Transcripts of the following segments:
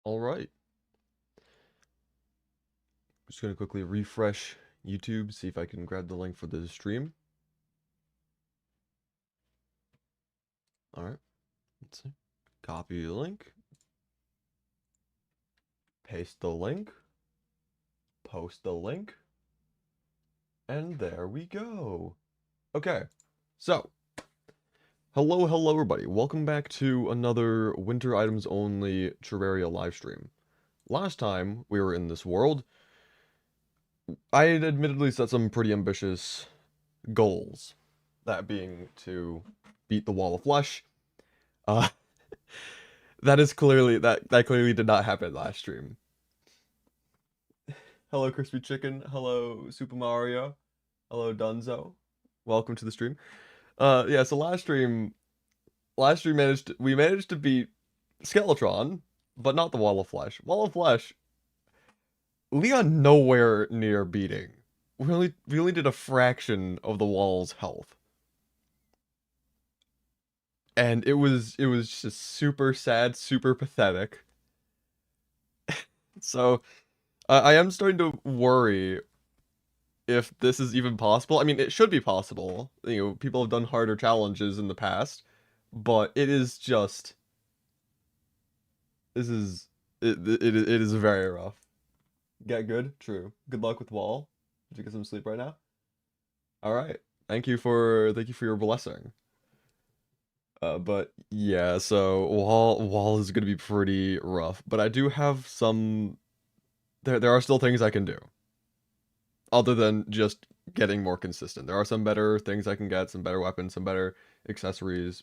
All right. Just going to quickly refresh YouTube, see if I can grab the link for the stream. All right. Let's see. Copy the link. Paste the link. Post the link. And there we go. Okay. So, hello everybody. Welcome back to another Winter Items Only Terraria livestream. Last time we were in this world, I had admittedly set some pretty ambitious goals. That being to beat the Wall of Flesh. Uh, that clearly did not happen last stream. Hello, Crispy Chicken. Hello, Super Mario. Hello, Dunzo. Welcome to the stream. Yeah. So last stream we managed to beat Skeletron, but not the Wall of Flesh. Wall of Flesh, Leon nowhere near beating. We only did a fraction of the wall's health. And it was just super sad, super pathetic. So I am starting to worry if this is even possible. I mean, it should be possible. You know, people have done harder challenges in the past, but it is just it is very rough. Get good? True. Good luck with Wall. Did you get some sleep right now? All right. Thank you for your blessing. But yeah, so Wall is gonna be pretty rough, but I do have some. There are still things I can do, other than just getting more consistent. There are some better things I can get, some better weapons, some better accessories,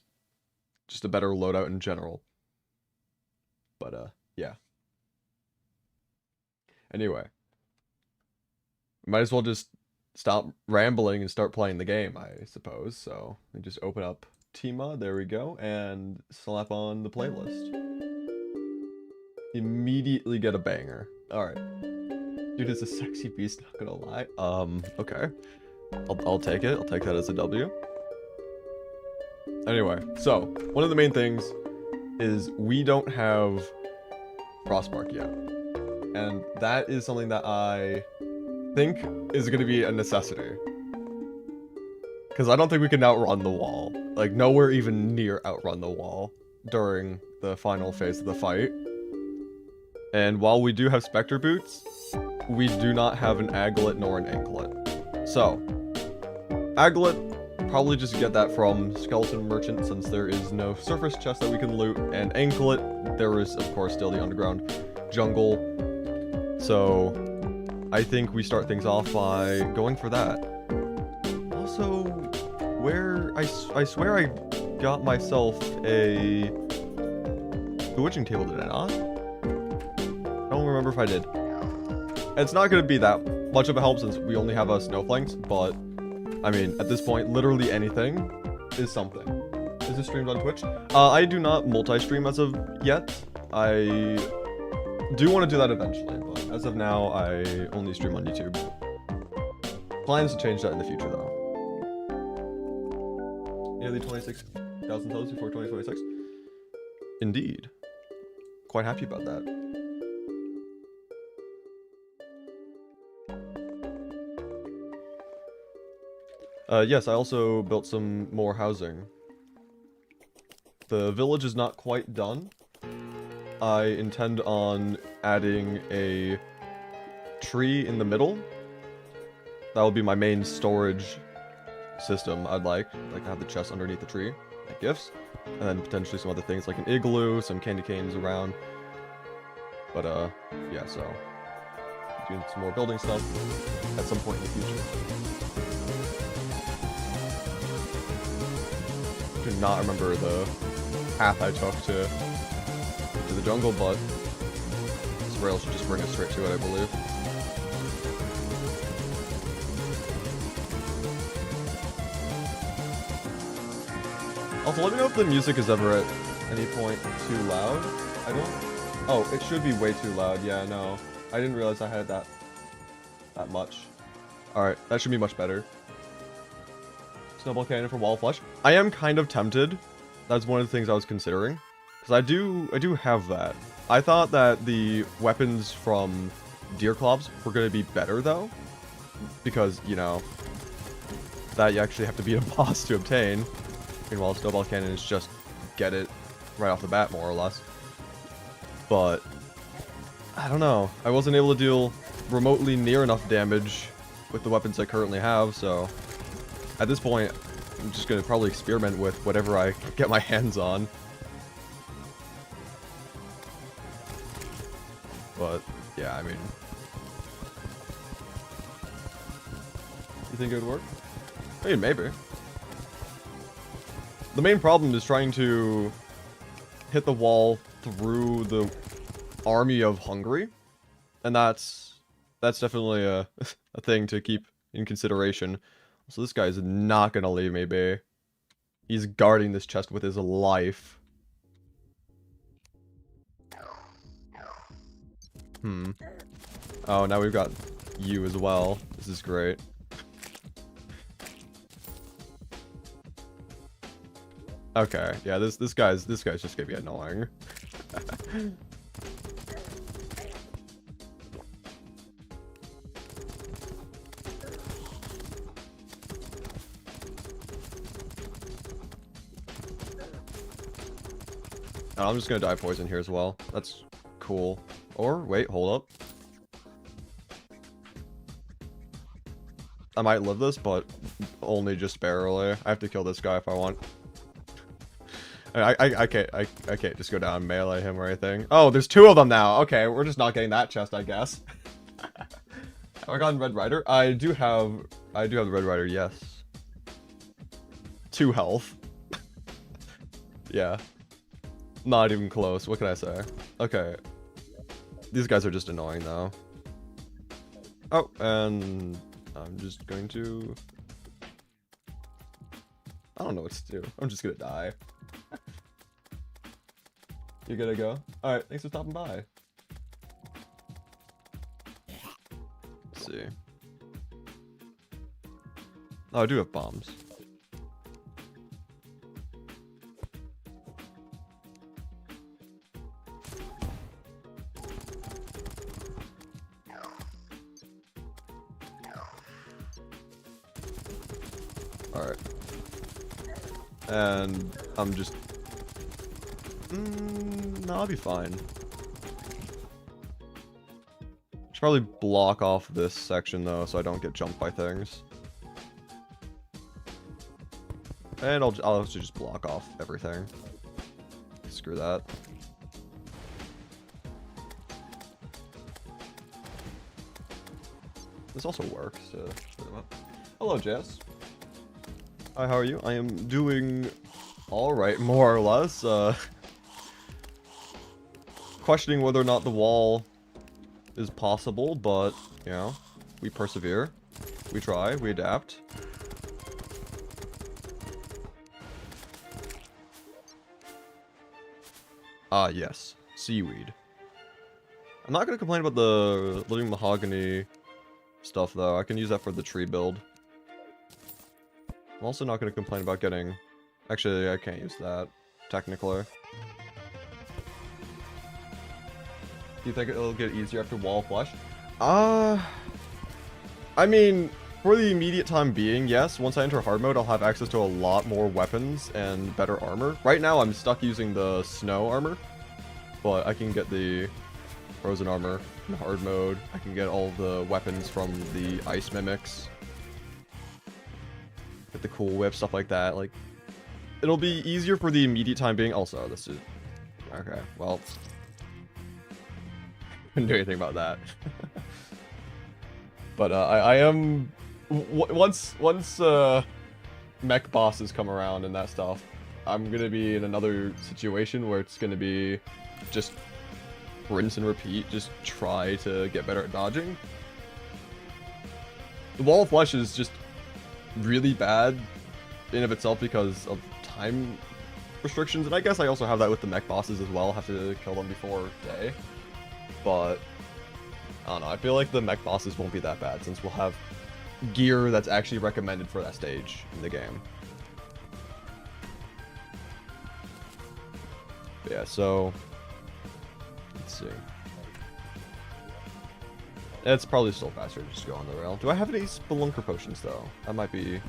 just a better loadout in general. But yeah. Anyway, might as well just stop rambling and start playing the game, I suppose. So we just open up Tima, there we go, and slap on the playlist. Immediately get a banger. Alright. Dude is a sexy beast, not gonna lie. Okay. I'll take it. I'll take that as a W. Anyway, so, one of the main things is we don't have Frostmark yet. And that is something that I think is gonna be a necessity. Because I don't think we can outrun the wall. Like, nowhere even near outrun the wall during the final phase of the fight. And while we do have Spectre Boots, we do not have an Aglet nor an Anklet. So, Aglet, probably just get that from Skeleton Merchant since there is no surface chest that we can loot. And Anklet, there is, of course, still the underground jungle. So, I think we start things off by going for that. Also, I swear I got myself a bewitching table, did I not? I don't remember if I did. It's not going to be that much of a help since we only have a snowflanks, but I mean, at this point, literally anything is something. Is this streamed on Twitch? I do not multi-stream as of yet. I do want to do that eventually, but as of now, I only stream on YouTube. Plans to change that in the future, though. Nearly 26,000 subs before 2026. Indeed. Quite happy about that. Yes, I also built some more housing. The village is not quite done. I intend on adding a tree in the middle. That will be my main storage system. I'd like to have the chest underneath the tree, like gifts, and then potentially some other things like an igloo, some candy canes around. But yeah, so doing some more building stuff at some point in the future. I do not remember the path I took to the jungle, but this rail should just bring us straight to it, I believe. Also, let me know if the music is ever at any point too loud. I don't... Oh, it should be way too loud. Yeah, no. I didn't realize I had that much. Alright, that should be much better. Snowball cannon for Wall of Flesh. I am kind of tempted. That's one of the things I was considering. Because I do have that. I thought that the weapons from Deer Clubs were going to be better, though. Because, you know, that you actually have to beat a boss to obtain. Meanwhile, Snowball Cannon is just get it right off the bat, more or less. But, I don't know. I wasn't able to deal remotely near enough damage with the weapons I currently have, so at this point, I'm just going to probably experiment with whatever I get my hands on. But, yeah, I mean... You think it would work? I mean, maybe. The main problem is trying to hit the wall through the army of Hungry. And that's definitely a thing to keep in consideration. So this guy is not going to leave me be. He's guarding this chest with his life. Oh, now we've got you as well. This is great. Okay, yeah, this guy's just gonna be annoying. I'm just gonna die poison here as well. That's cool. Or wait, hold up. I might live this, but only just barely. I have to kill this guy if I want. I can't just go down and melee him or anything. Oh, there's two of them now. Okay, we're just not getting that chest, I guess. Have I gotten Red Rider? I do have the Red Rider, yes. 2 health. Yeah. Not even close. What can I say? Okay. These guys are just annoying though. Oh, and I'm just going to... I don't know what to do. I'm just gonna die. You gotta go? Alright, thanks for stopping by. Let's see. Oh, I do have bombs. Alright. And I'm just... no, I'll be fine. Should probably block off this section though, so I don't get jumped by things. And I'll also just block off everything. Screw that. This also works. Hello, Jess. Hi, how are you? I am doing alright, more or less. Questioning whether or not the wall is possible, but, you know, we persevere. We try, we adapt. Ah, yes. Seaweed. I'm not going to complain about the living mahogany stuff, though. I can use that for the tree build. I'm also not going to complain about getting... Actually, I can't use that, technically. Do you think it'll get easier after Wall of Flesh? I mean, for the immediate time being, yes. Once I enter hard mode, I'll have access to a lot more weapons and better armor. Right now, I'm stuck using the snow armor, but I can get the frozen armor in hard mode. I can get all the weapons from the ice mimics. Get the cool whip, stuff like that. Like, it'll be easier for the immediate time being. Also, this is... Okay, well... Couldn't do anything about that. But I am... Once mech bosses come around and that stuff, I'm gonna be in another situation where it's gonna be just rinse and repeat, just try to get better at dodging. The Wall of Flesh is just really bad in of itself because of time restrictions, and I guess I also have that with the mech bosses as well, have to kill them before day. But, I don't know, I feel like the mech bosses won't be that bad since we'll have gear that's actually recommended for that stage in the game. But yeah, so let's see. It's probably still faster to just go on the rail. Do I have any spelunker potions though? That might be.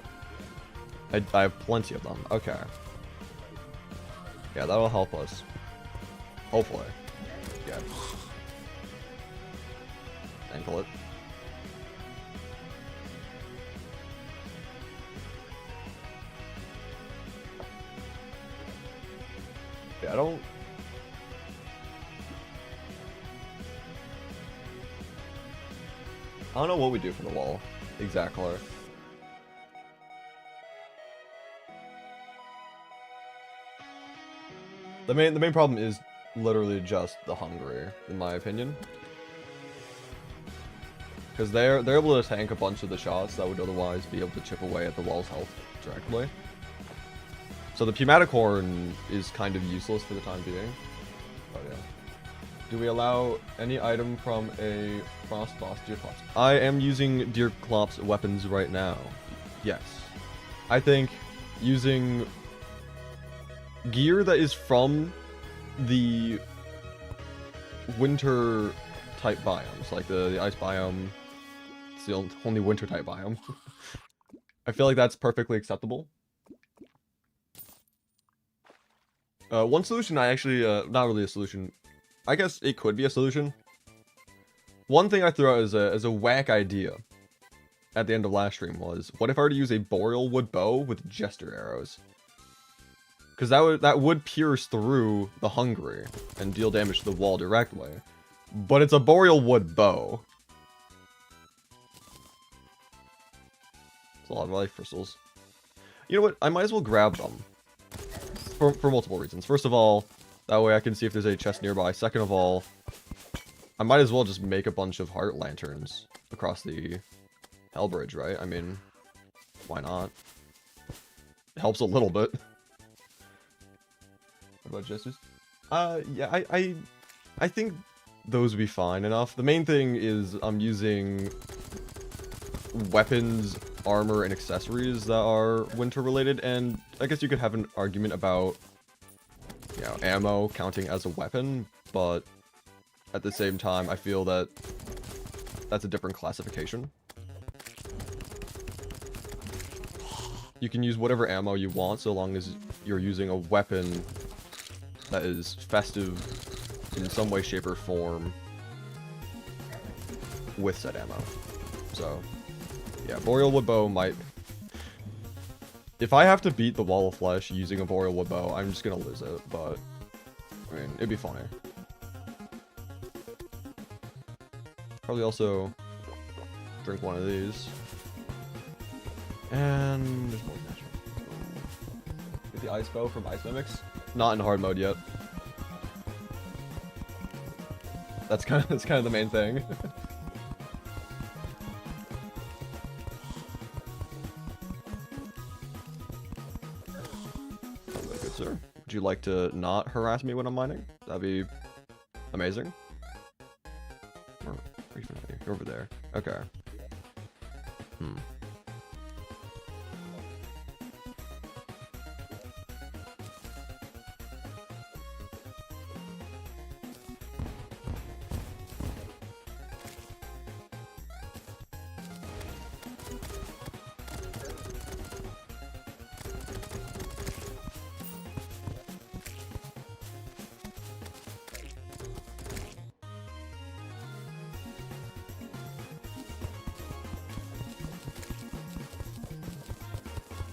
I have plenty of them. Okay. Yeah, that'll help us. Hopefully. Yeah. Ankle it. Yeah, I don't know what we do for the wall exactly. The main problem is literally just the hungry, in my opinion. Because they're able to tank a bunch of the shots that would otherwise be able to chip away at the wall's health directly. So the Pneumatic Horn is kind of useless for the time being. But yeah. Do we allow any item from a Frost Boss Deerclops? I am using Deerclops weapons right now. Yes. I think using gear that is from the winter type biomes, like the ice biome, it's the only winter type biome. I feel like that's perfectly acceptable. One solution I actually, not really a solution, I guess it could be a solution. One thing I threw out as a whack idea at the end of last stream was, what if I were to use a boreal wood bow with jester arrows? Because that would pierce through the hungry and deal damage to the wall directly. But it's a boreal wood bow. It's a lot of life crystals. You know what? I might as well grab them. For multiple reasons. First of all, that way I can see if there's a chest nearby. Second of all, I might as well just make a bunch of heart lanterns across the Hell Bridge, right? I mean, why not? It helps a little bit. What about jesters? Yeah, I think those would be fine enough. The main thing is I'm using weapons, armor, and accessories that are winter related, and I guess you could have an argument about, you know, ammo counting as a weapon, but at the same time I feel that that's a different classification. You can use whatever ammo you want so long as you're using a weapon that is festive in some way, shape, or form with said ammo. So yeah, boreal wood bow might... If I have to beat the wall of flesh using a boreal wood bow, I'm just gonna lose it, but I mean, it'd be funny. Probably also drink one of these. And there's more natural. Get the ice bow from Ice Mimics. Not in hard mode yet. That's kind of the main thing. Good sir. Would you like to not harass me when I'm mining? That'd be amazing. Or you're over there. Okay.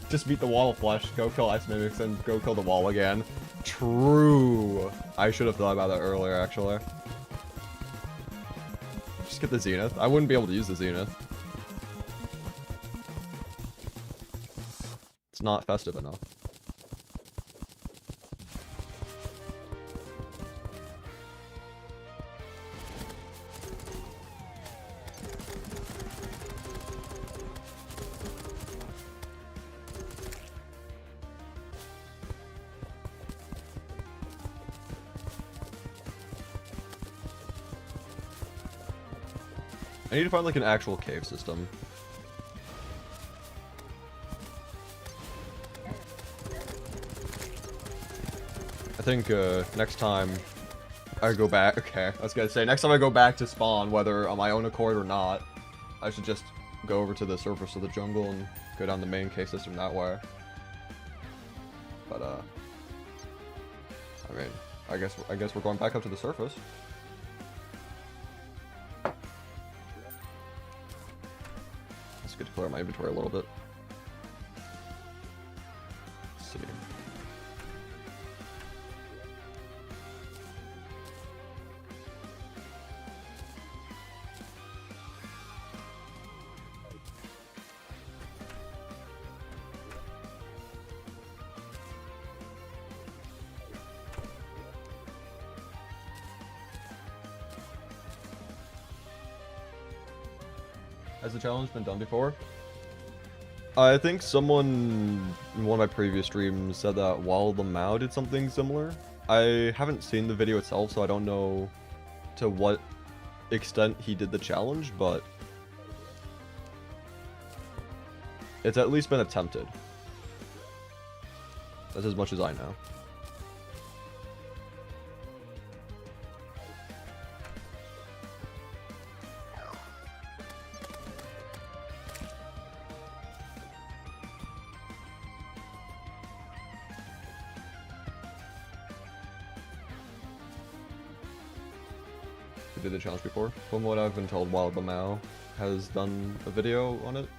Just beat the wall of flesh, go kill Ice Mimics, and go kill the wall again. True. I should have thought about that earlier, actually. Just get the Zenith. I wouldn't be able to use the Zenith. It's not festive enough. I need to find like an actual cave system. I think next time I go back, okay, I was gonna say, next time I go back to spawn, whether on my own accord or not, I should just go over to the surface of the jungle and go down the main cave system that way. But, I mean, I guess we're going back up to the surface. It's good to clear my inventory a little bit. Let's see. Has the challenge been done before? I think someone in one of my previous streams said that Wild Lamau did something similar. I haven't seen the video itself, so I don't know to what extent he did the challenge, but it's at least been attempted. That's as much as I know. Did the challenge before. From what I've been told, Wild Lamau has done a video on it.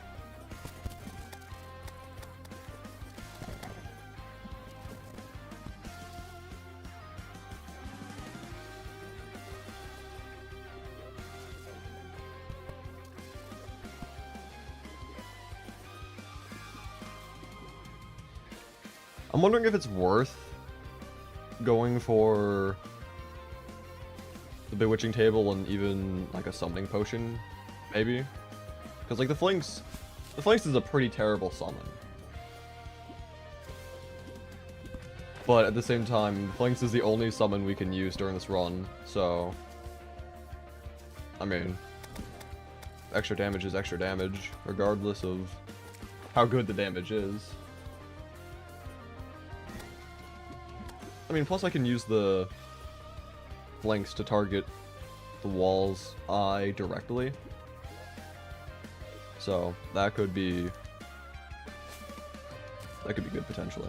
I'm wondering if it's worth going for the bewitching table and even like a summoning potion, maybe, because like the Flinks is a pretty terrible summon, but at the same time, Flinks is the only summon we can use during this run, so I mean, extra damage is extra damage, regardless of how good the damage is. I mean, plus I can use the Flinks to target the wall's eye directly, so that could be good potentially.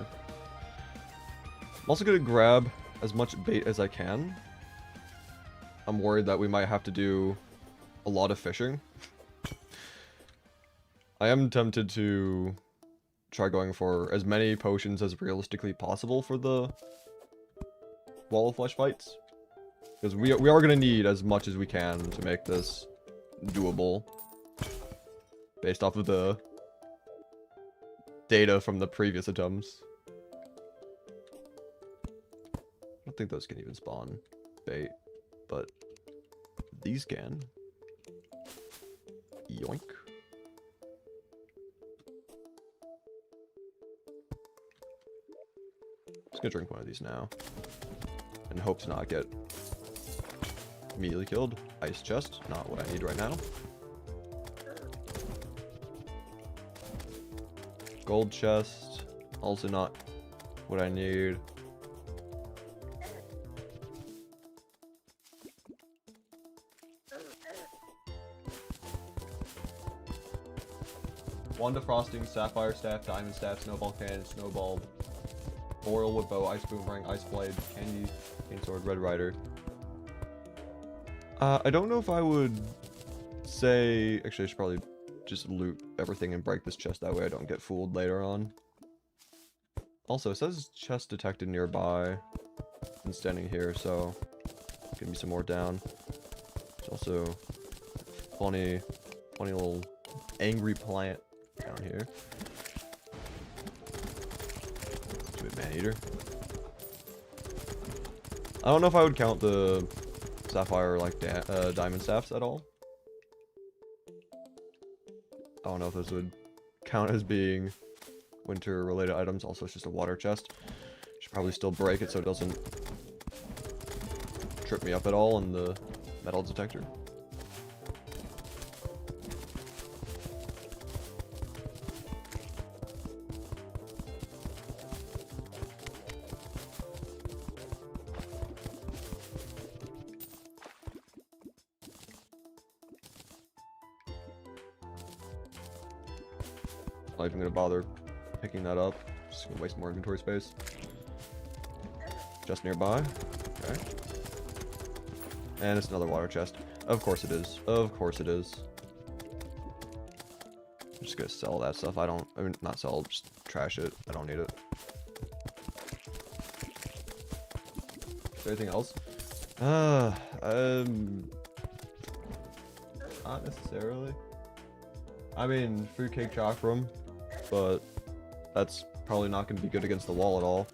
I'm also gonna grab as much bait as I can. I'm worried that we might have to do a lot of fishing. I am tempted to try going for as many potions as realistically possible for the Wall of Flesh fights. Because we are going to need as much as we can to make this doable. Based off of the data from the previous attempts. I don't think those can even spawn bait, but these can. Yoink. Just gonna drink one of these now. And hope to not get immediately killed. Ice chest, not what I need right now. Gold chest, also not what I need. One defrosting, sapphire staff, diamond staff, snowball cannon, snowball, boreal wood bow, ice boomerang, ice blade, candy, cane sword, red rider. I don't know if I would say... Actually, I should probably just loot everything and break this chest. That way I don't get fooled later on. Also, it says chest detected nearby. I'm standing here, so... Give me some more down. There's also... funny little angry plant down here. Stupid man-eater. I don't know if I would count the sapphire like diamond staffs at all. I don't know if those would count as being winter related items. Also, it's just a water chest. Should probably still break it so it doesn't trip me up at all in the metal detector. Not even gonna bother picking that up. Just gonna waste more inventory space. Just nearby. Okay. And it's another water chest. Of course it is. Of course it is. I'm just gonna sell that stuff. I mean, not sell, just trash it. I don't need it. Is there anything else? Not necessarily. I mean, fruitcake chakram, but that's probably not going to be good against the wall at all.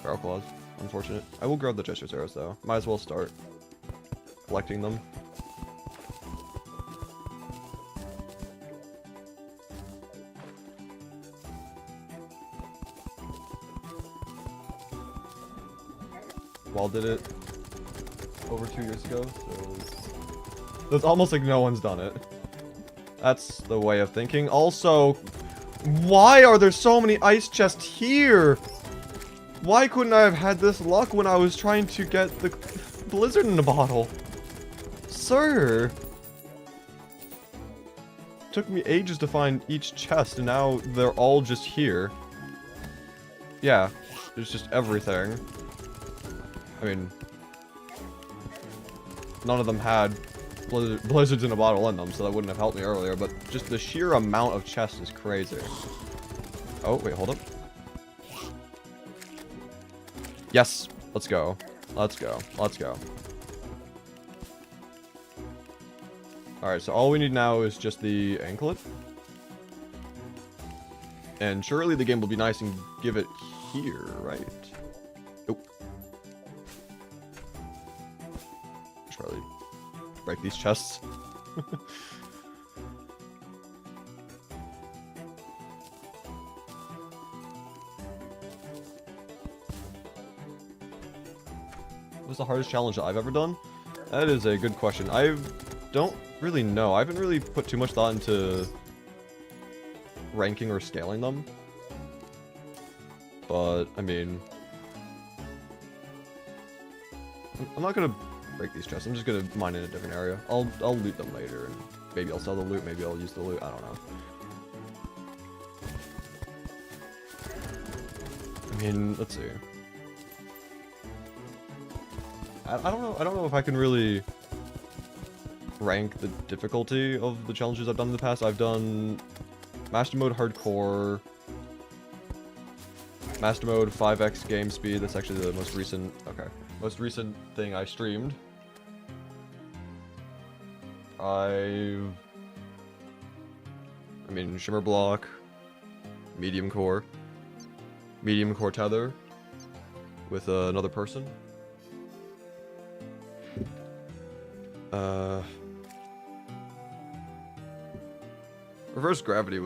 Barrel claws, unfortunate. I will grab the Jester's arrows though. Might as well start collecting them. Wall did it over 2 years ago, so it's almost like no one's done it. That's the way of thinking. Also, why are there so many ice chests here? Why couldn't I have had this luck when I was trying to get the blizzard in the bottle? Sir! Took me ages to find each chest, and now they're all just here. Yeah, there's just everything. I mean, none of them had blizzards in a bottle in them, so that wouldn't have helped me earlier, but just the sheer amount of chests is crazy. Oh, wait, hold up. Yes, let's go. Let's go. Let's go. Alright, so all we need now is just the anklet. And surely the game will be nice and give it here, right? Nope. Should probably break these chests. What's the hardest challenge that I've ever done? That is a good question. I don't really know. I haven't really put too much thought into ranking or scaling them. But, I mean, I'm not gonna break these chests. I'm just gonna mine in a different area. I'll loot them later, and maybe I'll sell the loot, maybe I'll use the loot. I don't know. I mean, let's see. I don't know if I can really rank the difficulty of the challenges I've done in the past. I've done Master Mode Hardcore, Master Mode 5x game speed. That's actually the most recent, most recent thing I streamed. I mean, Shimmer Block, Medium Core Tether with another person. Reverse Gravity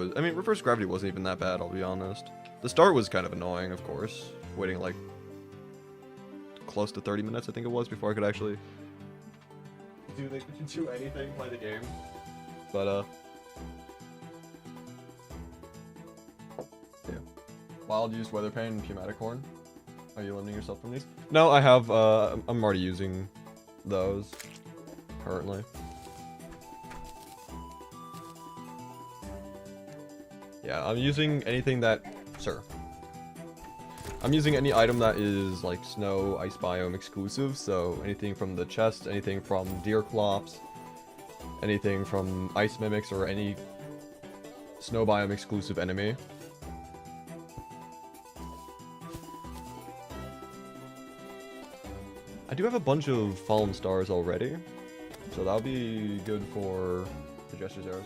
wasn't even that bad, I'll be honest. The start was kind of annoying, of course. Waiting like close to 30 minutes, I think it was, before I could actually do anything, play the game. But yeah. Wild Use, Weather Pain, and Pneumatic Horn. Are you limiting yourself from these? No, I have, I'm already using those currently. Yeah, I'm using anything that... Sir. I'm using any item that is, like, snow, ice biome exclusive, so anything from the chest, anything from deer clops, anything from ice mimics, or any snow biome exclusive enemy. I do have a bunch of Fallen Stars already, so that'll be good for the Jester's Arrows.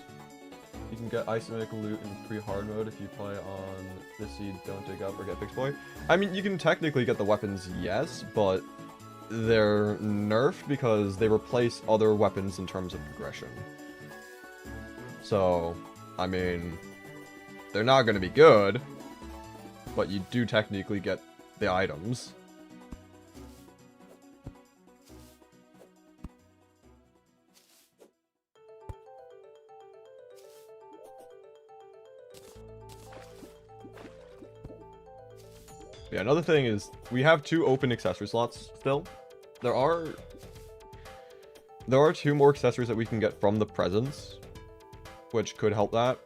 You can get Isomimic loot in pre-hard mode if you play on the seed, don't dig up, or get Fix Boy. I mean, you can technically get the weapons, yes, but they're nerfed because they replace other weapons in terms of progression. So, I mean, they're not going to be good, but you do technically get the items. Yeah, another thing is we have 2 open accessory slots still. There are 2 more accessories that we can get from the presents, which could help that.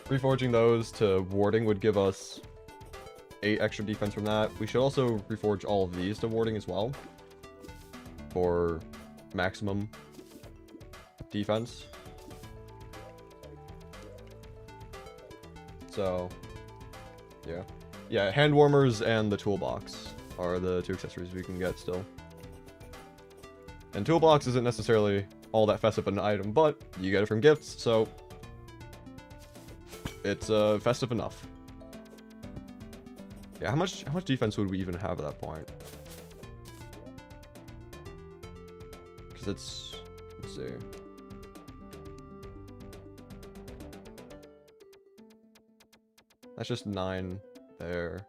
Reforging those to warding would give us 8 extra defense from that. We should also reforge all of these to warding as well for maximum defense. So, yeah. Yeah, hand warmers and the toolbox are the 2 accessories we can get still. And toolbox isn't necessarily all that festive an item, but you get it from gifts, so it's festive enough. Yeah, how much defense would we even have at that point? Because it's, let's see. That's just 9 there.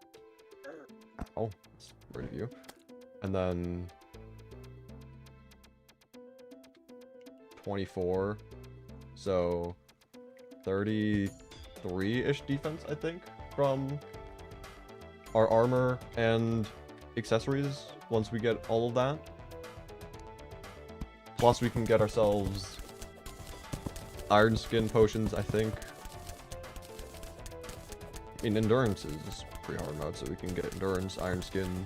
Oh, that's right of you. And then 24. So 33-ish defense, I think, from our armor and accessories once we get all of that. Plus we can get ourselves iron skin potions, I think. I mean, endurance is pretty hard mode, so we can get endurance, iron skin.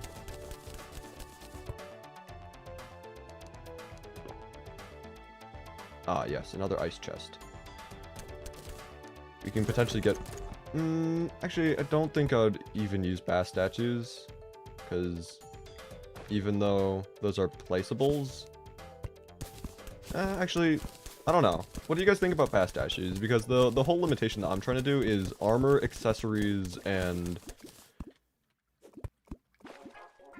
Ah, yes, another ice chest. We can potentially get... actually, I don't think I'd even use bass statues, because even though those are placeables... actually, I don't know. What do you guys think about bass statues? Because the whole limitation that I'm trying to do is armor, accessories, and...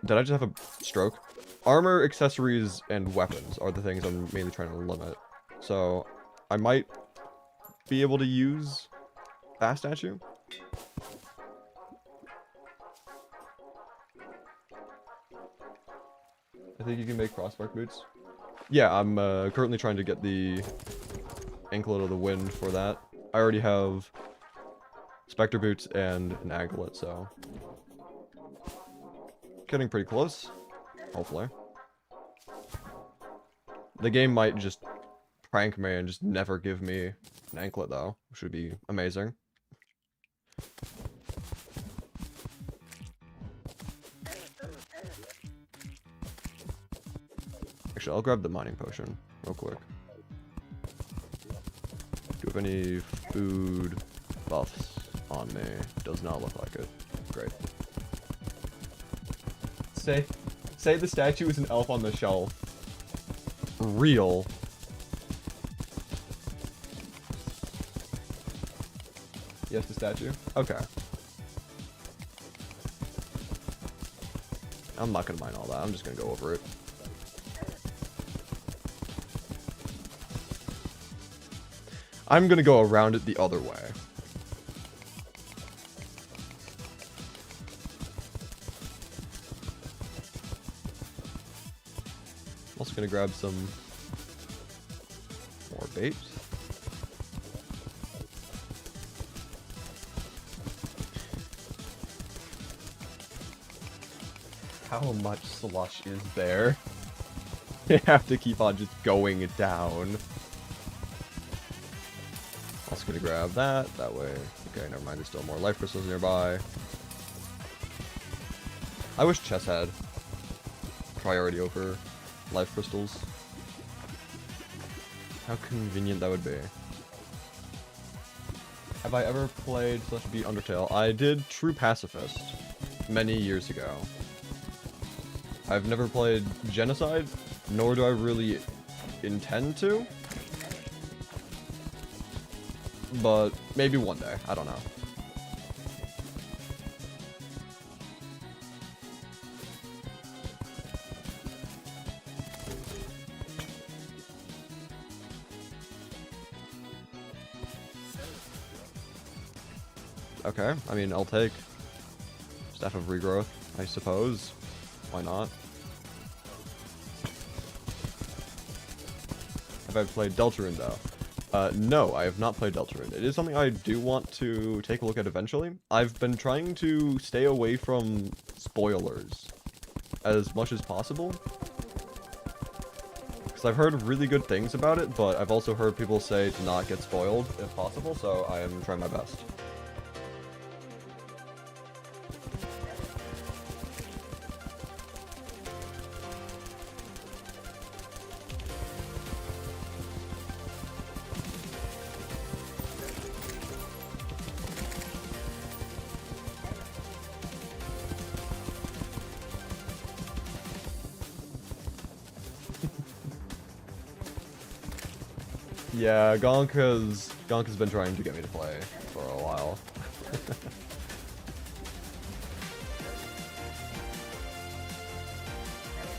Did I just have a stroke? Armor, accessories, and weapons are the things I'm mainly trying to limit. So, I might be able to use bass statue. I think you can make crossbark boots. Yeah, I'm currently trying to get the anklet of the wind for that. I already have specter boots and an anklet, so getting pretty close, hopefully. The game might just prank me and just never give me an anklet, though, which would be amazing. Actually, I'll grab the mining potion real quick. Do you have any food buffs on me? Does not look like it. Great. Say the statue is an elf on the shelf. Real. Yes, the statue? Okay. I'm not gonna mine all that. I'm just gonna go over it. I'm gonna go around it the other way. I'm also gonna grab some more bait. How much slush is there? You have to keep on just going down. Also gonna grab that way. Okay, never mind, there's still more life crystals nearby. I wish chess had priority over life crystals. How convenient that would be. Have I ever played / beat Undertale? I did True Pacifist many years ago. I've never played Genocide, nor do I really intend to. But maybe one day, I don't know. Okay, I mean, I'll take Staff of Regrowth, I suppose. Why not? Have I played Deltarune, though? No, I have not played Deltarune. It is something I do want to take a look at eventually. I've been trying to stay away from spoilers as much as possible. Because I've heard really good things about it, but I've also heard people say to not get spoiled if possible, so I am trying my best. Yeah, Gonk has been trying to get me to play for a while.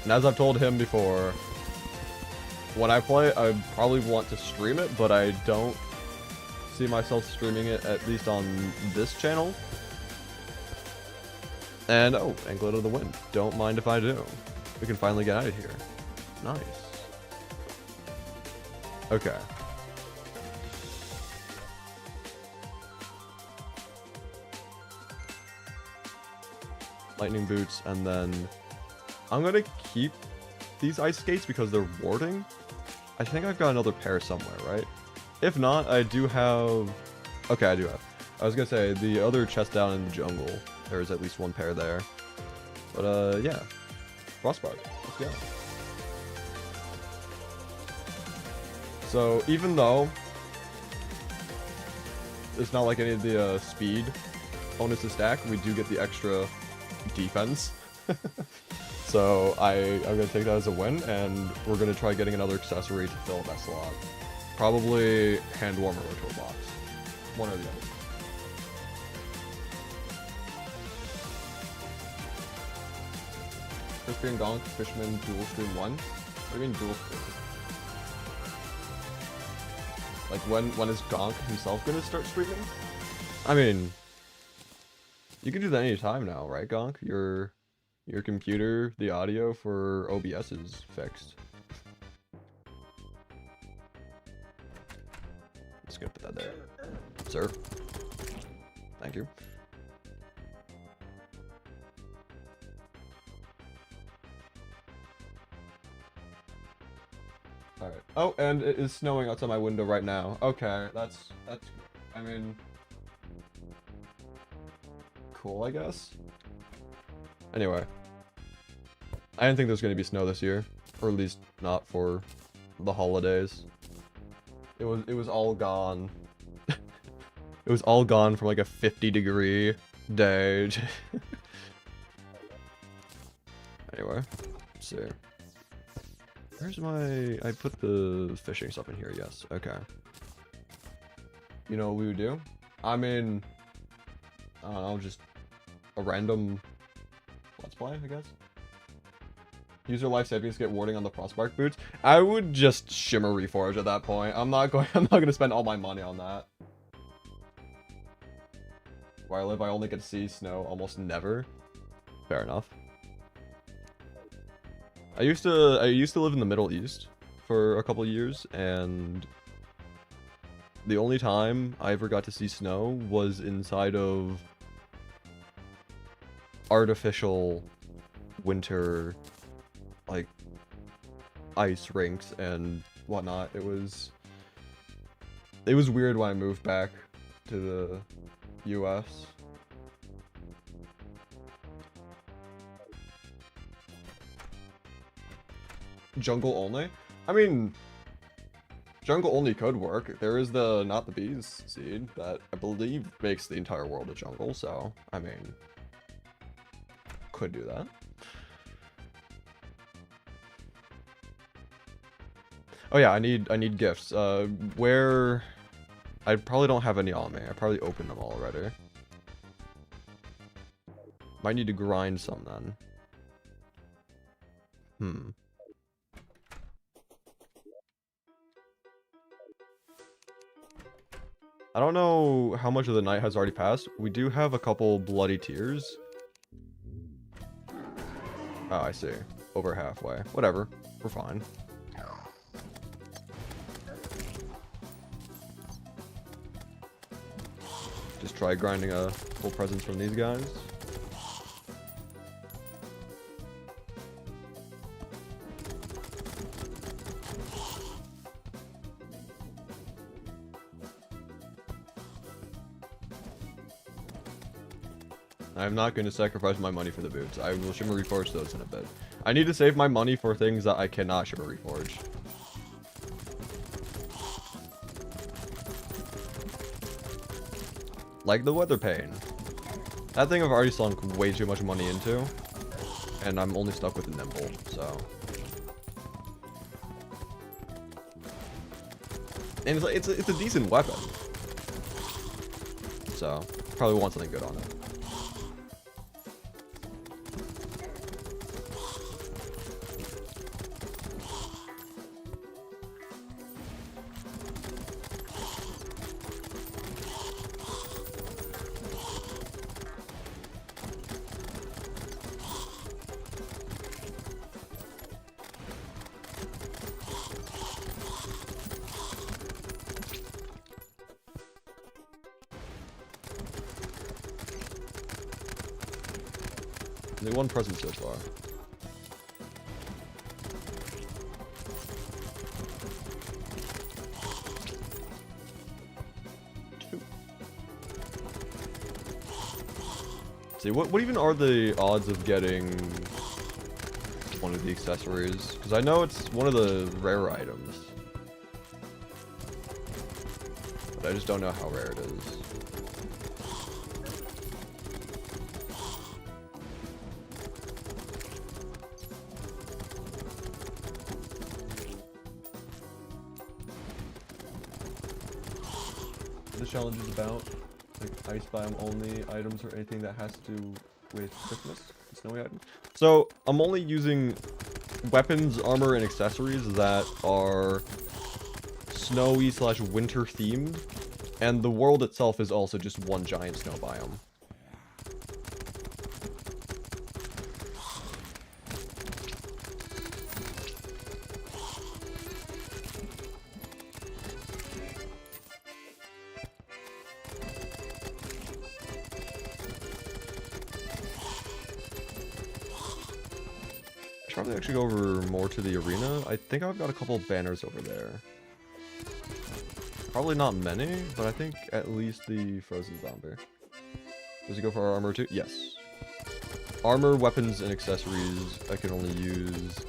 And as I've told him before, when I play, I probably want to stream it, but I don't see myself streaming it, at least on this channel. And, oh, Anklet of the Wind. Don't mind if I do. We can finally get out of here. Nice. Okay. Lightning boots, and then I'm gonna keep these ice skates because they're warding. I think I've got another pair somewhere, right? If not, I do have... Okay, I do have. I was gonna say, the other chest down in the jungle, there's at least one pair there. But, yeah. Frostbite. Let's go. So, even though it's not like any of the speed bonus to stack, we do get the extra defense. So I'm gonna take that as a win, and we're gonna try getting another accessory to fill that slot. Probably hand warmer or toolbox. One or the other. Crispy and Gonk, Fishman, dual stream 1? What do you mean dual stream? Like when is Gonk himself gonna start streaming? I mean, you can do that anytime now, right, Gonk? Your computer, the audio for OBS is fixed. Just gonna put that there. Sir. Thank you. Alright. Oh, and it is snowing outside my window right now. Okay, that's I mean, cool, I guess. Anyway, I didn't think there was going to be snow this year, or at least not for the holidays. It was all gone. It was all gone from like a 50-degree day. Anyway, let's see. Where's my... I put the fishing stuff in here, yes. Okay. You know what we would do? I mean, I don't know, just a random let's play, I guess. Use your life savings to get warding on the Frostbark boots. I would just shimmer reforge at that point. I'm not gonna spend all my money on that. Where I live, I only get to see snow almost never. Fair enough. I used to live in the Middle East for a couple years, and the only time I ever got to see snow was inside of artificial winter, like, ice rinks and whatnot. It was weird when I moved back to the US. Jungle only? I mean, jungle only could work. There is the Not the Bees seed that I believe makes the entire world a jungle, so, I mean, could do that. Oh yeah, I need gifts. Where... I probably don't have any on me. I probably opened them already. Might need to grind some then. I don't know how much of the night has already passed. We do have a couple bloody tears. Oh, I see. Over halfway. Whatever. We're fine. Just try grinding a full presence from these guys. I'm not going to sacrifice my money for the boots. I will Shimmer Reforge those in a bit. I need to save my money for things that I cannot Shimmer Reforge. Like the Weather Pane. That thing I've already sunk way too much money into. And I'm only stuck with the Nimble, so... And it's a decent weapon. So, probably want something good on it. Only one present so far. Two. Let's see, what even are the odds of getting one of the accessories? Because I know it's one of the rare items. But I just don't know how rare it is. The challenge is about like ice biome only items or anything that has to do with Christmas, snowy items. So I'm only using weapons, armor, and accessories that are snowy / winter themed, and the world itself is also just one giant snow biome. Probably actually go over more to the arena. I think I've got a couple banners over there. Probably not many, but I think at least the frozen zombie. Does it go for our armor too? Yes. Armor, weapons, and accessories I can only use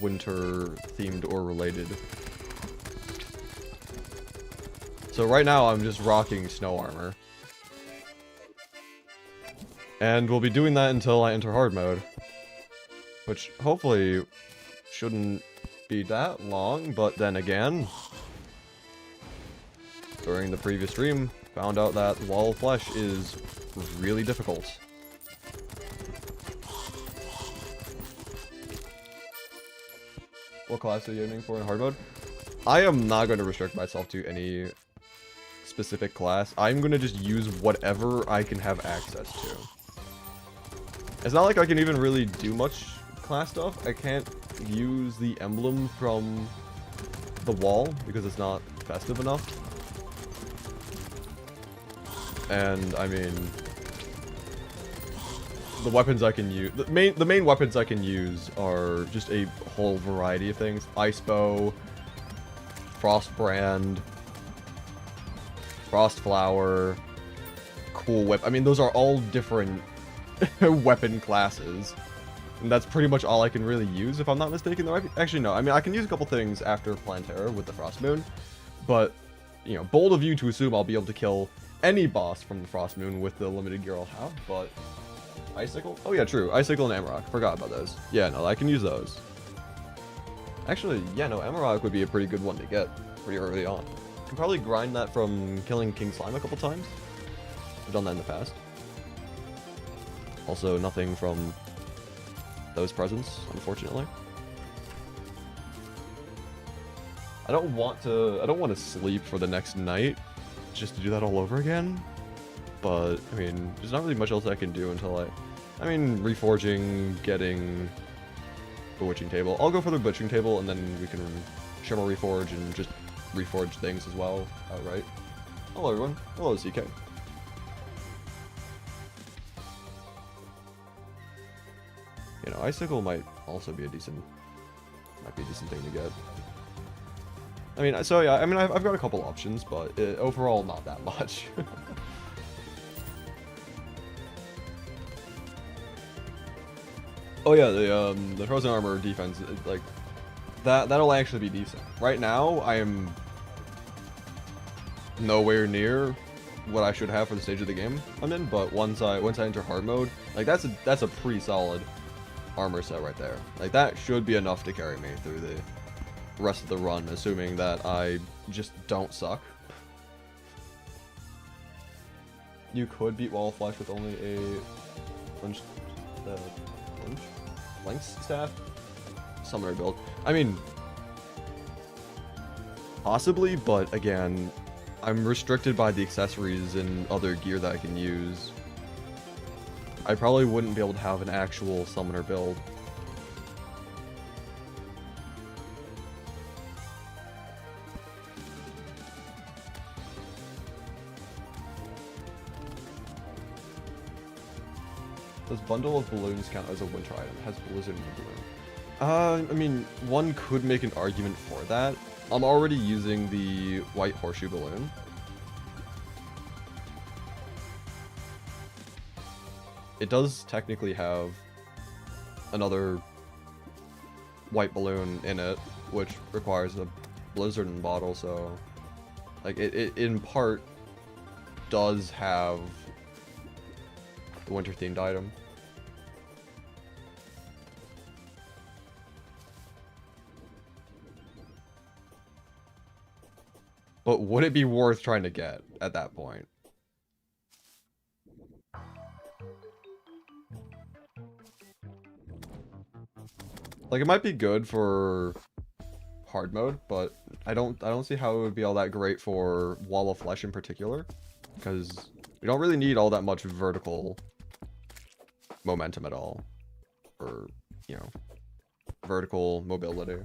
winter themed or related. So right now I'm just rocking snow armor. And we'll be doing that until I enter hard mode. Which hopefully shouldn't be that long, but then again, during the previous stream, found out that Wall of Flesh is really difficult. What class are you aiming for in hard mode? I am not going to restrict myself to any specific class. I'm going to just use whatever I can have access to. It's not like I can even really do much class stuff. I can't use the emblem from the wall because it's not festive enough. And I mean, the weapons I can use, the main weapons I can use are just a whole variety of things. Ice bow, frost brand, frost flower, cool whip. I mean, those are all different weapon classes. And that's pretty much all I can really use, if I'm not mistaken. Actually, no. I mean, I can use a couple things after Plantera with the Frost Moon. But, you know, bold of you to assume I'll be able to kill any boss from the Frost Moon with the limited gear I'll have. But, Icicle? Oh yeah, true. Icicle and Amarok. Forgot about those. Yeah, no, I can use those. Actually, yeah, no, Amarok would be a pretty good one to get pretty early on. I can probably grind that from killing King Slime a couple times. I've done that in the past. Also, nothing from those presents, unfortunately. I don't want to sleep for the next night just to do that all over again. But I mean, there's not really much else I can do until I mean, reforging, getting the witching table. I'll go for the witching table and then we can shimmer reforge and just reforge things as well outright. Hello everyone. Hello CK. Icicle might also be a decent thing to get. I mean, so yeah, I mean, I've got a couple options, but overall, not that much. Oh yeah, the frozen armor defense, like, that'll actually be decent. Right now, I am nowhere near what I should have for the stage of the game I'm in, but once I enter hard mode, like, that's a pretty solid armor set right there. Like, that should be enough to carry me through the rest of the run, assuming that I just don't suck. You could beat Wall of Flesh with only a Lynx staff summoner build. I mean, possibly, but again, I'm restricted by the accessories and other gear that I can use. I probably wouldn't be able to have an actual summoner build. Does Bundle of Balloons count as a winter item? It has Blizzard in the balloon. I mean, one could make an argument for that. I'm already using the white horseshoe balloon. It does technically have another white balloon in it, which requires a Blizzard in bottle, so like it in part does have the winter themed item. But would it be worth trying to get at that point? Like, it might be good for hard mode, but I don't see how it would be all that great for Wall of Flesh in particular, because we don't really need all that much vertical momentum at all, or, you know, vertical mobility.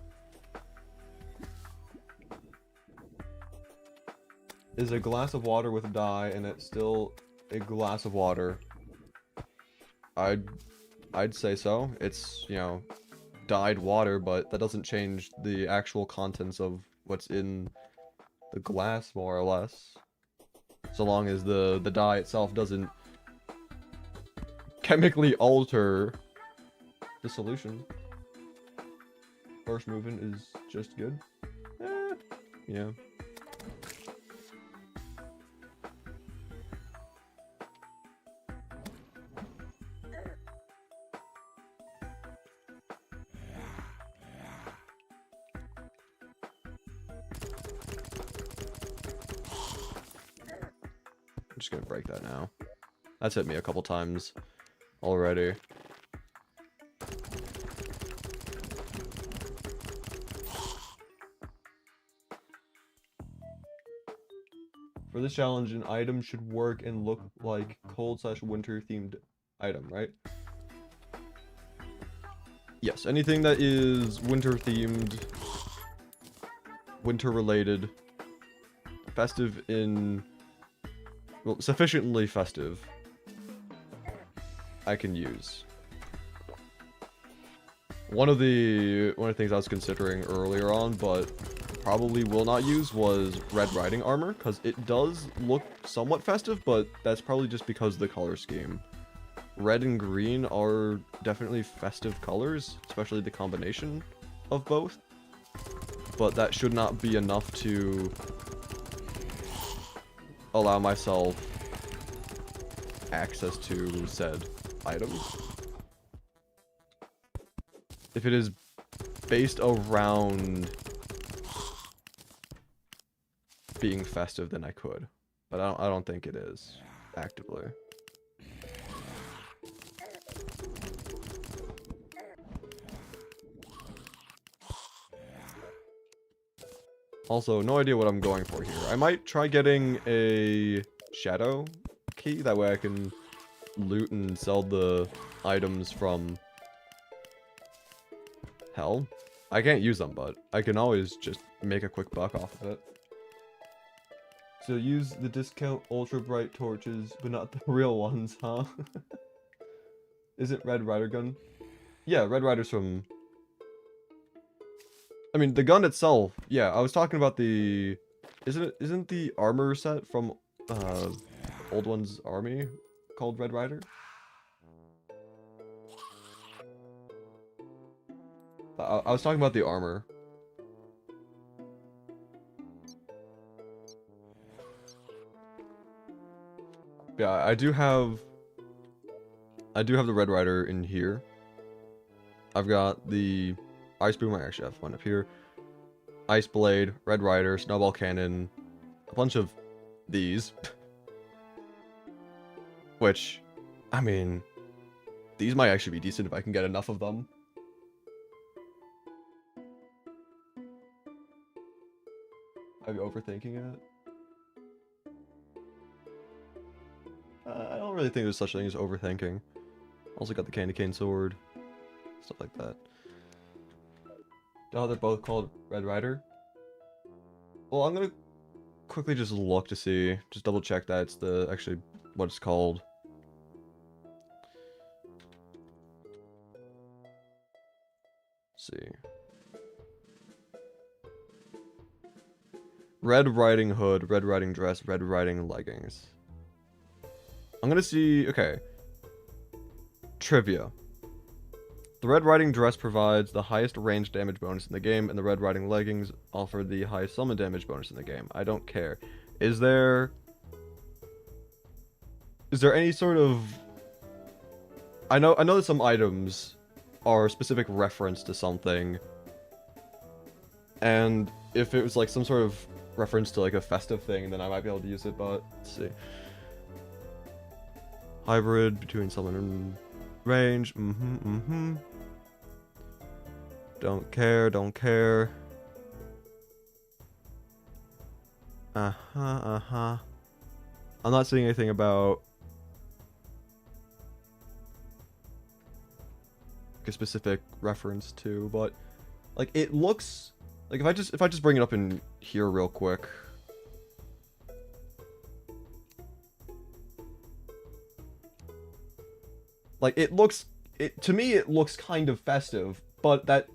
Is a glass of water with a dye and it's still a glass of water? I'd say so. It's, you know, dyed water, but that doesn't change the actual contents of what's in the glass, more or less. So long as the dye itself doesn't chemically alter the solution. First movement is just good. Yeah. I'm just gonna break that now. That's hit me a couple times already. For this challenge, an item should work and look like cold/winter themed item, right? Yes, anything that is winter themed, winter related, festive in, well, sufficiently festive, I can use. One of the things I was considering earlier on, but probably will not use, was Red Riding Armor, because it does look somewhat festive, but that's probably just because of the color scheme. Red and green are definitely festive colors, especially the combination of both, but that should not be enough to allow myself access to said items. If it is based around being festive, then I could, but I don't think it is actively. Also, no idea what I'm going for here. I might try getting a shadow key, that way I can loot and sell the items from hell. I can't use them, but I can always just make a quick buck off of it. So use the discount ultra bright torches, but not the real ones, huh? Is it Red Rider Gun? Yeah, Red Rider's from... I mean, the gun itself, yeah, I was talking about the... Isn't the armor set from Old One's army called Red Rider? I was talking about the armor. Yeah, I do have the Red Rider in here. I've got the Ice Boom, I actually have one up here. Ice Blade, Red Rider, Snowball Cannon, a bunch of these. Which, I mean, these might actually be decent if I can get enough of them. Are you overthinking it? I don't really think there's such a thing as overthinking. Also got the Candy Cane Sword, stuff like that. Oh, they're both called Red Rider? Well, I'm gonna quickly just look to see, just double check that it's actually what it's called. Let's see. Red Riding Hood, Red Riding Dress, Red Riding Leggings. I'm gonna see, okay. Trivia. The Red Riding Dress provides the highest range damage bonus in the game, and the Red Riding Leggings offer the highest summon damage bonus in the game. I don't care. Is there any sort of... I know that some items are specific reference to something, and if it was like some sort of reference to like a festive thing, then I might be able to use it, but let's see. Hybrid between summon and range. Don't care. I'm not seeing anything about a specific reference to, but like it looks like if I just bring it up in here real quick. Like to me it looks kind of festive, but that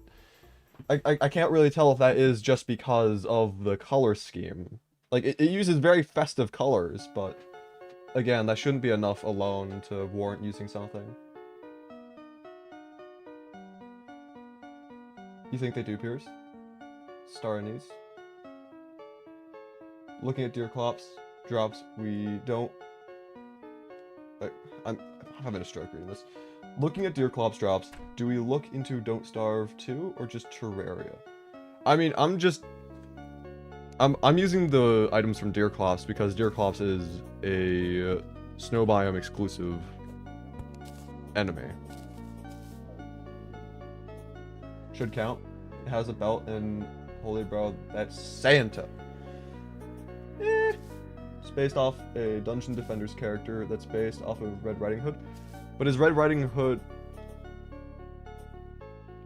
I can't really tell if that is just because of the color scheme. Like it uses very festive colors, but again, that shouldn't be enough alone to warrant using something. You think they do, Pierce? Star anise. Looking at Deerclops drops, we don't... I'm having a stroke reading this. Looking at Deerclops drops, do we look into Don't Starve 2 or just Terraria? I mean, I'm using the items from Deerclops because Deerclops is a snow biome exclusive enemy. Should count. It has a belt and holy bro, that's Santa. It's based off a Dungeon Defenders character that's based off of Red Riding Hood. But is Red Riding Hood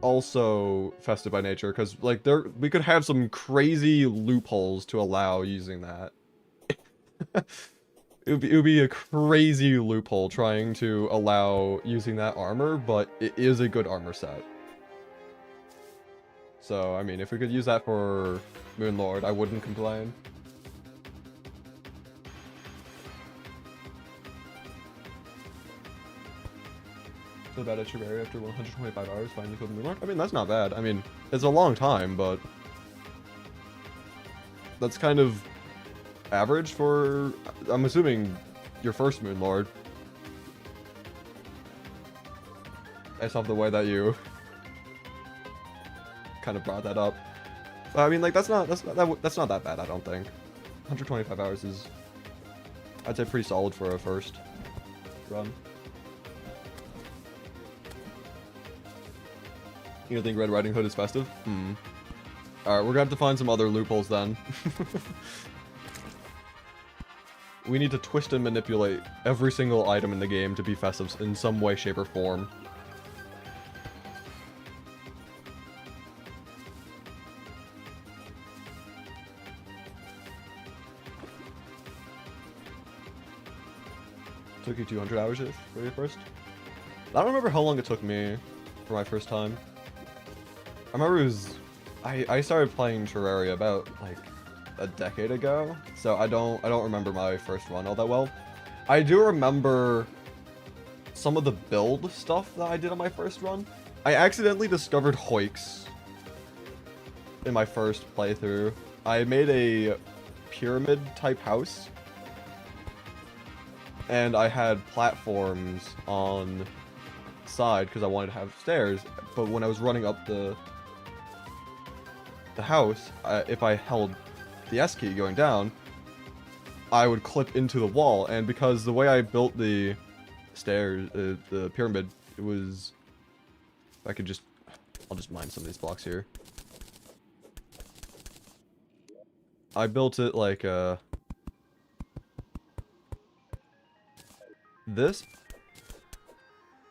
also festive by nature? Because like we could have some crazy loopholes to allow using that. it would be a crazy loophole trying to allow using that armor, but it is a good armor set. So I mean, if we could use that for Moonlord, I wouldn't complain. So bad at Terraria after 125 hours finally killed Moonlord? I mean, that's not bad. I mean, it's a long time, but that's kind of average for, I'm assuming, your first Moonlord. Based off the way that you kind of brought that up. But, I mean, like, that's not that bad, I don't think. 125 hours is, I'd say, pretty solid for a first run. You don't think Red Riding Hood is festive? Alright, we're gonna have to find some other loopholes then. We need to twist and manipulate every single item in the game to be festive in some way, shape, or form. Took you 200 hours for your first? I don't remember how long it took me. for my first time. I remember it was... I started playing Terraria about, like, a decade ago, so I don't remember my first run all that well. I do remember some of the build stuff that I did on my first run. I accidentally discovered Hoiks in my first playthrough. I made a pyramid type house, and I had platforms on the side because I wanted to have stairs, but when I was running up the house, if I held the S key going down, I would clip into the wall, and because the way I built the stairs, the pyramid, it was... I could just... I'll just mine some of these blocks here. I built it like, this.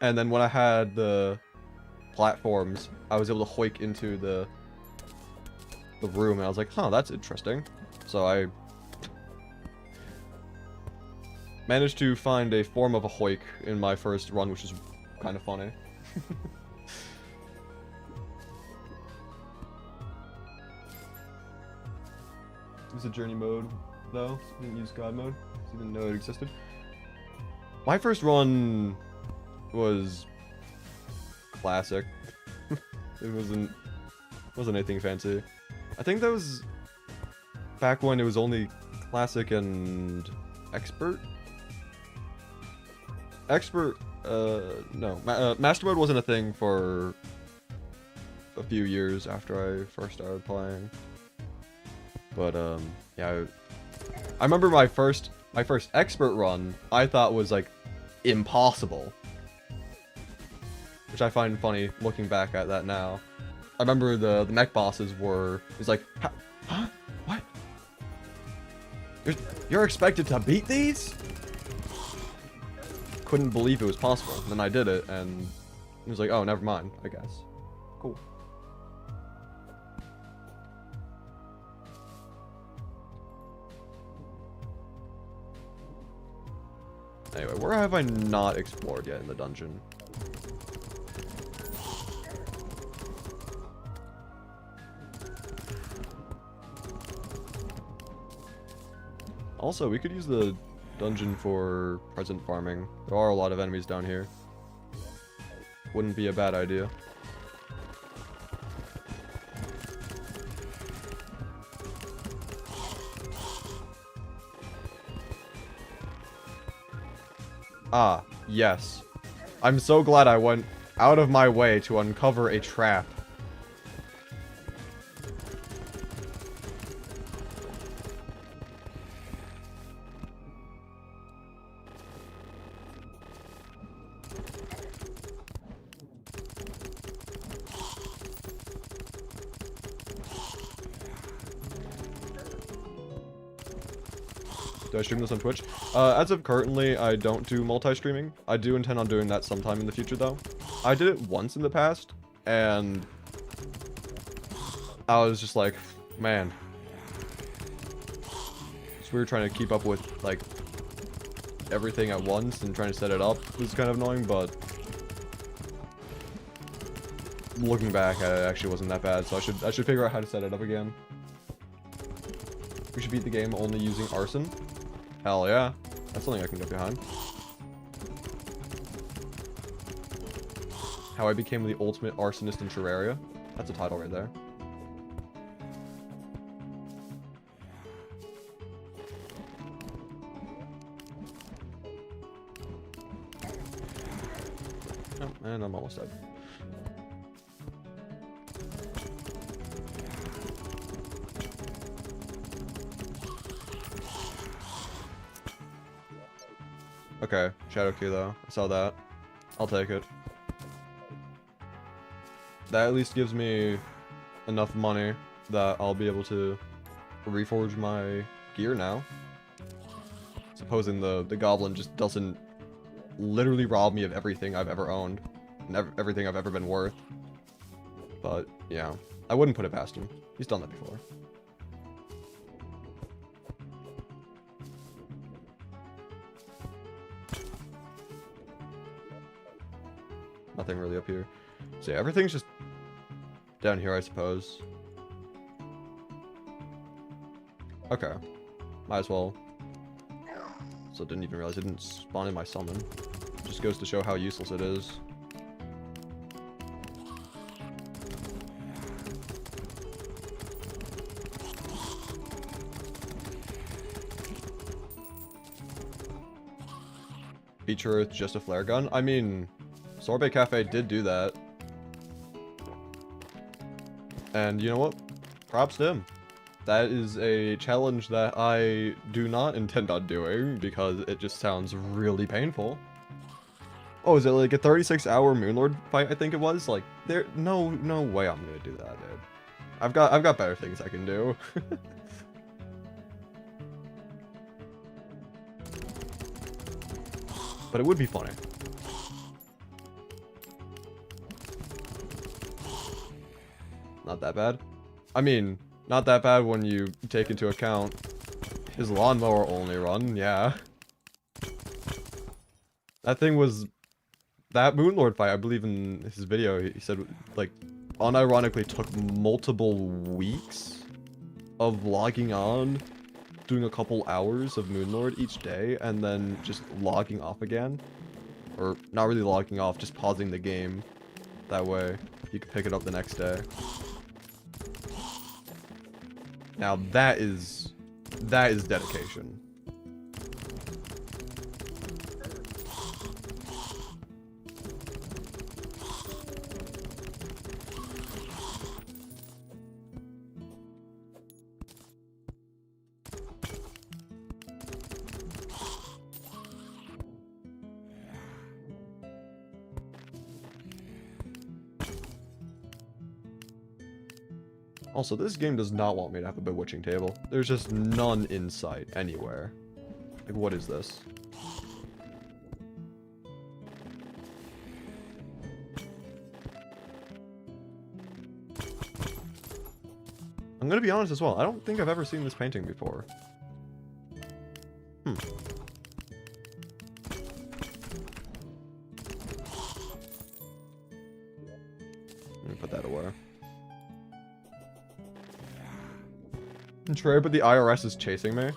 And then when I had the platforms, I was able to hoik into the room, and I was like, huh, that's interesting. So I managed to find a form of a hoik in my first run, which is kind of funny. It was a journey mode, though. Didn't use God mode. Didn't know it existed. My first run was classic. It wasn't anything fancy. I think that was back when it was only classic and expert. Expert, no. Master mode wasn't a thing for a few years after I first started playing. But, yeah. I remember my first expert run, I thought was, like, impossible. Which I find funny looking back at that now. I remember the mech bosses were... It's like, huh? What? You're expected to beat these? Couldn't believe it was possible. And then I did it, and it was like, oh, never mind, I guess. Cool. Anyway, where have I not explored yet in the dungeon? Also, we could use the dungeon for present farming. There are a lot of enemies down here. Wouldn't be a bad idea. Ah, yes. I'm so glad I went out of my way to uncover a trap. Do I stream this on Twitch? As of currently, I don't do multi-streaming. I do intend on doing that sometime in the future, though. I did it once in the past, and I was just like, man. So we were trying to keep up with, like, everything at once and trying to set it up was kind of annoying, but looking back at it, it actually wasn't that bad, so I should figure out how to set it up again. We should beat the game only using arson. Hell yeah. That's something I can get behind. How I became the ultimate arsonist in Terraria. That's a title right there. Oh, and I'm almost dead. Okay, shadow key though. I saw that. I'll take it. That at least gives me enough money that I'll be able to reforge my gear now. Supposing the goblin just doesn't literally rob me of everything I've ever owned. And everything I've ever been worth. But, yeah. I wouldn't put it past him. He's done that before. Nothing really up here. So yeah, everything's just down here, I suppose. Okay. Might as well. So didn't even realize it didn't spawn in my summon. Just goes to show how useless it is. Feature with just a flare gun? I mean, Sorbet Cafe did do that. And you know what? Props to him. That is a challenge that I do not intend on doing because it just sounds really painful. Oh, is it like a 36-hour Moonlord fight, I think it was? Like, no way I'm gonna do that, dude. I've got better things I can do. But it would be funny. Not that bad. I mean, not that bad when you take into account his lawnmower only run, yeah. That thing was... That Moonlord fight, I believe in his video, he said, like, unironically took multiple weeks of logging on, doing a couple hours of Moonlord each day, and then just logging off again. Or, not really logging off, just pausing the game. That way, you can pick it up the next day. Now, that is dedication. Also, this game does not want me to have a bewitching table. There's just none in sight anywhere. Like, what is this? I'm gonna be honest as well. I don't think I've ever seen this painting before. Let me put that away. Trey, but the IRS is chasing me.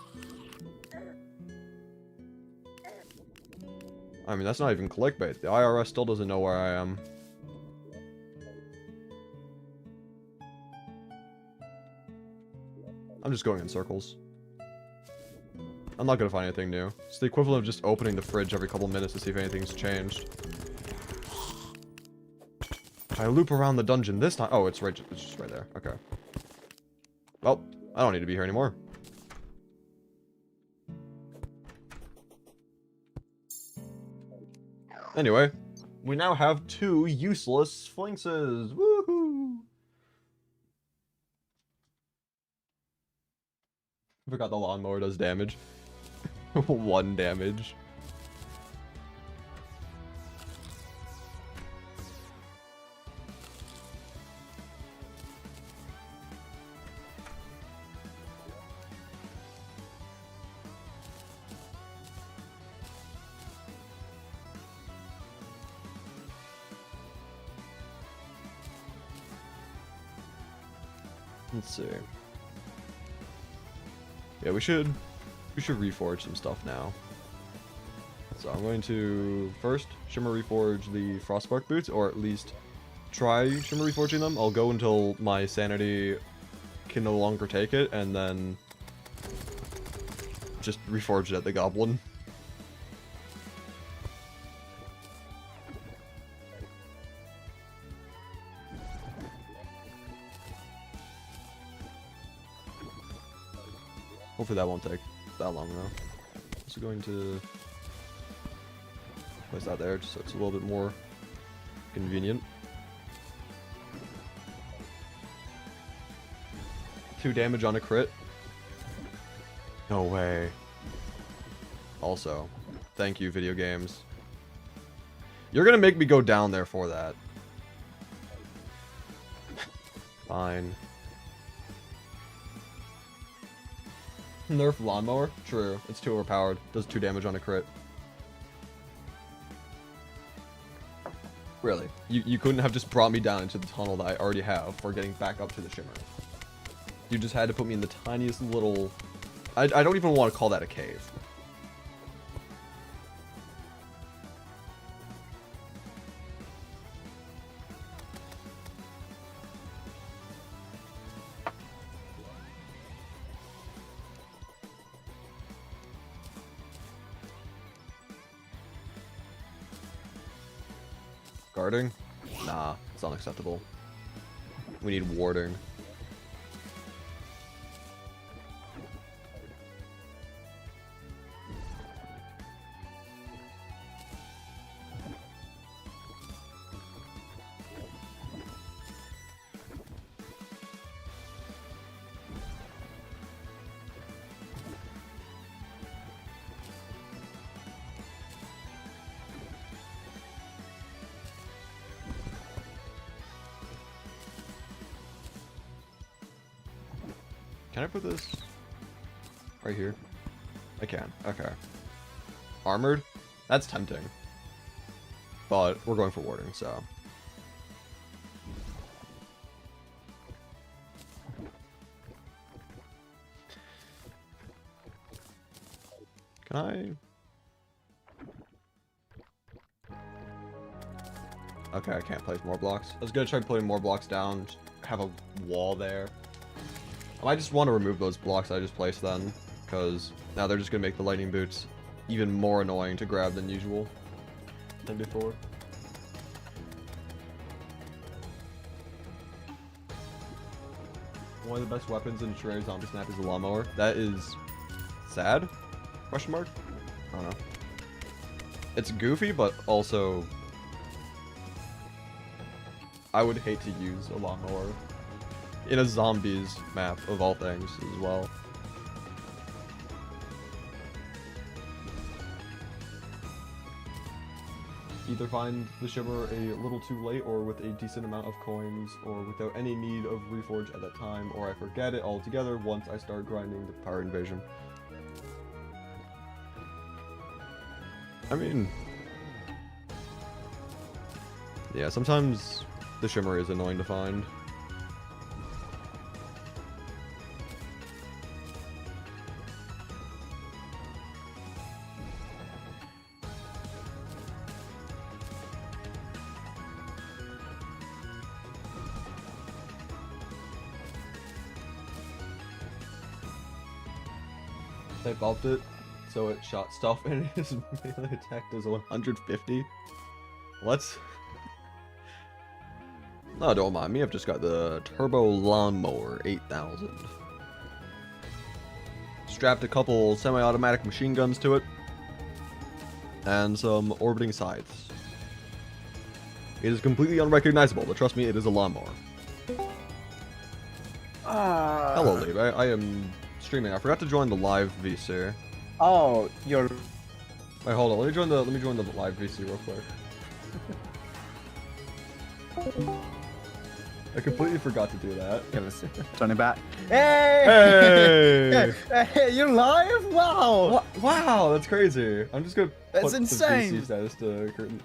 I mean, that's not even clickbait. The IRS still doesn't know where I am. I'm just going in circles. I'm not gonna find anything new. It's the equivalent of just opening the fridge every couple minutes to see if anything's changed. I loop around the dungeon this time. Oh, it's just right there. Okay. Well, I don't need to be here anymore. Anyway, we now have 2 useless flinxes. Woohoo! Forgot the lawnmower does damage. 1 damage. Let's see. Yeah, we should reforge some stuff now. So I'm going to first shimmer reforge the frostbark boots, or at least try shimmer reforging them. I'll go until my sanity can no longer take it, and then just reforge it at the goblin. Hopefully that won't take that long though. Also going to place that there just so it's a little bit more convenient. 2 damage on a crit. No way. Also, thank you, video games. You're gonna make me go down there for that. Fine. Nerf lawnmower? True. It's too overpowered. Does 2 damage on a crit. Really? You couldn't have just brought me down into the tunnel that I already have for getting back up to the shimmer. You just had to put me in the tiniest little... I don't even want to call that a cave. Guarding? Nah, it's unacceptable. We need warding. Can I put this right here? I can. Okay. Armored? That's tempting. But we're going for warding, so. Can I? Okay, I can't place more blocks. I was gonna try putting more blocks down, just have a wall there. I might just want to remove those blocks I just placed then, because now they're just going to make the lightning boots even more annoying to grab than usual than before. One of the best weapons in Terraria Zombie Snap is a lawnmower. That is sad? Question mark? I don't know. It's goofy, but also I would hate to use a lawnmower in a zombies map of all things as well. Either find the shimmer a little too late or with a decent amount of coins or without any need of reforge at that time, or I forget it altogether once I start grinding the Power Invasion. I mean, yeah, sometimes the shimmer is annoying to find. I buffed it so it shot stuff and his melee attack does 150. What? No, don't mind me. I've just got the Turbo Lawnmower 8000. Strapped a couple semi-automatic machine guns to it. And some orbiting scythes. It is completely unrecognizable, but trust me, it is a lawnmower. Hello, Leave. I am streaming. I forgot to join the live VC. Oh, you're... Wait, hold on. Let me join the live VC real quick. I completely forgot to do that. Turn it back. Hey! Hey, you're live? Wow! Wow, that's crazy. I'm just gonna That's put insane. the VC status to curtain.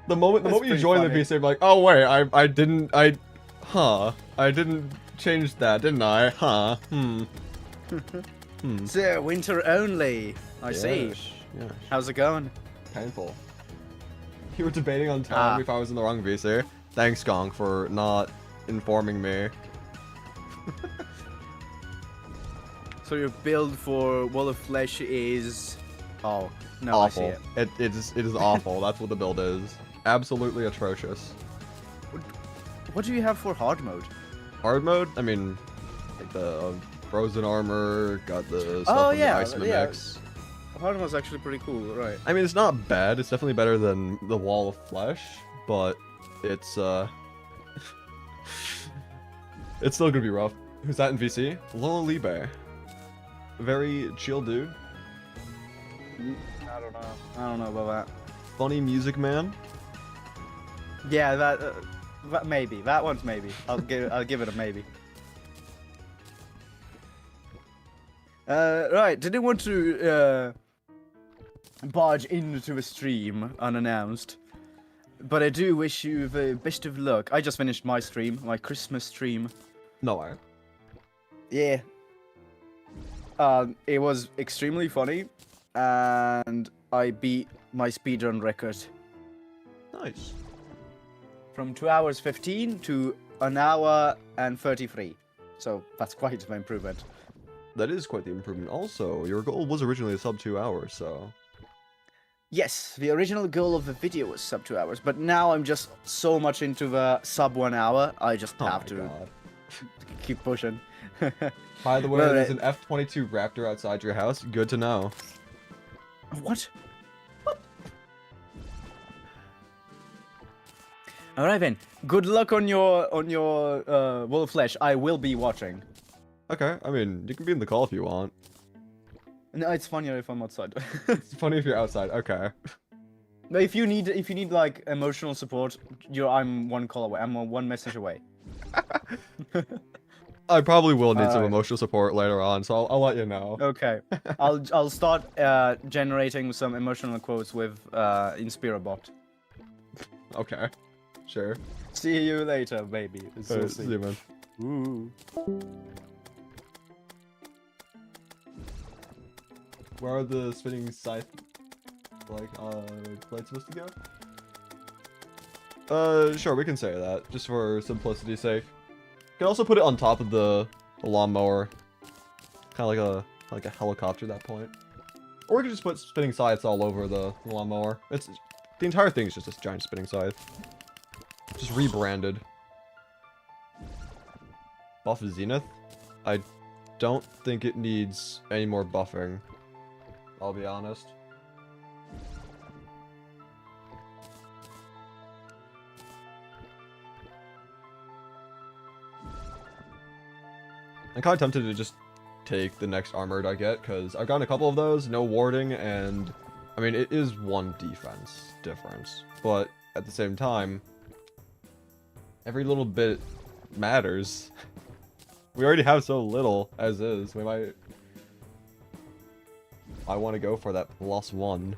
The moment you join the VC, I'm like, oh wait, I didn't change that, didn't I? So, winter only. I see. Yeah. How's it going? Painful. You were debating on telling me if I was in the wrong VC. Thanks, Gong, for not informing me. So your build for Wall of Flesh is... Oh, no, Awful. I see it. It is awful. That's what the build is. Absolutely atrocious. What do you have for hard mode? Hard mode? I mean, like the frozen armor, got the stuff from the ice mimics. Hard mode's actually pretty cool, right? I mean, it's not bad. It's definitely better than the Wall of Flesh, but it's it's still gonna be rough. Who's that in VC? Lola Libe. Very chill dude. I don't know about that. Funny music man. Yeah, that maybe. That one's maybe. I'll give it a maybe. Right. Did you want to barge into a stream unannounced. But I do wish you the best of luck. I just finished my stream, my Christmas stream. No way. Yeah. It was extremely funny, and I beat my speedrun record Nice. from 2 hours 15 to 1 hour and 33. So that's quite an improvement. That is quite the improvement. Also, your goal was originally a sub 2 hours, so... Yes, the original goal of the video was sub 2 hours, but now I'm just so much into the sub 1 hour, I just Oh have my to God. keep pushing. By the way, Well, there's an F-22 Raptor outside your house. Good to know. What? Alright then, good luck on your Wolf Flesh. I will be watching. Okay, I mean, you can be in the call if you want. No, it's funnier if I'm outside. It's funny if you're outside. Okay. But if you need like emotional support, I'm one call away. I'm one message away. I probably will need some Alright. emotional support later on, so I'll let you know. Okay, I'll start generating some emotional quotes with Inspirabot. Okay. Sure. See you later, baby. See you, man. Ooh. Where are the spinning scythe, blades supposed to go? Sure, we can say that, just for simplicity's sake. You can also put it on top of the lawnmower. Kind of like a helicopter at that point. Or we could just put spinning scythes all over the lawnmower. The entire thing is just this giant spinning scythe. Just rebranded. Buff Zenith? I don't think it needs any more buffing. I'll be honest. I'm kind of tempted to just take the next armored I get, because I've gotten a couple of those, no warding, and I mean, it is one defense difference, but at the same time, every little bit matters. We already have so little as is. We might... I want to go for that +1.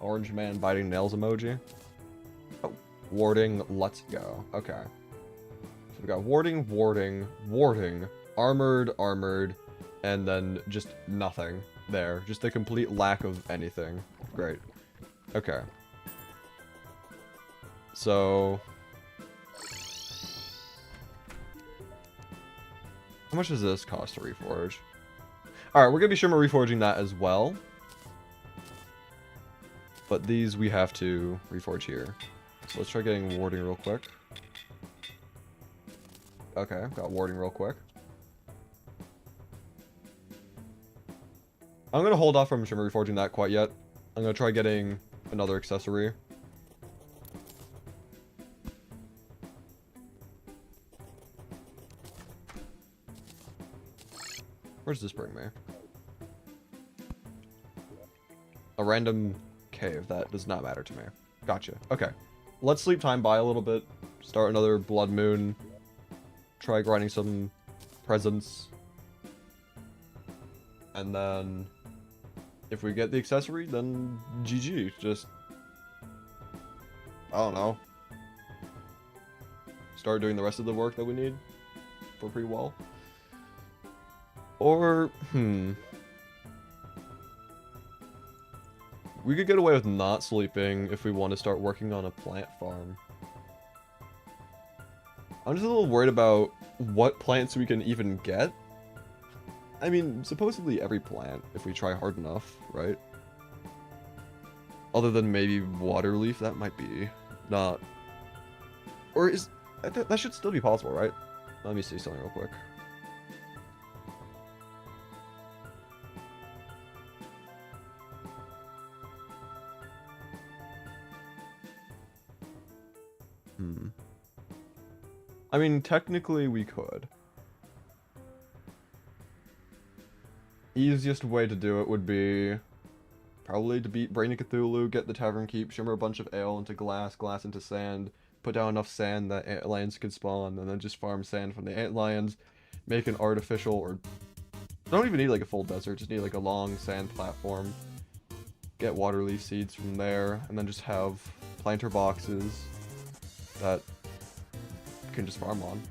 Orange man biting nails emoji. Oh, warding, let's go. Okay. So we got warding, warding, warding, armored, armored, and then just nothing there. Just a complete lack of anything. Great. Okay. So... how much does this cost to reforge? Alright, we're gonna be sure we're reforging that as well. But these we have to reforge here. So let's try getting warding real quick. Okay, got warding real quick. I'm gonna hold off from shimmer reforging that quite yet. I'm gonna try getting another accessory. Where does this bring me? A random cave. That does not matter to me. Gotcha. Okay. Let's sleep time by a little bit. Start another blood moon. Try grinding some presents. And then... if we get the accessory, then GG. Just... I don't know. Start doing the rest of the work that we need for pre-wall. Or, we could get away with not sleeping if we want to start working on a plant farm. I'm just a little worried about what plants we can even get. I mean, supposedly every plant, if we try hard enough, right? Other than maybe water leaf, that might be not... or is... that should still be possible, right? Let me see something real quick. I mean, technically we could. Easiest way to do it would be probably to beat Brain of Cthulhu, get the Tavern Keep, shimmer a bunch of ale into glass, glass into sand, put down enough sand that antlions could spawn, and then just farm sand from the antlions, make an artificial, or don't even need like a full desert, just need like a long sand platform. Get water leaf seeds from there, and then just have planter boxes that you can just farm on.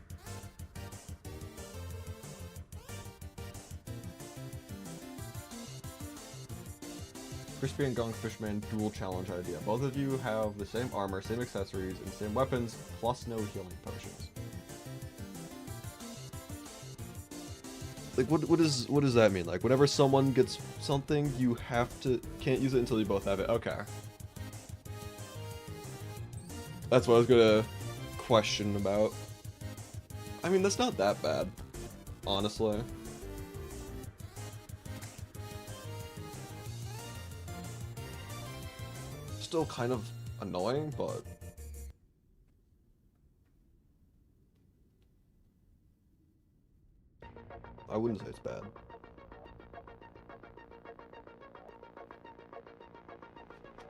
Crispy and Gunk Fishman dual challenge idea. Both of you have the same armor, same accessories, and same weapons, plus no healing potions. Like, what does that mean? Like, whenever someone gets something, you can't use it until you both have it. Okay. That's what I was gonna question about. I mean, that's not that bad, honestly. Still kind of annoying, but I wouldn't say it's bad.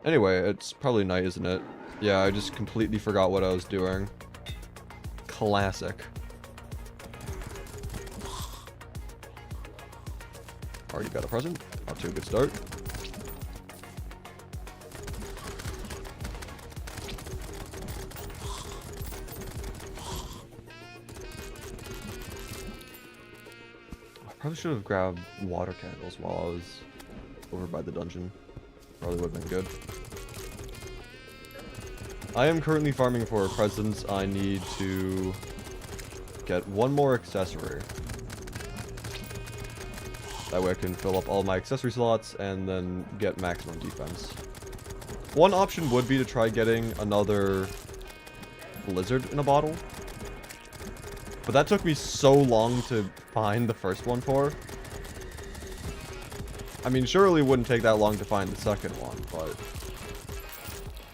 Anyway, it's probably night, isn't it? Yeah, I just completely forgot what I was doing. Classic. Already got a present. Off to a good start. Probably should have grabbed water candles while I was over by the dungeon. Probably would have been good. I am currently farming for presents. I need to get one more accessory. That way I can fill up all my accessory slots and then get maximum defense. One option would be to try getting another lizard in a bottle. But that took me so long to find the first one for. I mean, surely it wouldn't take that long to find the second one, but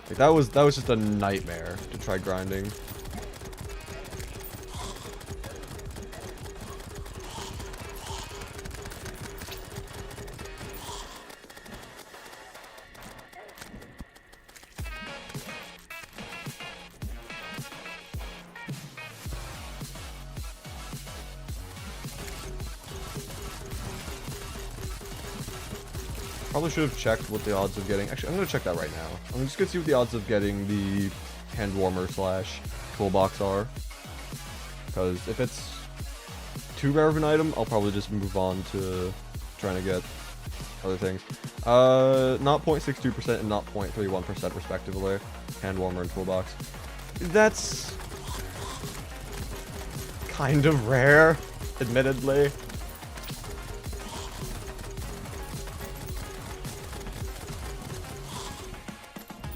like, that was just a nightmare to try grinding. Probably should have checked what the odds of getting... Actually, I'm going to check that right now. I'm just going to see what the odds of getting the hand warmer / toolbox are. Because if it's too rare of an item, I'll probably just move on to trying to get other things. Not 0.62% and not 0.31% respectively. Hand warmer and toolbox. That's kind of rare, admittedly.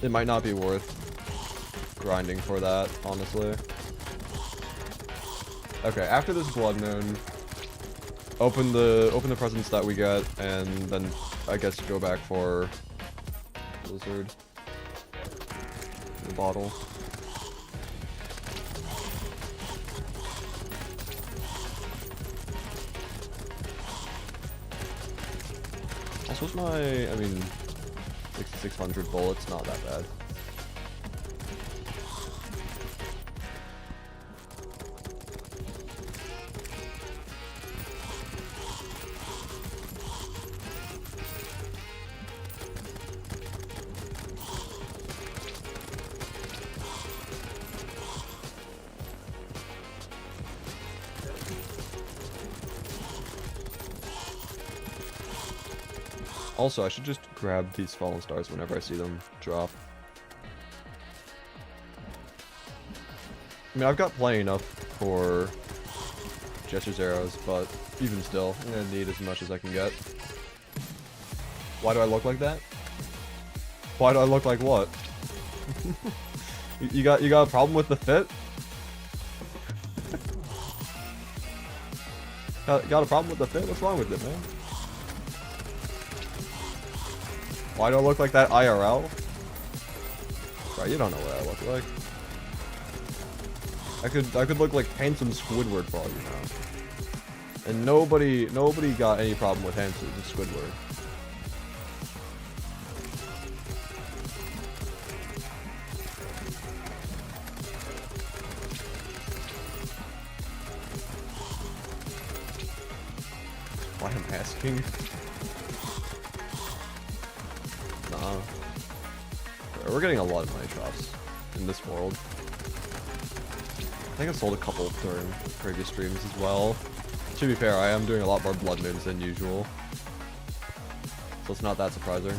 It might not be worth grinding for that, honestly. Okay, after this blood moon, open the presents that we get, and then I guess go back for lizard. The bottle. Also, what's my? I mean. 600 bullets, not that bad. Also, I should just grab these fallen stars whenever I see them drop. I mean, I've got plenty enough for Jester's arrows, but even still, I'm gonna need as much as I can get. Why do I look like that? Why do I look like what? you got a problem with the fit? Got a problem with the fit? What's wrong with it, man? Why do I look like that IRL? Bro, you don't know what I look like. I could look like handsome Squidward for all you know. And nobody got any problem with handsome Squidward. asking. Nah. We're getting a lot of money shops in this world. I think I sold a couple during previous streams as well. To be fair, I am doing a lot more blood moons than usual. So it's not that surprising.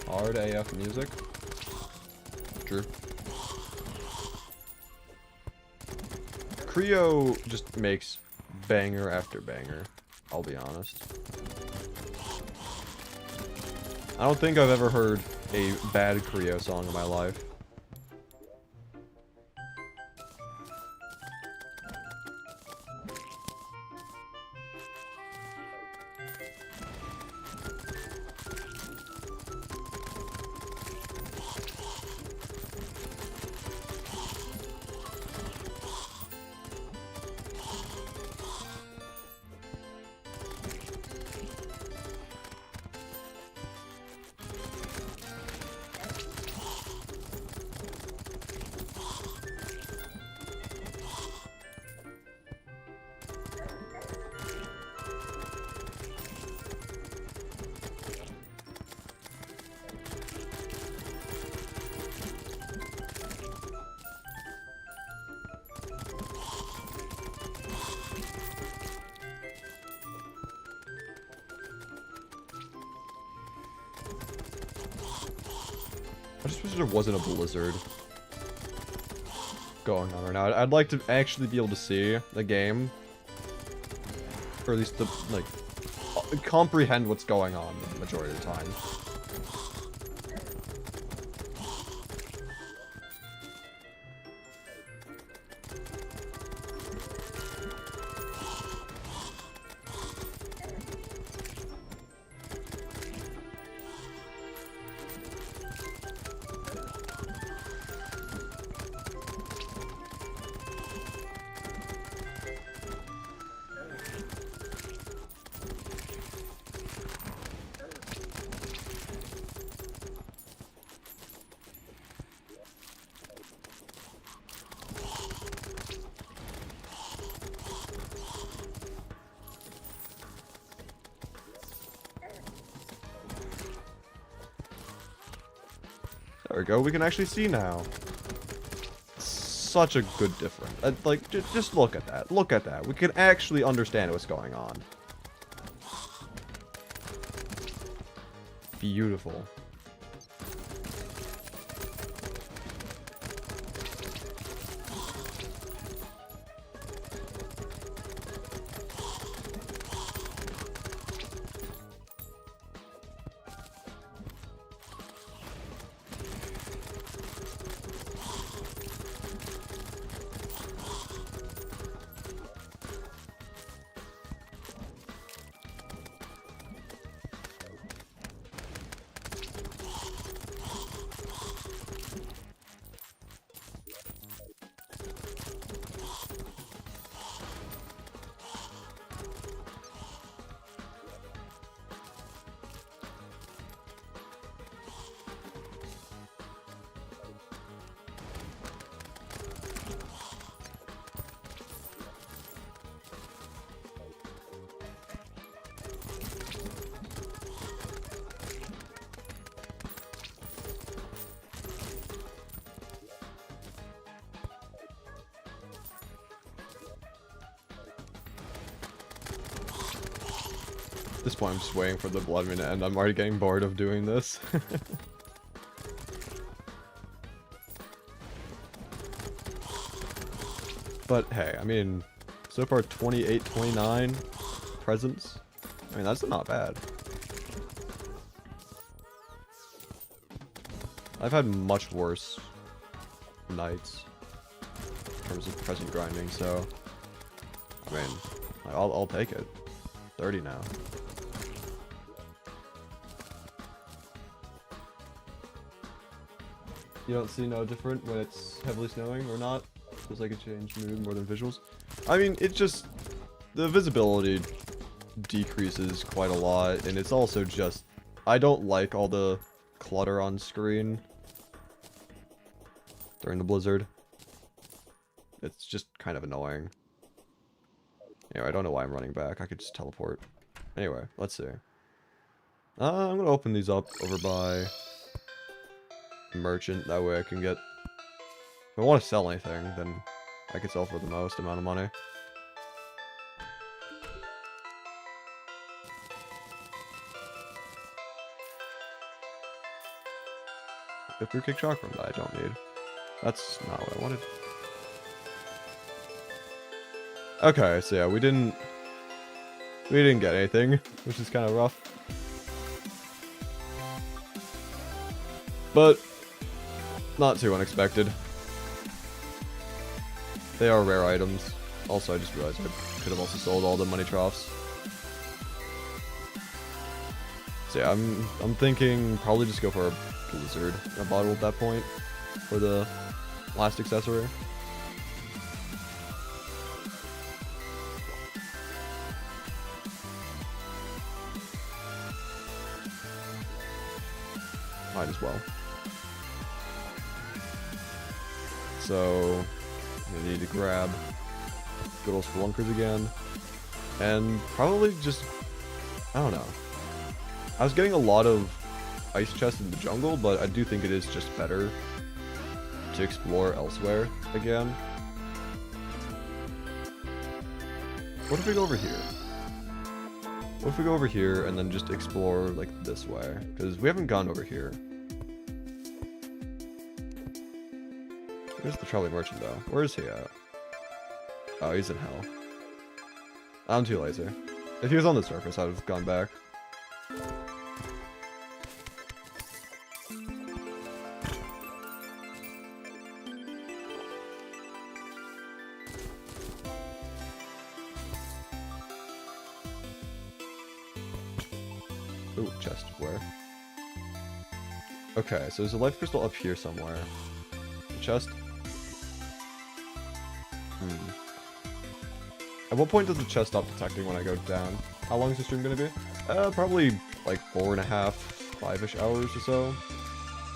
Hard AF music. True. Creo just makes banger after banger, I'll be honest. I don't think I've ever heard a bad Creo song in my life. I just wish there wasn't a blizzard going on right now. I'd like to actually be able to see the game, or at least to, like, comprehend what's going on the majority of the time. There we go, we can actually see now. Such a good difference. Like, just look at that. Look at that. We can actually understand what's going on. Beautiful. At this point, I'm just waiting for the blood moon to end. I'm already getting bored of doing this. But hey, I mean, so far 28, 29 presents. I mean, that's not bad. I've had much worse nights in terms of present grinding, so I mean, I'll take it. 30 now. You don't see no different when it's heavily snowing or not? Feels like it changed mood more than visuals. I mean, it just... The visibility decreases quite a lot, and it's also just... I don't like all the clutter on screen during the blizzard. It's just kind of annoying. Anyway, I don't know why I'm running back. I could just teleport. Anyway, let's see. I'm gonna open these up over by merchant. That way I can get... If I want to sell anything, then I can sell for the most amount of money. A fruit cake chakram that I don't need. That's not what I wanted. Okay, so yeah, we didn't get anything, which is kind of rough. But not too unexpected. They are rare items. Also, I just realized I could have also sold all the money troughs. So yeah, I'm thinking probably just go for a blizzard, a bottle at that point for the last accessory. Might as well. So we need to grab good old spelunkers again, and probably just, I don't know. I was getting a lot of ice chests in the jungle, but I do think it is just better to explore elsewhere again. What if we go over here? What if we go over here and then just explore like this way? Because we haven't gone over here. Where's the trolley merchant though? Where is he at? Oh, he's in hell. I'm too lazy. If he was on the surface, I'd have gone back. Ooh, chest. Where? Okay, so there's a life crystal up here somewhere. The chest? At what point does the chest stop detecting when I go down? How long is the stream gonna be? Probably like 4.5, 5-ish hours or so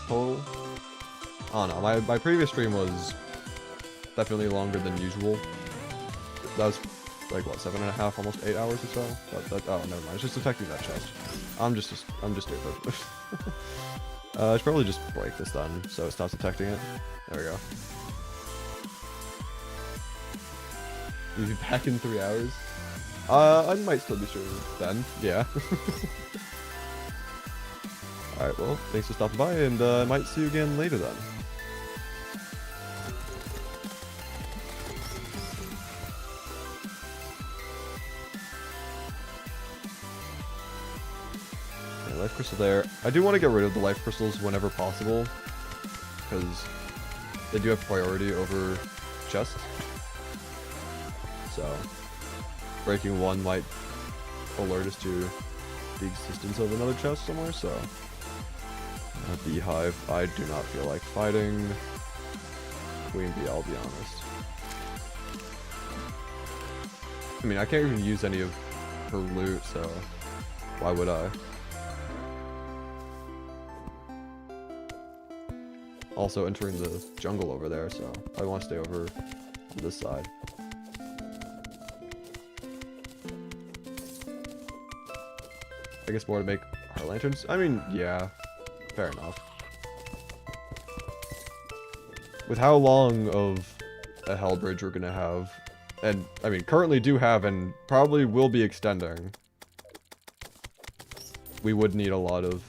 total. I don't know, my previous stream was definitely longer than usual. That was like what, 7.5, almost 8 hours or so? Oh, never mind, it's just detecting that chest. I'm just stupid. I should probably just break this then, so it stops detecting it. There we go. You'll be back in 3 hours? I might still be streaming then, yeah. Alright, well, thanks for stopping by, and I might see you again later then. Okay, life crystal there. I do want to get rid of the life crystals whenever possible, because they do have priority over chests. So, breaking one might alert us to the existence of another chest somewhere, so... A beehive. I do not feel like fighting Queen Bee, I'll be honest. I mean, I can't even use any of her loot, so why would I? Also entering the jungle over there, so I want to stay over on this side. I guess more to make our lanterns. I mean, yeah, fair enough. With how long of a hell bridge we're gonna have, and I mean, currently do have and probably will be extending, we would need a lot of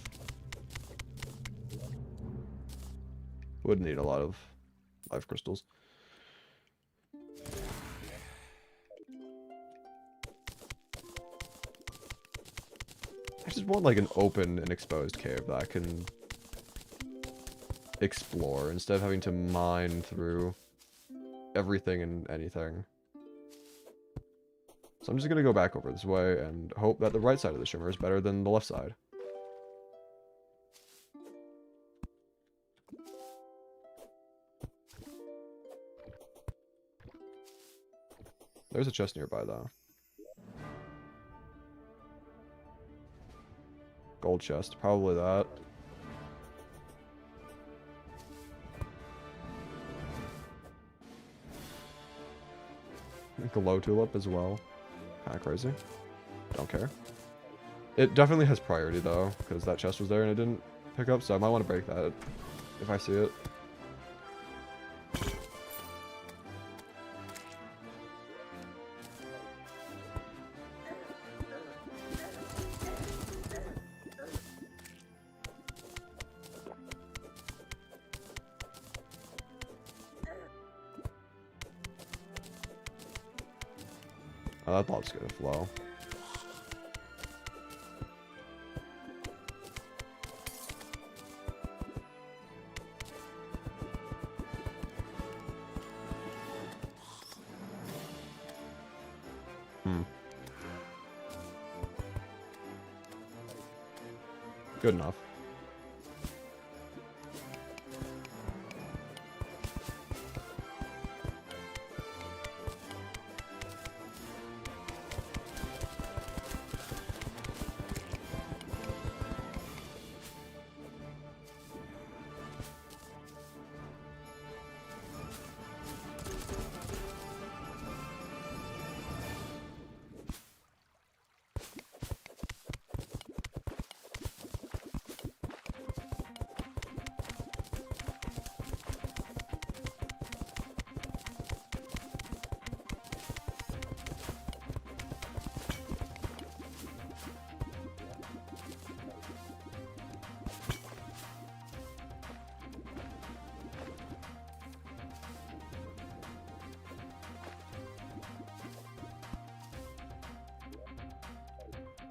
life crystals. I just want like an open and exposed cave that I can explore instead of having to mine through everything and anything. So I'm just gonna go back over this way and hope that the right side of the shimmer is better than the left side. There's a chest nearby, though. Gold chest, probably that. Glow tulip as well. Kinda crazy. Don't care. It definitely has priority, though, because that chest was there and it didn't pick up, so I might want to break that if I see it. Oh, that lava's gonna flow. Good enough.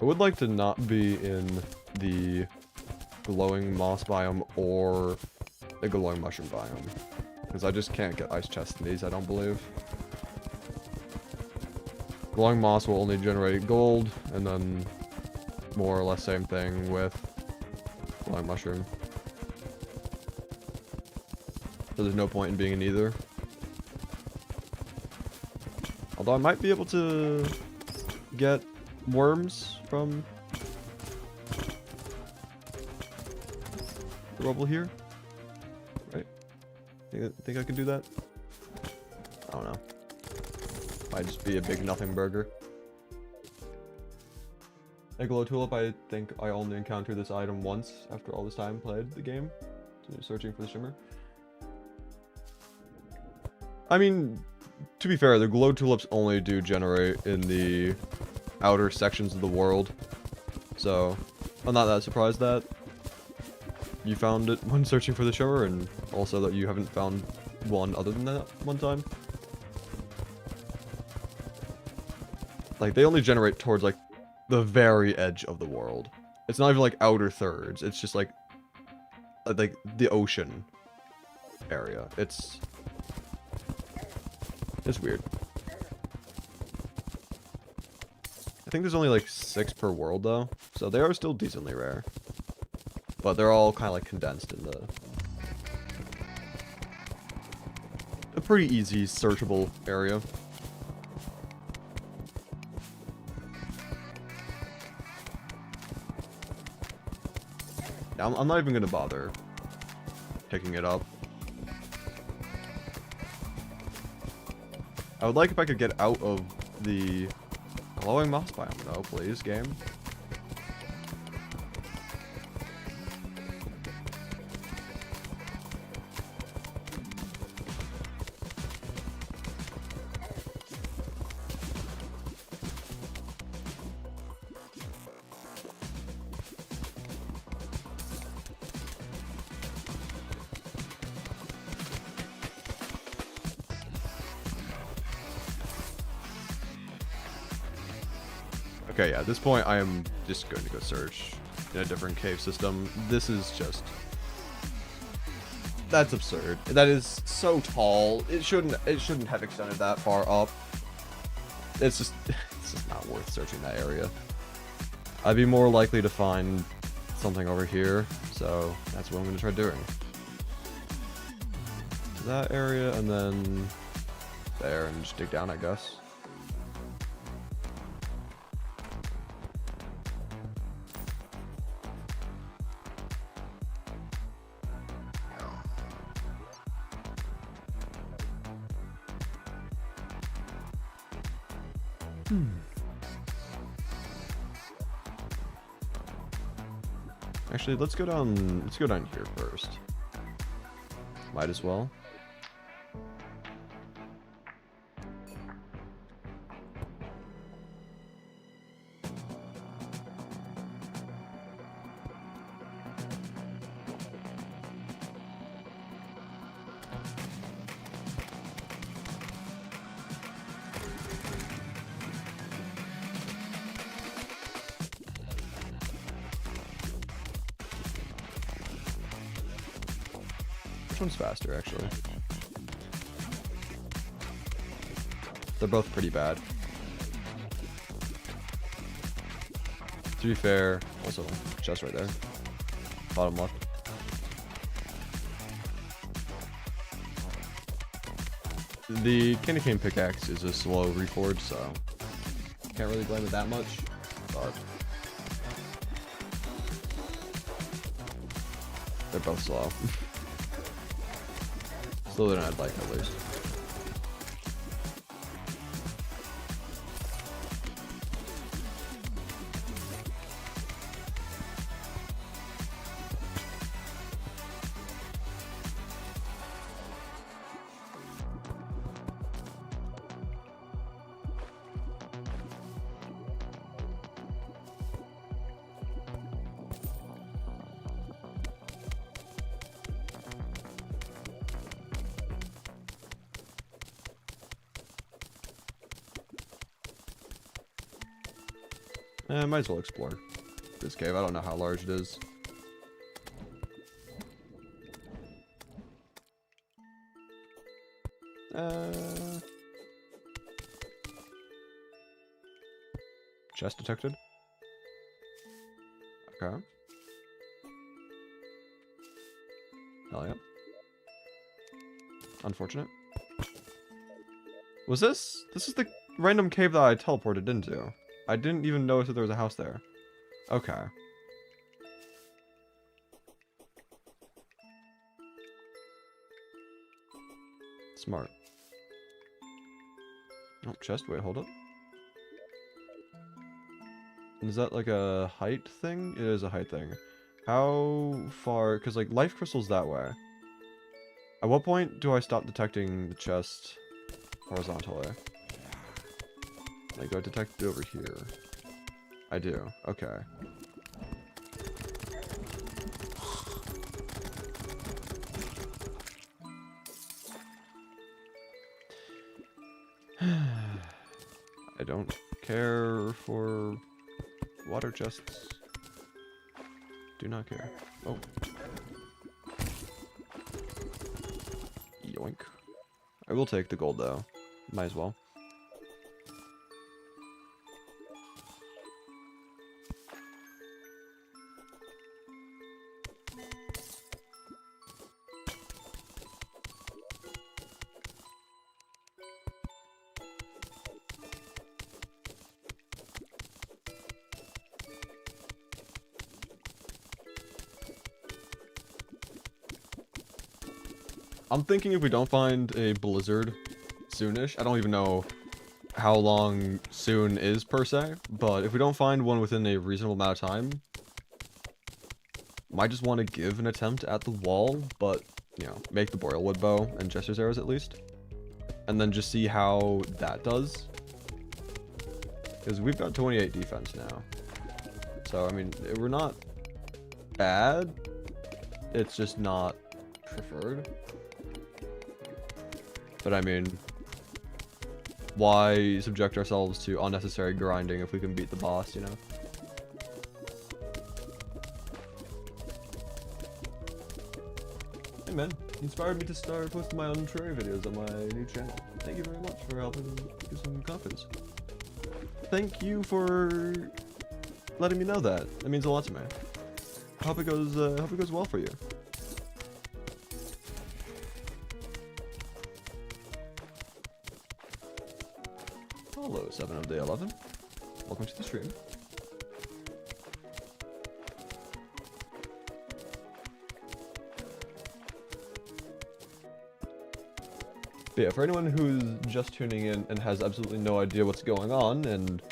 I would like to not be in the glowing moss biome or the glowing mushroom biome, because I just can't get ice chests in these, I don't believe. Glowing moss will only generate gold, and then more or less same thing with glowing mushroom. So there's no point in being in either. Although I might be able to get worms from the rubble here, right? Think I can do that? I don't know. Might just be a big nothing burger. A glow tulip, I think I only encountered this item once after all this time played the game, searching for the shimmer. I mean, to be fair, the glow tulips only do generate in the outer sections of the world, so I'm not that surprised that you found it when searching for the shimmer, and also that you haven't found one other than that one time. Like, they only generate towards, like, the very edge of the world. It's not even, like, outer thirds. It's just, like the ocean area. It's weird. I think there's only, like, 6 per world, though. So they are still decently rare. But they're all kind of, like, condensed in a pretty easy, searchable area. I'm not even gonna bother picking it up. I would like if I could get out of the glowing moss biome, though, please, game. Okay, yeah, at this point, I am just going to go search in a different cave system. This is just... That's absurd. That is so tall. It shouldn't have extended that far up. it's just not worth searching that area. I'd be more likely to find something over here, so that's what I'm gonna try doing. To that area and then there and just dig down, I guess. Actually, let's go down here first. Might as well. Which one's faster, actually? They're both pretty bad. To be fair, also, chest right there. Bottom left. The candy cane pickaxe is a slow reforge, so can't really blame it that much, but they're both slow. Slower than I'd like, at least. Might as well explore this cave. I don't know how large it is. Chest detected. Okay. Hell yeah. Unfortunate. Was this? This is the random cave that I teleported into. I didn't even notice that there was a house there. Okay. Smart. Oh, chest. Wait, hold up. Is that like a height thing? It is a height thing. How far? Because like life crystal's that way. At what point do I stop detecting the chest horizontally? Like, do I detect it over here? I do. Okay. I don't care for water chests. Do not care. Oh. Yoink. I will take the gold though. Might as well. I'm thinking if we don't find a blizzard soonish, I don't even know how long soon is per se, but if we don't find one within a reasonable amount of time, might just want to give an attempt at the wall, but, you know, make the borealwood bow and jester's arrows at least, and then just see how that does, because we've got 28 defense now, so, I mean, we're not bad, it's just not preferred. But I mean, why subject ourselves to unnecessary grinding if we can beat the boss, you know? Hey man, inspired me to start posting my own terrain videos on my new channel. Thank you very much for helping give some confidence. thank you for letting me know that. That means a lot to me. Hope it goes well for you. Hello, 7 of the 11. Welcome to the stream. But yeah, for anyone who's just tuning in and has absolutely no idea what's going on and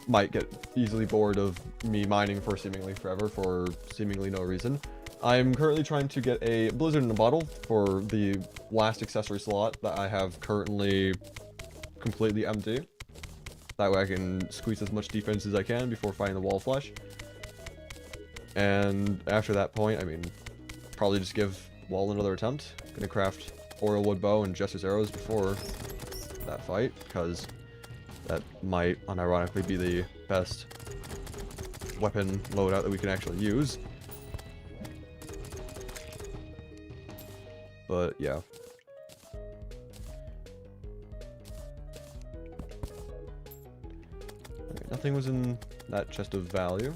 might get easily bored of me mining for seemingly forever for seemingly no reason, I'm currently trying to get a blizzard in a bottle for the last accessory slot that I have currently completely empty. That way I can squeeze as much defense as I can before fighting the wall of flesh. And after that point, I mean, probably just give wall another attempt. Gonna craft Oral Wood Bow and Jester's Arrows before that fight, because that might unironically be the best weapon loadout that we can actually use. But yeah. Okay, nothing was in that chest of value.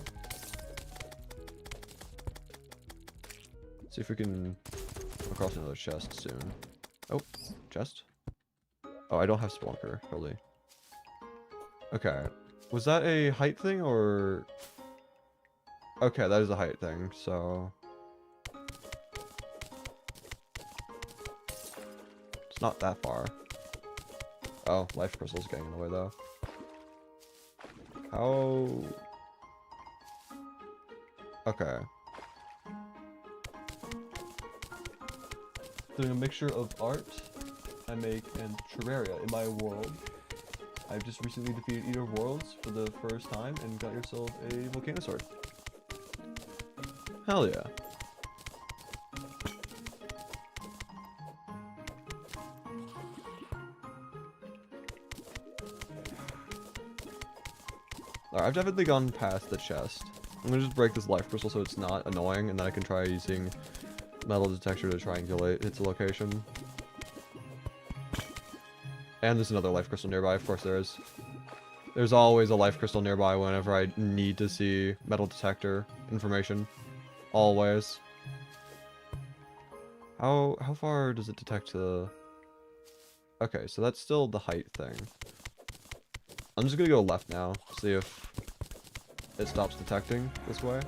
See if we can come across another chest soon. Oh, chest? Oh, I don't have Spelunker, really. Okay. Was that a height thing, or... Okay, that is a height thing, so... It's not that far. Oh, life crystal's getting in the way, though. How... Okay. Doing a mixture of art I make and Terraria in my world. I've just recently defeated Eater of Worlds for the first time and got yourself a volcano sword. Hell yeah. Alright, I've definitely gone past the chest. I'm gonna just break this life crystal so it's not annoying, and then I can try using metal detector to triangulate its location. And there's another life crystal nearby, of course there is. There's always a life crystal nearby whenever I need to see metal detector information. Always. How far does it detect the... Okay, so that's still the height thing. I'm just gonna go left now, see if it stops detecting this way.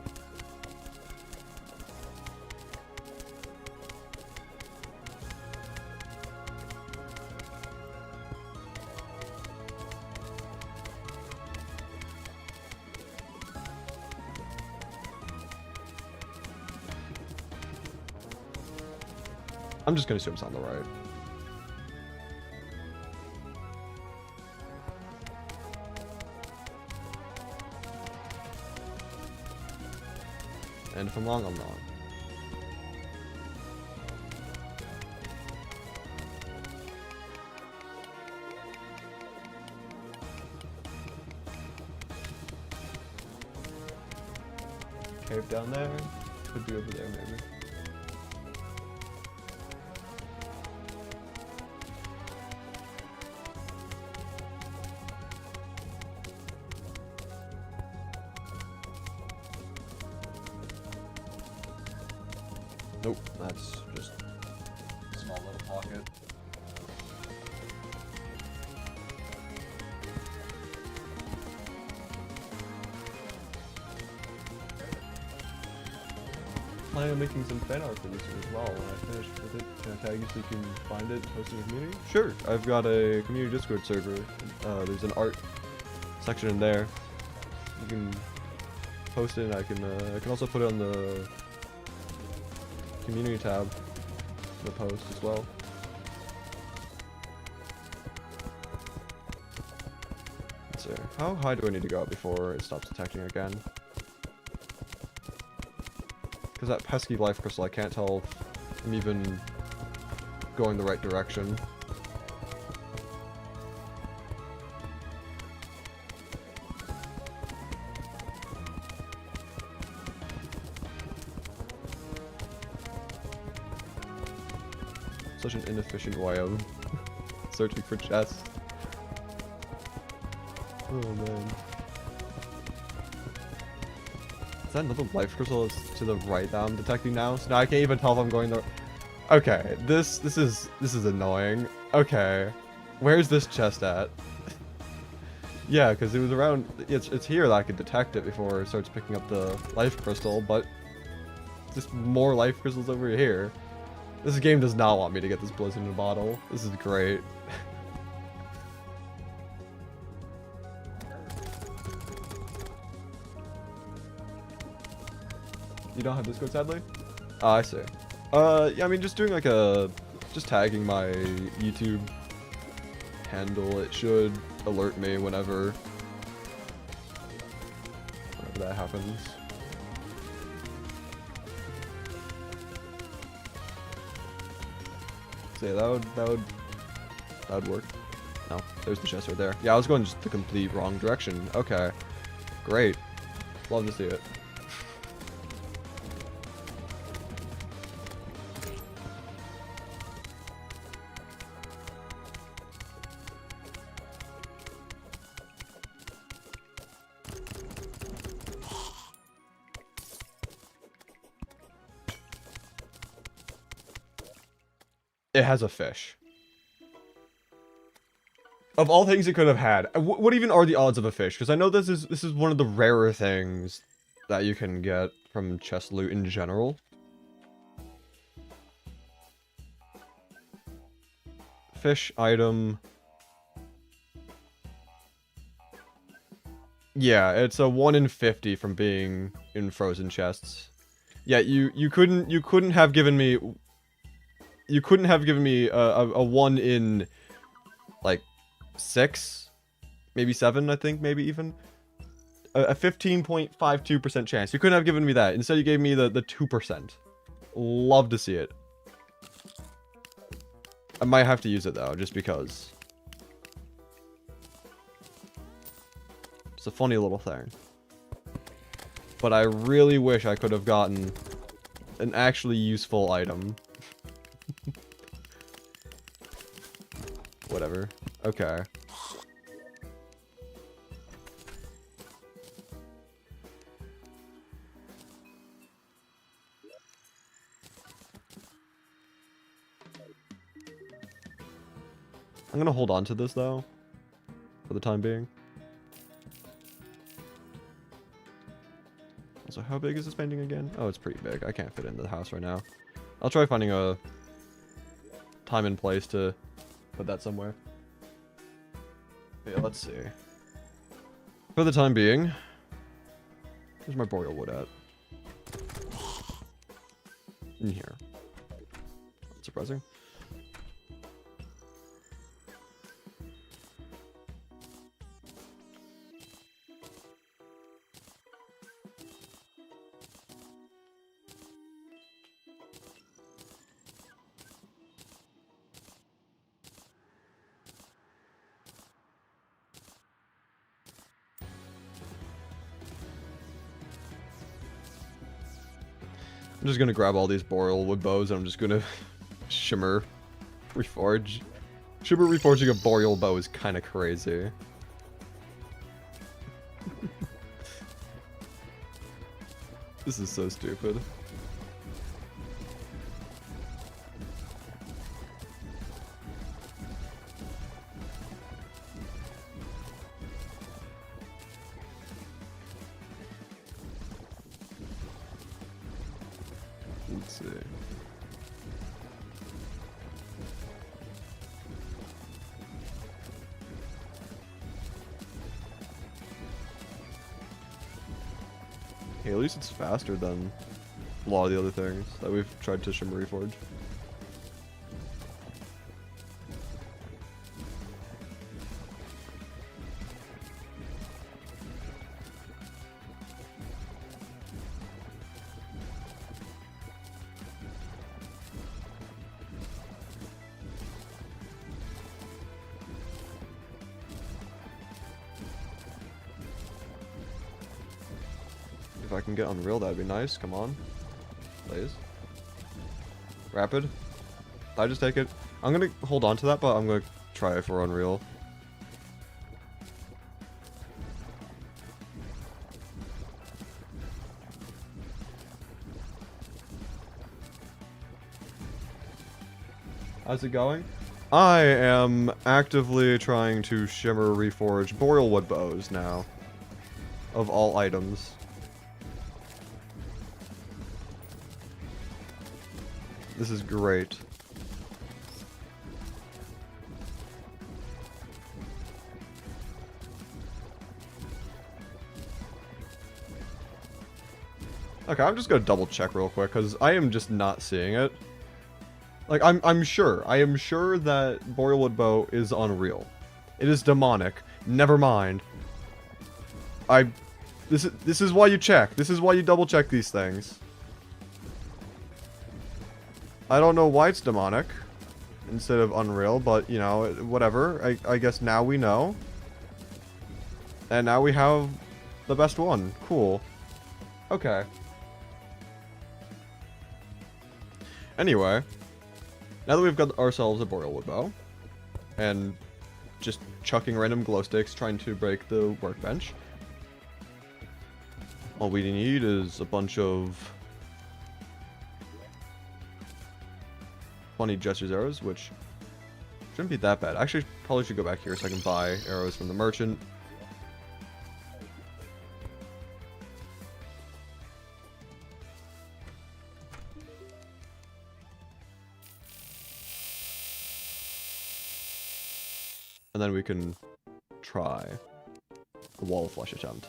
I'm just gonna assume it's on the right. And if I'm wrong, I'm not. Cave down there. Could be over there, maybe. Nope, that's just a small little pocket. Planning on making some fan art for this as well when I finish with it. Can I tag you so you can find it and post it in the community? Sure, I've got a community Discord server. There's an art section in there. You can post it, and I can also put it on the community tab, the post as well. Let's see. How high do I need to go before it stops detecting again? Because that pesky life crystal, I can't tell if I'm even going the right direction. Such an inefficient way of searching for chests. Oh man. Is that another life crystal to the right that I'm detecting now? So now I can't even tell if I'm going the... Okay, this is annoying. Okay. Where's this chest at? Yeah, because it was around... It's here that I could detect it before it starts picking up the life crystal, but... Just more life crystals over here. This game does not want me to get this blizzard in a bottle. This is great. You don't have Discord, sadly? Oh, I see. Yeah, I mean, just doing like a... Just tagging my YouTube handle. It should alert me whenever that happens. So yeah, that would work. No, there's the chest right there. Yeah, I was going just the complete wrong direction. Okay. Great. Love to see it. It has a fish. Of all things it could have had, what even are the odds of a fish? Because I know this is one of the rarer things that you can get from chest loot in general. Fish item. Yeah, it's a 1 in 50 from being in frozen chests. Yeah, you couldn't have given me. You couldn't have given me a 1 in, like, 6? Maybe 7, I think, maybe even? A 15.52% chance. You couldn't have given me that. Instead, you gave me the 2%. Love to see it. I might have to use it, though, just because. It's a funny little thing. But I really wish I could have gotten an actually useful item. Whatever. Okay. I'm gonna hold on to this, though, for the time being. Also, how big is this painting again? Oh, it's pretty big. I can't fit it into the house right now. I'll try finding a time and place to put that somewhere. Yeah, let's see. For the time being, where's my boreal wood at? In here. That's surprising. I'm just gonna grab all these boreal wood bows and I'm just gonna shimmer reforge. Shimmer reforging a boreal bow is kind of crazy. This is so stupid. Let's see. Hey, at least it's faster than a lot of the other things that we've tried to shimmer reforge. If I can get Unreal, that'd be nice. Come on. Please. Rapid. Did I just take it? I'm gonna hold on to that, but I'm gonna try it for Unreal. How's it going? I am actively trying to shimmer reforge borealwood bows now. Of all items. This is great. Okay, I'm just gonna double check real quick, because I am just not seeing it. Like, I am sure that borealwood bow is unreal. It is demonic. Never mind. This is why you check. This is why you double check these things. I don't know why it's demonic instead of unreal, but, you know, whatever. I guess now we know. And now we have the best one. Cool. Okay. Anyway, now that we've got ourselves a borealwood bow, and just chucking random glow sticks trying to break the workbench, all we need is a bunch of funny Jester's arrows, which shouldn't be that bad. Actually, probably should go back here so I can buy arrows from the merchant. And then we can try the wall of flesh attempt.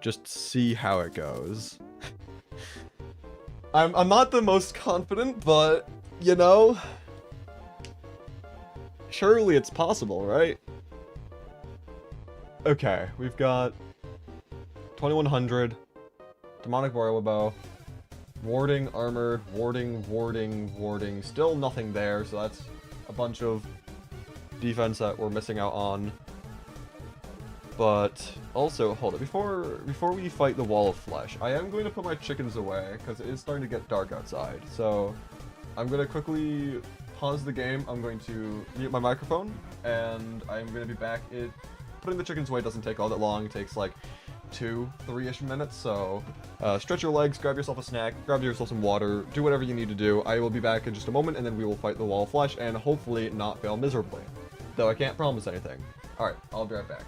Just see how it goes. I'm not the most confident, but, you know, surely it's possible, right? Okay, we've got 2100, demonic borealwood bow, warding, armor, warding, still nothing there, so that's a bunch of defense that we're missing out on. But also, hold it, before we fight the wall of flesh, I am going to put my chickens away because it is starting to get dark outside. So I'm going to quickly pause the game. I'm going to mute my microphone, and I'm going to be back. Putting the chickens away doesn't take all that long. It takes like 2-3-ish minutes. So stretch your legs, grab yourself a snack, grab yourself some water, do whatever you need to do. I will be back in just a moment, and then we will fight the wall of flesh and hopefully not fail miserably. Though I can't promise anything. Alright, I'll be right back.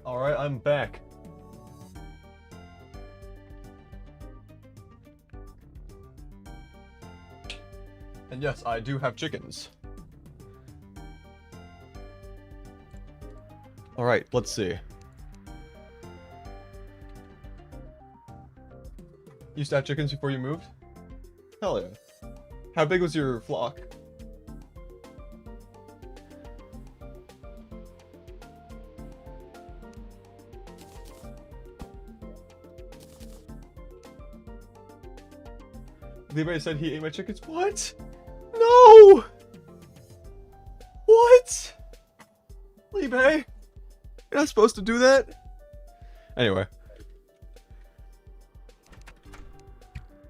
Alright, I'm back. And yes, I do have chickens. Alright, let's see. You used to have chickens before you moved? Hell yeah. How big was your flock? Levi said he ate my chickens. What? No! What? Levi? You're not supposed to do that? Anyway.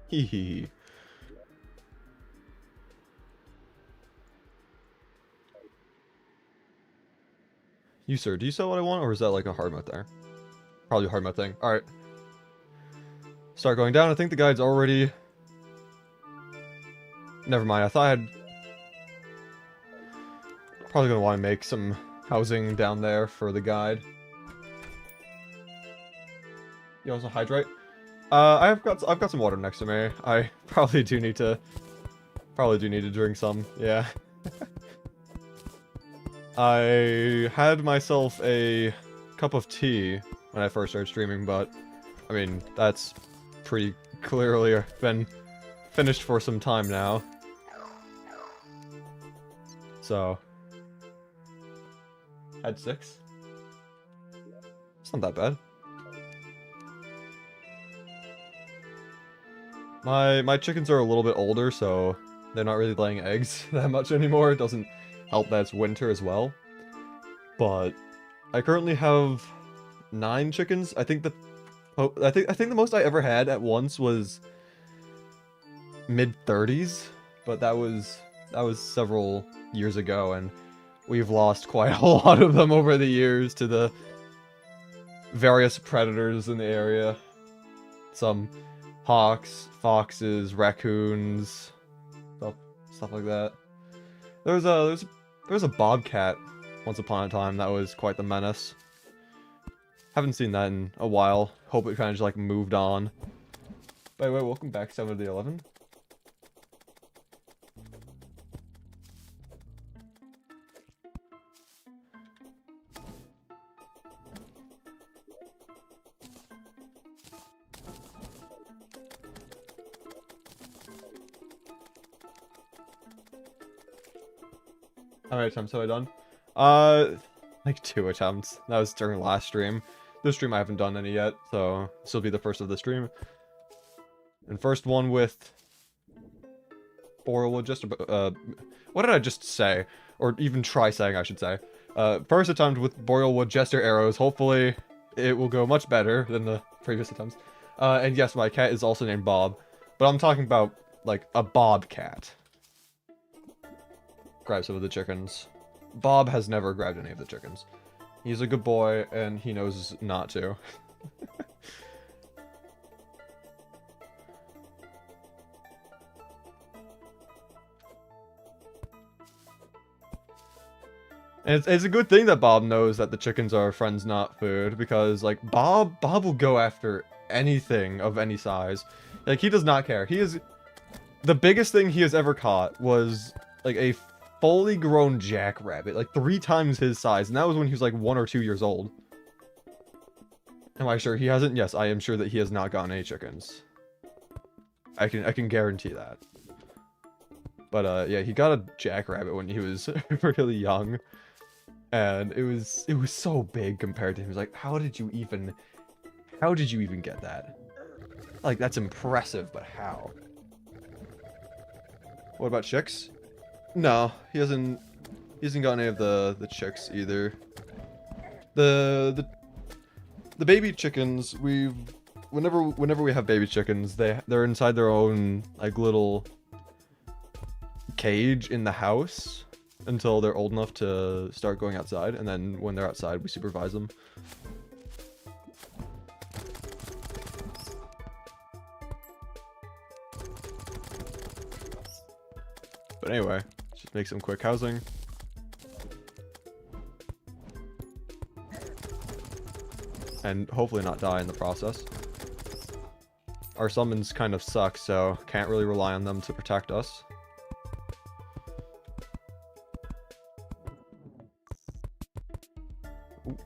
Hee hee. You, sir, do you sell what I want, or is that like a hard mode there? Probably a hard mode thing. Alright. Start going down. I think the guide's already... Never mind, I thought I had... Probably gonna want to make some housing down there for the guide. You also hydrate? I've got some water next to me. I probably do need to drink some, yeah. I had myself a cup of tea when I first started streaming, but I mean, that's pretty clearly been finished for some time now. So, had 6. It's not that bad. My chickens are a little bit older, so they're not really laying eggs that much anymore. It doesn't help that it's winter as well. But I currently have 9 chickens. I think the most I ever had at once was mid-30s, but that was several years ago, and we've lost quite a lot of them over the years to the various predators in the area. Some hawks, foxes, raccoons, stuff like that. There was a bobcat once upon a time that was quite the menace. Haven't seen that in a while. Hope it kind of just like moved on. By the way, welcome back, 7 of the 11. How many attempts have I done? Like 2 attempts. That was during last stream. This stream I haven't done any yet, so this will be the first of the stream. And first one with Borrowwood just what did I just say? Or even try saying, I should say. First attempt with Borrowwood Jester arrows. Hopefully it will go much better than the previous attempts. And yes, my cat is also named Bob. But I'm talking about, like, a bobcat. Grab some of the chickens. Bob has never grabbed any of the chickens. He's a good boy, and he knows not to. And it's a good thing that Bob knows that the chickens are friends, not food, because, like, Bob will go after anything of any size. Like, he does not care. He is... The biggest thing he has ever caught was, like, a fully grown jackrabbit, like 3 times his size, and that was when he was like 1 or 2 years old. Am I sure he hasn't? Yes, I am sure that he has not gotten any chickens. I can guarantee that. But yeah, he got a jackrabbit when he was really young, and it was so big compared to him. He was like, how did you even get that? Like, that's impressive, but how? What about chicks? No, he hasn't got any of the chicks either. The baby chickens, whenever we have baby chickens, they're inside their own like little cage in the house until they're old enough to start going outside, and then when they're outside, we supervise them. But anyway, just make some quick housing. and hopefully not die in the process. Our summons kind of suck, so can't really rely on them to protect us. Ooh.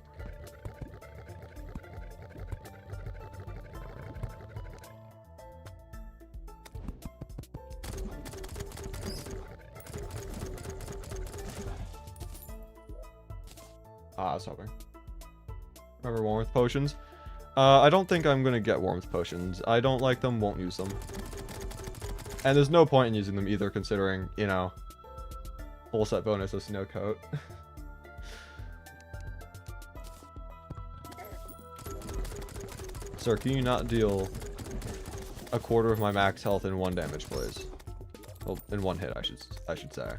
I was hoping. Remember warmth potions? I don't think I'm gonna get warmth potions. I don't like them, won't use them. And there's no point in using them either, considering, you know, full set bonus of snow coat. Sir, can you not deal a quarter of my max health in 1 damage, please? Well, in 1 hit, I should say.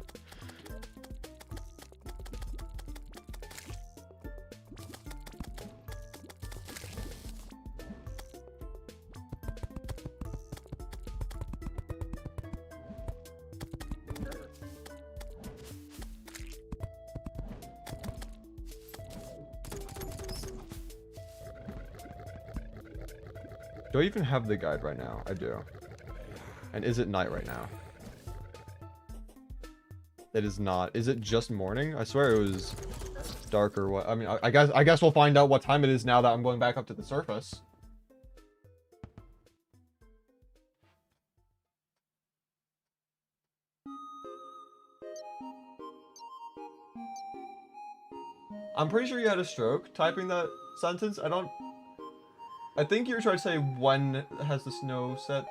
Do I even have the guide right now? I do. And is it night right now? It is not. Is it just morning? I swear it was dark or what. I mean, I guess we'll find out what time it is now that I'm going back up to the surface. I'm pretty sure you had a stroke typing that sentence. I think you were trying to say when has the snow set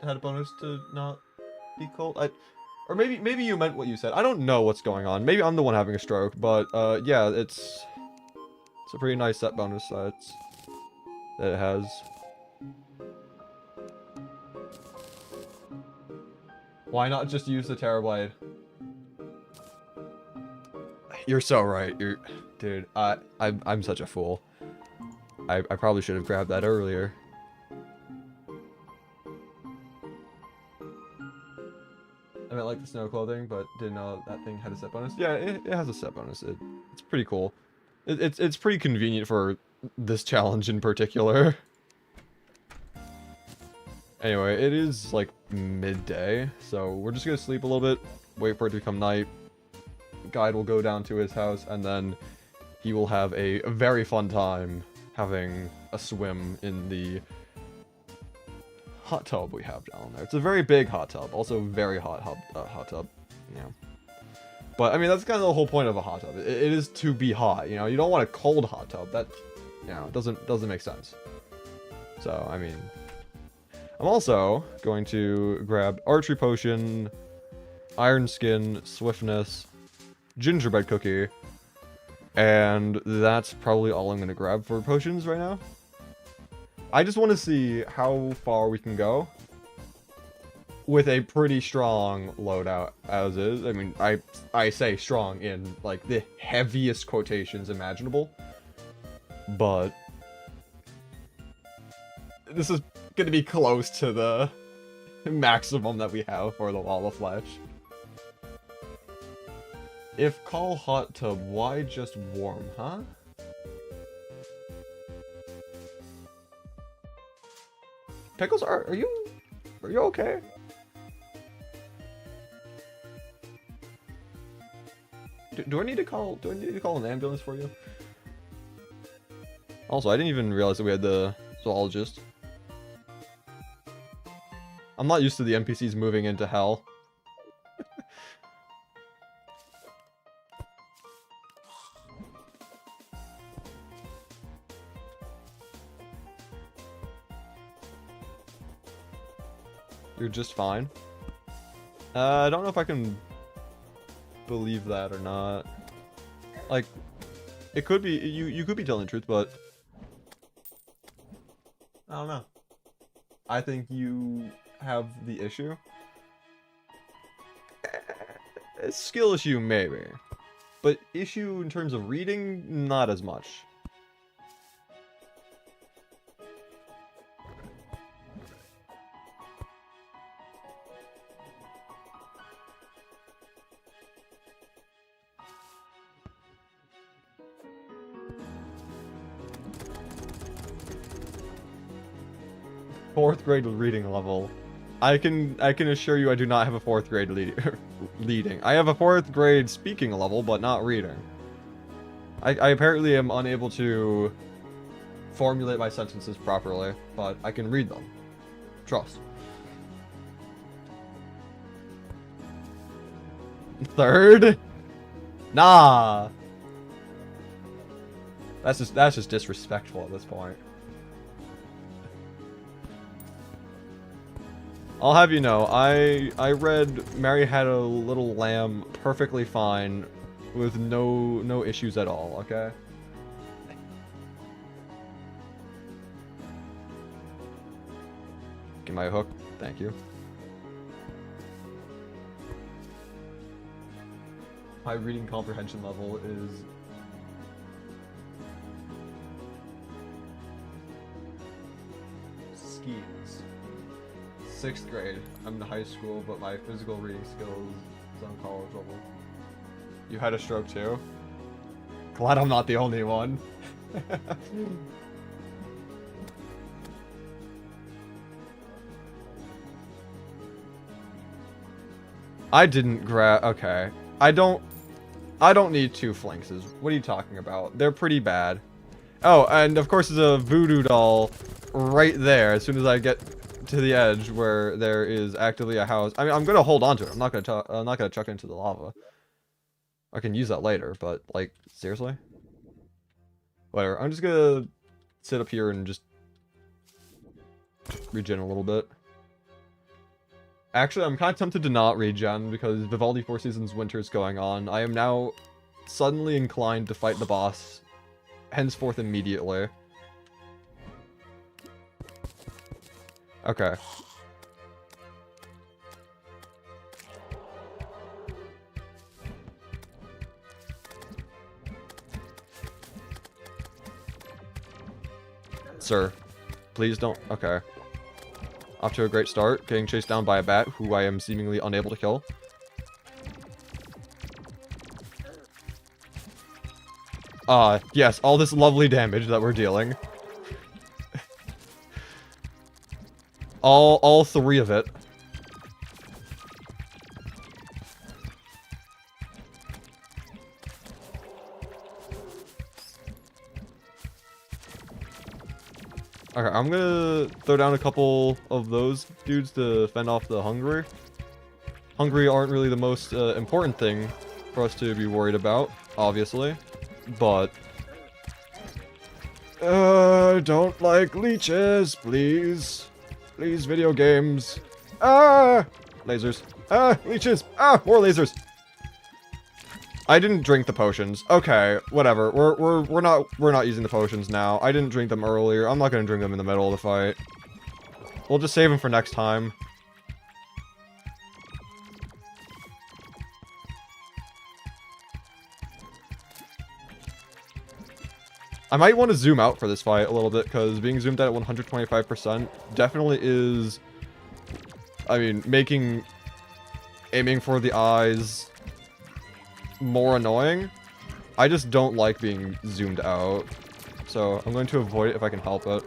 had a bonus to not be cold. Or maybe you meant what you said. I don't know what's going on. Maybe I'm the one having a stroke, but yeah, it's a pretty nice set bonus that it has. Why not just use the Terrorblade? You're so right. Dude, I'm such a fool. I probably should have grabbed that earlier. I meant like the snow clothing, but didn't know that thing had a set bonus. Yeah, it has a set bonus. It's pretty cool. It's pretty convenient for this challenge in particular. Anyway, it is like midday, so we're just gonna sleep a little bit, wait for it to become night. Guide will go down to his house, and then he will have a very fun time having a swim in the hot tub we have down there. It's a very big hot tub, also very hot tub, yeah. But I mean, that's kind of the whole point of a hot tub. It is to be hot, you know. You don't want a cold hot tub. That, you know, doesn't make sense. So I mean, I'm also going to grab archery potion, iron skin, swiftness, gingerbread cookie. And that's probably all I'm going to grab for potions right now. I just want to see how far we can go with a pretty strong loadout as is. I mean, I say strong in, like, the heaviest quotations imaginable. But this is going to be close to the maximum that we have for the Wall of Flesh. If call hot tub, why just warm, huh? Pickles, are you okay? Do I need to call an ambulance for you? Also, I didn't even realize that we had the zoologist. I'm not used to the NPCs moving into hell. You're just fine. I don't know if I can believe that or not. Like, it could be, you could be telling the truth, but I don't know. I think you have the issue. A skill issue, maybe. But issue in terms of reading, not as much. 4th grade reading level. I can assure you I do not have a 4th grade leading. I have a 4th grade speaking level, but not reading. I apparently am unable to formulate my sentences properly, but I can read them. Trust. 3rd? Nah. That's just disrespectful at this point. I'll have you know, I read Mary Had a Little Lamb perfectly fine with no issues at all, okay? Get my hook. Thank you. My reading comprehension level is schemes. 6th grade. I'm in high school, but my physical reading skills is on college level. You had a stroke too? Glad I'm not the only one. I didn't grab. Okay. I don't need 2 flanxes. What are you talking about? They're pretty bad. Oh, and of course there's a voodoo doll right there as soon as I get to the edge where there is actively a house. I mean, I'm gonna hold on to it. I'm not gonna chuck it into the lava. I can use that later, but like, seriously? Whatever. I'm just gonna sit up here and just regen a little bit. Actually, I'm kind of tempted to not regen because Vivaldi 4 Seasons Winter is going on. I am now suddenly inclined to fight the boss henceforth immediately. Okay. Sir, please don't. Okay. Off to a great start, getting chased down by a bat, who I am seemingly unable to kill. Yes, all this lovely damage that we're dealing. all 3 of it. Okay, I'm gonna throw down a couple of those dudes to fend off the hungry. Hungry aren't really the most important thing for us to be worried about, obviously. But don't like leeches, please. Please, video games. Ah! Lasers. Ah! Leeches! Ah! More lasers! I didn't drink the potions. Okay, whatever. We're not using the potions now. I didn't drink them earlier. I'm not gonna drink them in the middle of the fight. We'll just save them for next time. I might want to zoom out for this fight a little bit, because being zoomed at 125% definitely is, I mean, making aiming for the eyes more annoying. I just don't like being zoomed out, so I'm going to avoid it if I can help it.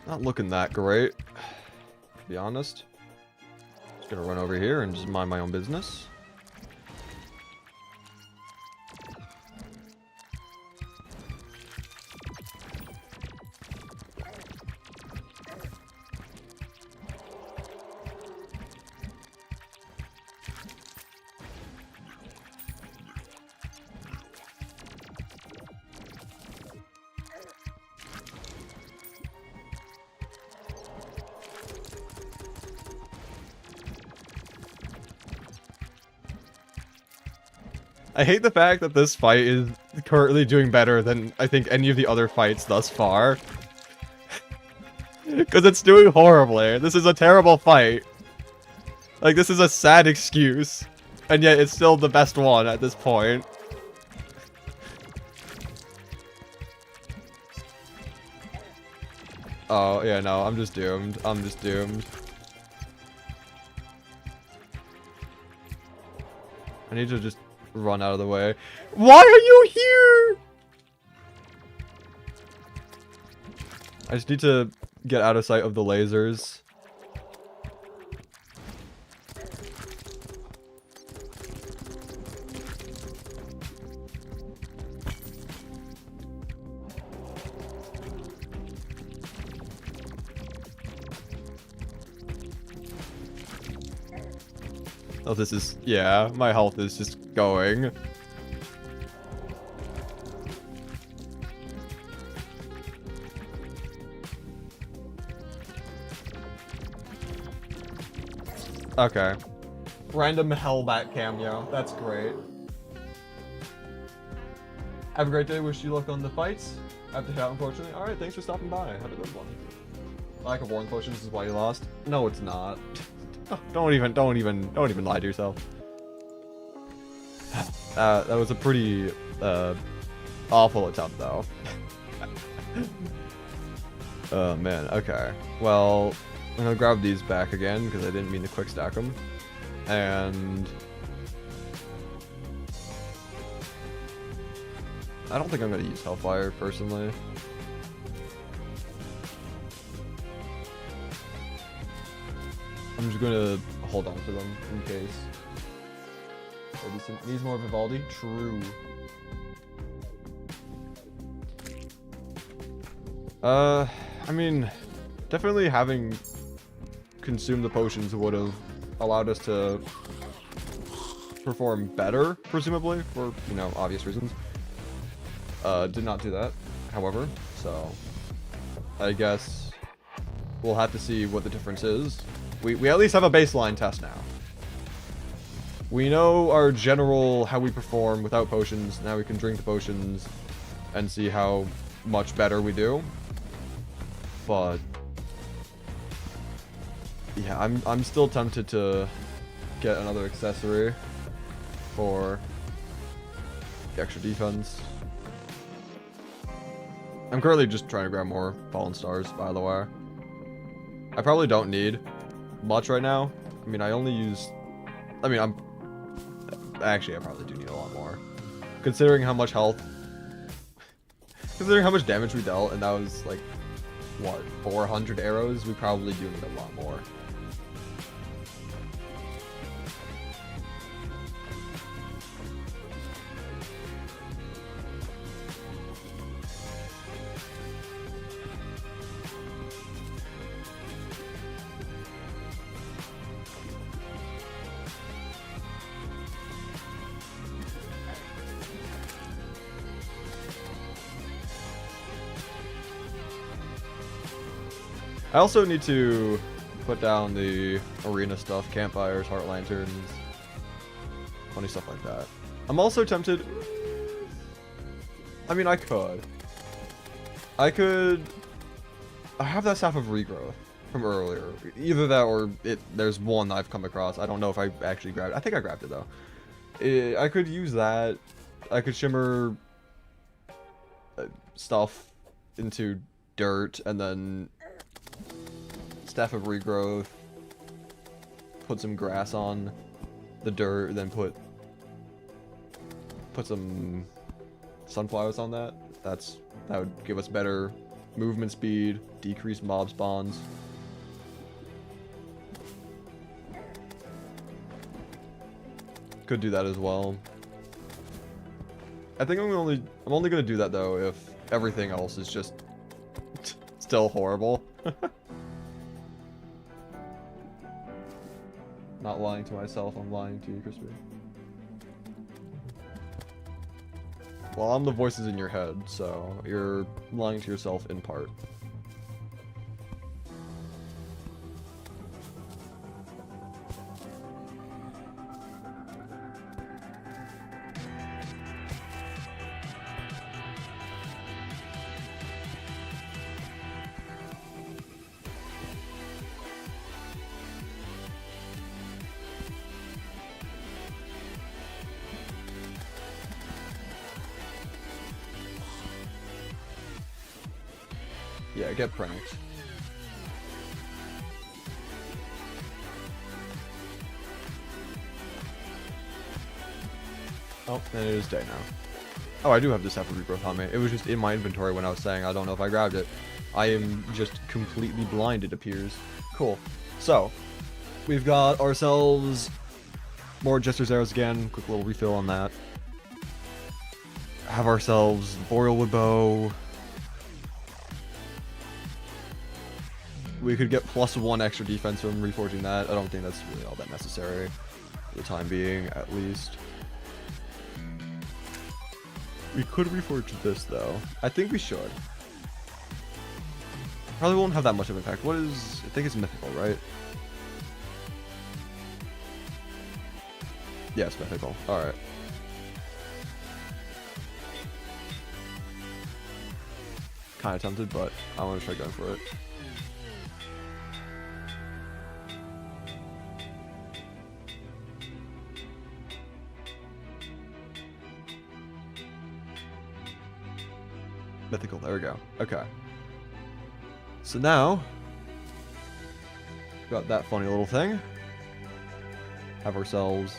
Not looking that great, to be honest. Just gonna run over here and just mind my own business. I hate the fact that this fight is currently doing better than I think any of the other fights thus far. Because it's doing horribly. This is a terrible fight. Like, this is a sad excuse. And yet it's still the best one at this point. Oh, yeah, no, I'm just doomed. I'm just doomed. I need to just run out of the way. Why are you here? I just need to get out of sight of the lasers. Oh, this is, yeah, my health is just going. Okay. Random Hellbat cameo. That's great. Have a great day. Wish you luck on the fights. I have to head out, unfortunately. Alright, thanks for stopping by. Have a good one. Lack of warning potions is why you lost. No, it's not. Don't even lie to yourself. That was a pretty awful attempt, though. Oh man. Okay. Well, I'm gonna grab these back again because I didn't mean to quick stack them, and I don't think I'm gonna use Hellfire personally. I'm just gonna hold on to them in case. Needs more Vivaldi? True. I mean, definitely having consumed the potions would have allowed us to perform better, presumably, for, you know, obvious reasons. Did not do that, however, so I guess we'll have to see what the difference is. We at least have a baseline test now. We know our general how we perform without potions. Now we can drink the potions and see how much better we do. But yeah, I'm still tempted to get another accessory for the extra defense. I'm currently just trying to grab more fallen stars, by the way. I probably don't need much right now. I mean, I probably do need a lot more. Considering how much health, considering how much damage we dealt, and that was like, what, 400 arrows? We probably do need a lot more. I also need to put down the arena stuff, campfires, heart lanterns, funny stuff like that. I'm also tempted. I mean, I have that staff of regrowth from earlier. Either that or there's one I've come across. I don't know if I actually grabbed it. I think I grabbed it though. I could use that. I could shimmer stuff into dirt and then staff of regrowth, put some grass on the dirt, then put some sunflowers on that. That would give us better movement speed, decrease mob spawns. Could do that as well. I think I'm only gonna do that though if everything else is just still horrible. Not lying to myself, I'm lying to you, Crispy. Well, I'm the voices in your head, so you're lying to yourself in part. Yeah, get pranked. Oh, and it is day now. Oh, I do have this apple regrowth on me. It was just in my inventory when I was saying I don't know if I grabbed it. I am just completely blind, it appears. Cool. So, we've got ourselves more Jester's Arrows again. Quick little refill on that. Have ourselves Boreal Wood Bow. We could get +1 extra defense from reforging that. I don't think that's really all that necessary for the time being, at least. We could reforge this, though. I think we should. Probably won't have that much of an impact. What is... I think it's mythical, right? Yeah, it's mythical. Alright. Kinda tempted, but I want to try going for it. Mythical, there we go. Okay. So now, got that funny little thing. Have ourselves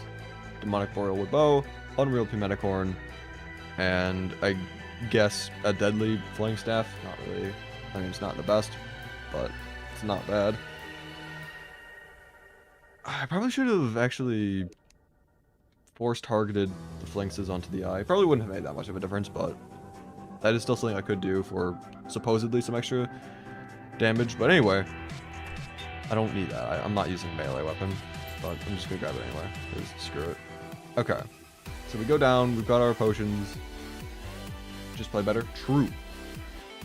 Demonic Boreal Wood Bow, Unreal Pimenicorn, and I guess a Deadly Flaying Staff. Not really. I mean, it's not the best, but it's not bad. I probably should have actually force targeted the flanks onto the eye. Probably wouldn't have made that much of a difference, but that is still something I could do for supposedly some extra damage. But anyway, I don't need that. I'm not using a melee weapon, but I'm just gonna grab it anyway, because screw it. Okay, so we go down, we've got our potions. Just play better? True.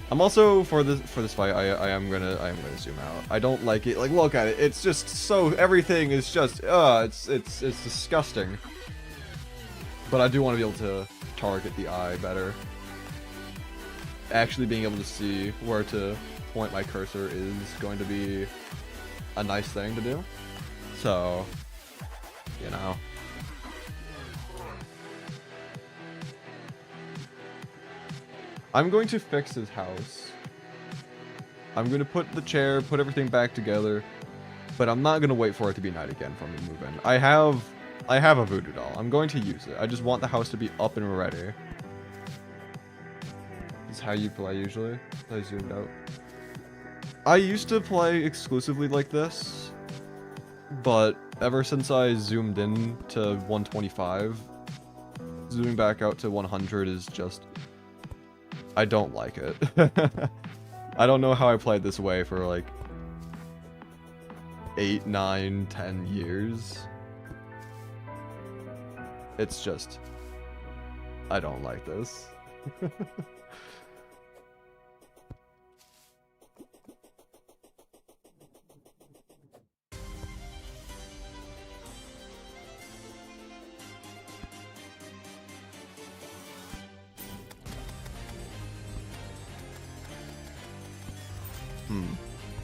I'm also, for this fight, I am gonna zoom out. I don't like it. Like, look at it. It's just so, everything is just, it's disgusting. But I do want to be able to target the eye better. Actually being able to see where to point my cursor is going to be a nice thing to do. So, you know. I'm going to fix his house. I'm going to put the chair, put everything back together, but I'm not going to wait for it to be night again for me to move in. I have a voodoo doll. I'm going to use it. I just want the house to be up and ready. This is how you play usually. I zoomed out. I used to play exclusively like this, but ever since I zoomed in to 125, zooming back out to 100 is just... I don't like it. I don't know how I played this way for like 8, 9, 10 years. It's just... I don't like this.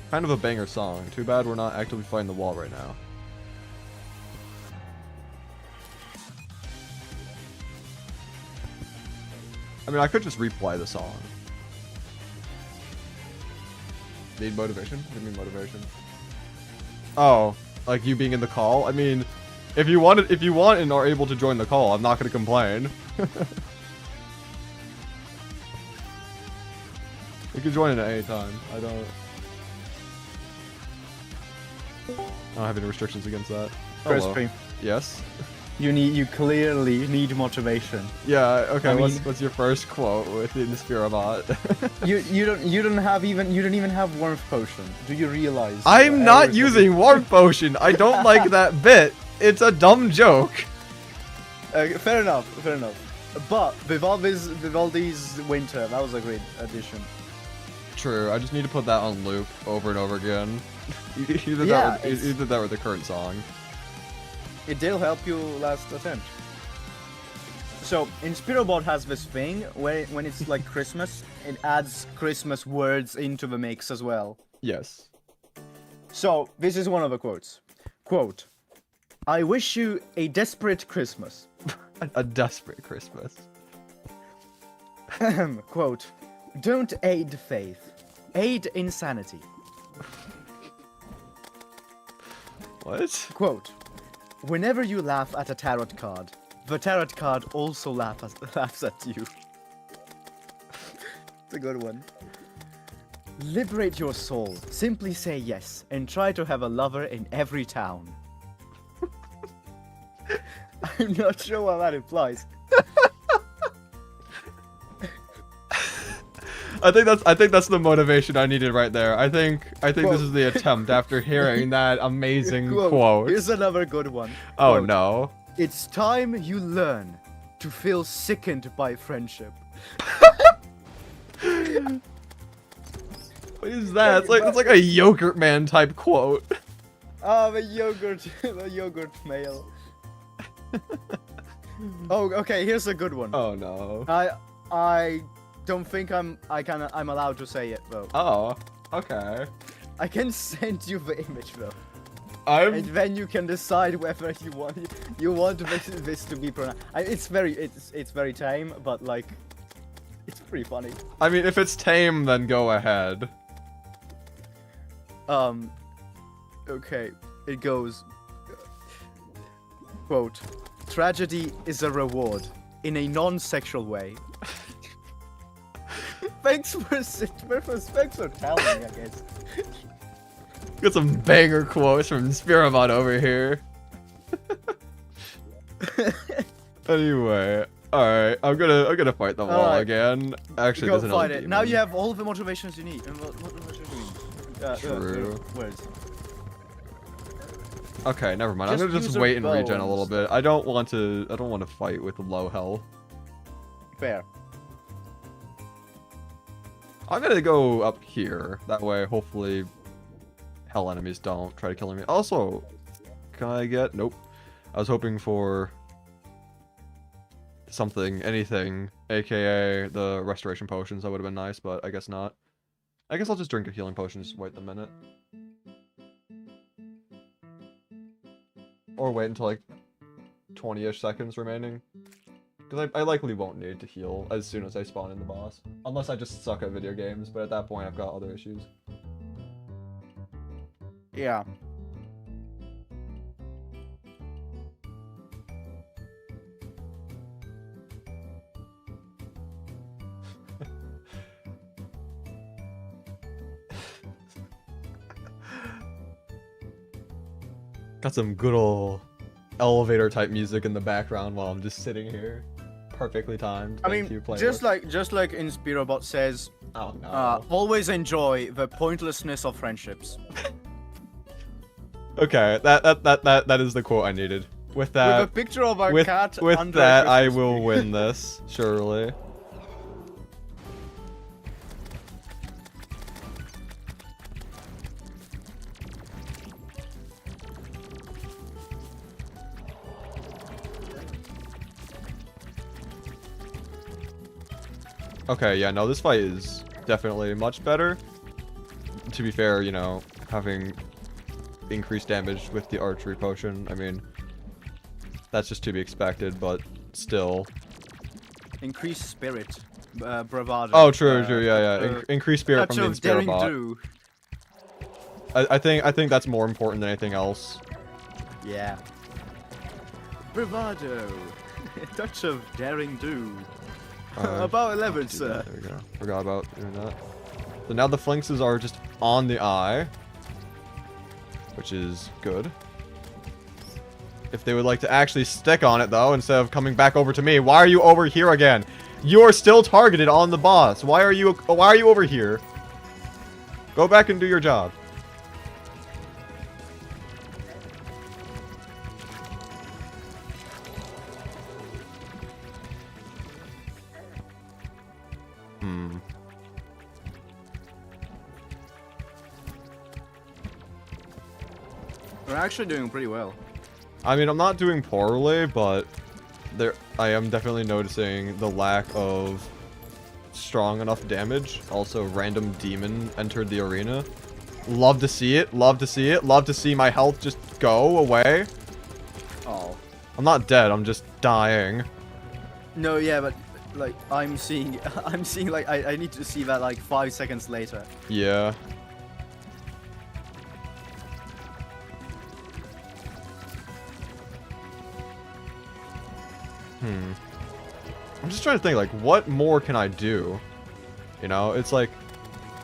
Kind of a banger song. Too bad we're not actively fighting the wall right now. I mean, I could just replay the song. Need motivation? What do you mean motivation? Oh, like you being in the call? I mean, if you want and are able to join the call, I'm not gonna complain. You can join it at any time. I don't have any restrictions against that. Crispy. Yes. You clearly need motivation. Yeah. Okay. I mean, what's your first quote within the Spirobot? you don't even have warmth potion. Do you realize? I'm not using warmth potion. I don't like that bit. It's a dumb joke. Fair enough. Fair enough. But with all these winter, that was a great addition. True. I just need to put that on loop over and over again. Either that or the current song. It did help you last attempt. So, Inspirobot has this thing where when it's like Christmas, it adds Christmas words into the mix as well. Yes. So, this is one of the quotes. Quote, I wish you a desperate Christmas. A desperate Christmas. Quote, don't aid faith, aid insanity. What? Quote, whenever you laugh at a tarot card, The tarot card also laughs at you. It's a good one. Liberate your soul. Simply say yes and try to have a lover in every town. I'm not sure what that implies. I think that's the motivation I needed right there. I think this is the attempt after hearing that amazing quote. Here's another good one. Oh Quote, no. It's time you learn to feel sickened by friendship. What is that? It's like a yogurt man type quote. Oh, the yogurt male. Oh, okay. Here's a good one. Oh no. I don't think I'm allowed to say it though. Oh, okay. I can send you the image though, and then you can decide whether you want this to be pronounced. It's very tame, but like, it's pretty funny. I mean, if it's tame, then go ahead. Okay, it goes. Quote: tragedy is a reward in a non-sexual way. Thanks for telling me, I guess. Got some banger quotes from Spiramon over here. Anyway, alright, I'm gonna fight the wall again. Actually, go there's fight another it. demon. Now you have all the motivations you need. What motivations do you need? True. Words. Okay, never mind. I'm Just gonna just use wait your and regen a little bones. bit. I don't want to fight with low health. Fair. I'm gonna go up here. That way, hopefully, hell enemies don't try to kill me. Also, can I get? Nope. I was hoping for something, anything, aka the restoration potions. That would have been nice, but I guess not. I guess I'll just drink a healing potion. Just wait a minute, or wait until like 20-ish seconds remaining. Because I likely won't need to heal as soon as I spawn in the boss. Unless I just suck at video games, but at that point I've got other issues. Yeah. Got some good ol' elevator type music in the background while I'm just sitting here. Perfectly timed. Thank you, just like in Spirobot says, oh, no. always enjoy the pointlessness of friendships. Okay, that is the quote I needed. With that, With a picture of our cat with under that, a I Christmas will tree. win this, surely. Okay, yeah, no, this fight is definitely much better. To be fair, you know, having increased damage with the archery potion, I mean, that's just to be expected, but still. Increased spirit, bravado. Oh, true, yeah. Increased spirit touch from the of daring Inspirobot. do. I think that's more important than anything else. Yeah. Bravado. Touch of daring do. About 11, sir. There we go. Forgot about doing that. So now the flanks are just on the eye, which is good. If they would like to actually stick on it, though, instead of coming back over to me. Why are you over here again? You're still targeted on the boss. Why are you over here? Go back and do your job. We're actually doing pretty well. I mean, I'm not doing poorly, but I am definitely noticing the lack of strong enough damage. Also, random demon entered the arena. Love to see it. Love to see it. Love to see my health just go away. Oh. I'm not dead. I'm just dying. No, yeah, but like I'm seeing like I need to see that like 5 seconds later. Yeah. I'm just trying to think, like, what more can I do? You know, it's like,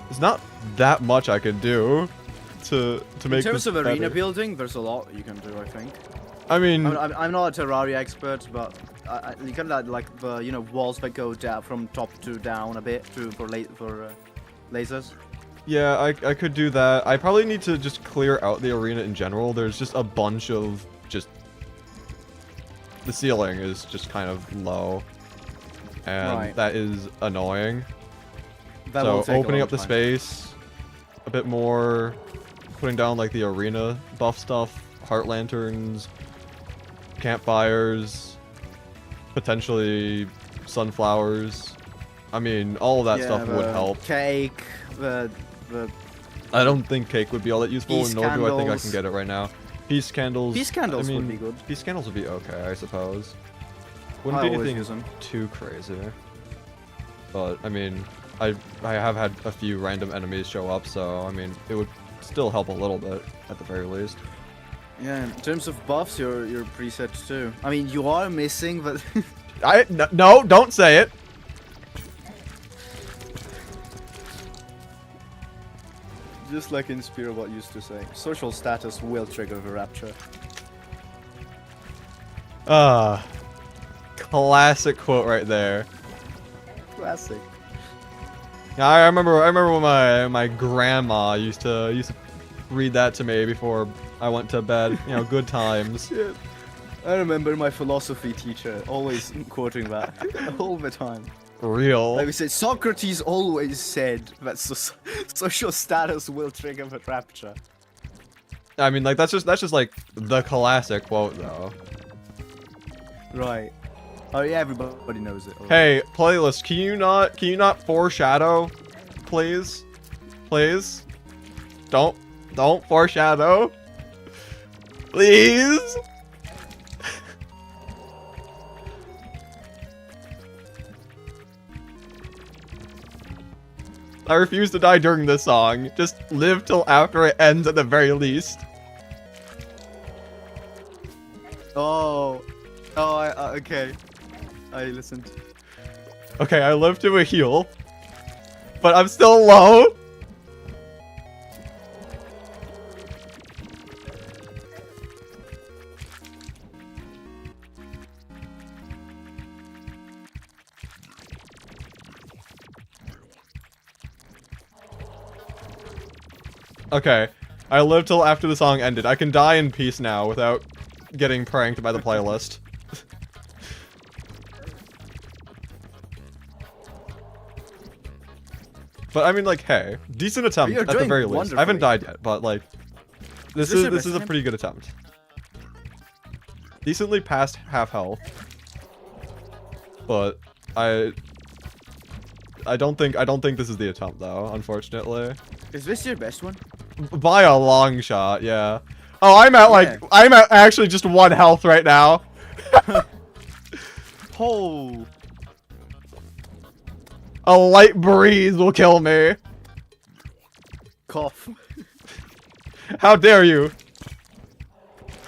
it's not that much I can do to make. In terms this of arena better. building, there's a lot you can do. I think. I mean, I'm not a Terraria expert, but you can add like the walls that go down from top to down a bit for lasers. yeah, I could do that. I probably need to just clear out the arena in general. There's just a bunch of just. The ceiling is just kind of low, and that is annoying. That So will take a opening long up the time. space a bit more, putting down like the arena buff stuff, heart lanterns, campfires, potentially sunflowers. I mean, all of that stuff would help. Cake, the I don't think cake would be all that useful, Peace nor do I think I candles. can get it right now. Peace candles. Peace candles I mean, would be good. Peace candles would be okay, I suppose. Wouldn't I be always anything use them. too crazy. But I mean, I have had a few random enemies show up, so I mean, it would still help a little bit at the very least. Yeah, in terms of buffs, you're preset too. I mean, you are missing, but No, don't say it. just like in Spirobot used to say, social status will trigger the rapture. Classic quote right there. Classic. I remember when my grandma used to read that to me before I went to bed. You know, good times. Shit. I remember my philosophy teacher always quoting that all the time. Real. Like we said, Socrates always said that social status will trigger the rapture. I mean, like that's just like the classic quote though. Right. Oh yeah, everybody knows it. Hey, playlist, can you not foreshadow, please? Please? Don't foreshadow. Please? I refuse to die during this song. Just live till after it ends at the very least. Okay. I listened. Okay, I live to a heal. But I'm still low. Okay, I lived till after the song ended. I can die in peace now without getting pranked by the playlist. But I mean, like, hey, decent attempt You're at the doing very least. I haven't wonderfully. died yet, but like, this this is your best a attempt? pretty good attempt. Decently past half health, but I don't think this is the attempt though, unfortunately. Is this your best one? By a long shot, yeah. Oh, I'm at like Yeah. I'm at actually just 1 health right now. Oh. A light breeze will kill me. Cough. How dare you?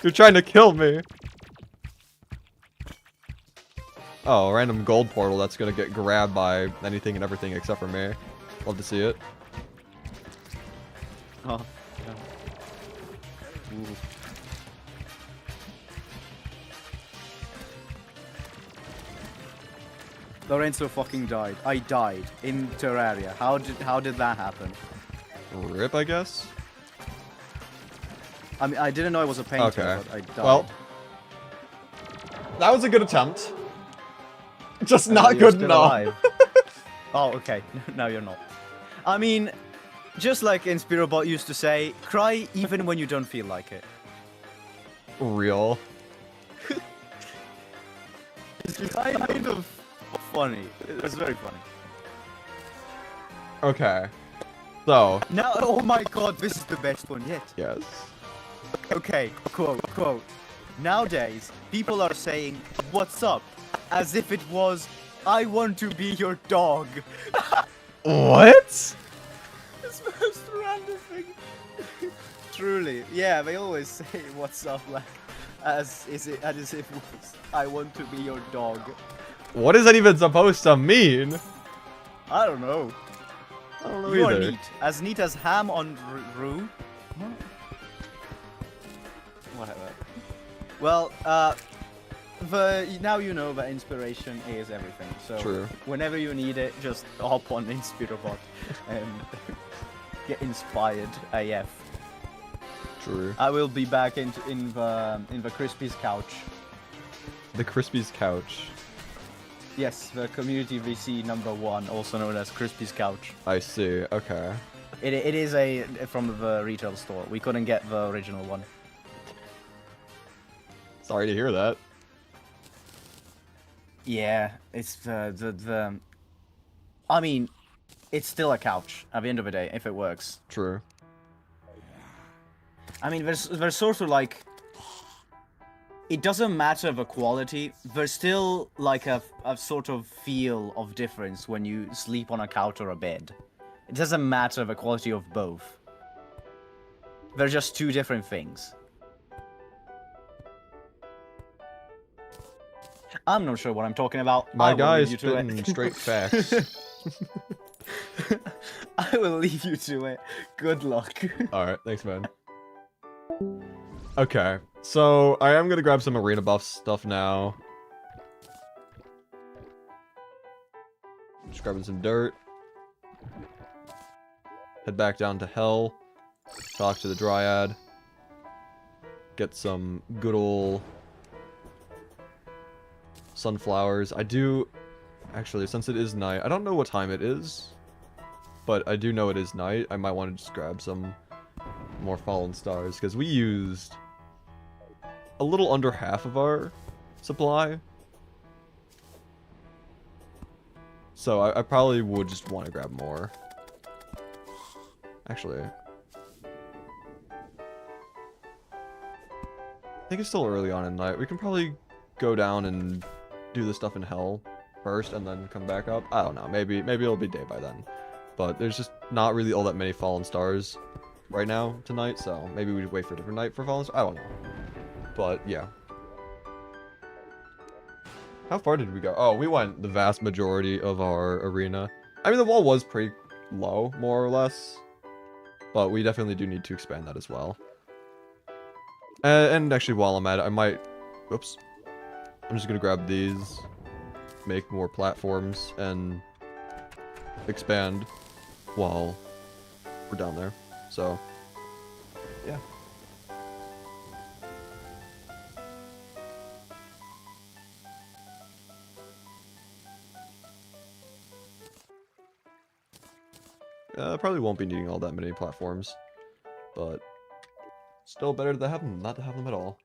You're trying to kill me. Oh, random gold portal that's gonna get grabbed by anything and everything except for me. Love to see it. Oh. Yeah. Ooh. Lorenzo fucking died. I died in Terraria. How did that happen? Rip, I guess. I mean, I didn't know it was a painter, Okay. but I died. Well, that was a good attempt. Just And not you're good still enough. alive. Oh, okay. No, you're not. I mean, just like in Spirobot used to say, cry even when you don't feel like it. Real. It's kind of funny. It's very funny. Okay. So, Now, oh my god, this is the best one yet. yes. Okay, quote. Nowadays, people are saying, "What's up?" as if it was, "I want to be your dog." What? It's the most random thing. Truly, yeah, they always say, "What's up?" like, as if I want to be your dog. What is that even supposed to mean? I don't know. I don't know You are either. neat as ham on roux. Whatever. Well, now you know that inspiration is everything. So True. whenever you need it, just hop on Inspirobot and get inspired AF. True. I will be back in the Crispy's couch. The Crispy's couch. Yes, the community VC #1, also known as Crispy's couch. I see. Okay. It is from the retail store. We couldn't get the original one. Sorry to hear that. Yeah, it's the. I mean, it's still a couch at the end of the day if it works. True. I mean, there's sort of like. It doesn't matter the quality. There's still like a sort of feel of difference when you sleep on a couch or a bed. It doesn't matter the quality of both. They're just two different things. I'm not sure what I'm talking about. My guy is spitting straight facts. I will leave you to it. Good luck. Alright, thanks, man. Okay, so I am gonna grab some arena buff stuff now. Just grabbing some dirt. Head back down to Hell. Talk to the Dryad. Get some good ol' sunflowers. I do... Actually, since it is night, I don't know what time it is. But I do know it is night. I might want to just grab some more fallen stars. Because we used a little under half of our supply. So I probably would just want to grab more. Actually, I think it's still early on in night. We can probably go down and do the stuff in Hell first and then come back up. I don't know. Maybe it'll be day by then. But there's just not really all that many fallen stars right now tonight, so maybe we wait for a different night for fallen stars. I don't know. But yeah. How far did we go? Oh, we went the vast majority of our arena. I mean, the wall was pretty low, more or less. But we definitely do need to expand that as well. And actually, while I'm at it, I might... Oops. I'm just gonna grab these. Make more platforms and expand while we're down there. So, yeah. Probably won't be needing all that many platforms, but still better to have them, not to have them at all.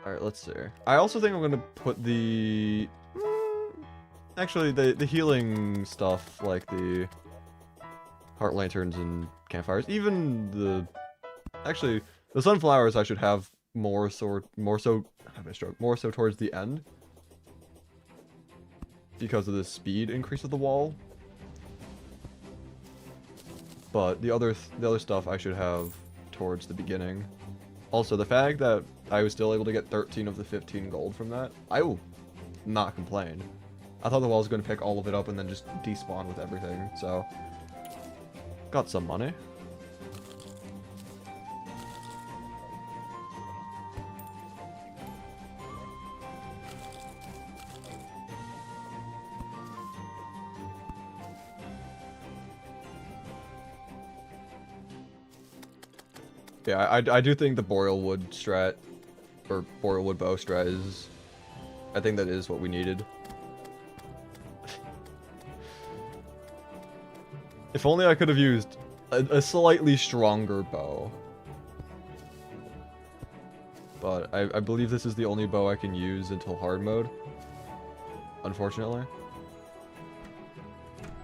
Alright, let's see. I also think I'm gonna put the... Actually, the healing stuff, like the heart lanterns and campfires, even the... Actually, the sunflowers I should have more so towards the end. Because of the speed increase of the wall. But the other stuff I should have towards the beginning. Also, the fact that I was still able to get 13 of the 15 gold from that, I will not complain. I thought the wall was going to pick all of it up and then just despawn with everything, so... Got some money. Yeah, I do think the Boreal Wood strat, or Boreal Wood bow strat is, I think that is what we needed. If only I could have used a slightly stronger bow. But I believe this is the only bow I can use until hard mode. unfortunately.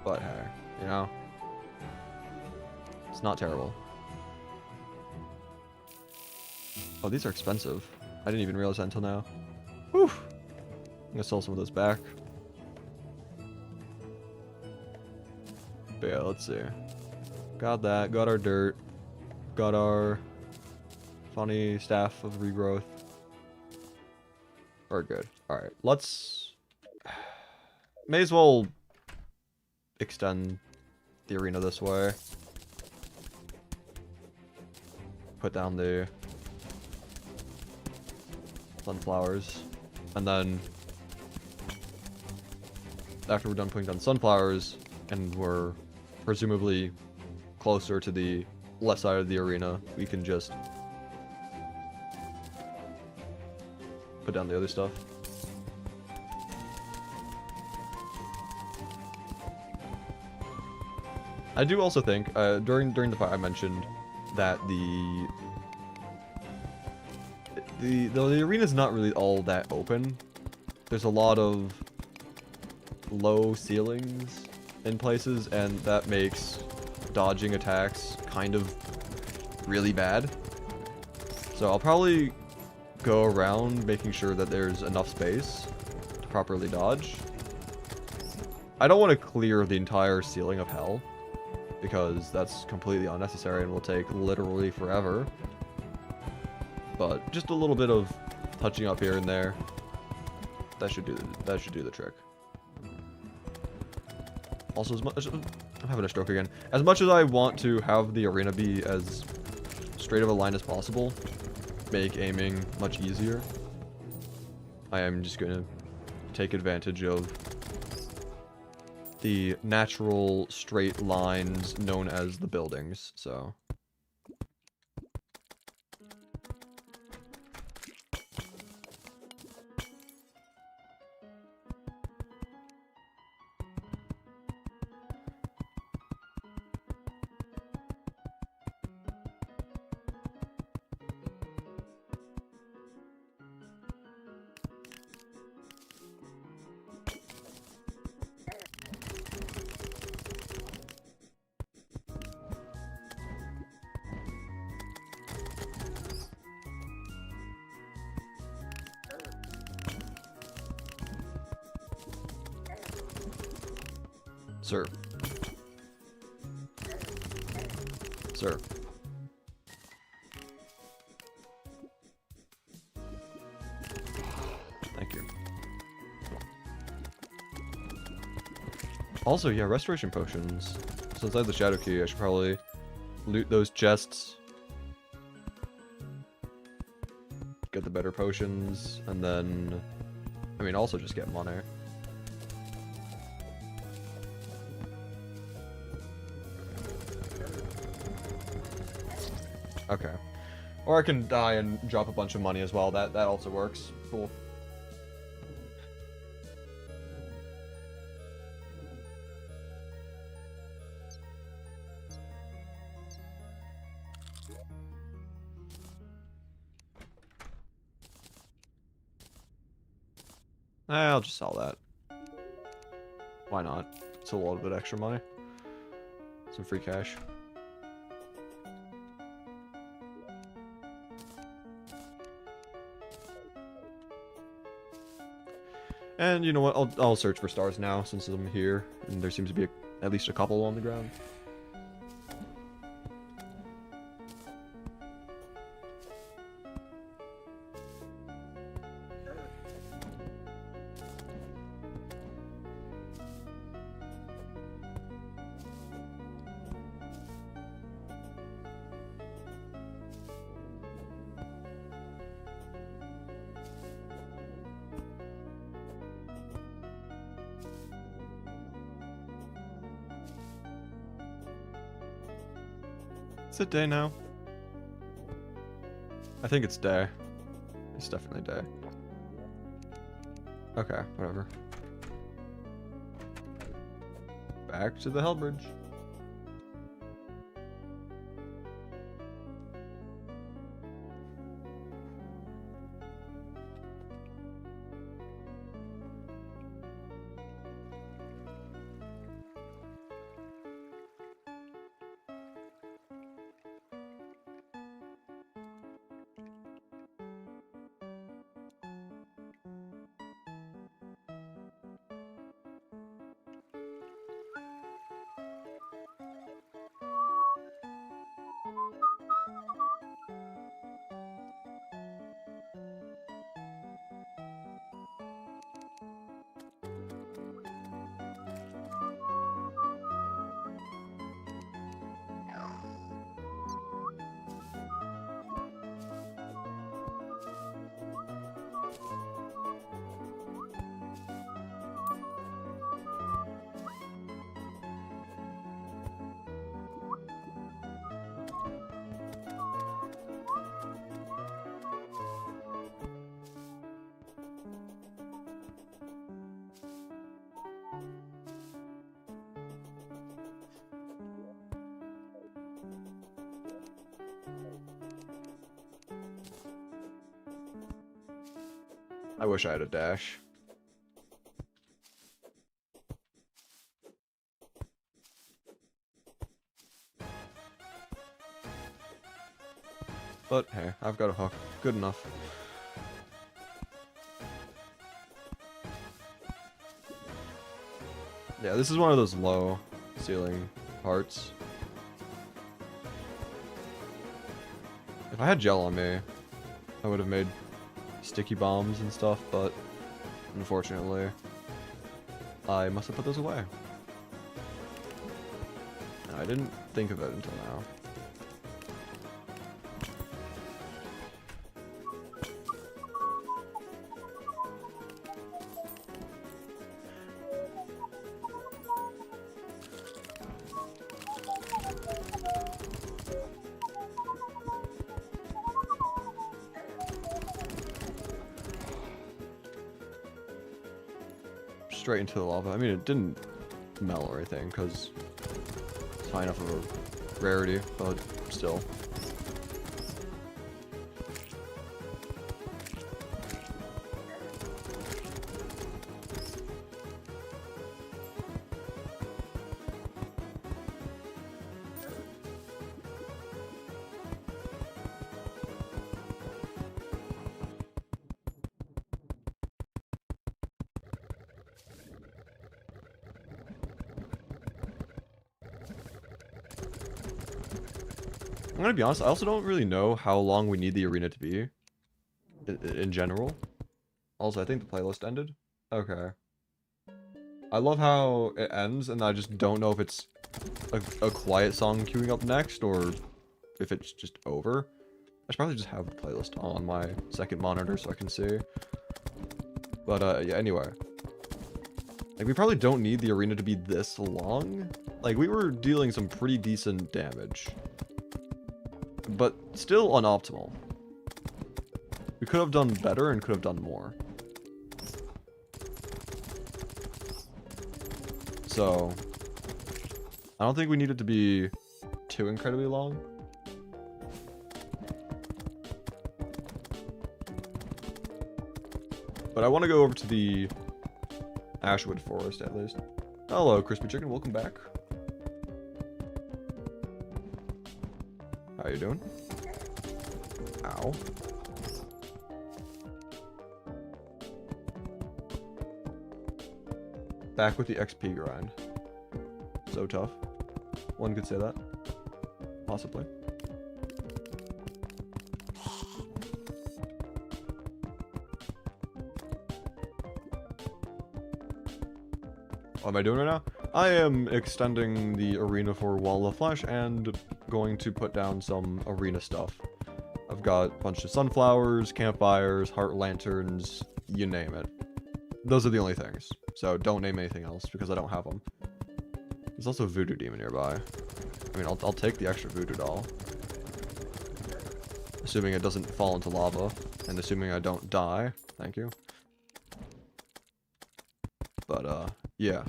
But hey, you know, it's not terrible. Oh, these are expensive. I didn't even realize that until now. Whew. I'm gonna sell some of those back. But yeah, let's see. Got that, got our dirt, got our funny staff of regrowth. We're good. Alright, let's... May as well extend the arena this way. Put down the sunflowers. And then after we're done putting down sunflowers and we're presumably closer to the left side of the arena, we can just put down the other stuff. I do also think during the fight I mentioned that the arena's not really all that open. There's a lot of low ceilings in places, and that makes dodging attacks kind of really bad. So I'll probably go around making sure that there's enough space to properly dodge. I don't want to clear the entire ceiling of hell, because that's completely unnecessary and will take literally forever. But just a little bit of touching up here and there, that should do the trick. Also, as much I'm having a stroke again. As much as I want to have the arena be as straight of a line as possible, make aiming much easier, I am just gonna take advantage of the natural straight lines known as the buildings, so. Sir. Sir. Thank you. Also, yeah, restoration potions. Since I have the shadow key, I should probably loot those chests. Get the better potions, and then... I mean, also just get money. Okay. Or I can die and drop a bunch of money as well. That also works. Cool. I'll just sell that. Why not? It's a little bit extra money. Some free cash. And you know what? I'll search for stars now since I'm here, and there seems to be at least a couple on the ground. Is it day now? I think it's day. It's definitely day. Okay, whatever. Back to the Hellbridge. I wish I had a dash. But hey, I've got a hook. Good enough. Yeah, this is one of those low ceiling parts. If I had gel on me, I would have made sticky bombs and stuff, but unfortunately, I must have put those away. And I didn't think of it until now. Straight into the lava. I mean, it didn't melt or anything because it's high enough of a rarity, but still. I'm gonna be honest, I also don't really know how long we need the arena to be. In general. Also, I think the playlist ended. Okay. I love how it ends, and I just don't know if it's a quiet song queuing up next, or if it's just over. I should probably just have the playlist on my second monitor so I can see. But, yeah, anyway. Like, we probably don't need the arena to be this long. Like, we were dealing some pretty decent damage. But still unoptimal. We could have done better and could have done more. So, I don't think we need it to be too incredibly long. But I want to go over to the Ashwood Forest at least. Hello, Crispy Chicken, welcome back. How you doing? Ow. Back with the XP grind. So tough. One could say that. Possibly. What am I doing right now? I am extending the arena for Wall of Flesh and going to put down some arena stuff. I've got a bunch of sunflowers, campfires, heart lanterns, you name it. Those are the only things. So don't name anything else because I don't have them. There's also a voodoo demon nearby. I mean, I'll take the extra voodoo doll. Assuming it doesn't fall into lava. And assuming I don't die. Thank you. But, yeah.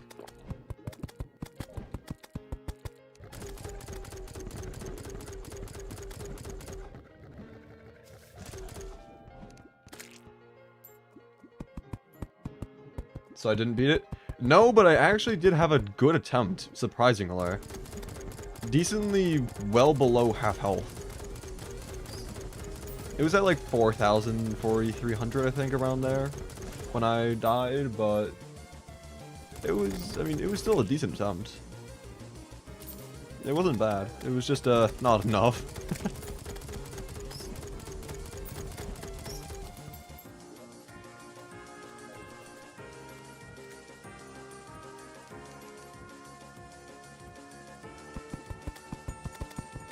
So I didn't beat it? No, but I actually did have a good attempt, surprisingly. Decently well below half health. It was at like 4,000, 4,300, I think, around there when I died, but it was, I mean, it was still a decent attempt. It wasn't bad. It was just, not enough.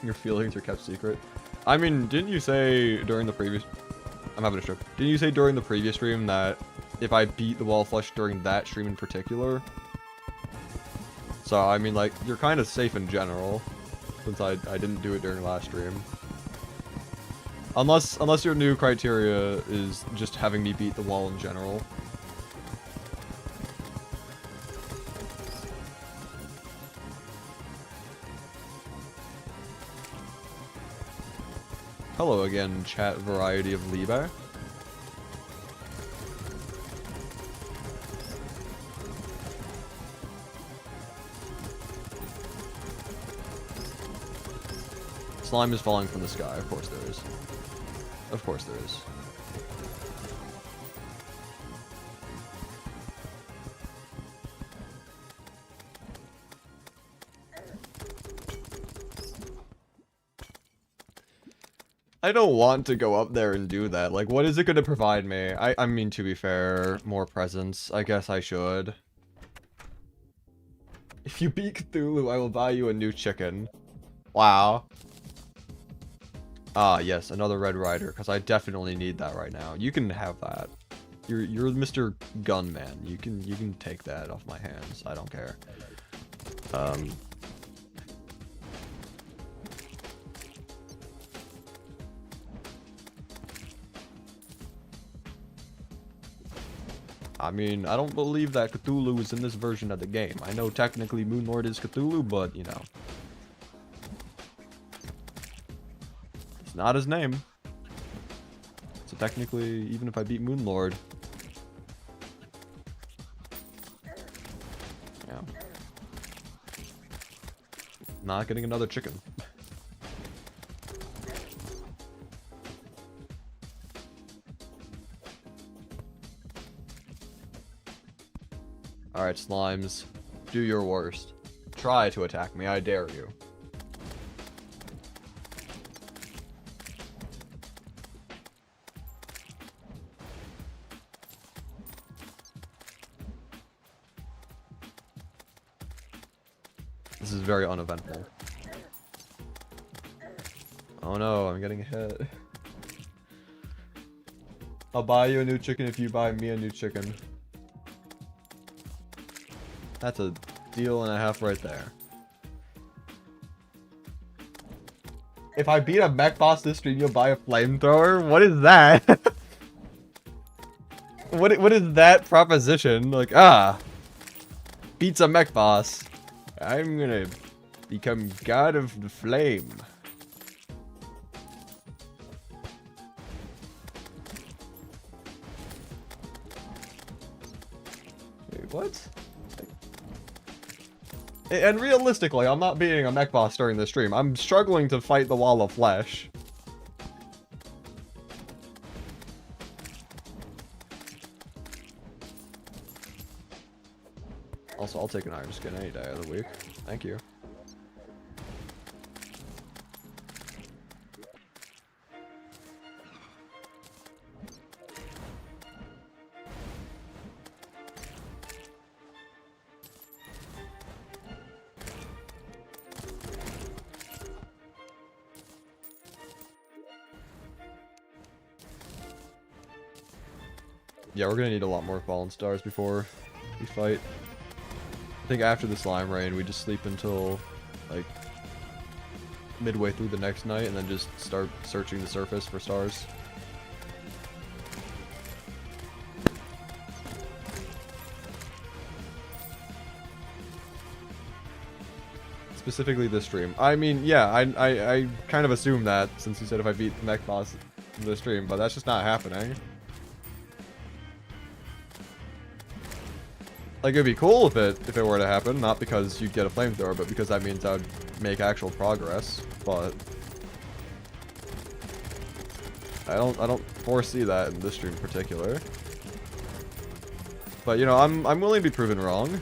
Your feelings are kept secret. I mean, didn't you say during the previous... I'm having a stroke. Didn't you say during the previous stream that if I beat the Wall of Flesh during that stream in particular? So, I mean, like, you're kind of safe in general. Since I didn't do it during last stream. Unless your new criteria is just having me beat the wall in general. Hello again, chat variety of Liebe. Slime is falling from the sky. Of course there is. Of course there is. I don't want to go up there and do that. Like, what is it going to provide me? I mean, to be fair, more presents. I guess I should. If you beat Cthulhu, I will buy you a new chicken. Wow. Ah, yes, another Red Rider, because I definitely need that right now. You can have that. You're Mr. Gunman. You can take that off my hands. I don't care. I mean, I don't believe that Cthulhu is in this version of the game. I know technically Moonlord is Cthulhu, but, you know. It's not his name. So technically, even if I beat Moonlord... Yeah. Not getting another chicken. Alright, slimes. Do your worst. Try to attack me, I dare you. This is very uneventful. Oh no, I'm getting hit. I'll buy you a new chicken if you buy me a new chicken. That's a deal and a half right there. If I beat a mech boss this stream, you'll buy a flamethrower? What is that? What is that proposition? Like, beats a mech boss. I'm gonna become god of the flame. Wait, what? And realistically, I'm not beating a mech boss during this stream. I'm struggling to fight the wall of flesh. Also, I'll take an iron skin any day of the week. Thank you. Yeah, we're gonna need a lot more fallen stars before we fight. I think after the slime rain, we just sleep until, like, midway through the next night, and then just start searching the surface for stars. Specifically this stream. I mean, yeah, I kind of assumed that, since you said if I beat the mech boss in this stream, but that's just not happening. Like, it'd be cool if it were to happen, not because you'd get a flamethrower, but because that means I would make actual progress. But I don't foresee that in this stream in particular. But you know, I'm willing to be proven wrong.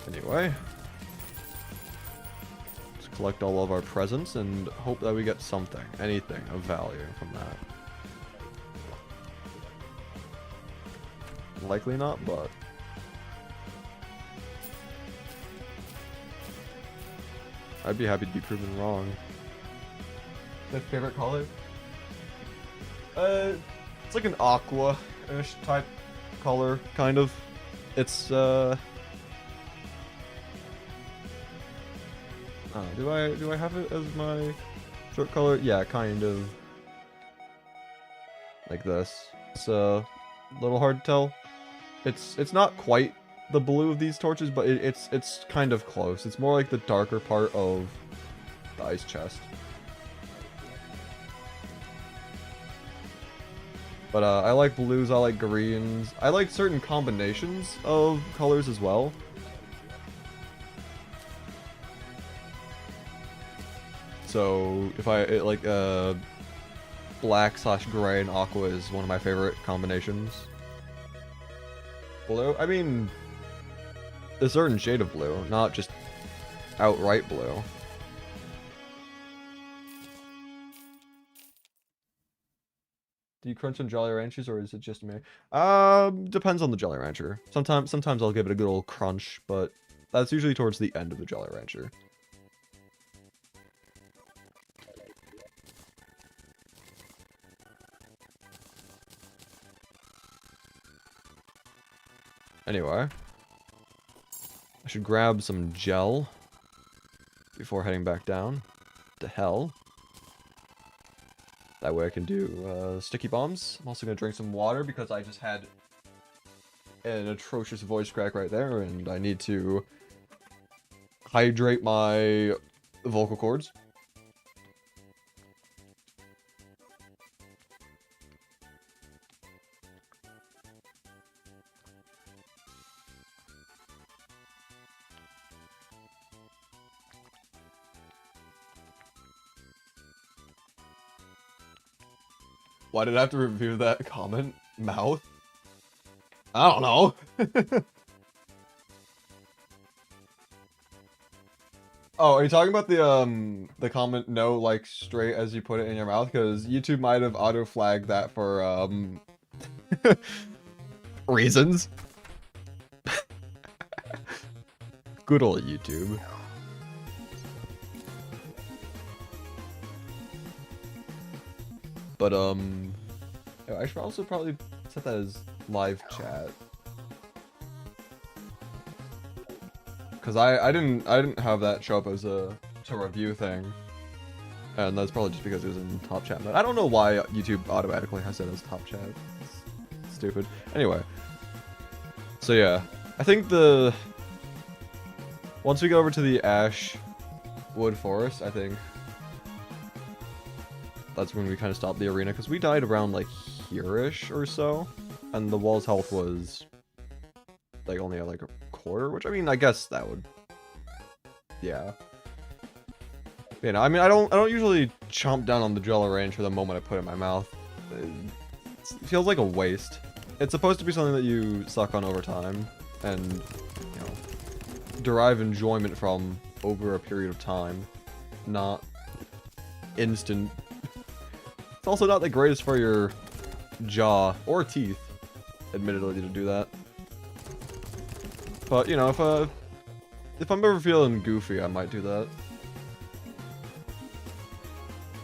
Anyway, just collect all of our presents and hope that we get something, anything of value from that. Likely not, but I'd be happy to be proven wrong. My favorite color? It's like an aqua-ish type color, kind of. It's do I have it as my Short color, yeah, kind of. Like this. It's a little hard to tell. It's not quite the blue of these torches, but it's kind of close. It's more like the darker part of the ice chest. But I like blues, I like greens. I like certain combinations of colors as well. So if like black / gray and aqua is one of my favorite combinations. Blue? I mean, a certain shade of blue, not just outright blue. Do you crunch on Jolly Ranchers, or is it just me? Depends on the Jolly Rancher. Sometimes I'll give it a good old crunch, but that's usually towards the end of the Jolly Rancher. Anyway, I should grab some gel before heading back down to hell. That way I can do sticky bombs. I'm also going to drink some water because I just had an atrocious voice crack right there, and I need to hydrate my vocal cords. Why did I have to review that comment? Mouth? I don't know. Oh, are you talking about the comment no like straight as you put it in your mouth? Because YouTube might have auto flagged that for reasons. Good old YouTube. But I should also probably set that as live chat. Cause I didn't have that show up as a to review thing. And that's probably just because it was in top chat mode. I don't know why YouTube automatically has it as top chat. It's stupid. Anyway. So yeah. I think once we go over to the ash wood forest, I think that's when we kind of stopped the arena, because we died around like here-ish or so, and the wall's health was like only at like a quarter, which I mean, I guess that would, yeah. You know, I mean, I don't usually chomp down on the Jolly Rancher the moment I put it in my mouth. It feels like a waste. It's supposed to be something that you suck on over time, and you know, derive enjoyment from over a period of time, not instant. It's also not the greatest for your jaw or teeth, admittedly, to do that. But you know, if I'm ever feeling goofy, I might do that.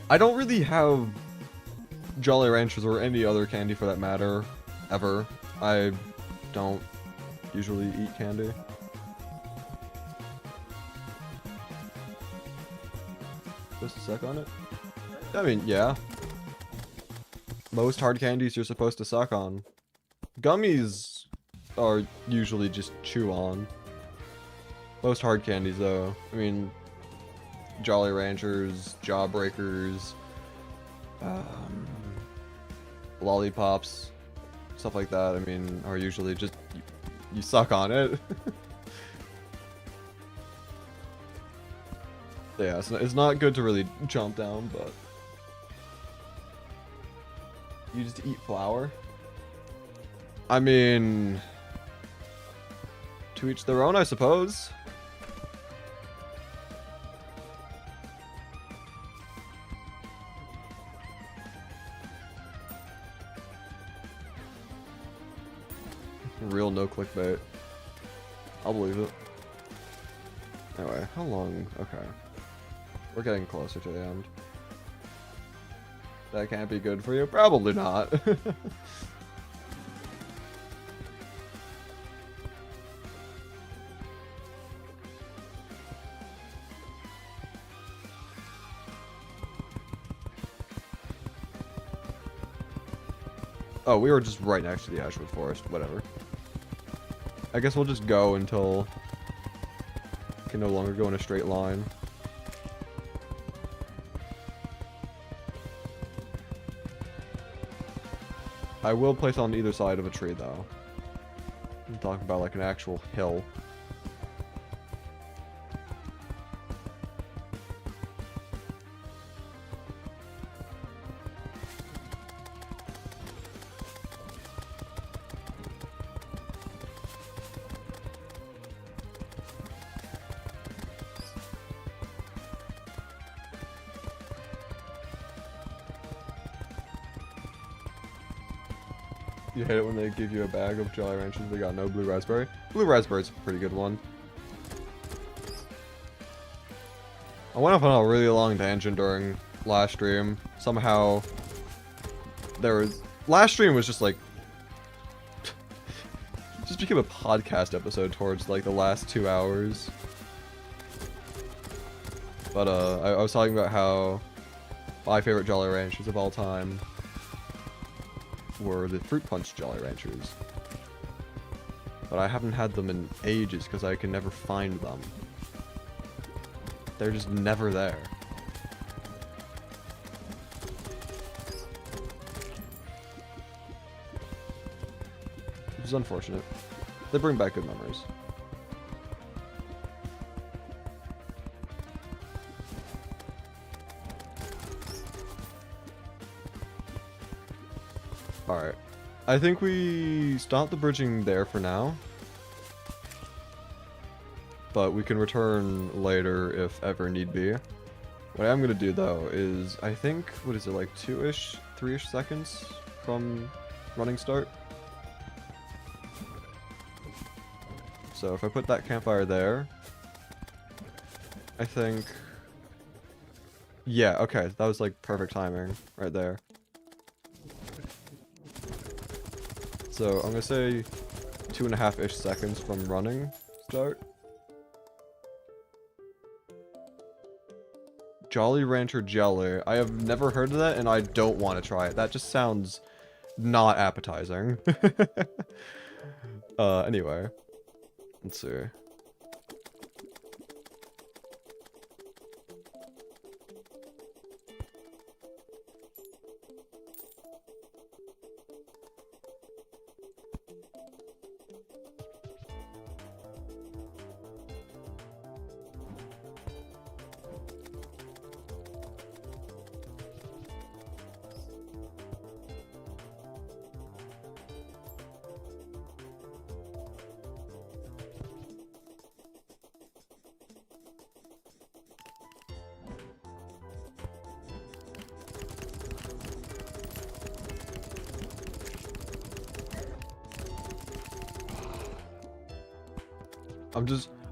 I don't really have Jolly Ranchers or any other candy for that matter, ever. I don't usually eat candy. Just a sec on it? I mean, yeah. Most hard candies you're supposed to suck on. Gummies are usually just chew on. Most hard candies, though. I mean, Jolly Ranchers, Jawbreakers, lollipops, stuff like that, I mean, are usually just, you suck on it. Yeah, it's not good to really chomp down, but you just eat flour? I mean, to each their own, I suppose. Real no clickbait. I'll believe it. Anyway, how long? Okay. We're getting closer to the end. That can't be good for you? Probably not. Oh, we were just right next to the Ashwood Forest. Whatever. I guess we'll just go until we can no longer go in a straight line. I will place on either side of a tree, though. I'm talking about like an actual hill. You hate it when they give you a bag of Jolly Ranchers, they got no blue raspberry. Blue raspberry's a pretty good one. I went off on a really long tangent during last stream. Somehow, last stream was just like, just became a podcast episode towards like the last 2 hours. But I was talking about how my favorite Jolly Ranchers of all time were the Fruit Punch Jolly Ranchers. But I haven't had them in ages because I can never find them. They're just never there. Which is unfortunate. They bring back good memories. Alright. I think we stop the bridging there for now. But we can return later if ever need be. What I'm going to do though is, I think, what is it, like 2-ish, 3-ish seconds from running start? So if I put that campfire there, I think... Yeah, okay, that was like perfect timing right there. So I'm gonna say 2.5-ish seconds from running start. Jolly Rancher Jelly. I have never heard of that and I don't want to try it. That just sounds not appetizing. Anyway. Let's see.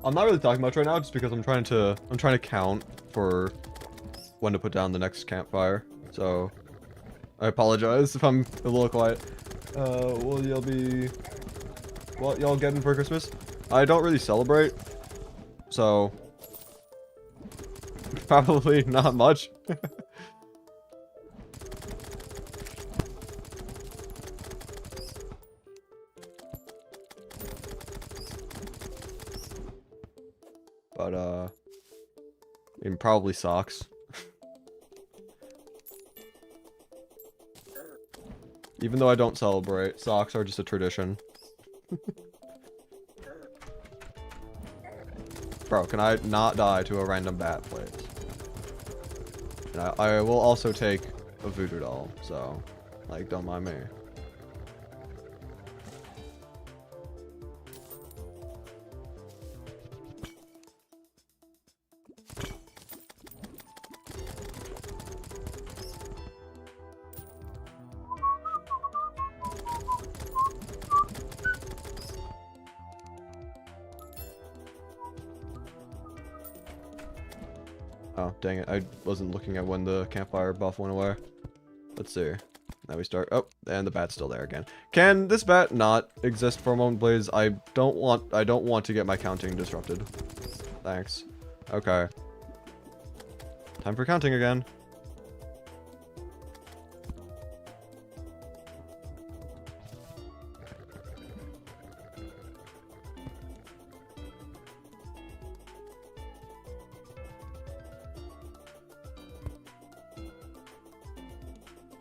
I'm not really talking much right now just because I'm trying to count for when to put down the next campfire. So I apologize if I'm a little quiet. What y'all getting for Christmas? I don't really celebrate, so probably not much. But, I mean, probably socks. Even though I don't celebrate, socks are just a tradition. Bro, can I not die to a random bat, please? And I will also take a voodoo doll, so, like, don't mind me. Oh, dang it. I wasn't looking at when the campfire buff went away. Let's see. Now we start. Oh, and the bat's still there again. Can this bat not exist for a moment, please? I don't want to get my counting disrupted. Thanks. Okay. Time for counting again.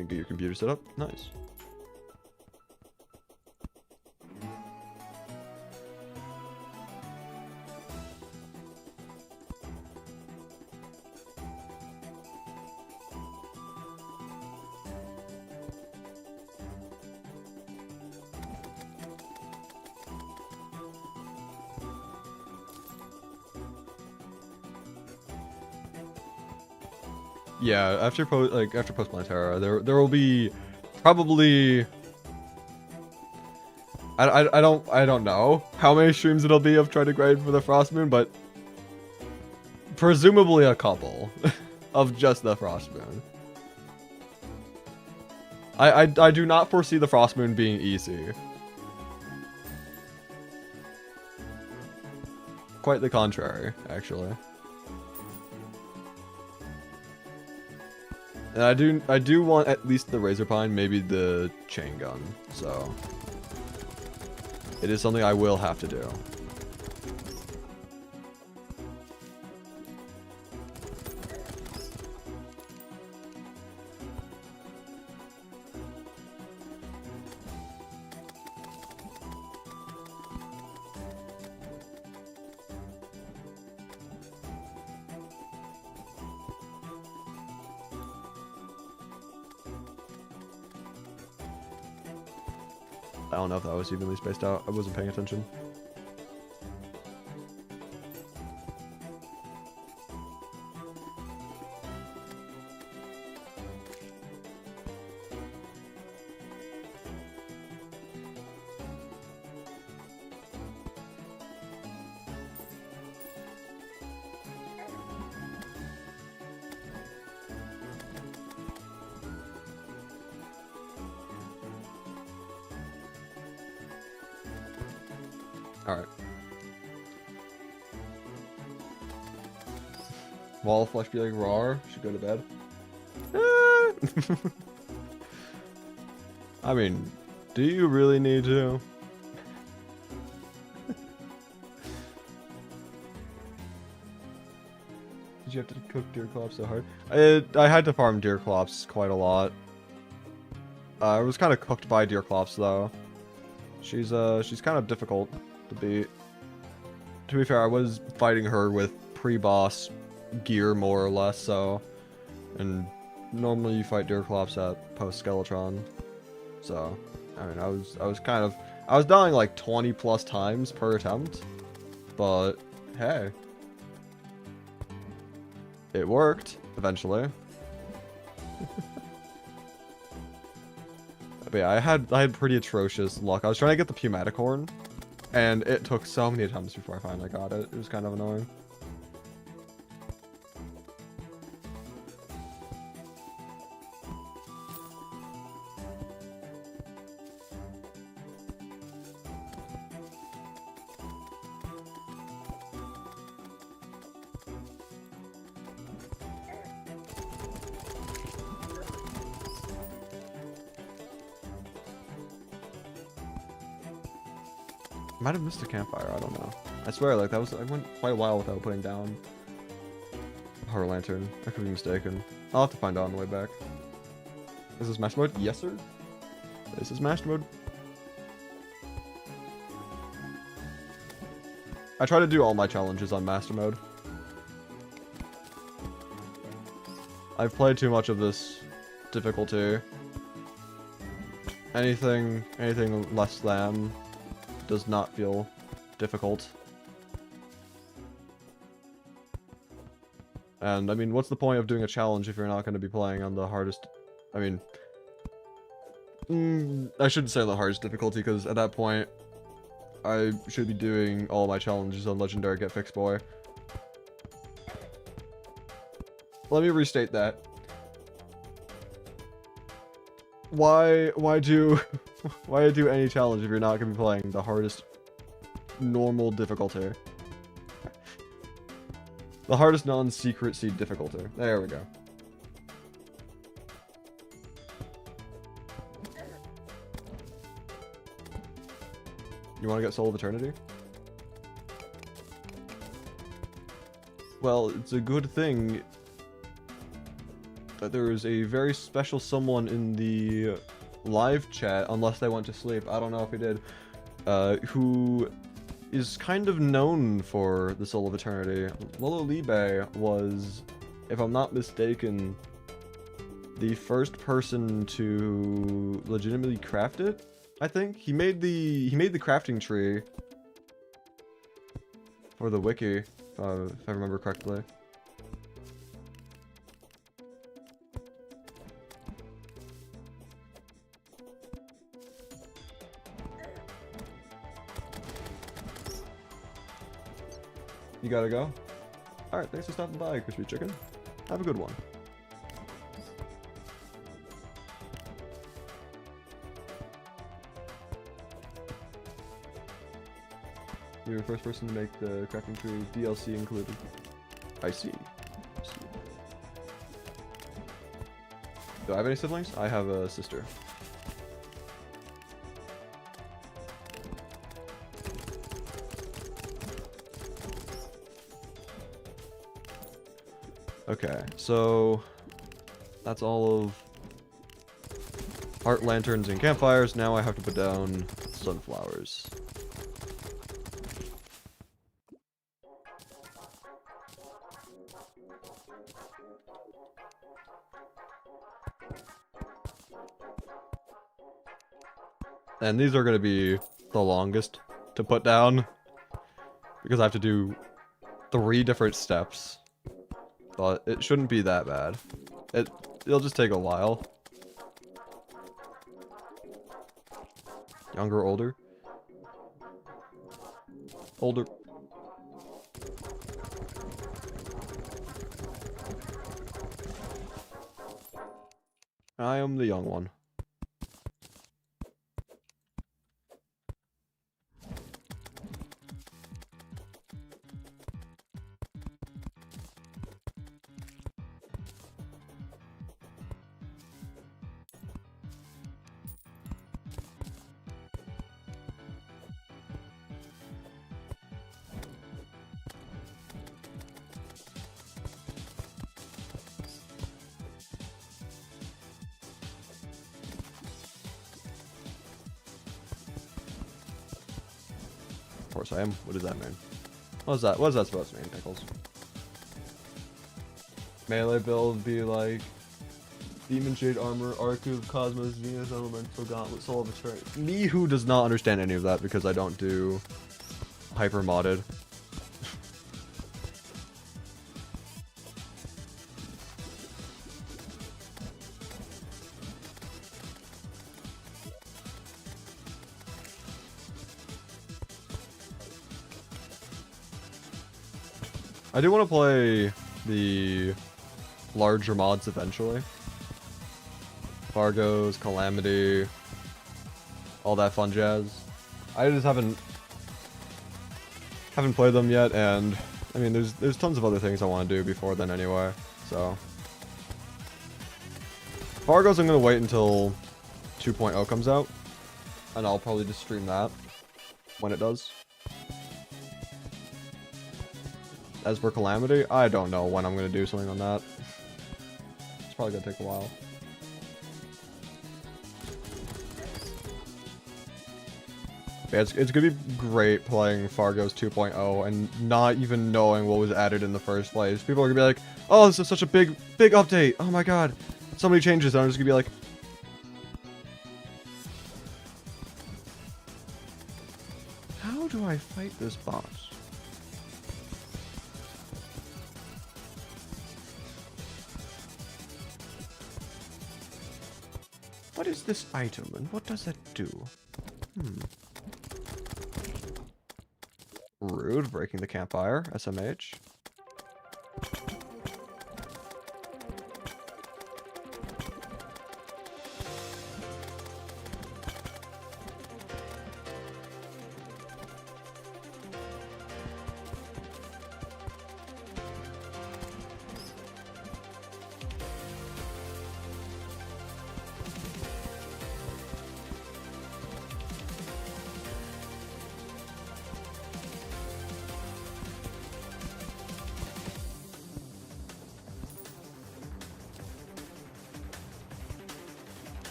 can get your computer set up. Nice. Yeah, after post Planetara, there will be probably I don't know how many streams it'll be of trying to grind for the Frost Moon, but presumably a couple of just the Frost Moon. I do not foresee the Frost Moon being easy. Quite the contrary, actually. And I do want at least the Razor Pine, maybe the chain gun. So it is something I will have to do. I don't know if that was evenly spaced out. I wasn't paying attention. Alright. Wall of Flesh be like raw. Should go to bed. I mean, do you really need to? Did you have to cook deer clops so hard? I had to farm deer clops quite a lot. I was kind of cooked by deer clops though. She's kind of difficult to beat. To be fair, I was fighting her with pre-boss gear more or less, so, and normally you fight deer clops at post-Skeletron. So, I mean, I was dying like 20 plus times per attempt, but hey, it worked eventually. But yeah, I had pretty atrocious luck. I was trying to get the Pneumaticorn, and it took so many attempts before I finally got it. It was kind of annoying. Might have missed a campfire, I don't know. I swear, like, I went quite a while without putting down her lantern. I could be mistaken. I'll have to find out on the way back. Is this Master Mode? Yes, sir. This is Master Mode. I try to do all my challenges on Master Mode. I've played too much of this difficulty. Anything less than does not feel difficult. And I mean, what's the point of doing a challenge if you're not going to be playing on the hardest? I mean, I shouldn't say the hardest difficulty, because at that point I should be doing all my challenges on Legendary Get Fixed Boy. Let me restate that. Why do any challenge if you're not gonna be playing the hardest normal difficulty? The hardest non-secret seed difficulty. There we go. You want to get Soul of Eternity? Well, it's a good thing that there is a very special someone in the live chat, unless they went to sleep, I don't know if he did, who is kind of known for the Soul of Eternity. Lolo Libe was, if I'm not mistaken, the first person to legitimately craft it. I think he made the crafting tree for the wiki, if I remember correctly. You gotta go? Alright, thanks for stopping by, Crispy Chicken. Have a good one. You're the first person to make the crafting tree, DLC included. I see. Do I have any siblings? I have a sister. Okay, so that's all of heart lanterns and campfires. Now I have to put down sunflowers. And these are going to be the longest to put down because I have to do 3 different steps. But it shouldn't be that bad. It'll just take a while. Younger or older? Older. I am the young one. Of course I am. What does that mean? What is that supposed to mean, Pickles? Melee build be like Demon Shade Armor, Arc of Cosmos, Venus Elemental Gauntlet, Soul of Eternity. Me who does not understand any of that because I don't do hyper modded. I do want to play the larger mods eventually. Fargo's, Calamity, all that fun jazz. I just haven't played them yet, and I mean there's tons of other things I want to do before then anyway. So Fargo's I'm gonna wait until 2.0 comes out, and I'll probably just stream that when it does. As for Calamity, I don't know when I'm going to do something on that. It's probably going to take a while. Yeah, it's going to be great playing Fargo's 2.0 and not even knowing what was added in the first place. People are going to be like, oh, this is such a big update. Oh my god. So many changes. And I'm just going to be like, how do I fight this boss? What is this item, and what does it do? Rude, breaking the campfire, SMH.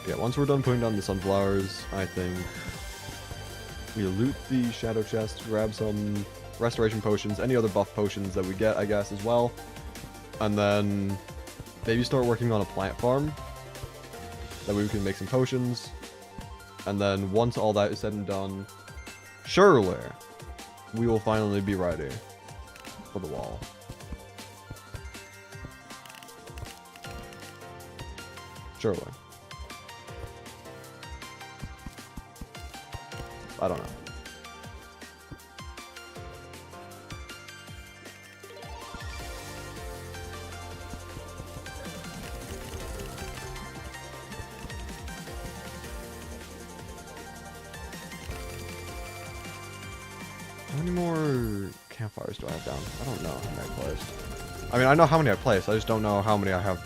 Yeah, once we're done putting down the sunflowers, I think we loot the shadow chest, grab some restoration potions, any other buff potions that we get, I guess, as well. And then maybe start working on a plant farm. That way we can make some potions. And then once all that is said and done, surely we will finally be ready for the wall. Surely. I don't know. How many more campfires do I have down? I don't know how many I placed. I mean, I know how many I placed. I just don't know how many I have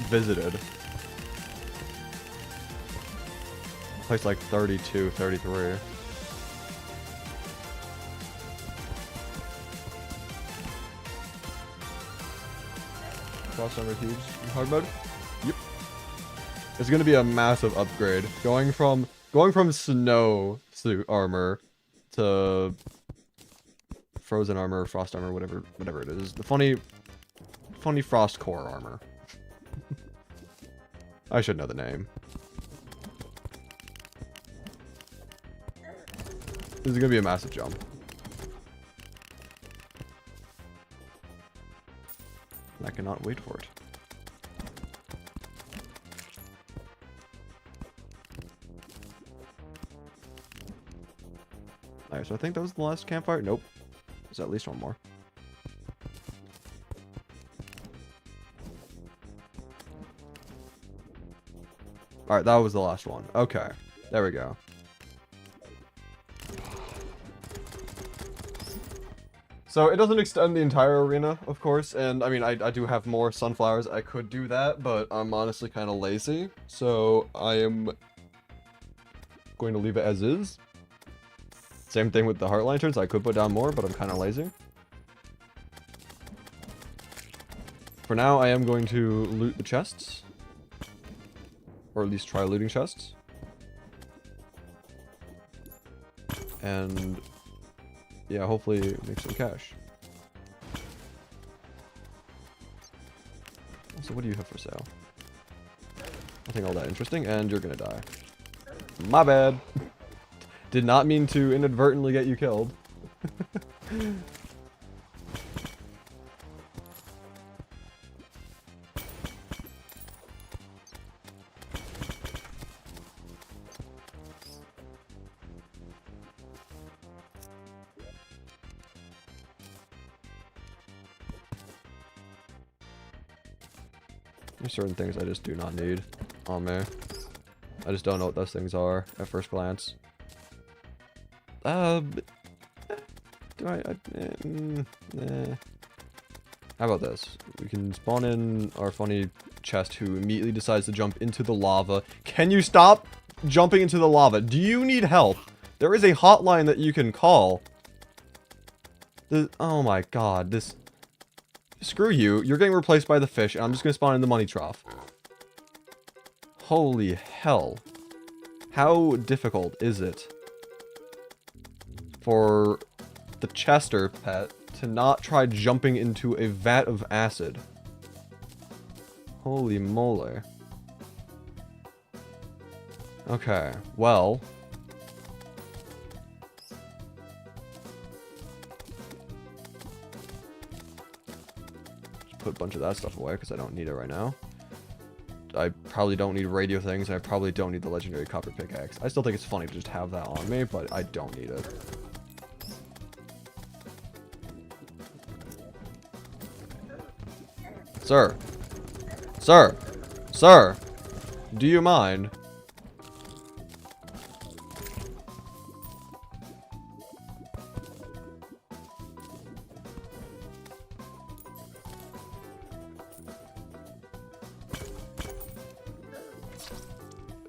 visited. I placed like 32, 33. Cross over huge in hard mode. Yep. It's gonna be a massive upgrade. Going from snow suit armor to frozen armor, frost armor, whatever it is. The funny frost core armor. I should know the name. This is gonna be a massive jump. I cannot wait for it. Alright, so I think that was the last campfire. Nope. There's at least one more. Alright, that was the last one. Okay. There we go. So it doesn't extend the entire arena, of course, and I mean, I do have more sunflowers. I could do that, but I'm honestly kind of lazy. So I am going to leave it as is. Same thing with the heart lanterns. I could put down more, but I'm kind of lazy. For now, I am going to loot the chests. Or at least try looting chests. And yeah, hopefully make some cash. So what do you have for sale? Nothing all that interesting, and you're gonna die. My bad. Did not mean to inadvertently get you killed. There's certain things I just do not need on me. I just don't know what those things are at first glance. Do I How about this? We can spawn in our funny chest who immediately decides to jump into the lava. Can you stop jumping into the lava? Do you need help? There is a hotline that you can call. Oh my god, this... Screw you. You're getting replaced by the fish, and I'm just gonna spawn in the money trough. Holy hell. How difficult is it for the Chester pet to not try jumping into a vat of acid? Holy moly. Okay, well... put a bunch of that stuff away because I don't need it right now. I probably don't need radio things, and I probably don't need the legendary copper pickaxe. I still think it's funny to just have that on me, but I don't need it. Sir. Sir. Sir. Do you mind?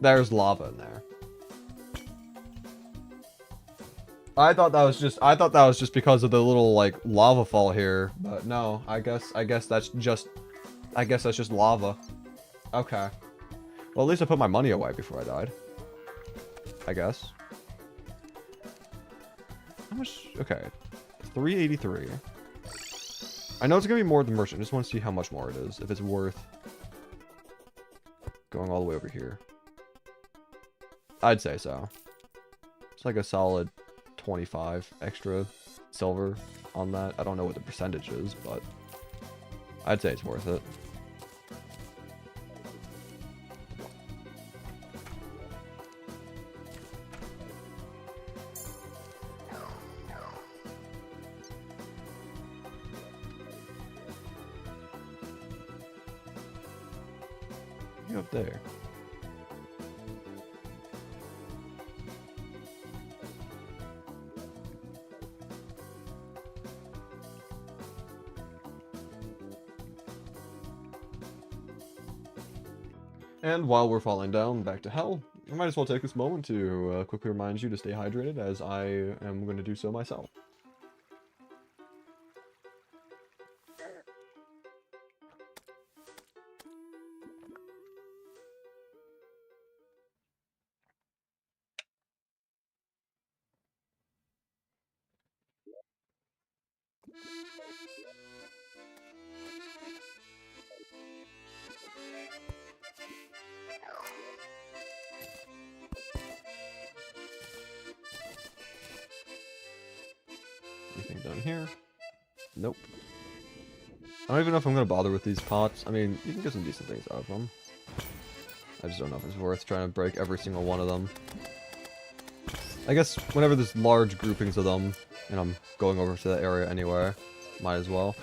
There's lava in there. I thought that was just because of the little like lava fall here, but no, I guess that's just lava. Okay. Well, at least I put my money away before I died. I guess. How much? Okay. 383. I know it's going to be more than merchant. I just want to see how much more it is. If it's worth going all the way over here. I'd say so. It's like a solid 25 extra silver on that. I don't know what the percentage is, but I'd say it's worth it. You up there? And while we're falling down back to hell, I might as well take this moment to quickly remind you to stay hydrated, as I am going to do so myself. Anything down here? Nope. I don't even know if I'm going to bother with these pots. I mean, you can get some decent things out of them. I just don't know if it's worth trying to break every single one of them. I guess whenever there's large groupings of them, and I'm going over to that area anyway, might as well.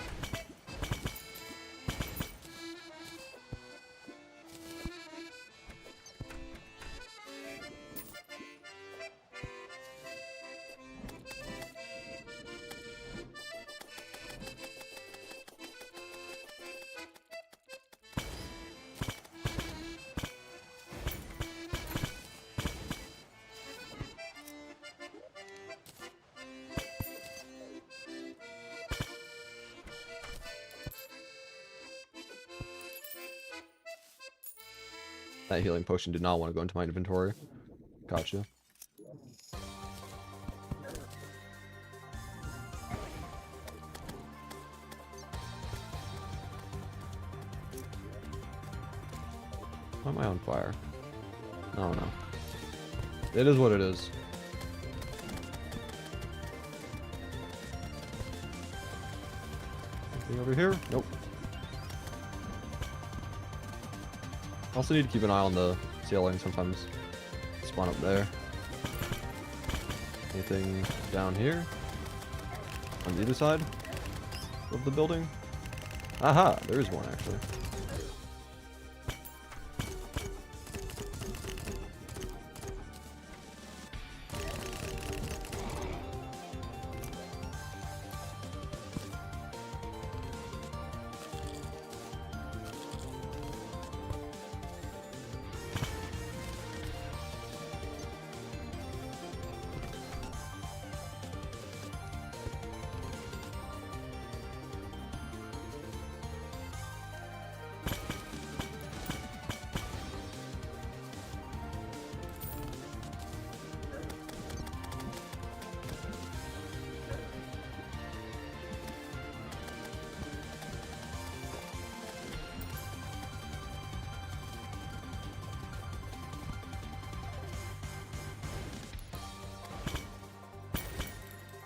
That healing potion did not want to go into my inventory. Gotcha. Why am I on fire? Oh no. It is what it is. Anything over here? Nope. Also need to keep an eye on the ceiling, sometimes spawn up there. Anything down here? On the other side of the building? Aha, there is one actually.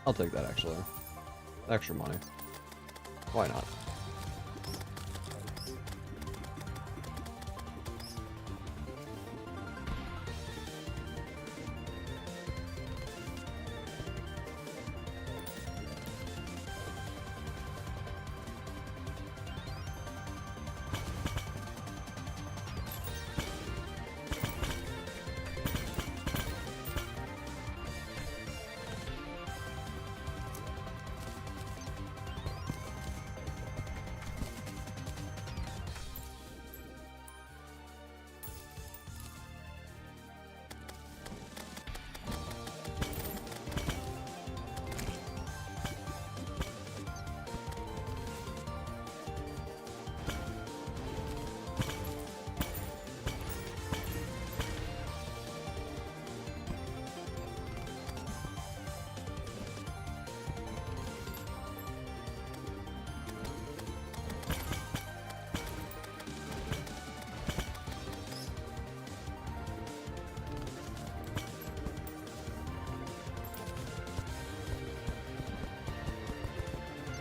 I'll take that actually. Extra money. Why not?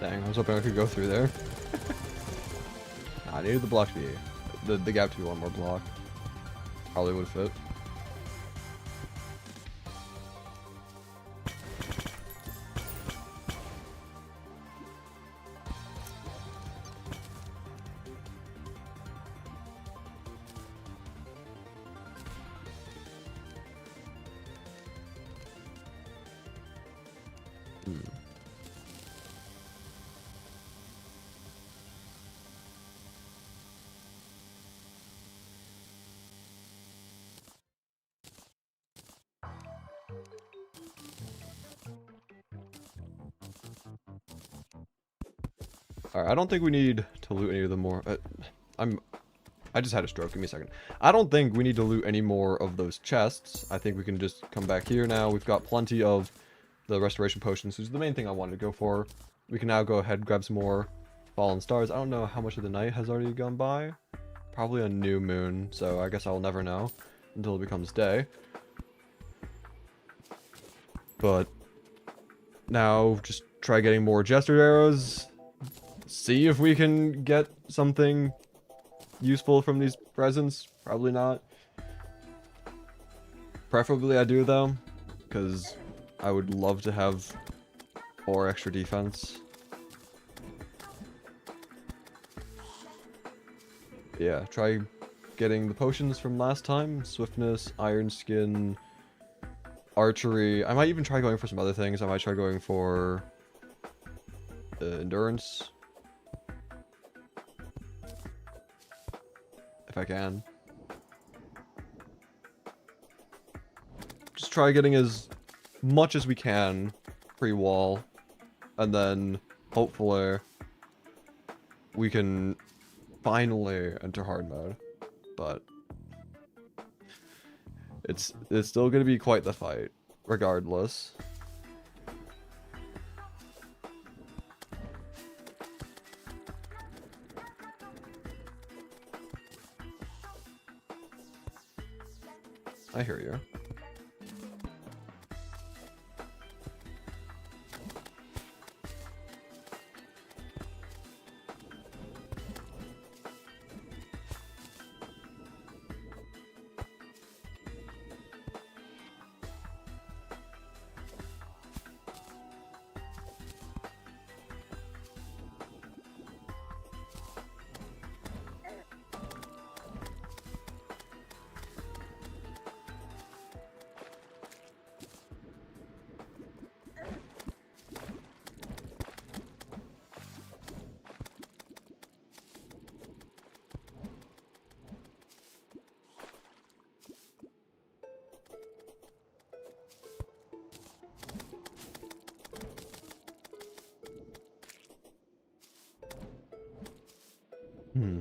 Dang, I was hoping I could go through there. I needed the block to be... The gap to be one more block. Probably would fit. Alright, I don't think we need to loot any of the more... I just had a stroke, give me a second. I don't think we need to loot any more of those chests. I think we can just come back here now. We've got plenty of the restoration potions, which is the main thing I wanted to go for. We can now go ahead and grab some more fallen stars. I don't know how much of the night has already gone by. Probably a new moon, so I guess I'll never know until it becomes day. But now just try getting more jester arrows. See if we can get something useful from these presents. Probably not. Preferably I do though, because I would love to have 4 extra defense. Yeah, try getting the potions from last time. Swiftness, Iron Skin, Archery. I might even try going for some other things. I might try going for Endurance. If I can. Just try getting as much as we can pre-wall. And then, hopefully, we can finally enter hard mode. But it's still going to be quite the fight, regardless. I hear you. Hmm.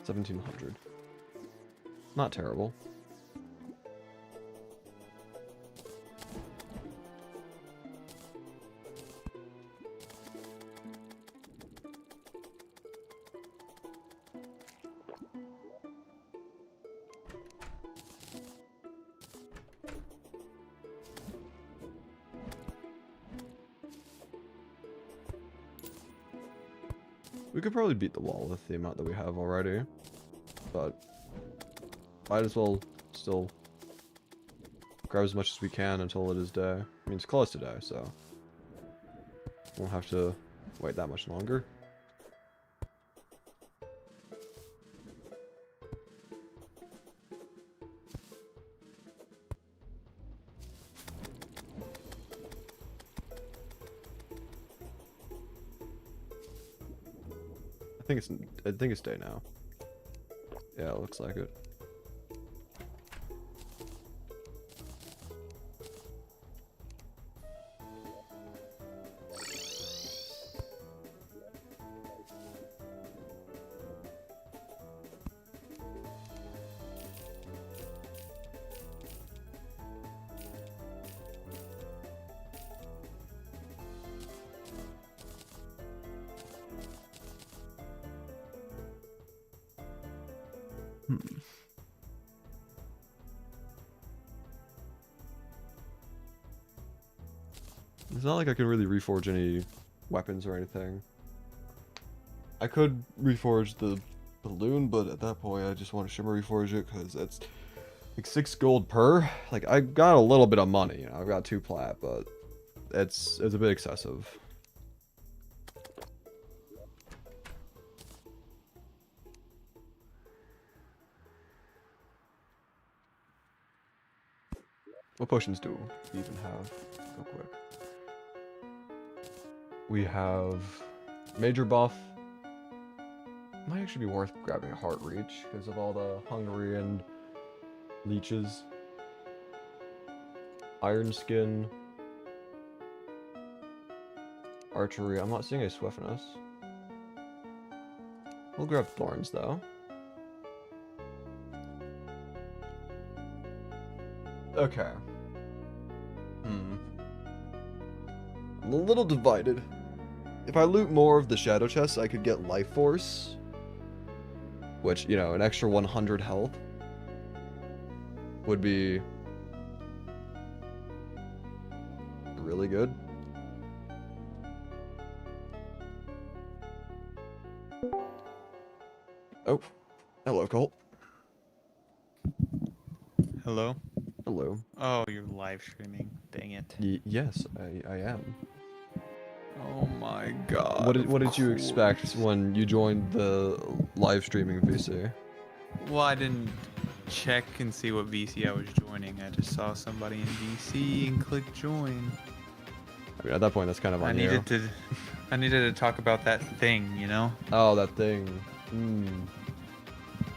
$1,700. Not terrible. We could probably beat the wall with the amount that we have already, but might as well still grab as much as we can until it is day. I mean, it's close to day, so won't have to wait that much longer. I think it's day now. Yeah, it looks like it. It's not like I can really reforge any weapons or anything. I could reforge the balloon, but at that point I just want to shimmer reforge it because that's like 6 gold per. Like I got a little bit of money, you know, I've got 2 plat, but it's a bit excessive. What potions do we even have? Real quick. We have major buff. Might actually be worth grabbing a heart reach because of all the Hungarian leeches. Iron skin. Archery. I'm not seeing a swiftness. We'll grab thorns though. Okay. I'm a little divided. If I loot more of the shadow chests, I could get life force. Which, you know, an extra 100 health would be really good. Oh, hello, Colt. Hello? Hello. Oh, you're live streaming. Dang it. Yes, I am. Oh my god. What did you of expect course. when you joined the live streaming VC? Well, I didn't check and see what VC I was joining. I just saw somebody in VC and clicked join. I mean, at that point, that's kind of on you. I needed to talk about that thing, you know? Oh, that thing.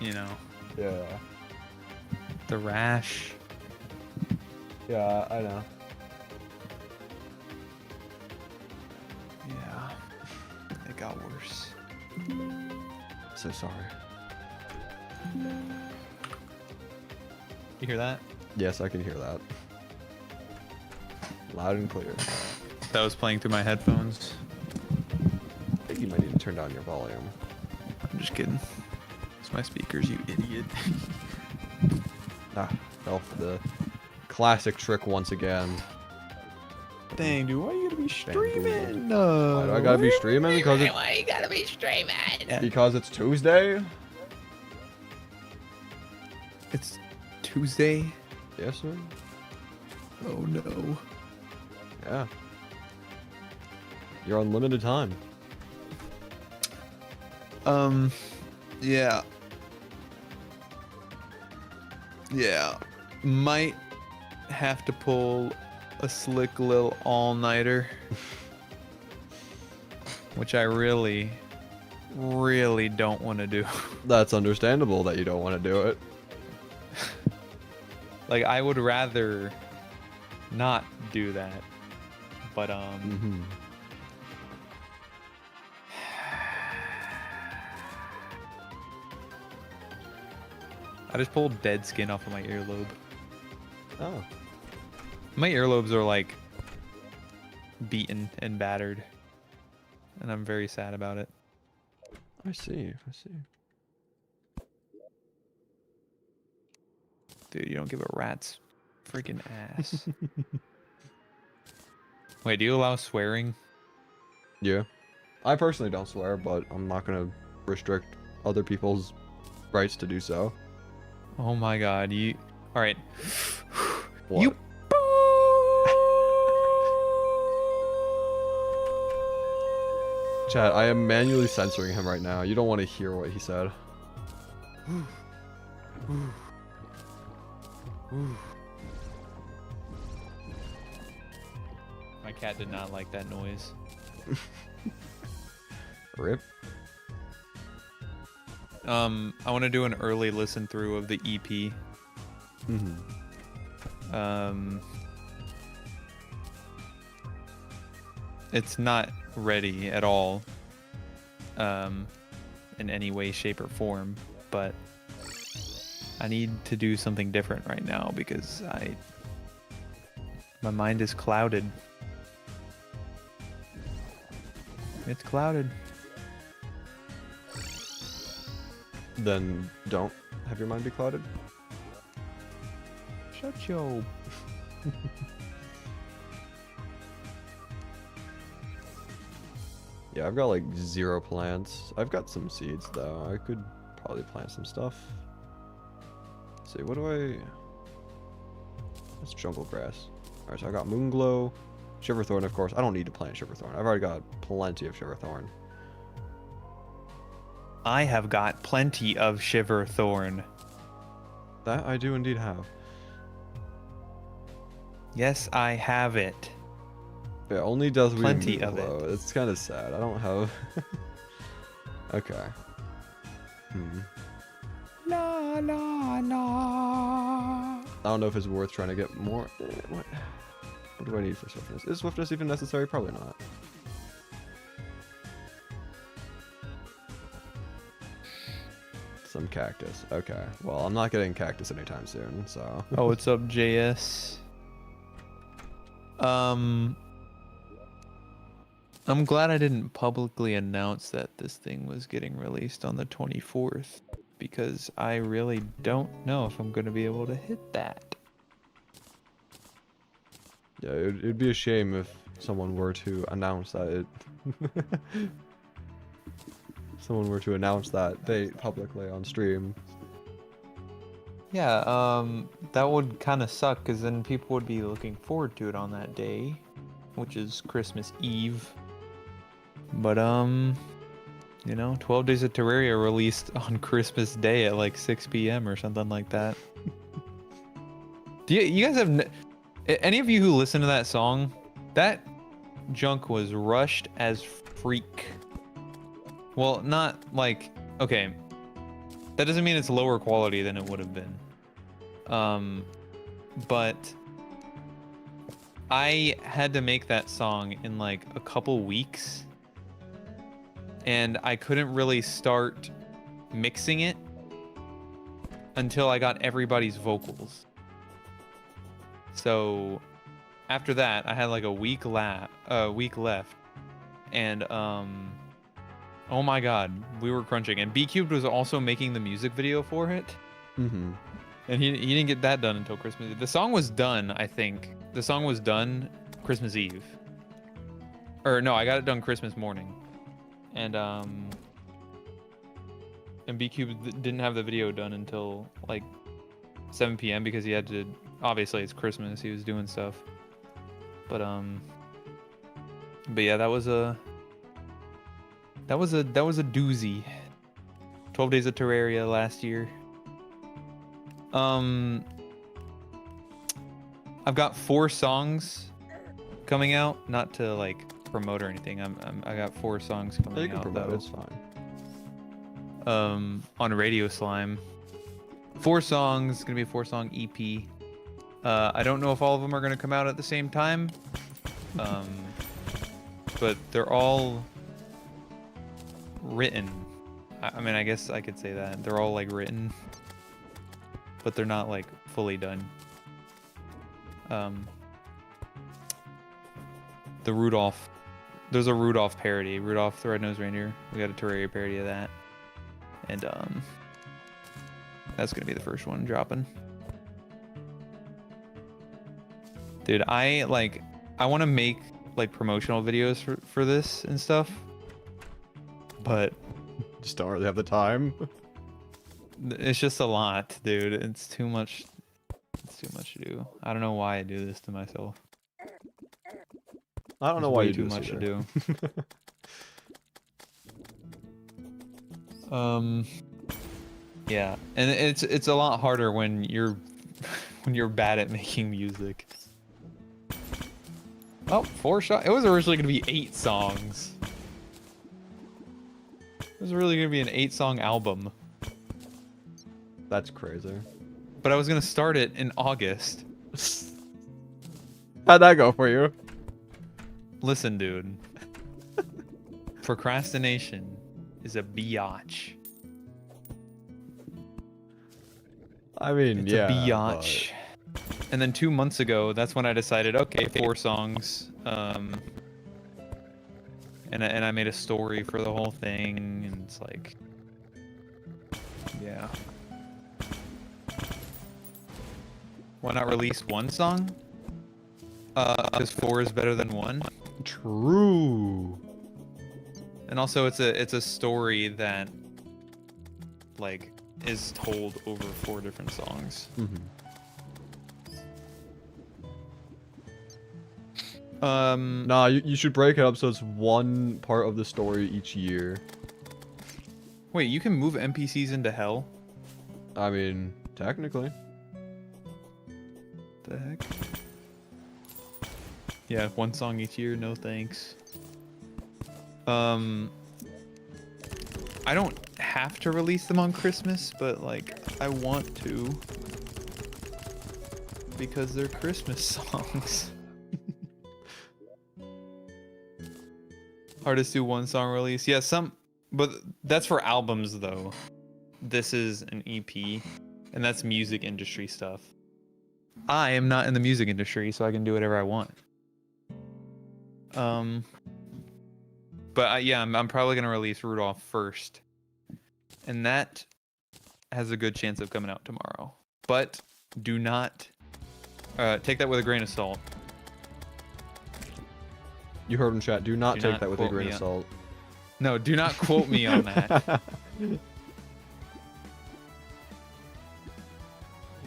You know, Yeah. the rash. Yeah, I know. Yeah. It got worse. So sorry. You hear that? Yes, I can hear that. Loud and clear. That was playing through my headphones. I think you might need to turn down your volume. I'm just kidding. It's my speakers, you idiot. Ah, fell for the classic trick once again. Dang, dude, why you gotta be streaming? Why do I gotta be streaming? Because it's, Why you gotta be streaming? because it's Tuesday? It's Tuesday. Yes, sir. Oh no. Yeah. You're on limited time. Yeah. Yeah. Might have to pull a slick little all-nighter. Which I really, really don't want to do. That's understandable that you don't want to do it. Like, I would rather not do that. But, I just pulled dead skin off of my earlobe. Oh. My earlobes are like beaten and battered. And I'm very sad about it. I see. I see. Dude, you don't give a rat's freaking ass. Wait, do you allow swearing? Yeah. I personally don't swear, but I'm not gonna restrict other people's rights to do so. Oh my god, you... Alright. What? You... Chat, I am manually censoring him right now. You don't want to hear what he said. My cat did not like that noise. Rip. I want to do an early listen through of the EP. It's not ready at all, in any way, shape, or form, but I need to do something different right now because my mind is clouded. It's clouded. Then don't have your mind be clouded. Shut your... Yeah, I've got like 0 plants. I've got some seeds though. I could probably plant some stuff. Let's see, what do I... That's jungle grass. Alright, so I got Moonglow, Shiverthorn, of course. I don't need to plant Shiverthorn. I've already got plenty of Shiverthorn. I have got plenty of Shiverthorn. That I do indeed have. Yes, I have it. It only does Plenty of Moonglow. It's kind of sad. I don't have... Okay. La la la. I don't know if it's worth trying to get more... What do I need for swiftness? Is swiftness even necessary? Probably not. Some cactus. Okay. Well, I'm not getting cactus anytime soon, so... Oh, what's up, JS? I'm glad I didn't publicly announce that this thing was getting released on the 24th, because I really don't know if I'm going to be able to hit that. Yeah, it'd be a shame if someone were to announce that it... someone were to announce that date publicly on stream. Yeah, that would kind of suck, because then people would be looking forward to it on that day, which is Christmas Eve. But, you know, 12 Days of Terraria released on Christmas Day at like 6 p.m. or something like that. Do you guys have... Any of you who listen to that song, that junk was rushed as freak. Well, not like... Okay. That doesn't mean it's lower quality than it would have been. But I had to make that song in like a couple weeks, and I couldn't really start mixing it until I got everybody's vocals. So after that, I had like a week left, and oh my god, we were crunching. And B Cubed was also making the music video for it. Mm-hmm. And he didn't get that done until Christmas Eve. The song was done, I think. The song was done Christmas Eve. Or no, I got it done Christmas morning. And B Cube didn't have the video done until like 7 p.m. because he had to, obviously it's Christmas, he was doing stuff. But yeah, that was a doozy. 12 Days of Terraria last year. I've got 4 songs coming out, not to like promote or anything. I got 4 songs coming You can out promote, though. it's fine. On Radio Slime. 4 songs, it's gonna be a 4-song EP. I don't know if all of them are gonna come out at the same time. But they're all written. I mean, I guess I could say that. They're all like written, but they're not like fully done. The Rudolph, there's a Rudolph parody, Rudolph the Red-Nosed Reindeer. We got a Terraria parody of that, and that's gonna be the first one dropping. Dude, I want to make like promotional videos for this and stuff, but Just don't really have the time. it's just a lot, dude. It's too much. It's too much to do. I don't know why I do this to myself. I don't know It's why way you too do this much to either. do. Yeah, and it's a lot harder when you're bad at making music. Oh, 4 shots. It was originally gonna be 8 songs. It was really gonna be an 8-song album. That's crazy. But I was gonna start it in August. How'd that go for you? Listen, dude. Procrastination is a biatch. I mean, It's yeah. a biatch. And then 2 months ago, that's when I decided, okay, 4 songs. And I made a story for the whole thing, and it's like, yeah. Why not release 1 song? Because 4 is better than 1. True. And also, it's a story that, like, is told over 4 different songs. Mm-hmm. Nah, you should break it up so it's one part of the story each year. Wait, you can move NPCs into hell? I mean, technically. The heck? Yeah, 1 song each year, no thanks. I don't have to release them on Christmas, but like, I want to. Because they're Christmas songs. Hardest do 1 song release. Yeah, but that's for albums though. This is an EP, and that's music industry stuff. I am not in the music industry, so I can do whatever I want. But yeah, I'm probably gonna release Rudolph first, and that has a good chance of coming out tomorrow. But do not take that with a grain of salt. You heard him, chat. Do not Do take not that with a quote grain me of on- salt. No, do not quote me on that.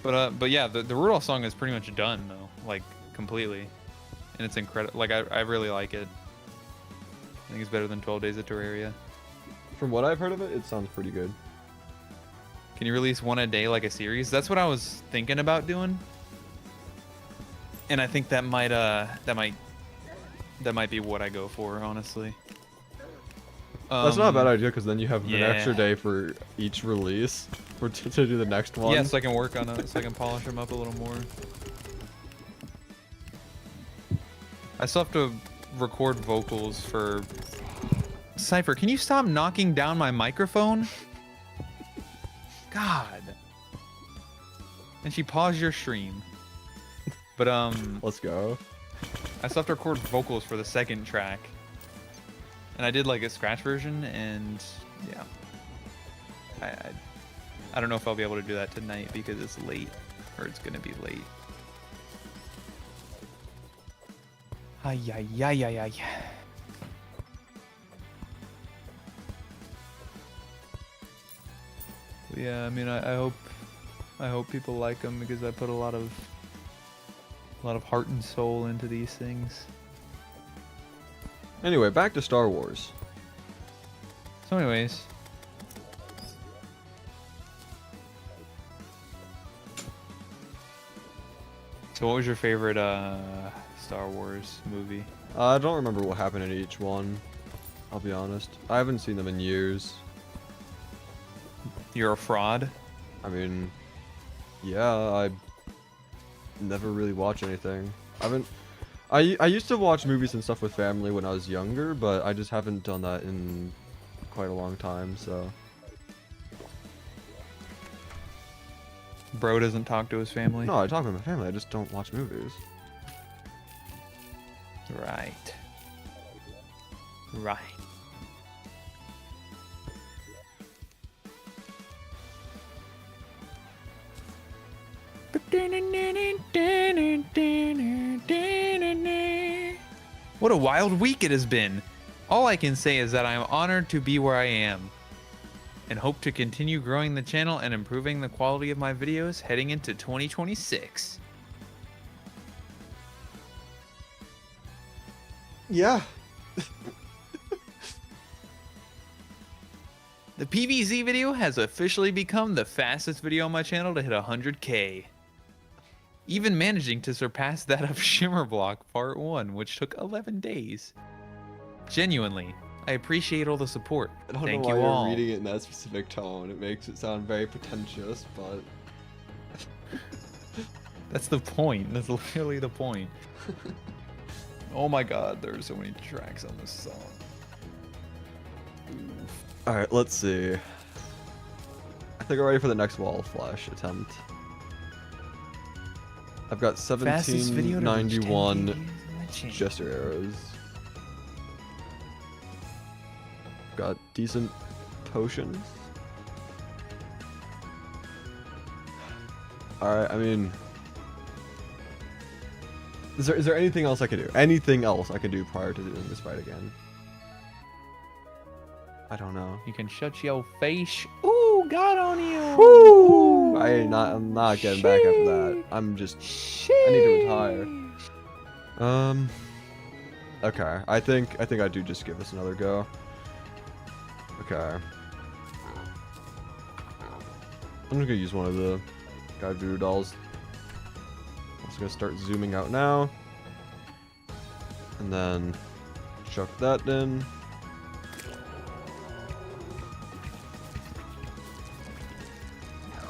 But yeah, the Rudolph song is pretty much done though, like completely, and it's incredible. Like I really like it. I think it's better than 12 Days of Terraria. From what I've heard of it, it sounds pretty good. Can you release 1 a day like a series? That's what I was thinking about doing. And I think that might be what I go for, honestly. That's not a bad idea because then you have an yeah. extra day for each release to do the next one. Yeah, so I can work on it, so I can polish them up a little more. I still have to record vocals for Cypher. Can you stop knocking down my microphone? God. And she paused your stream. But Let's go. I still have to record vocals for the 2nd track. And I did like a scratch version, and yeah. I don't know if I'll be able to do that tonight because it's late, or it's gonna be late. Ay, ay, ay, ay, ay. Yeah, I mean, I hope people like them because I put a lot of heart and soul into these things. Anyway, back to Star Wars. So anyways. So what was your favorite Star Wars movie? I don't remember what happened in each one. I'll be honest. I haven't seen them in years. You're a fraud? I mean, yeah, I never really watch anything. I used to watch movies and stuff with family when I was younger, but I just haven't done that in quite a long time, so. Bro doesn't talk to his family? No, I talk with my family, I just don't watch movies. Right. Right. What a wild week it has been. All I can say is that I am honored to be where I am and hope to continue growing the channel and improving the quality of my videos heading into 2026. Yeah. The PVZ video has officially become the fastest video on my channel to hit 100K. Even managing to surpass that of Shimmerblock Part 1, which took 11 days. Genuinely, I appreciate all the support. I don't Thank know why you you're all. reading it in that specific tone. It makes it sound very pretentious, but That's the point. That's literally the point. Oh my god, there are so many tracks on this song. all right. Let's see. I think I'm ready for the next wall flash attempt. I've got Fastest video to reach 10K 1791 views on the channel. gesture arrows. Got decent potions. Alright, I mean... Is there anything else I can do? Anything else I can do prior to doing this fight again? I don't know. You can shut your face. Ooh, got on you. Woo! I'm not getting back after that. I'm just... I need to retire. Okay, I think I do just give this another go. Okay. I'm just gonna use one of the guy voodoo dolls. I'm just gonna start zooming out now. And then chuck that in.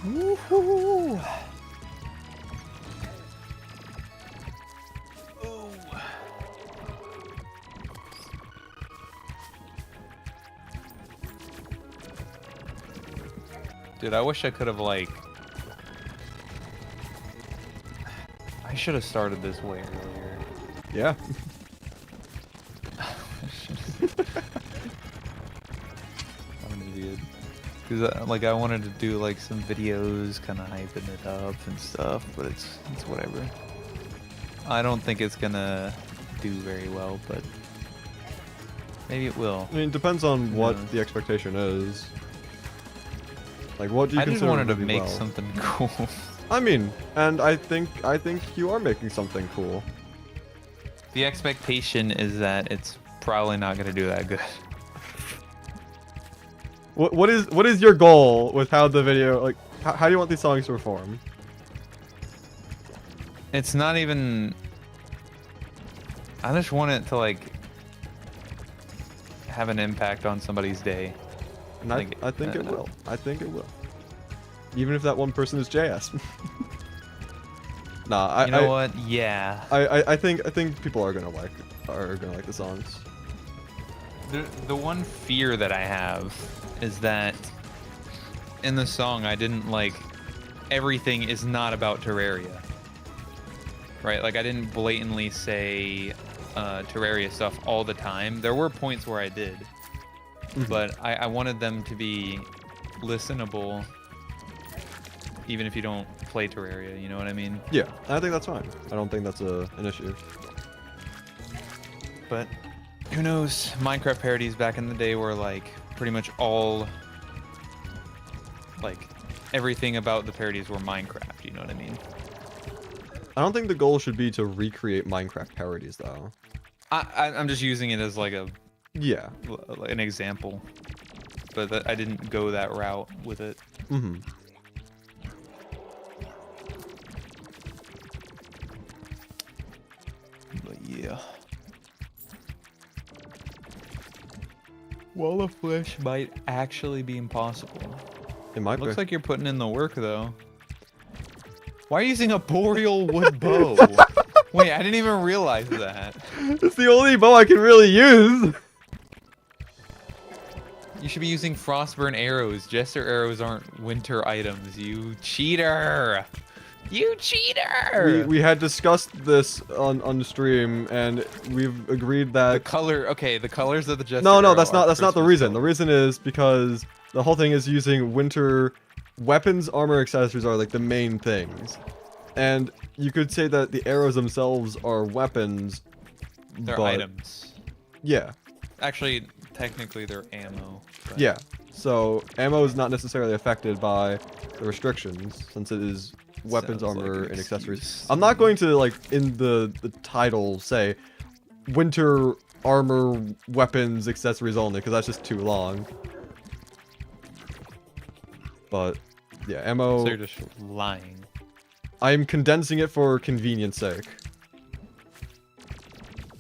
Woohoo! Dude, I wish I could have, like... I should have started this way earlier. Yeah. I'm an idiot. Because, like, I wanted to do, like, some videos, kind of hyping it up and stuff, but it's whatever. I don't think it's gonna do very well, but... maybe it will. I mean, it depends on Who what knows? the expectation is. Like, what do you I just consider wanted to really make well? something cool. I mean, and I think you are making something cool. The expectation is that it's probably not gonna do that good. What is your goal with how the video, like, how do you want these songs to perform? It's not even... I just want it to, like, have an impact on somebody's day. And Like, I think it no. will. I think it will. Even if that one person is JS. Nah, You know what? Yeah. I think people are gonna like the songs. The one fear that I have is that in the song I didn't, like, everything is not about Terraria. Right? Like, I didn't blatantly say Terraria stuff all the time. There were points where I did. Mhm. But I wanted them to be listenable, even if you don't play Terraria, you know what I mean? Yeah, I think that's fine. I don't think that's an issue. But who knows? Minecraft parodies back in the day were, like, pretty much all, like, everything about the parodies were Minecraft, you know what I mean? I don't think the goal should be to recreate Minecraft parodies, though. I'm just using it as, like, Yeah. an example, but I didn't go that route with it. Mm-hmm. But yeah. Wall of Flesh might actually be impossible. It might Looks be. like you're putting in the work, though. Why are you using a boreal wood bow? Wait, I didn't even realize that. It's the only bow I can really use. You should be using frostburn arrows. Jester arrows aren't winter items, you cheater! You cheater! We had discussed this on stream, and we've agreed The that color, okay, the colors of the Jester no, arrow that's are not the Christmas reason. The colors. reason is because the whole thing is using winter weapons, armor, accessories are like the main things, and you could say that the arrows themselves are weapons. They're but, items. Yeah, Actually, technically they're ammo. but- yeah. So ammo is not necessarily affected by the restrictions since it is weapons, Sounds like armor, an and accessories. excuse. I'm not going to, like, in the title say winter armor, weapons, accessories only, because that's just too long. But yeah, ammo. So you're just lying. I'm condensing it for convenience sake.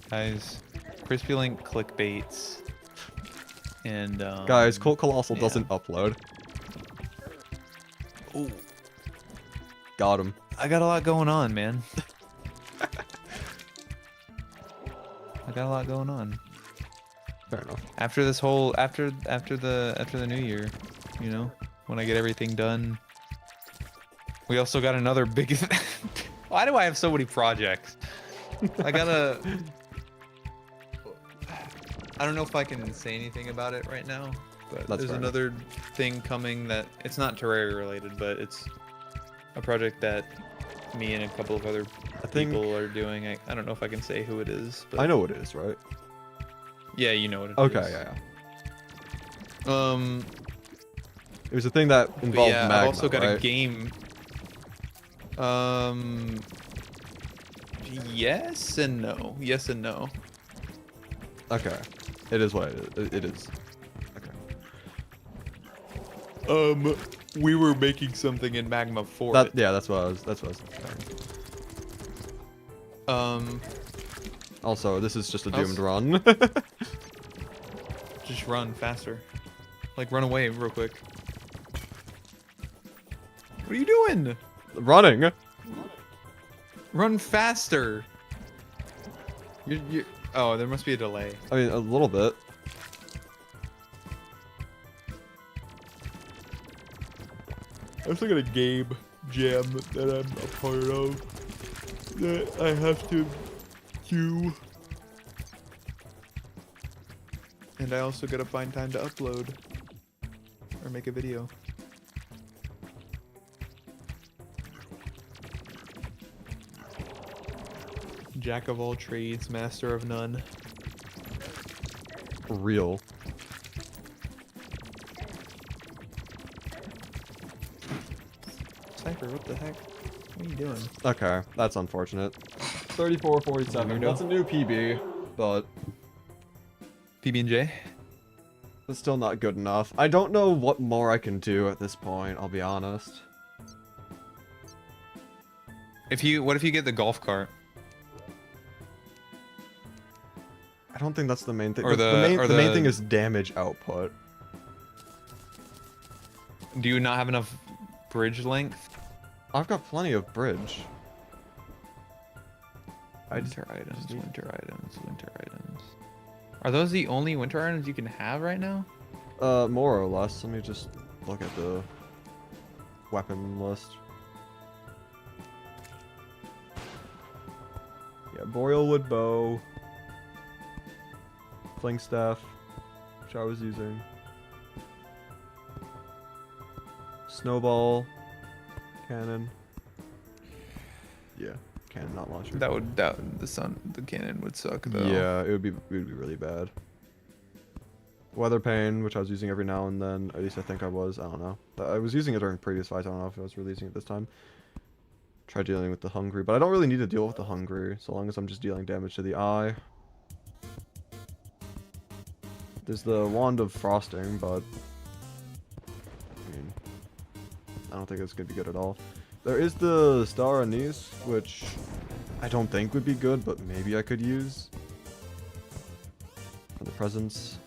Guys, Crispylink clickbaits And Guys, Cult Colossal yeah. doesn't upload. Ooh, Got him. I got a lot going on, man. I got a lot going on. Fair enough. After this whole after the new year, you know, when I get everything done. We also got another big. Why do I have so many projects? I gotta. I don't know if I can say anything about it right now, but That's there's fair another thing coming that it's not Terraria related, but it's a project that me and a couple of other people are doing. I don't know if I can say who it is, but I know what it is, right? yeah, you know what it is. Okay, yeah. It was a thing that But involved yeah, magma, I've also got right? a game. Yes and no. Yes and no. Okay. It is what it is. It is. Okay. We were making something in magma for That it. yeah, that's what I was saying. Also, this is just a doomed run. Just run faster. Like run away real quick. What are you doing? Running. Run faster. You're oh, there must be a delay. I mean, a little bit. I also got a game jam that I'm a part of that I have to do. And I also gotta find time to upload or make a video. Jack of all trades, master of none. For real. Cypher, what the heck? What are you doing? Okay, that's unfortunate. 34-47. That's a new PB, but PB&J? it's still not good enough. I don't know what more I can do at this point, I'll be honest. What if you get the golf cart? I don't think that's the main thing. Or The main thing is damage output. Do you not have enough bridge length? I've got plenty of bridge. Winter items, winter items, winter items. Are those the only winter items you can have right now? More or less. Let me just look at the weapon list. Yeah, boreal wood bow. Fling staff, which I was using. Snowball. Cannon. Yeah, cannon, not launcher. The cannon would suck though. Yeah, it would be really bad. Weather pane, which I was using every now and then. At least I think I was. I don't know. I was using it during previous fights. I don't know if I was releasing it this time. Try dealing with the hungry, but I don't really need to deal with the hungry so long as I'm just dealing damage to the eye. There's the wand of frosting, but I mean, I don't think it's gonna be good at all. There is the star anise, which I don't think would be good, but maybe I could use for the presents.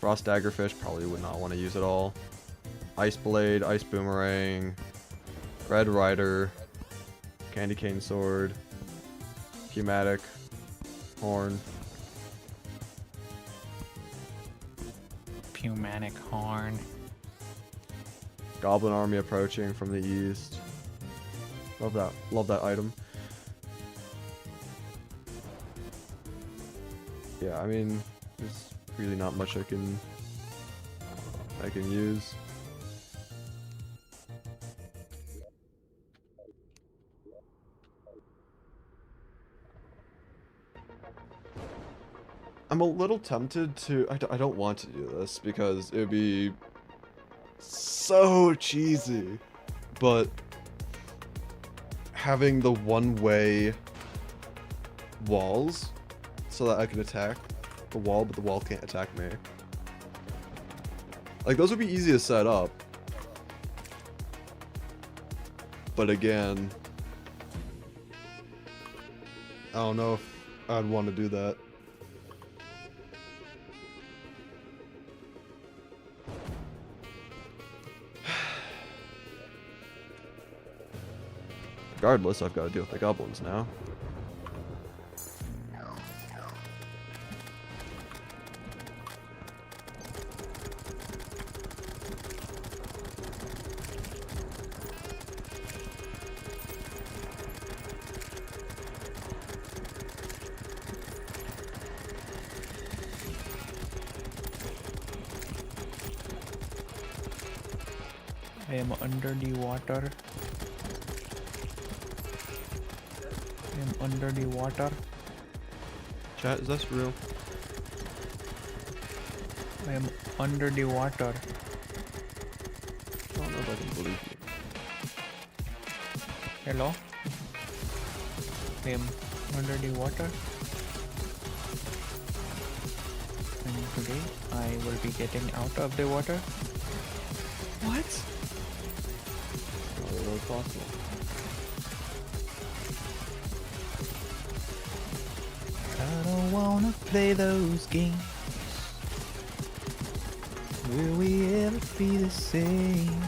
Frost daggerfish, probably would not want to use at all. Ice blade, ice boomerang, red rider, candy cane sword, pneumatic, horn. Pneumatic horn. Goblin army approaching from the east. Love that item. Yeah, I mean, there's really not much I can use. I'm a little tempted to... I don't want to do this because it would be so cheesy. But having the one-way walls so that I can attack the wall, but the wall can't attack me. Like, those would be easy to set up. But again, I don't know if I'd want to do that. Regardless, I've got to deal with the goblins now. I am under the water. I am under the water. Chat, is this real? I am under the water. I don't know if I can believe you. Hello? I am under the water. And today I will be getting out of the water. What? Not really possible. I don't wanna play those games. Will we ever be the same?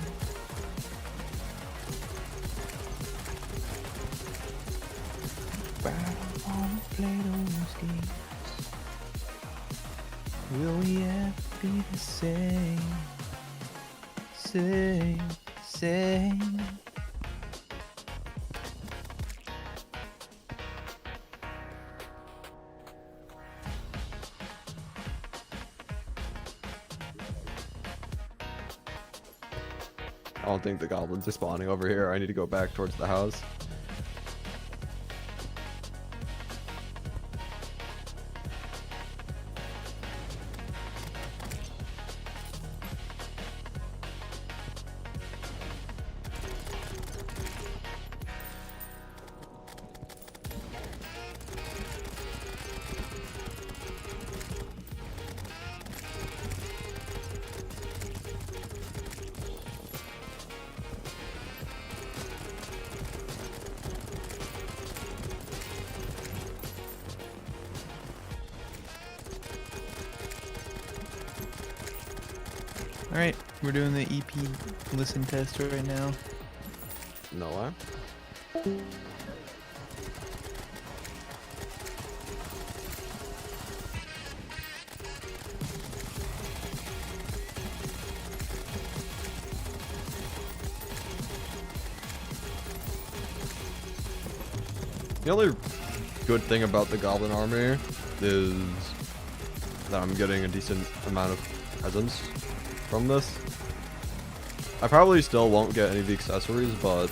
But I don't wanna play those games. Will we ever be the same? Same. I don't think the goblins are spawning over here. I need to go back towards the house. Alright, we're doing the EP listen test right now. No lie. The only good thing about the goblin army is that I'm getting a decent amount of presents from this. I probably still won't get any of the accessories, but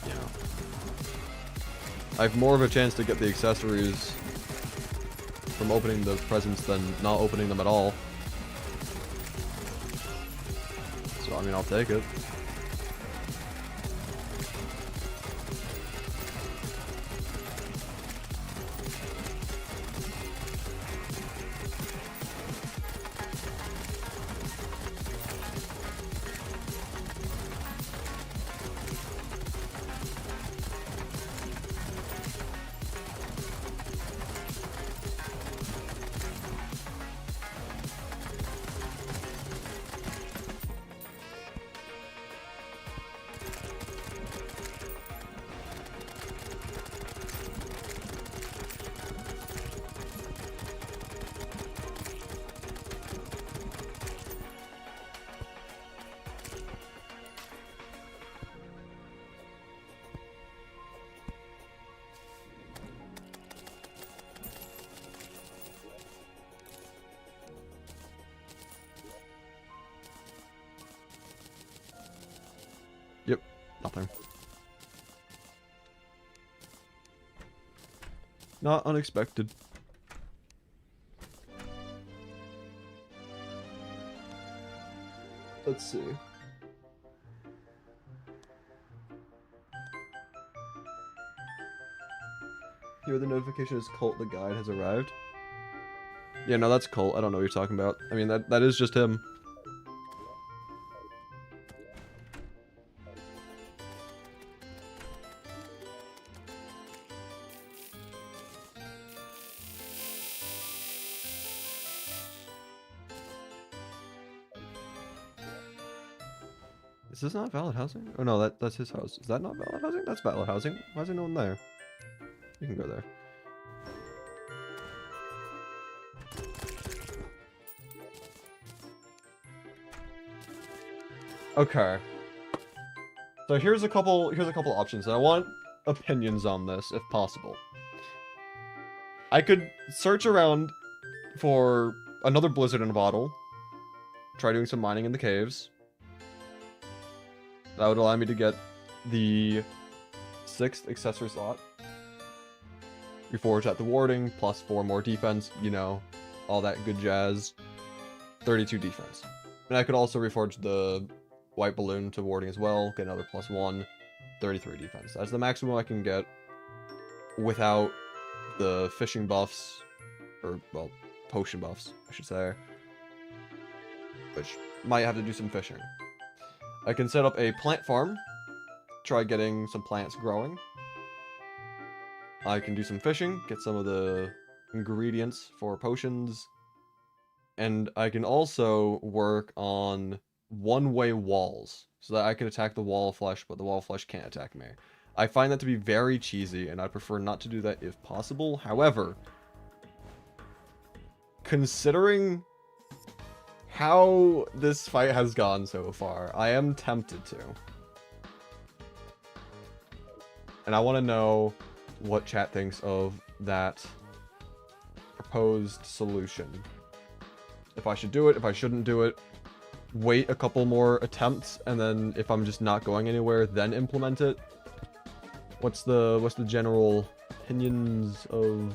you know, I have more of a chance to get the accessories from opening the presents than not opening them at all. So I mean, I'll take it. Yep, nothing. Not unexpected. Let's see. Here the notification is Colt the guide has arrived. Yeah, no, that's Colt. I don't know what you're talking about. I mean, that is just him. Is this not valid housing? Oh no, that's his house. Is that not valid housing? That's valid housing. Why is there no one there? You can go there. Okay. So here's a couple options. I want opinions on this if possible. I could search around for another blizzard in a bottle. Try doing some mining in the caves. That would allow me to get the 6th accessory slot. Reforge at the warding, plus 4 more defense, you know, all that good jazz. 32 defense. And I could also reforge the white balloon to warding as well, get another +1, 33 defense. That's the maximum I can get without the fishing buffs, or, well, potion buffs, I should say. Which might have to do some fishing. I can set up a plant farm, try getting some plants growing. I can do some fishing, get some of the ingredients for potions. And I can also work on one-way walls, so that I can attack the wall of flesh, but the wall of flesh can't attack me. I find that to be very cheesy, and I prefer not to do that if possible. However, considering how this fight has gone so far, I am tempted to. And I want to know what chat thinks of that proposed solution. If I should do it, if I shouldn't do it. Wait a couple more attempts, and then if I'm just not going anywhere, then implement it. What's the general opinions of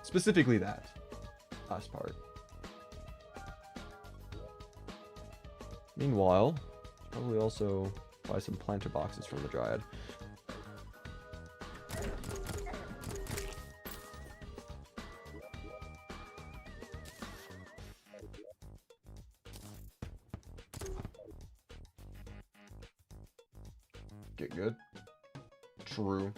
specifically that last part? Meanwhile, probably also buy some planter boxes from the Dryad. Get good. True.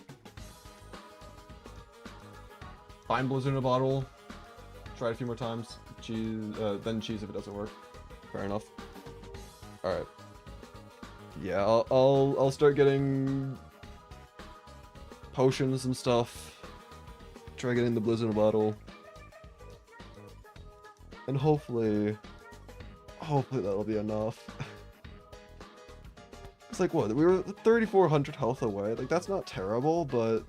Find blizzard in a bottle. Try it a few more times. Cheese, then cheese if it doesn't work. Fair enough. All right. Yeah, I'll start getting potions and stuff. Try getting the blizzard in a bottle. And hopefully that'll be enough. It's like, what, we were 3,400 health away. Like, that's not terrible, but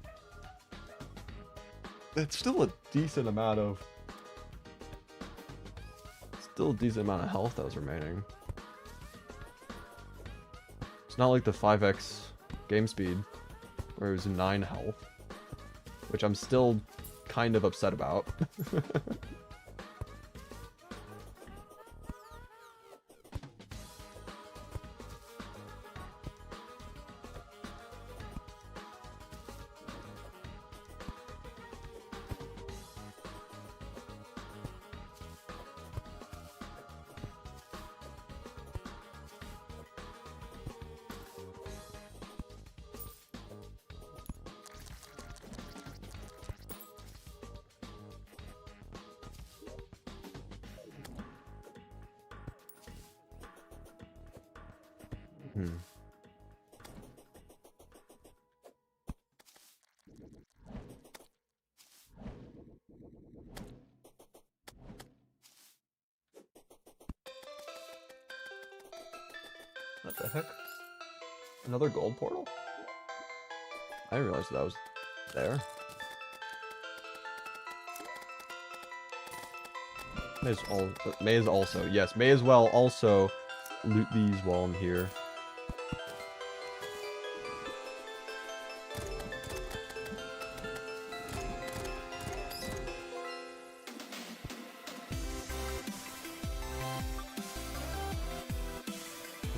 it's still a decent amount of health that was remaining. It's not like the 5x game speed where it was 9 health, which I'm still kind of upset about. What the heck? Another gold portal? I didn't realize that was there. May as also, yes, may as well also loot these while I'm here.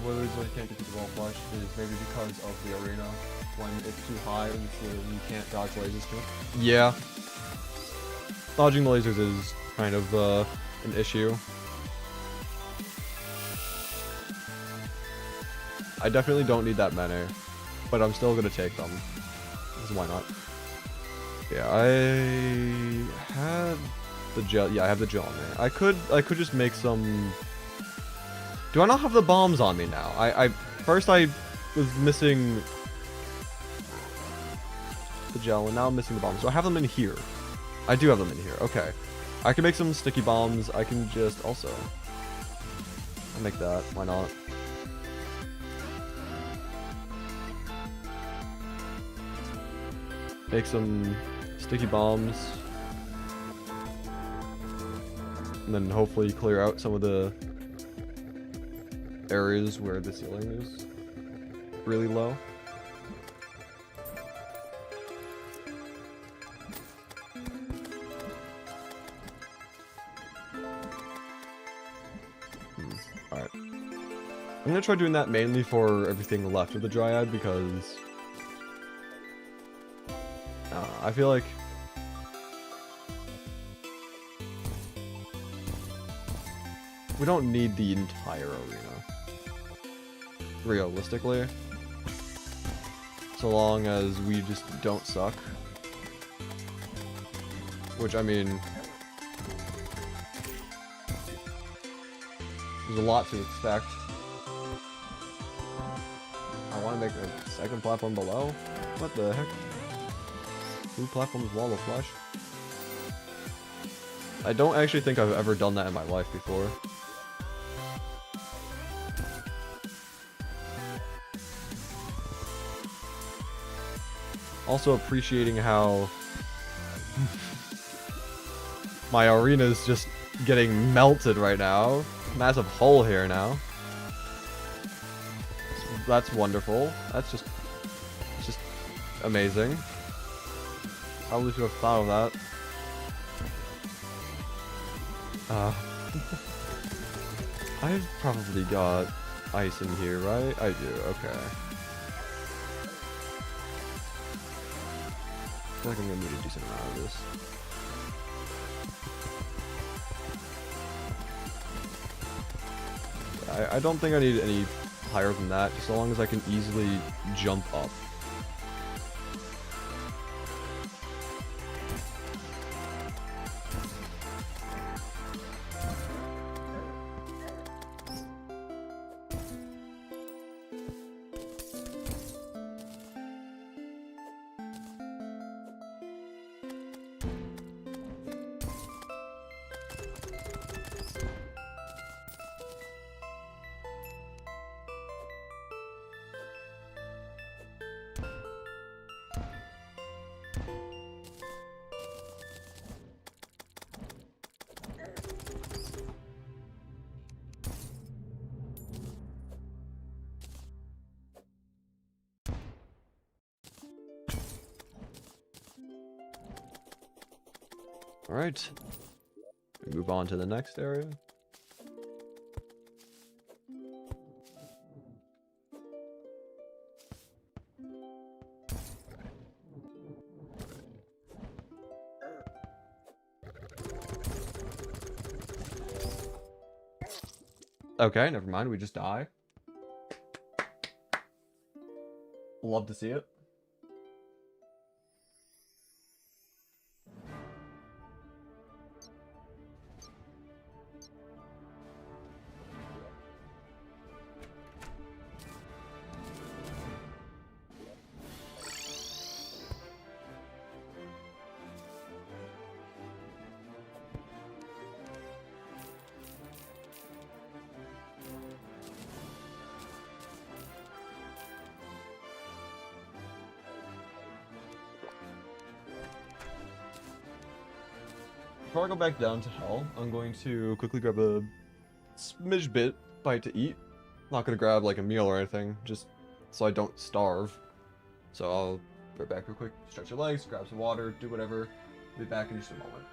One of the reasons why you can't get to the wall flush is maybe because of the arena. When it's too high and you can't dodge lasers too. Yeah. Dodging the lasers is kind of an issue. I definitely don't need that many, but I'm still gonna take them. Because why not? Yeah, I have the gel. Yeah, I have the gel in there. I could just make some Do I not have the bombs on me now? First I was missing the gel, and now I'm missing the bombs. So I have them in here. I do have them in here. Okay. I can make some sticky bombs. I can just also... I'll make that. Why not? Make some sticky bombs. And then hopefully clear out some of the areas where the ceiling is really low. Alright. I'm gonna try doing that mainly for everything left of the Dryad because I feel like we don't need the entire arena, realistically, so long as we just don't suck, which, I mean, there's a lot to expect. I want to make a second platform below? What the heck? 2 platforms, wall of flesh? I don't actually think I've ever done that in my life before. Also appreciating how my arena is just getting melted right now. Massive hole here now. That's wonderful. It's just amazing. Probably should have thought of that. I've probably got ice in here, right? I do, okay. I feel like I'm gonna need a decent amount of this. I don't think I need any higher than that, just so long as I can easily jump up. Alright. Move on to the next area. Okay, never mind, we just die. Love to see it. Before I go back down to hell, I'm going to quickly grab a smidge bite to eat. Not gonna grab like a meal or anything, just so I don't starve. So I'll be right back real quick, stretch your legs, grab some water, do whatever. Be back in just a moment.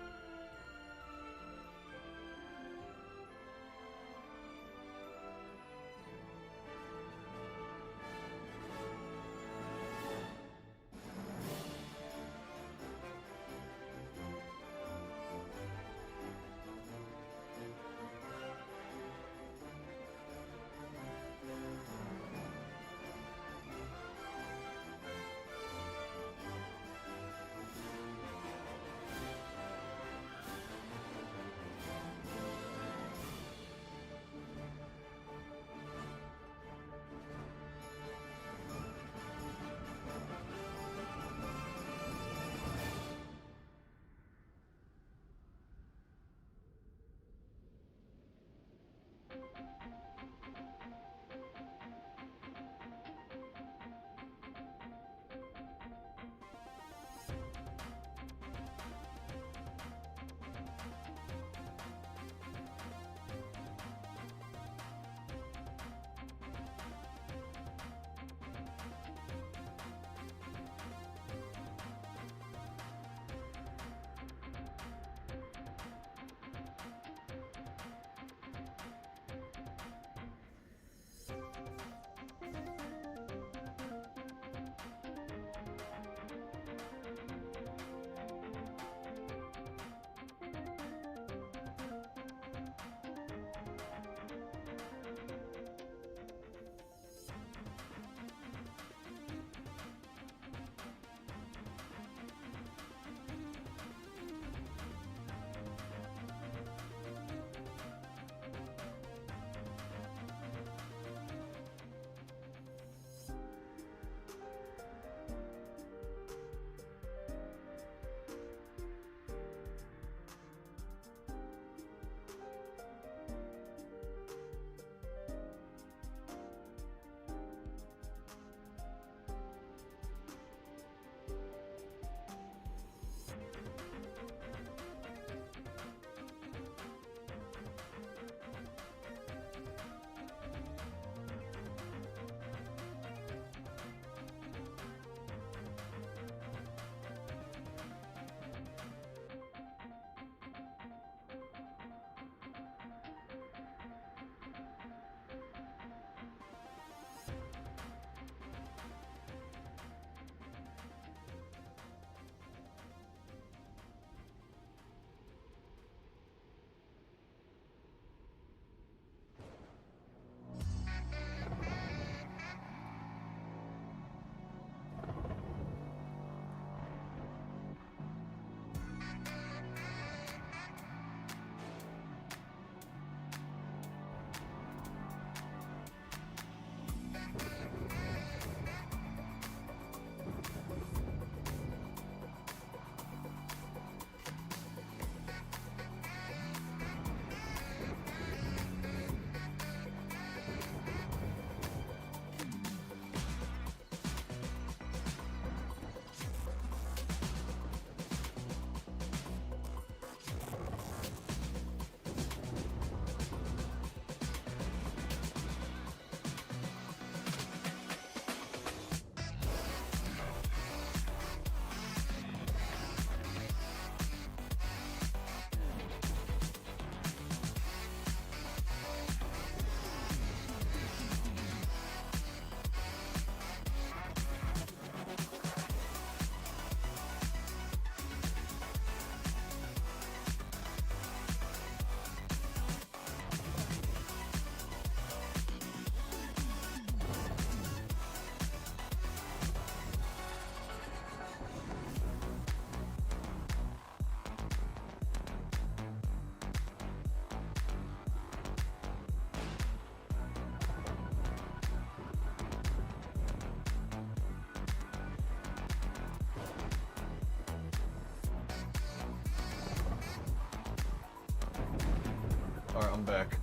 Alright, I'm back.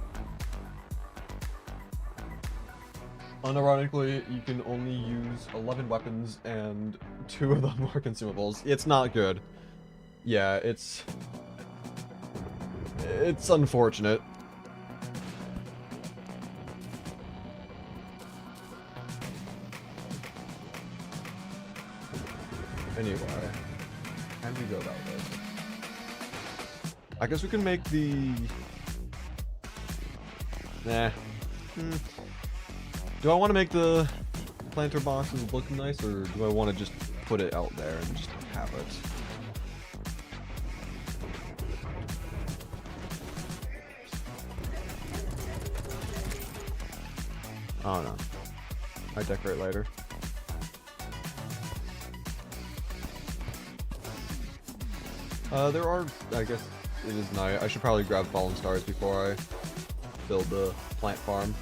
Unironically, you can only use 11 weapons and 2 of them are consumables. It's not good. Yeah, it's unfortunate. Anyway, how do we go about this? I guess we can make the... Nah. Do I want to make the planter boxes look nice, or do I want to just put it out there and just have it? I don't know. I decorate later. There are, I guess it is night. I should probably grab fallen stars before I build the plant farm.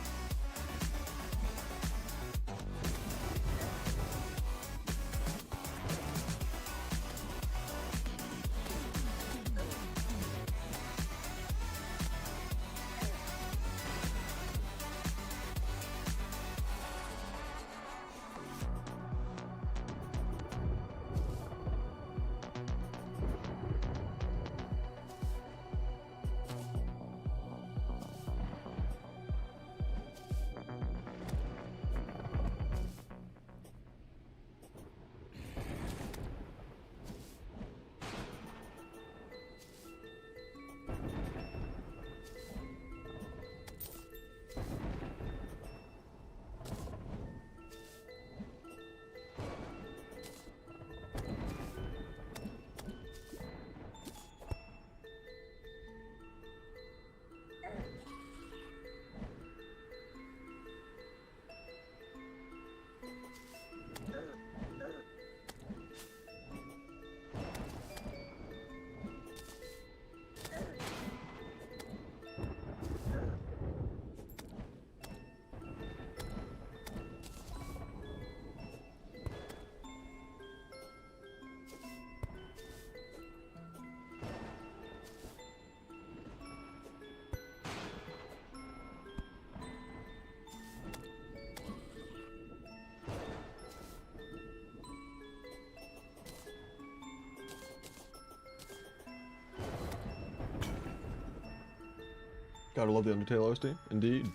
Gotta love the Undertale OST, indeed.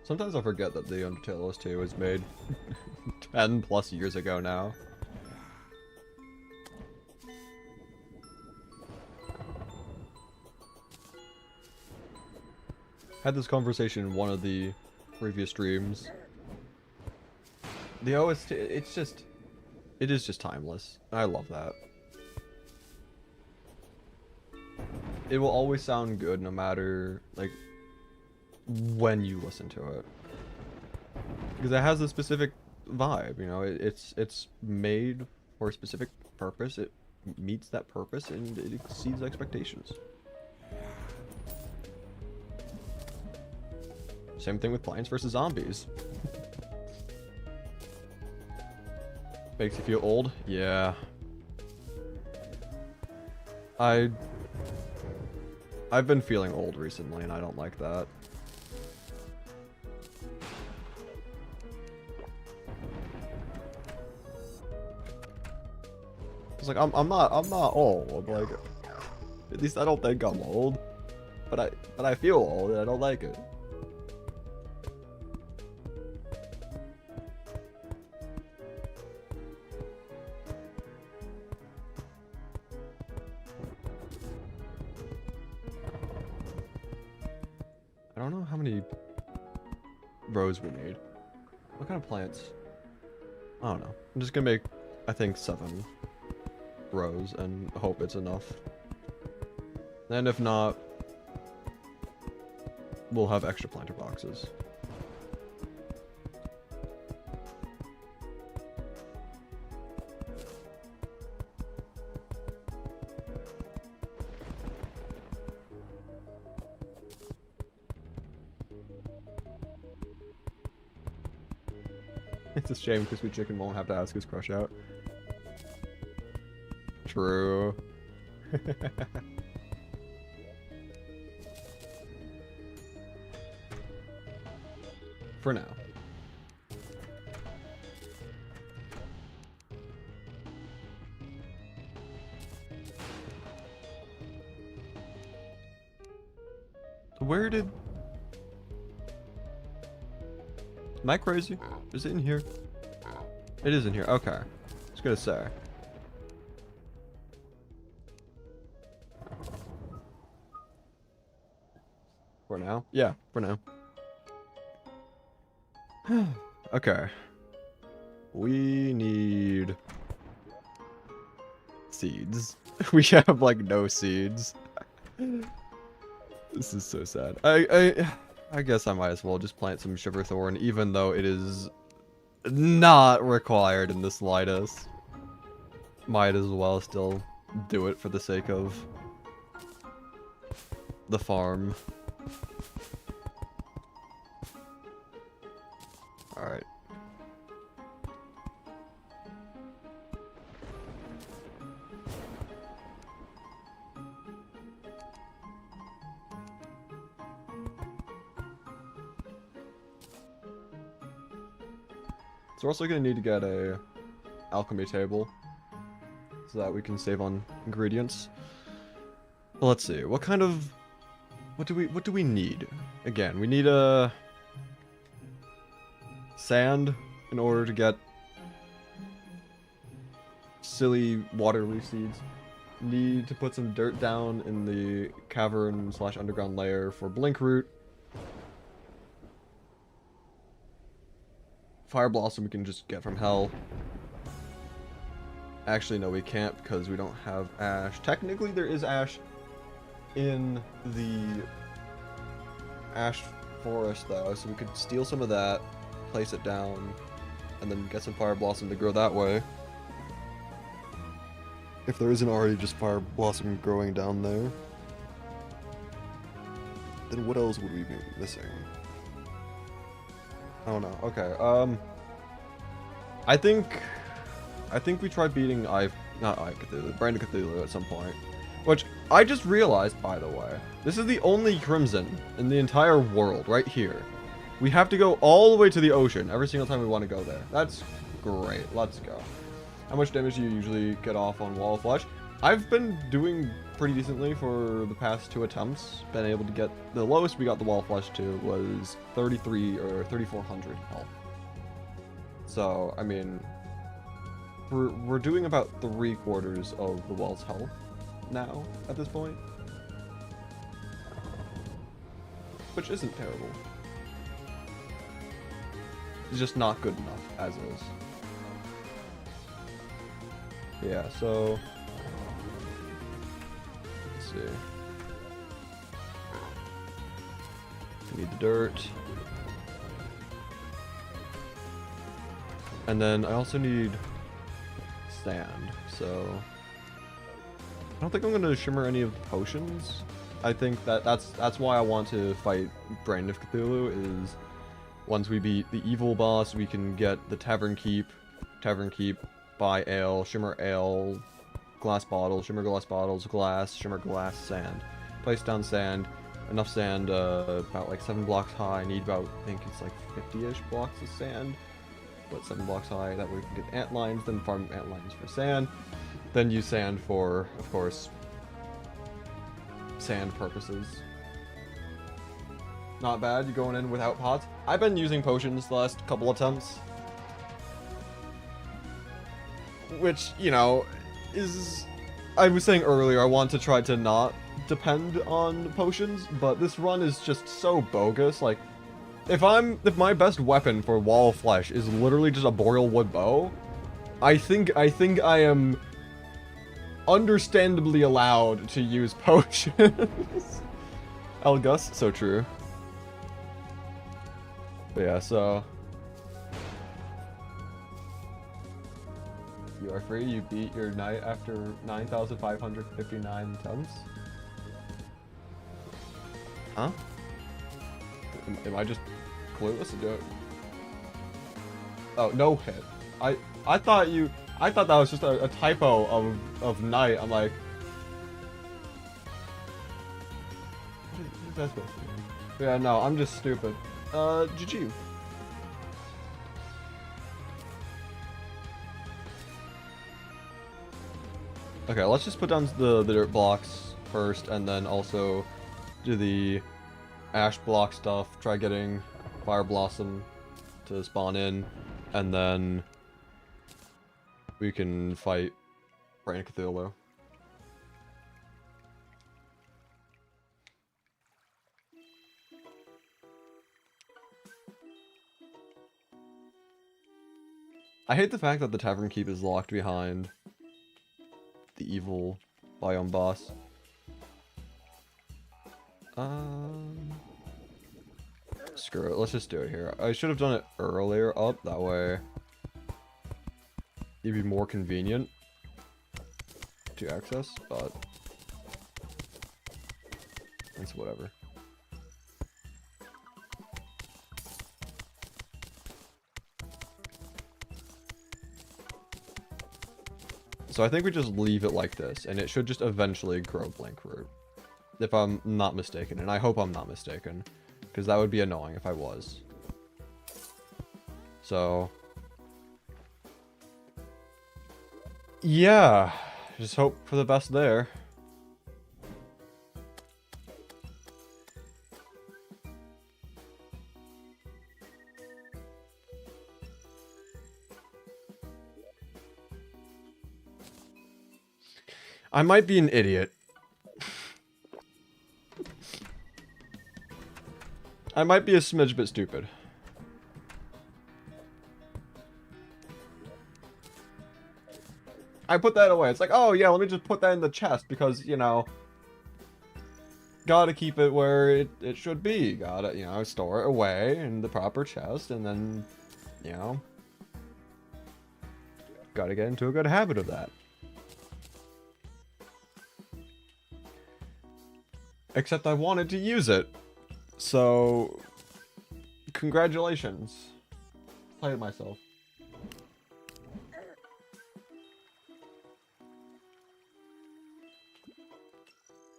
Sometimes I forget that the Undertale OST was made 10 plus years ago now. Had this conversation in one of the previous streams. The OST, it is just timeless. I love that. It will always sound good no matter, like, when you listen to it. Because it has a specific vibe, you know, it's made for a specific purpose, it meets that purpose, and it exceeds expectations. Same thing with Plants vs. Zombies. Makes you feel old? Yeah. I've been feeling old recently, and I don't like that. It's like I'm not old. Like, at least I don't think I'm old. But I feel old, and I don't like it. I don't know how many rows we need. What kind of plants? I don't know. I'm just gonna make, I think, 7 rows and hope it's enough. And if not, we'll have extra planter boxes. It's a shame Crispy Chicken won't have to ask his crush out. True. For now. Where did... Am I crazy? Is it in here? It is in here. Okay. I was gonna say. For now? Yeah, for now. Okay. We need... seeds. We have, like, no seeds. This is so sad. I guess I might as well just plant some Shiverthorn, even though it is not required in the slightest. Might as well still do it for the sake of the farm. Alright. So we're also going to need to get a alchemy table so that we can save on ingredients. Well, let's see. What do we need? Again, we need a sand in order to get silly water leaf seeds. Need to put some dirt down in the cavern / underground layer for blink root. Fire Blossom we can just get from hell. Actually, no, we can't because we don't have ash. Technically, there is ash in the ash forest, though, so we could steal some of that, place it down, and then get some Fire Blossom to grow that way. If there isn't already just Fire Blossom growing down there, then what else would we be missing? Oh no. Okay. I think we tried beating Cthulhu, Brand of Cthulhu at some point, which I just realized, by the way. This is the only Crimson in the entire world, right here. We have to go all the way to the ocean every single time we want to go there. That's great. Let's go. How much damage do you usually get off on Wall of Flesh? I've been doing pretty decently for the past 2 attempts. Been able to get the lowest we got the Wall of Flesh to was 33 or 3400 health. So I mean, we're doing about 3/4 of the wall's health now at this point, which isn't terrible. It's just not good enough as is. Yeah. So. See. We need the dirt. And then I also need sand, so I don't think I'm gonna shimmer any of the potions. I think that's why I want to fight Brand of Cthulhu, is once we beat the evil boss, we can get the Tavern Keep, buy ale, shimmer ale, glass bottles, shimmer glass bottles, glass, shimmer glass, sand. Place down sand, enough sand, about like 7 blocks high. I need about, I think it's like 50-ish blocks of sand, but 7 blocks high. That way we can get ant lines, then farm ant lines for sand, then use sand for, of course, sand purposes. Not bad. You going in without pots? I've been using potions the last couple attempts, which, you know, is, I was saying earlier, I want to try to not depend on potions, but this run is just so bogus. Like, if my best weapon for Wall of Flesh is literally just a boreal wood bow, I think I am understandably allowed to use potions. Elgus, so true. But yeah, so you are free. You beat your knight after 9,559 attempts. Huh? Am I just clueless to do it? Oh, no hit. I thought that was just a typo of night. I'm like, what is that supposed to mean? Yeah, no, I'm just stupid. GG. Okay, let's just put down the dirt blocks first, and then also do the ash block stuff. Try getting Fire Blossom to spawn in, and then we can fight Brain Cthulhu. I hate the fact that the Tavern Keep is locked behind the evil biome boss. Screw it, let's just do it here. I should have done it earlier up, that way it'd be more convenient to access, but it's whatever. So I think we just leave it like this, and it should just eventually grow Blink Root. If I'm not mistaken, and I hope I'm not mistaken, because that would be annoying if I was. So yeah, just hope for the best there. I might be an idiot. I might be a smidge bit stupid. I put that away. It's like, oh yeah, let me just put that in the chest because, you know, gotta keep it where it should be. Gotta, you know, store it away in the proper chest, and then, you know, gotta get into a good habit of that. Except I wanted to use it. So, congratulations. Played myself.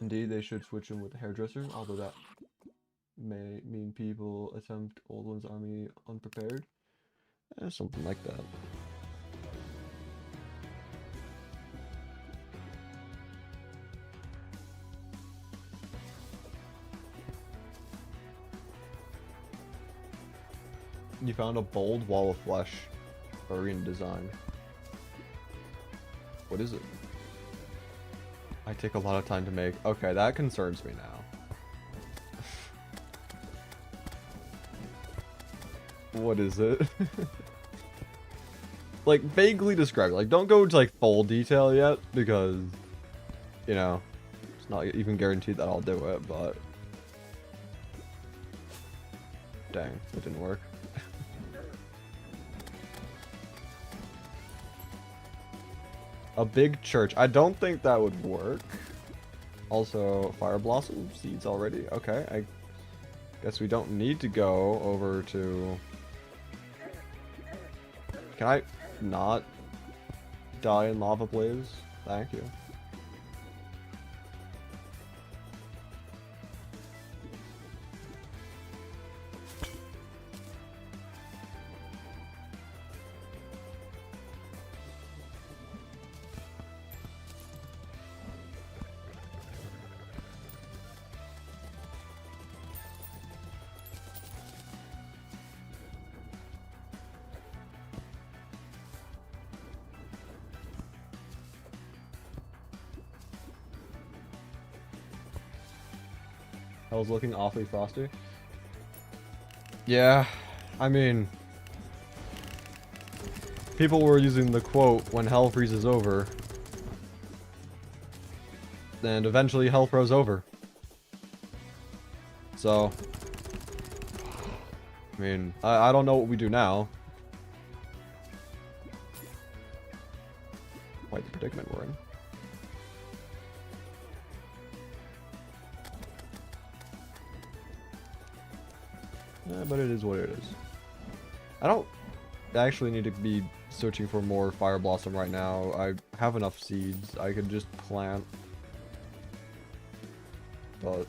Indeed, they should switch him with the hairdresser, although that may mean people attempt Old One's army unprepared. Something like that. You found a bold wall of flesh arena design. What is it? I take a lot of time to make. Okay, that concerns me now. What is it? Like, vaguely describe it. Like, don't go into, like, full detail yet, because, you know, it's not even guaranteed that I'll do it, but... Dang, it didn't work. A big church. I don't think that would work. Also, Fire Blossom seeds already. Okay, I guess we don't need to go over to... Can I not die in lava blaze? Thank you. Hell's looking awfully frosty. Yeah, I mean, people were using the quote, when hell freezes over. And eventually hell froze over. So, I mean, I don't know what we do now. Quite the predicament we're in. Yeah, but it is what it is. I don't actually need to be searching for more Fire Blossom right now. I have enough seeds. I could just plant. But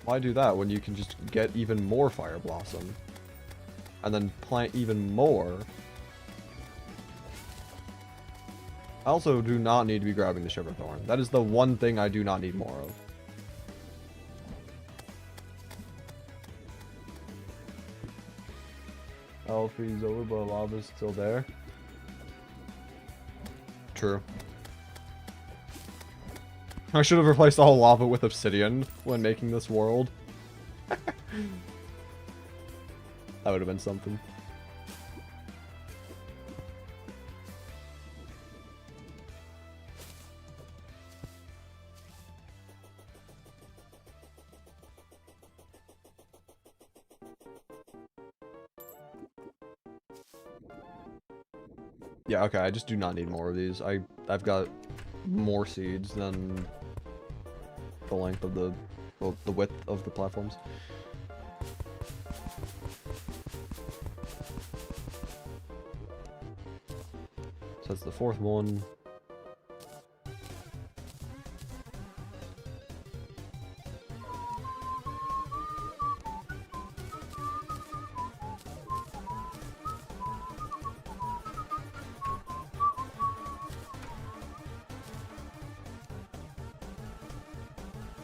why do that when you can just get even more Fire Blossom? And then plant even more? I also do not need to be grabbing the Shiverthorn. That is the one thing I do not need more of. I'll freeze over, but lava's still there. True. I should have replaced all lava with obsidian when making this world. That would have been something. Yeah, okay, I just do not need more of these. I've got more seeds than the length of the width of the platforms. So that's the fourth one.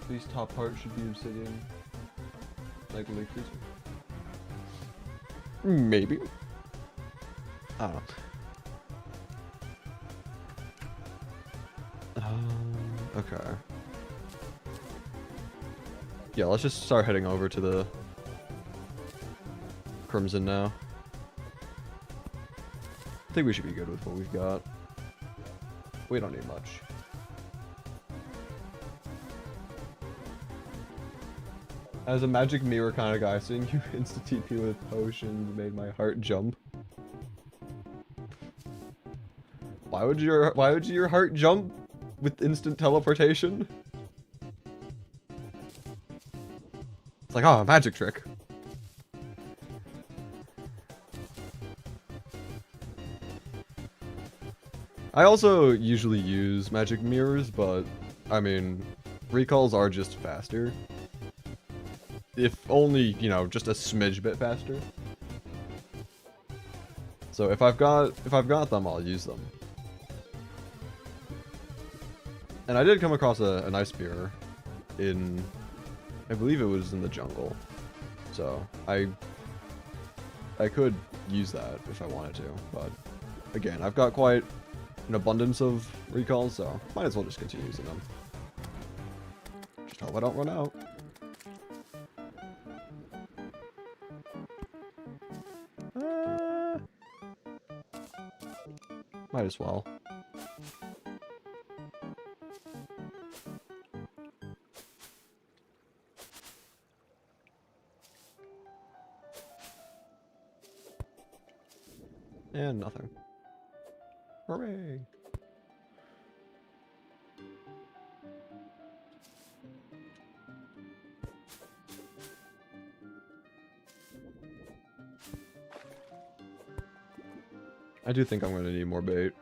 These top parts should be obsidian. Like Lake Freezer. Maybe. I don't know. Okay. Yeah, let's just start heading over to the Crimson now. I think we should be good with what we've got. We don't need much. As a magic mirror kind of guy, seeing you insta-TP with potions made my heart jump. Why would your heart jump with instant teleportation? It's like, oh, a magic trick. I also usually use magic mirrors, but I mean, recalls are just faster. If only, you know, just a smidge bit faster. So if I've got them, I'll use them. And I did come across an ice mirror in, I believe it was in the jungle. So I could use that if I wanted to, but again, I've got quite an abundance of recalls, so might as well just continue using them. Just hope I don't run out. Might as well. And nothing. Hooray! I do think I'm going to need more bait.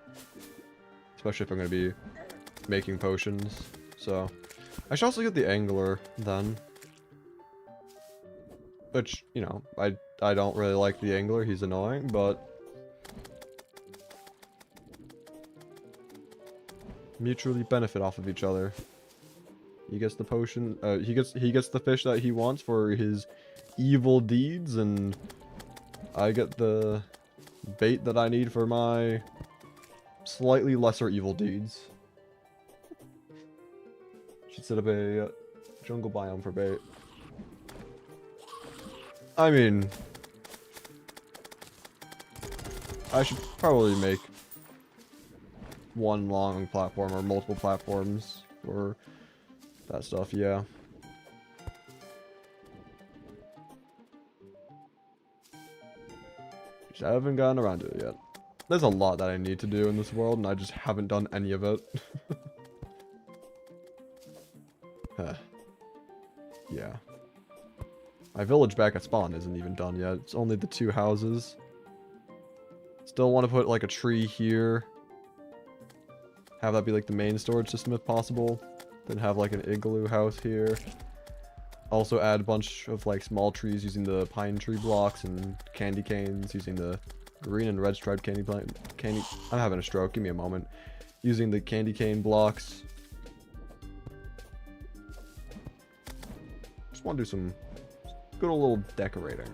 Especially if I'm going to be making potions. So, I should also get the angler then. Which, you know, I don't really like the angler. He's annoying, but mutually benefit off of each other. He gets the potion, he gets the fish that he wants for his evil deeds, and I get the bait that I need for my slightly lesser evil deeds. Should set up a jungle biome for bait. I mean, I should probably make one long platform or multiple platforms for that stuff, yeah. Just haven't gotten around to it yet. There's a lot that I need to do in this world, and I just haven't done any of it. Yeah. My village back at spawn isn't even done yet. It's only the 2 houses. Still want to put like a tree here. Have that be like the main storage system if possible. Then have like an igloo house here. Also add a bunch of like small trees using the pine tree blocks and candy canes using the green and red striped candy. I'm having a stroke. Give me a moment. Using the candy cane blocks. Just want to do some good old little decorating.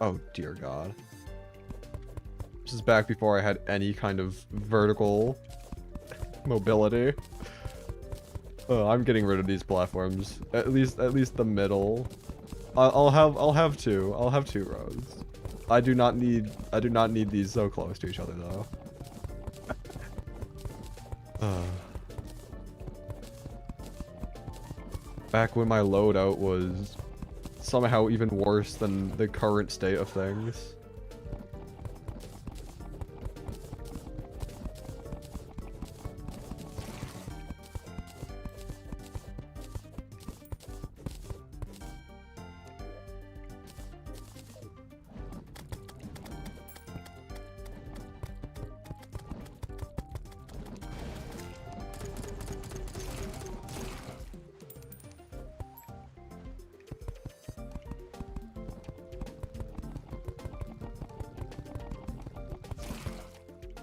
Oh dear God. This is back before I had any kind of vertical mobility. Oh, I'm getting rid of these platforms. At least the middle. I'll have two. I'll have 2 rows. I do not need these so close to each other though. Back when my loadout was somehow even worse than the current state of things.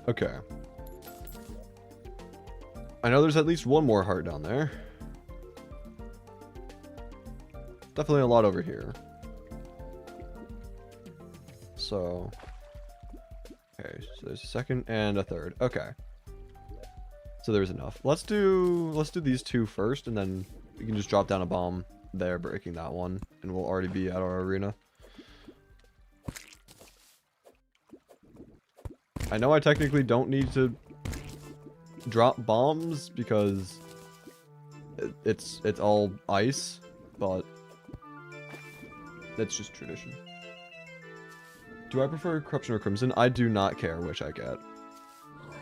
Okay. I know there's at least one more heart down there. Definitely a lot over here. So... Okay, so there's a second and a third. Okay. So there's enough. Let's do these 2 first, and then we can just drop down a bomb there, breaking that one, and we'll already be at our arena. I know I technically don't need to drop bombs because it's all ice, but that's just tradition. Do I prefer Corruption or Crimson? I do not care which I get.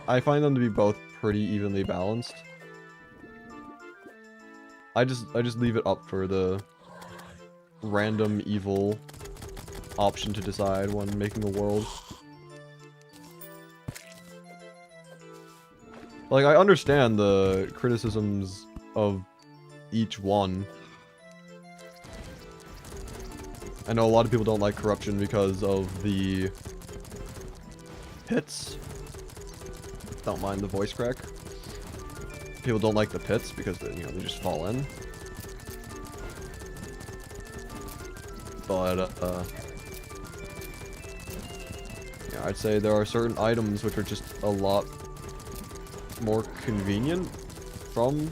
I find them to be both pretty evenly balanced. I just leave it up for the random evil option to decide when making a world. Like, I understand the criticisms of each one. I know a lot of people don't like Corruption because of the pits. Don't mind the voice crack. People don't like the pits because they, you know, they just fall in. But, yeah, I'd say there are certain items which are just a lot more convenient from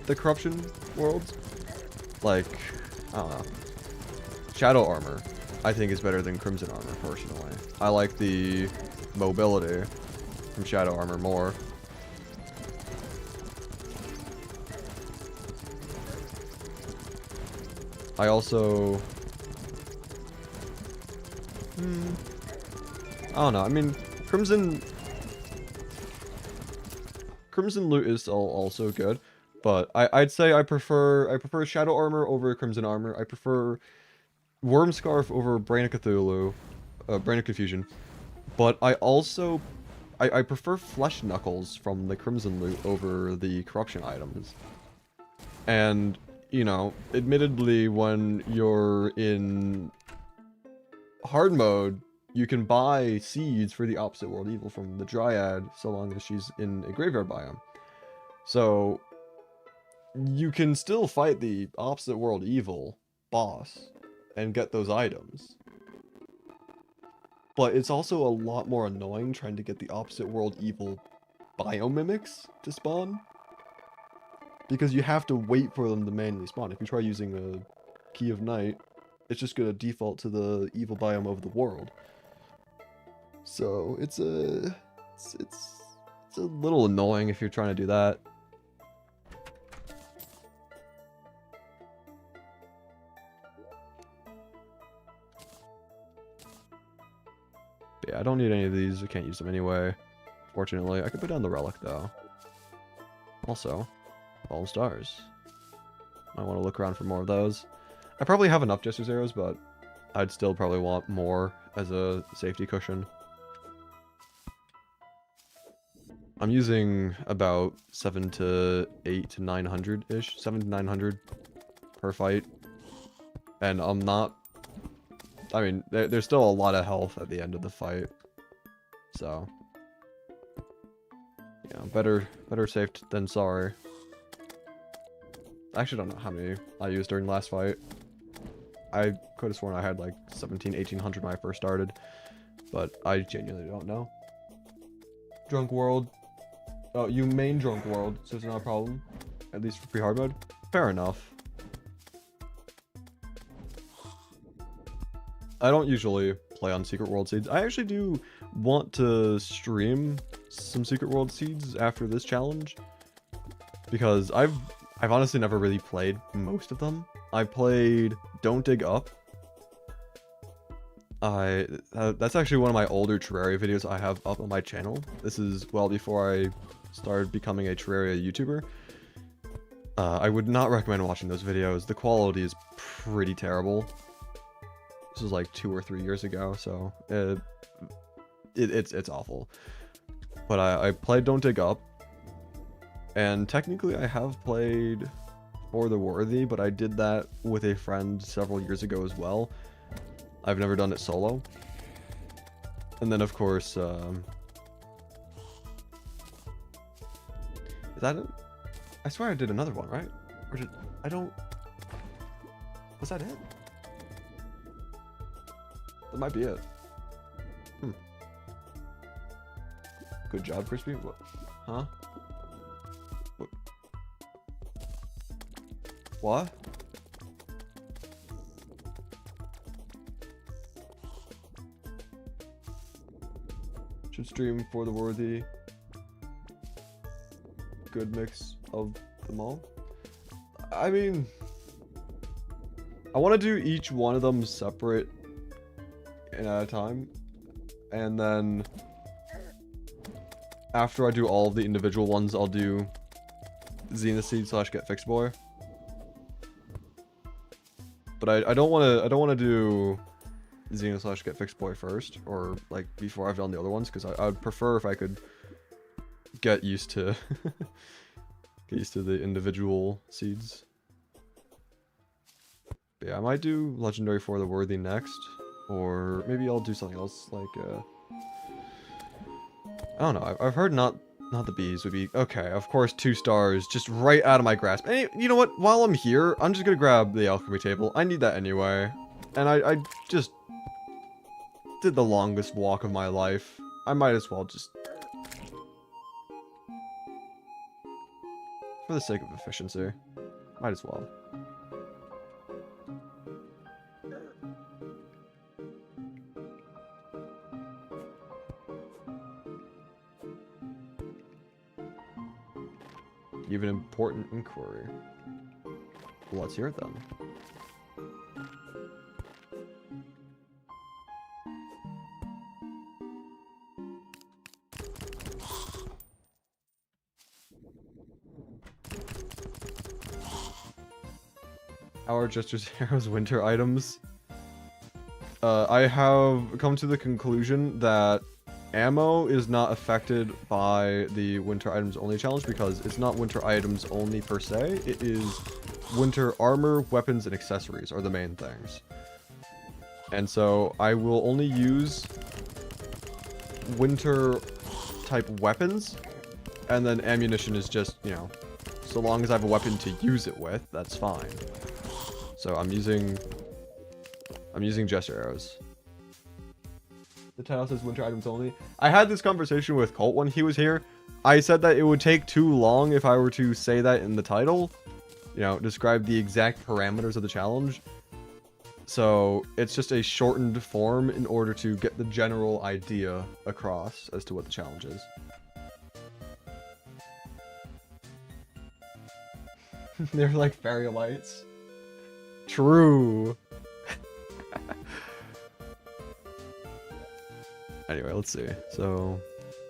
the Corruption worlds. Like, I don't know. Shadow armor, I think, is better than Crimson armor, personally. I like the mobility from Shadow armor more. I also... I don't know, I mean, Crimson loot is also good, but I'd say I prefer Shadow armor over Crimson armor. I prefer Worm Scarf over Brain of Cthulhu, Brain of Confusion, but I also I prefer Flesh Knuckles from the Crimson loot over the Corruption items. And, you know, admittedly, when you're in hard mode, you can buy seeds for the Opposite World Evil from the Dryad, so long as she's in a graveyard biome. So, you can still fight the Opposite World Evil boss and get those items. But it's also a lot more annoying trying to get the Opposite World Evil biomimics to spawn. Because you have to wait for them to manually spawn. If you try using a Key of Night, it's just going to default to the evil biome of the world. So it's a little annoying if you're trying to do that. But yeah, I don't need any of these. I can't use them anyway. Fortunately, I could put down the relic though. Also, fallen stars. I want to look around for more of those. I probably have enough Jester's arrows, but I'd still probably want more as a safety cushion. I'm using about 7 to 8 to 900-ish, 7 to 900 per fight. And I'm not... I mean, there's still a lot of health at the end of the fight. So... yeah, better safe than sorry. I actually don't know how many I used during the last fight. I could have sworn I had like 1800 when I first started. But I genuinely don't know. Drunk World. Oh, you main Drunk World, so it's not a problem. At least for pre-hard mode. Fair enough. I don't usually play on Secret World Seeds. I actually do want to stream some Secret World Seeds after this challenge. Because I've honestly never really played most of them. I played Don't Dig Up. That's actually one of my older Terraria videos I have up on my channel. This is well before I started becoming a Terraria YouTuber. I would not recommend watching those videos. The quality is pretty terrible. This was like 2 or 3 years ago, so it's awful. But I played Don't Dig Up, and technically I have played For the Worthy, but I did that with a friend several years ago as well. I've never done it solo. And then of course, is that it? I swear I did another one, right? Or did I don't? Was that it? That might be it. Good job, Crispy. What? Huh? What? Should stream For the Worthy. Good mix of them all. I mean, I want to do each one of them separate and at a time, and then after I do all of the individual ones, I'll do Xenoseed / Get Fixed Boy. But I don't want to do Xeno / Get Fixed Boy first, or like before I've done the other ones, because I would prefer if I could get used to the individual seeds. But yeah, I might do Legendary For the Worthy next, or maybe I'll do something else like I don't know. I've heard not the bees would be okay. Of course, 2 stars just right out of my grasp. And you know what? While I'm here, I'm just gonna grab the alchemy table. I need that anyway, and I just did the longest walk of my life. I might as well just, for the sake of efficiency, might as well. You have an important inquiry. Well, let's hear it then. Our Jester's Heroes winter items. I have come to the conclusion that ammo is not affected by the winter items only challenge, because it's not winter items only per se. It is winter armor, weapons, and accessories are the main things. And so I will only use winter type weapons, and then ammunition is just, you know, so long as I have a weapon to use it with, that's fine. So I'm using Jester arrows. The title says winter items only. I had this conversation with Colt when he was here. I said that it would take too long if I were to say that in the title. You know, describe the exact parameters of the challenge. So it's just a shortened form in order to get the general idea across as to what the challenge is. They're like fairy lights. True. Anyway, let's see. So,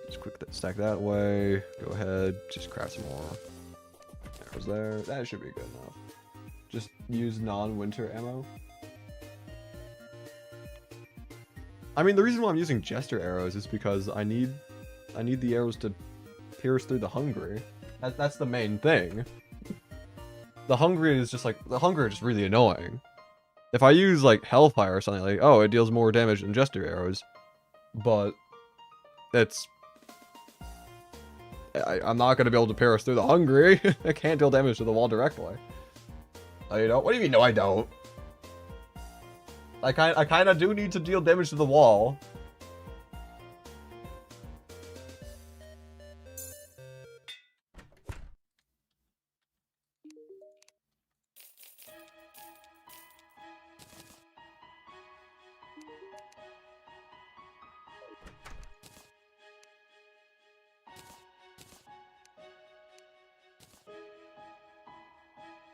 just quick stack that way. Go ahead, just craft some more arrows there. That should be good enough. Just use non-winter ammo. I mean, the reason why I'm using Jester arrows is because I need the arrows to pierce through the hungry. That's the main thing. The hungry is just like, the hungry is just really annoying. If I use like Hellfire or something, like, oh, it deals more damage than Jester arrows, but it's, I'm not gonna be able to pierce through the hungry. I can't deal damage to the wall directly. You know, what do you mean? No, I don't. I kind of do need to deal damage to the wall.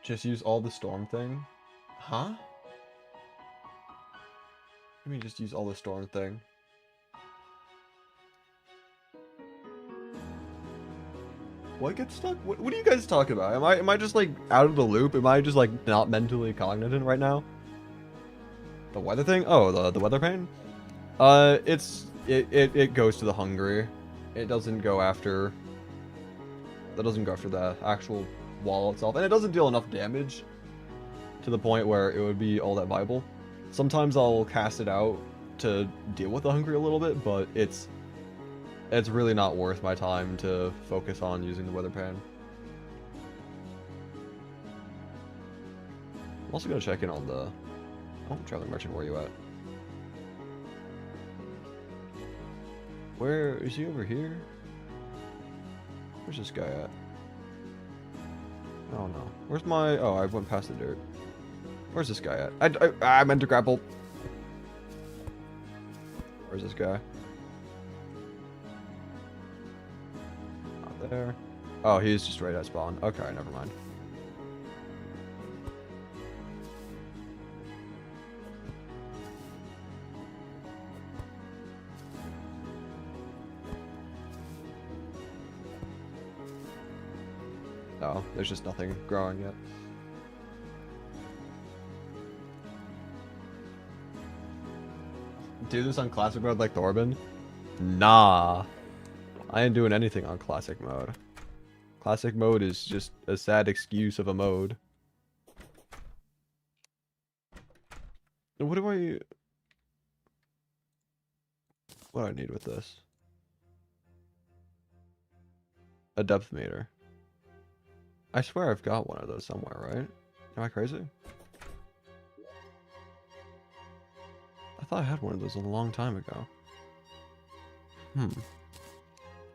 Just use all the storm thing? Huh? Let me just use all the storm thing. What gets stuck? What are you guys talking about? Am I just like out of the loop? Am I just like not mentally cognizant right now? The weather thing? Oh, the weather pane? It goes to the hungry. It doesn't go after. That doesn't go after the actual wall itself, and it doesn't deal enough damage to the point where it would be all that viable. Sometimes I'll cast it out to deal with the hungry a little bit, but it's really not worth my time to focus on using the weather pan. I'm also gonna check in on the traveling merchant. Where are you at? Where is he? Over here? Where's this guy at? Oh no. Where's my... Oh, I went past the dirt. Where's this guy at? I meant to grapple. Where's this guy? Not there. Oh, he's just right at spawn. Okay, never mind. Oh, there's just nothing growing yet. Do this on classic mode like Thorben? Nah. I ain't doing anything on classic mode. Classic mode is just a sad excuse of a mode. What do I need with this? A depth meter. I swear I've got one of those somewhere, right? Am I crazy? I thought I had one of those a long time ago.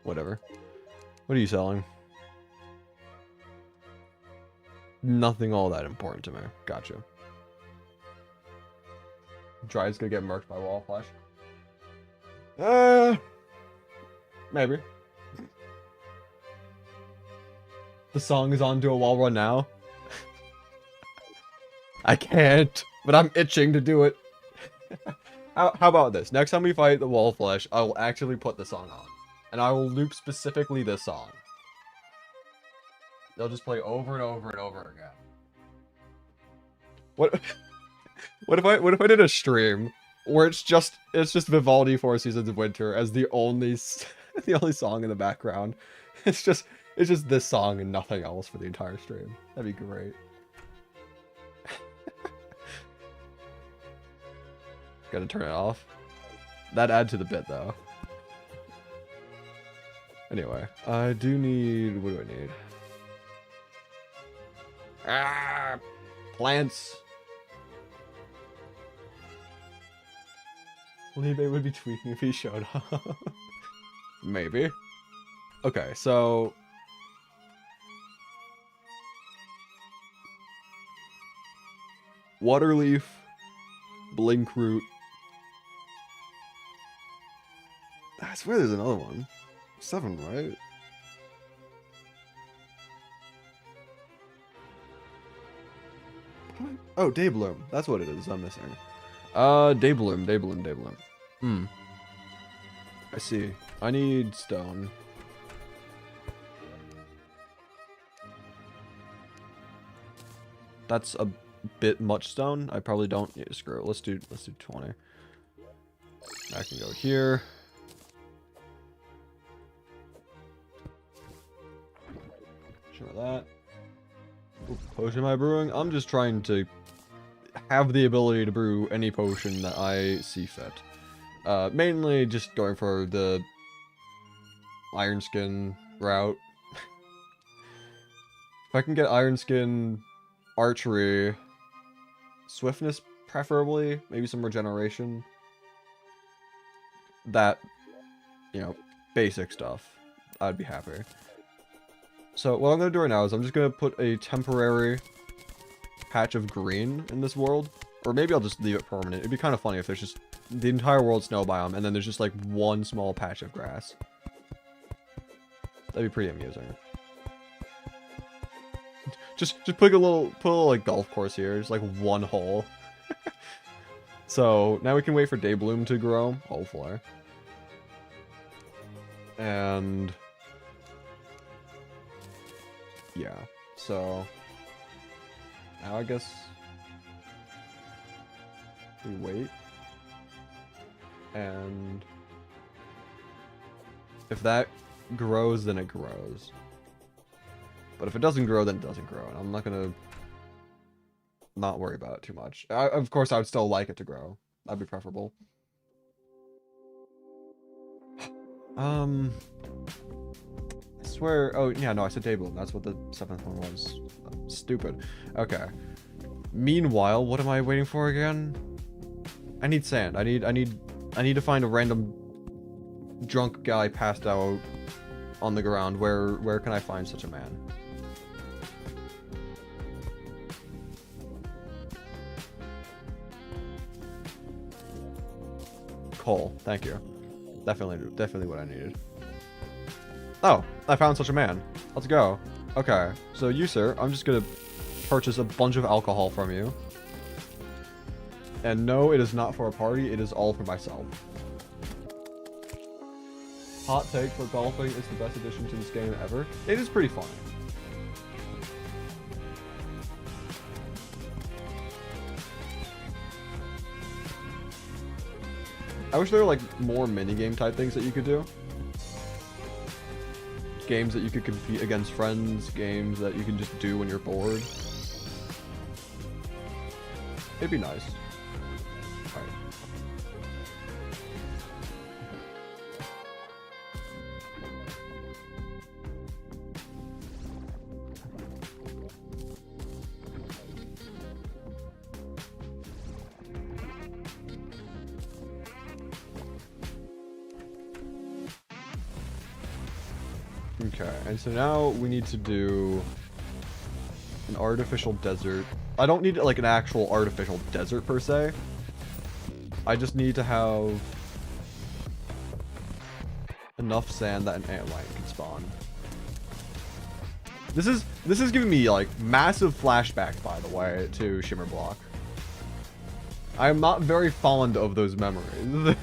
Whatever. What are you selling? Nothing all that important to me. Gotcha. Dry's gonna get murked by wall flash. Maybe. The song is on Do a Wall Run now. I can't, but I'm itching to do it. How about this? Next time we fight the wall flesh, I will actually put the song on. And I will loop specifically this song. They'll just play over and over and over again. What if I did a stream where it's just Vivaldi Four Seasons of Winter as the only song in the background? It's just this song and nothing else for the entire stream. That'd be great. Gotta turn it off. That'd add to the bit though. Anyway, I do need... What do I need? Ah! Plants! Libe would be tweaking if he showed up. Maybe. Okay, so... Waterleaf, Blinkroot. I swear there's another one. 7, right? Oh, Daybloom. That's what it is. I'm missing. Daybloom. I see. I need stone. That's a bit much stone. I probably don't. Yeah, screw it. Let's do 20. I can go here. Sure that. Ooh, potion am I brewing? I'm just trying to have the ability to brew any potion that I see fit. Mainly just going for the iron skin route. If I can get iron skin, archery, swiftness preferably, maybe some regeneration. That, you know, basic stuff. I'd be happy. So what I'm going to do right now is I'm just going to put a temporary patch of green in this world. Or maybe I'll just leave it permanent. It'd be kind of funny if there's just the entire world snow biome and then there's just like one small patch of grass. That'd be pretty amusing. Just put a little like golf course here, just like one hole. So now we can wait for Daybloom to grow, hopefully. And yeah, so now I guess we wait, and if that grows, then it grows. But if it doesn't grow, then it doesn't grow, and I'm not gonna not worry about it too much. Of course, I would still like it to grow. That'd be preferable. I swear. Oh yeah, no, I said Daybloom. That's what the 7th one was. I'm stupid. Okay. Meanwhile, what am I waiting for again? I need sand. I need to find a random drunk guy passed out on the ground. Where can I find such a man? Coal. Thank you. Definitely what I needed. Oh, I found such a man. Let's go. Okay, so you, sir, I'm just gonna purchase a bunch of alcohol from you. And no, it is not for a party, it is all for myself. Hot take, but golfing is the best addition to this game ever. It is pretty fun. I wish there were like more minigame type things that you could do. Games that you could compete against friends, games that you can just do when you're bored. It'd be nice. Alright. Okay, and so now we need to do an artificial desert. I don't need like an actual artificial desert per se. I just need to have enough sand that an antlion can spawn. This is giving me like massive flashbacks, by the way, to Shimmerblock. I am not very fond of those memories.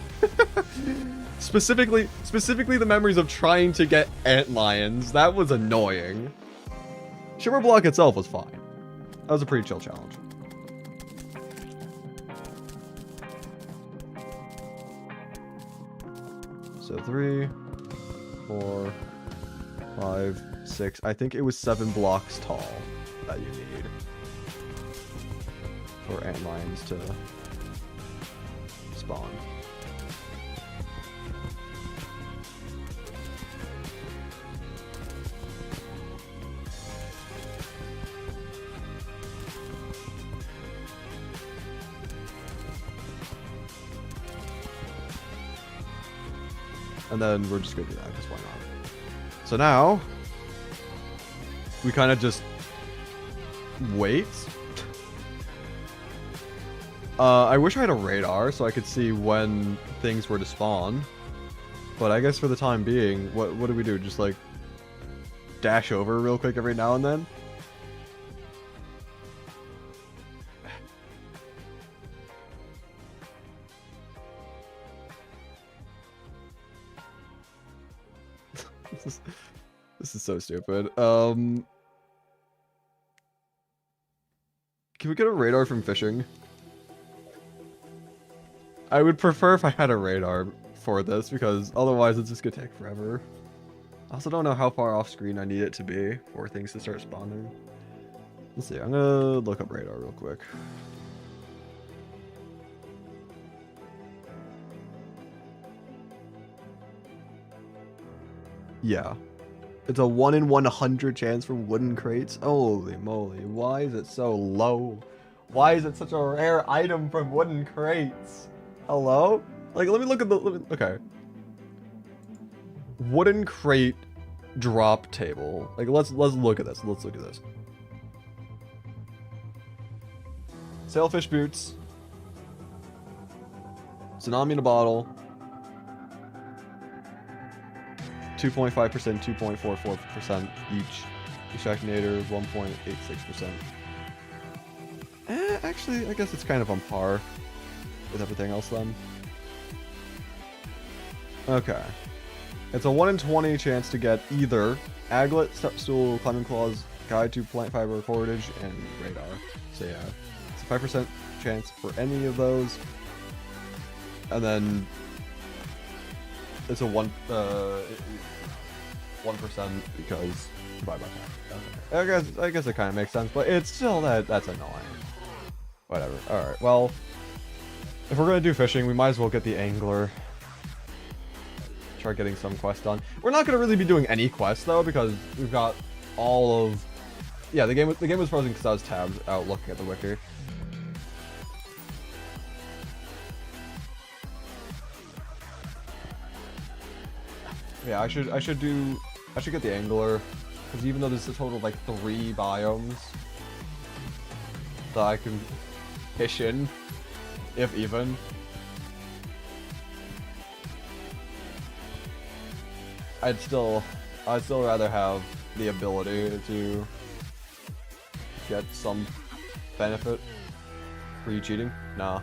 Specifically the memories of trying to get antlions. That was annoying. Shimmerblock itself was fine. That was a pretty chill challenge. So 3, 4, 5, 6. I think it was 7 blocks tall that you need for antlions to spawn. And then we're just gonna do that, because why not? So now, we kind of just wait. I wish I had a radar so I could see when things were to spawn. But I guess for the time being, what do we do? Just like dash over real quick every now and then? This is so stupid. Can we get a radar from fishing? I would prefer if I had a radar for this, because otherwise it's just gonna take forever. I also don't know how far off screen I need it to be for things to start spawning. Let's see, I'm gonna look up radar real quick. Yeah. It's a 1 in 100 chance for wooden crates. Holy moly, why is it so low? Why is it such a rare item from wooden crates? Hello? Like, let me look at the... okay. Wooden crate drop table. Like, let's look at this. Let's look at this. Sailfish boots. Tsunami in a bottle. 2.5%, 2.44% each. Extractinator, 1.86%. Actually, I guess it's kind of on par with everything else then. Okay. It's a 1 in 20 chance to get either aglet, stepstool, climbing claws, guide to plant fiber, cordage, and radar. So yeah, it's a 5% chance for any of those. And then it's a 1% because divide by 10. I guess it kind of makes sense, but it's still that's annoying. Whatever. All right. Well, if we're gonna do fishing, we might as well get the angler. Try getting some quest done. We're not gonna really be doing any quests though, because we've got all of. Yeah, the game was frozen because I was tabbed out looking at the wiki. Yeah, I should get the angler, because even though there's a total of like 3 biomes that I can fish in, if even. I'd still rather have the ability to get some benefit. Were you cheating? Nah.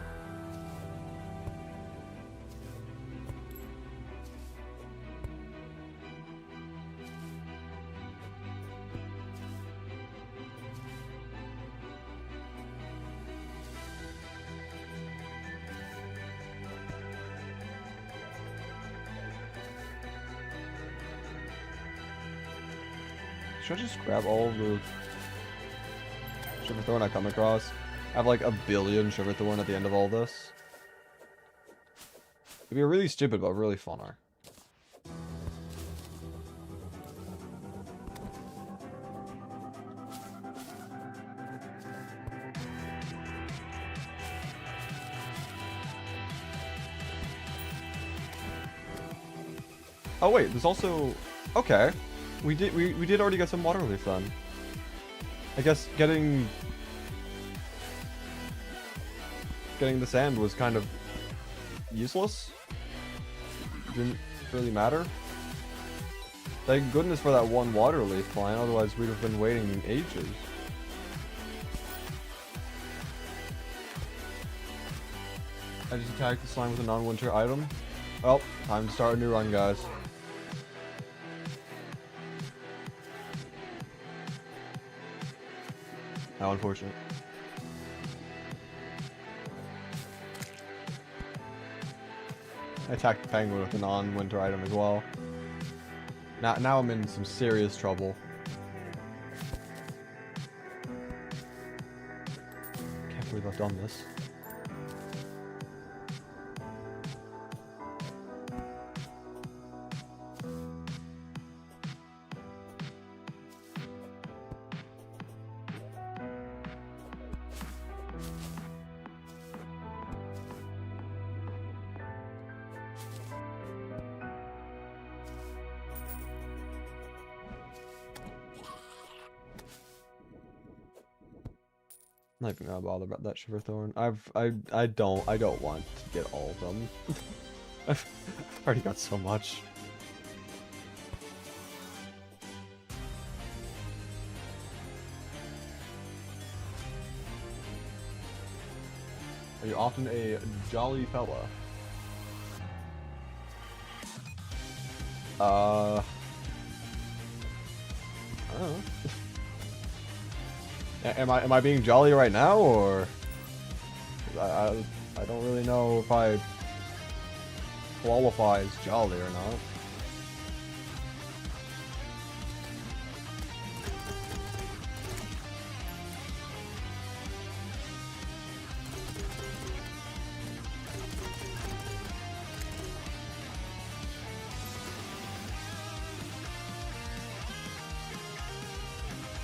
Should I just grab all of the Sugarthorn I come across? I have like 1 billion Sugarthorn at the end of all this. It'd be really stupid, but really funner. Oh wait, there's also... okay. We did already get some water leaf then. I guess getting the sand was kind of useless. Didn't really matter. Thank goodness for that 1 water leaf flying, otherwise we'd have been waiting ages. I just attacked the slime with a non-winter item. Well, time to start a new run, guys. How unfortunate. I attacked the penguin with a non-winter item as well. Now I'm in some serious trouble. Can't believe I've done this. I'm not even gonna bother about that Shiverthorn. I don't want to get all of them. I've already got so much. Are you often a jolly fella? I don't know. Am I being jolly right now, or I don't really know if I qualify as jolly or not.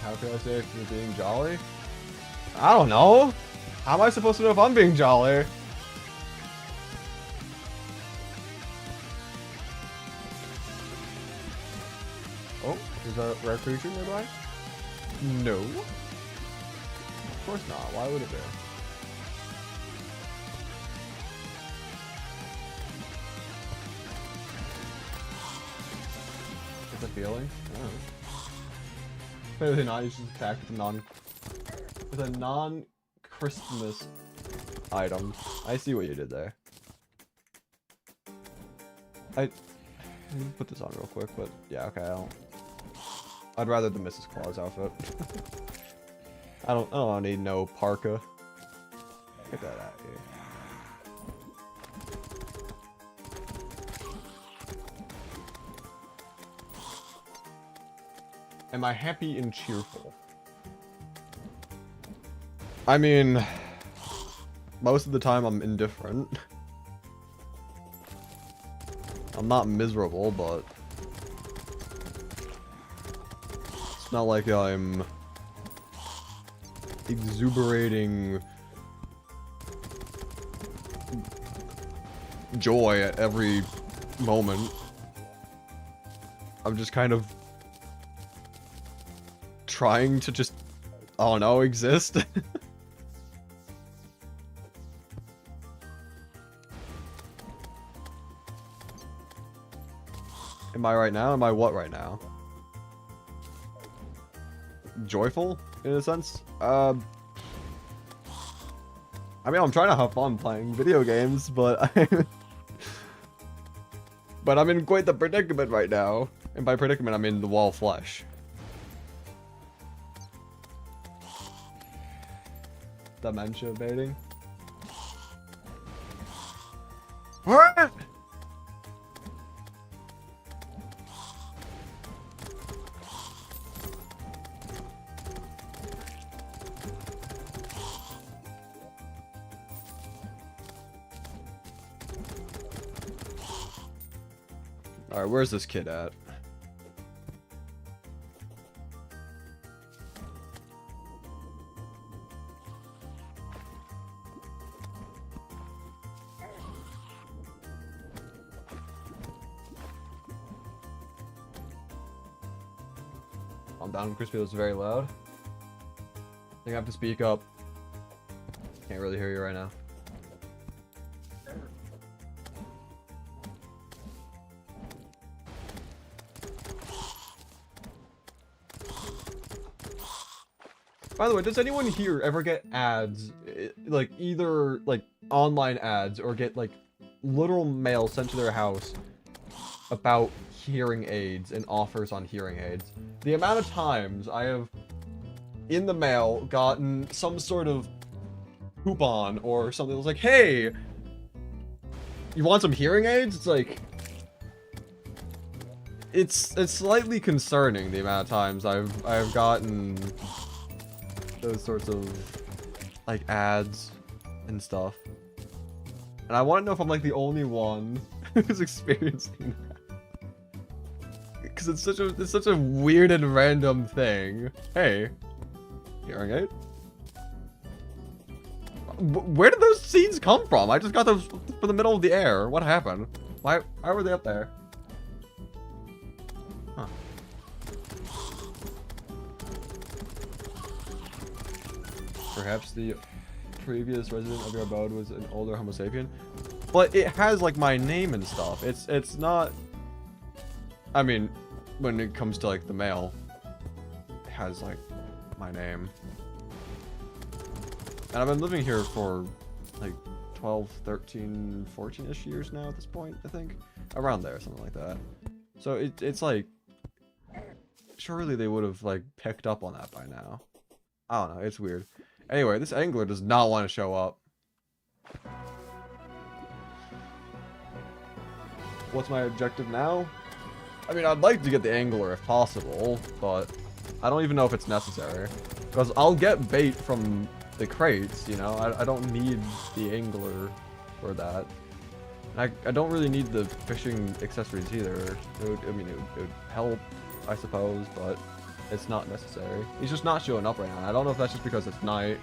How can I say if you're being jolly? I don't know. How am I supposed to know if I'm being jolly? Oh, is that a rare creature nearby? No. Of course not. Why would it be? It's a feeling? Oh. Clearly not, you should attack with a non-Christmas item. I see what you did there. I put this on real quick, but yeah, okay, I'd rather the Mrs. Claus outfit. I don't need no parka. Get that out of here. Am I happy and cheerful? I mean, most of the time I'm indifferent. I'm not miserable, but it's not like I'm exuberating joy at every moment. I'm just kind of trying to just, I don't know, exist. Am I right now? Am I what right now? Joyful, in a sense? I mean, I'm trying to have fun playing video games, but but I'm in quite the predicament right now. And by predicament, I mean the wall flesh. Dementia baiting. What? Alright, where's this kid at? Calm down, Crispy, that's very loud. I think I have to speak up. Can't really hear you right now. By the way, does anyone here ever get ads, like either like online ads or get like literal mail sent to their house about hearing aids and offers on hearing aids? The amount of times I have in the mail gotten some sort of coupon or something that was like, hey, you want some hearing aids? It's like, it's slightly concerning the amount of times I've gotten those sorts of like ads and stuff, and I want to know if I'm like the only one who's experiencing that, because it's such a weird and random thing. Hey, hearing aid? Where did those seeds come from? I just got those from the middle of the air. What happened? Why were they up there? Huh. Perhaps the previous resident of your abode was an older Homo sapien, but it has like my name and stuff. It's not. I mean, when it comes to like the mail, it has like my name, and I've been living here for like 12, 13, 14-ish years now at this point. I think around there, something like that. So it's like, surely they would have like picked up on that by now. I don't know, it's weird. Anyway, this angler does not want to show up. What's my objective now? I mean, I'd like to get the angler if possible, but I don't even know if it's necessary. Because I'll get bait from the crates, you know? I don't need the angler for that. And I don't really need the fishing accessories either. It would help, I suppose, but it's not necessary. He's just not showing up right now. I don't know if that's just because it's night.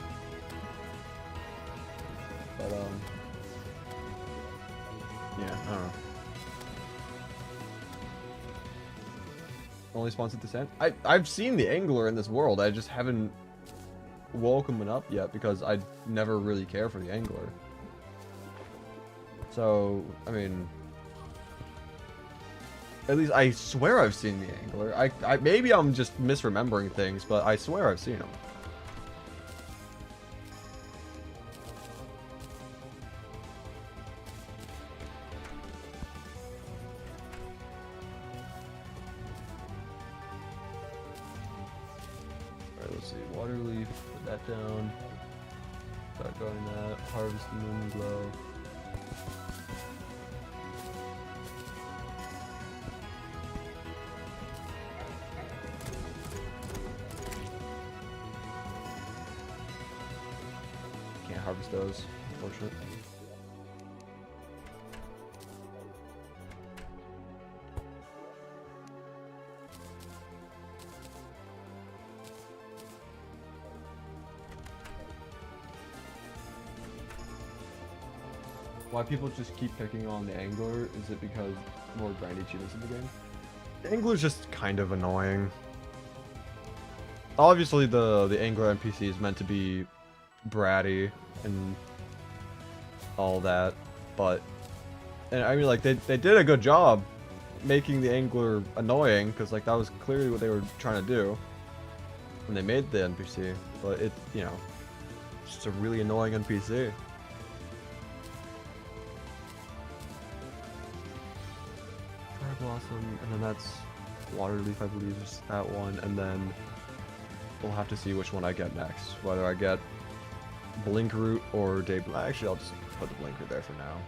But, yeah, I don't know. Only spawns at this end? I've seen the angler in this world. I just haven't woken him up yet because I never really care for the angler. So, I mean, at least I swear I've seen the angler. Maybe I'm just misremembering things, but I swear I've seen him. Alright, let's see. Water leaf, put that down. Start going that. Harvest the moon glow. Can't harvest those, unfortunately. Why people just keep picking on the angler? Is it because more grindy cheetahs in the game? The angler's just kind of annoying. Obviously, the angler NPC is meant to be bratty and all that, but and I mean, like, they did a good job making the angler annoying, because like that was clearly what they were trying to do when they made the NPC. But it, you know, it's just a really annoying NPC. Blossom, and then that's Waterleaf, I believe, is that one, and then we'll have to see which one I get next. Whether I get Blinkroot or Daybloom. Actually, I'll just put the Blinkroot there for now.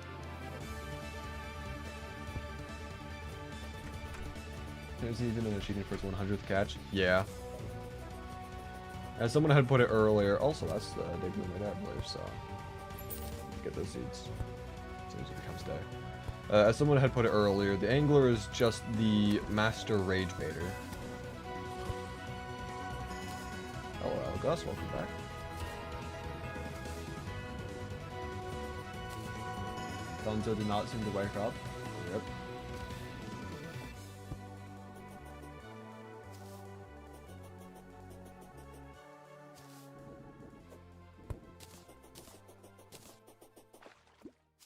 There's even an achievement for its 100th catch. Yeah. As someone had put it earlier, also that's the Daybloom right there, I believe, so get those seeds as soon as it becomes day. As someone had put it earlier, the angler is just the master rage baiter. Oh, well, Gus, welcome back. Dunzo did not seem to wake up. Yep.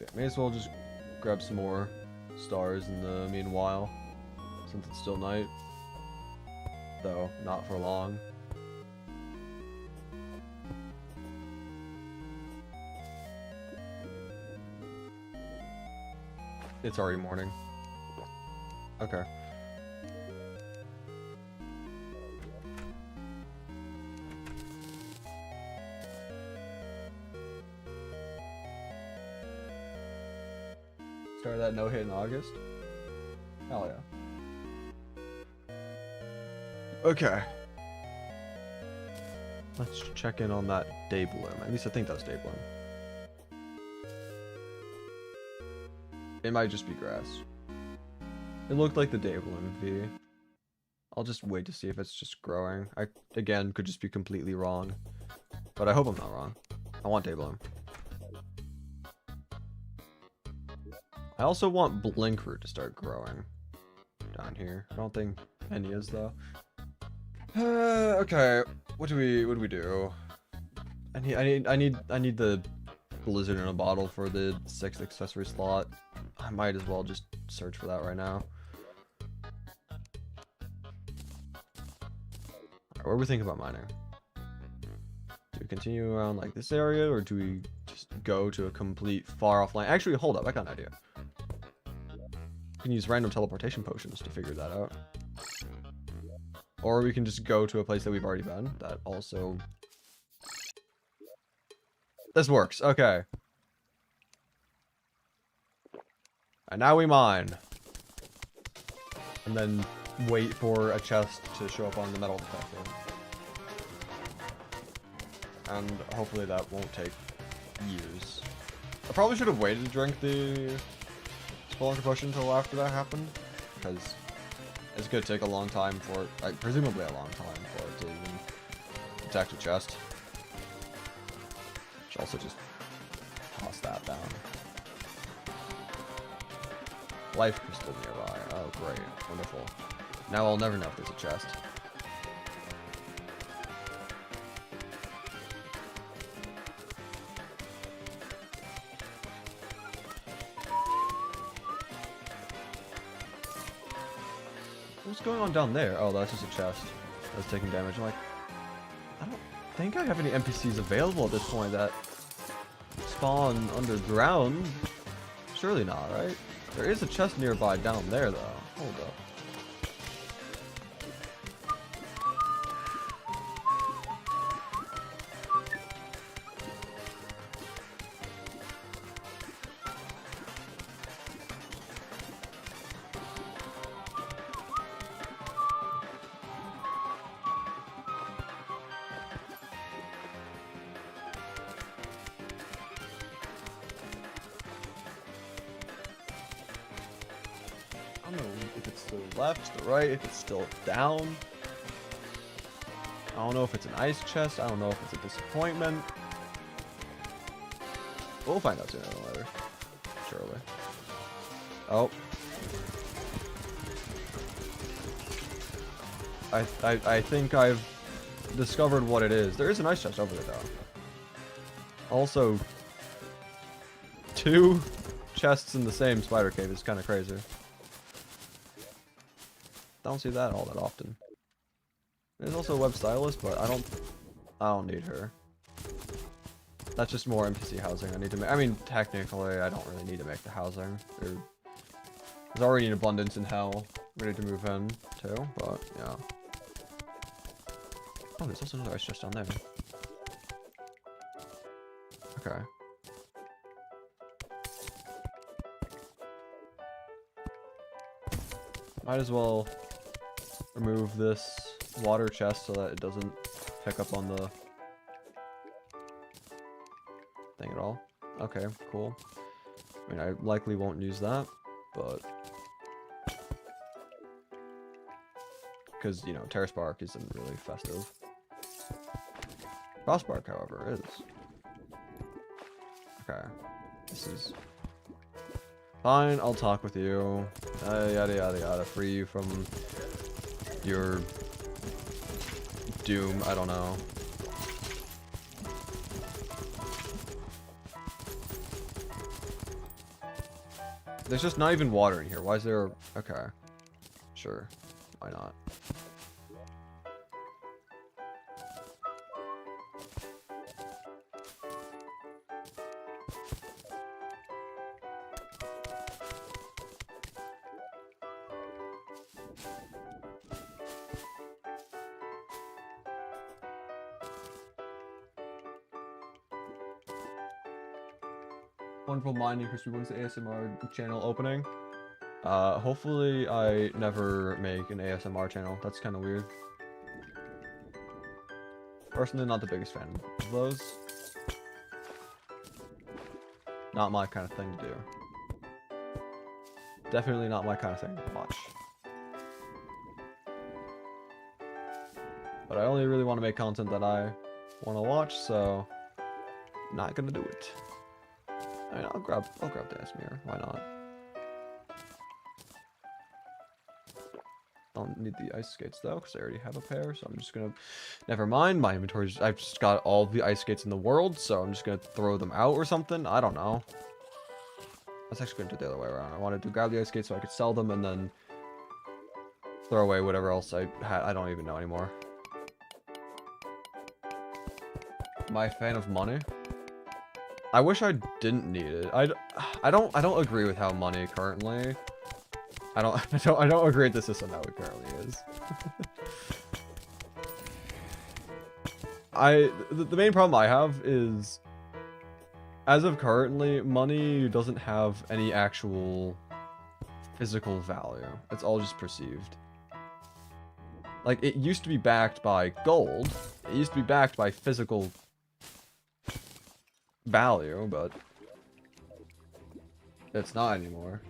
Yeah, may as well just grab some more stars in the meanwhile, since it's still night. Though, not for long. It's already morning. Okay. Started that no hit in August. Hell yeah. Okay. Let's check in on that Daybloom. At least I think that's Daybloom. It might just be grass. It looked like the Daybloom V. I'll just wait to see if it's just growing. I, again, could just be completely wrong. But I hope I'm not wrong. I want Daybloom. I also want Blinkroot to start growing down here. I don't think any is though. Okay, what do we do? I need the blizzard in a bottle for the 6th accessory slot. I might as well just search for that right now. Alright, what are we thinking about mining? Do we continue around like this area, or do we just go to a complete far off line? Actually, hold up, I got an idea. We can use random teleportation potions to figure that out. Or we can just go to a place that we've already been. That also This works. Okay. And now we mine. And then wait for a chest to show up on the metal detector. And hopefully that won't take years. I probably should have waited to drink the Spelunker potion until after that happened. Because it's going to take a long time for it, presumably a long time for it to even detect a chest. Should also just toss that down. Life crystal nearby. Oh, great. Wonderful. Now I'll never know if there's a chest. What's going on down there? Oh, that's just a chest that's taking damage. I'm like, I don't think I have any NPCs available at this point that spawn underground. Surely not, right? There is a chest nearby down there, though. Hold up. I don't know if it's to the left, to the right, if it's still down. I don't know if it's an ice chest. I don't know if it's a disappointment. We'll find out sooner than later. Surely. Oh. I think I've discovered what it is. There is an ice chest over there, though. Also, 2 chests in the same spider cave is kind of crazy. Don't see that all that often. There's also a web stylist, but I don't need her. That's just more NPC housing I need to make. I mean, technically, I don't really need to make the housing. There's already an abundance in hell ready to move in too, but yeah. Oh, there's also another ice chest down there. Okay. Might as well remove this water chest so that it doesn't pick up on the thing at all. Okay, cool. I mean, I likely won't use that, but because, you know, Terra Spark isn't really festive. Frost Spark, however, is. Okay. This is fine, I'll talk with you. Yada yada yada. Free you from your doom. I don't know. There's just not even water in here. Why is there? Okay. Sure. Why not? Wonderful mining, Crispylink ASMR channel opening. Hopefully I never make an ASMR channel. That's kind of weird. Personally, not the biggest fan of those. Not my kind of thing to do. Definitely not my kind of thing to watch. But I only really want to make content that I want to watch, so not gonna do it. I mean, I'll grab Dance Mirror. Why not? Don't need the ice skates though, because I already have a pair. So I'm just gonna. Never mind. My inventory's. I've just got all the ice skates in the world, so I'm just gonna throw them out or something. I don't know. I was actually gonna do it the other way around. I wanted to grab the ice skates so I could sell them and then throw away whatever else I had. I don't even know anymore. Am I a fan of money? I wish I didn't need it. I don't agree with how money currently. I don't agree with the system how it currently is. The main problem I have is As of currently, money doesn't have any actual physical value. It's all just perceived. Like, it used to be backed by gold. It used to be backed by physical value, but it's not anymore.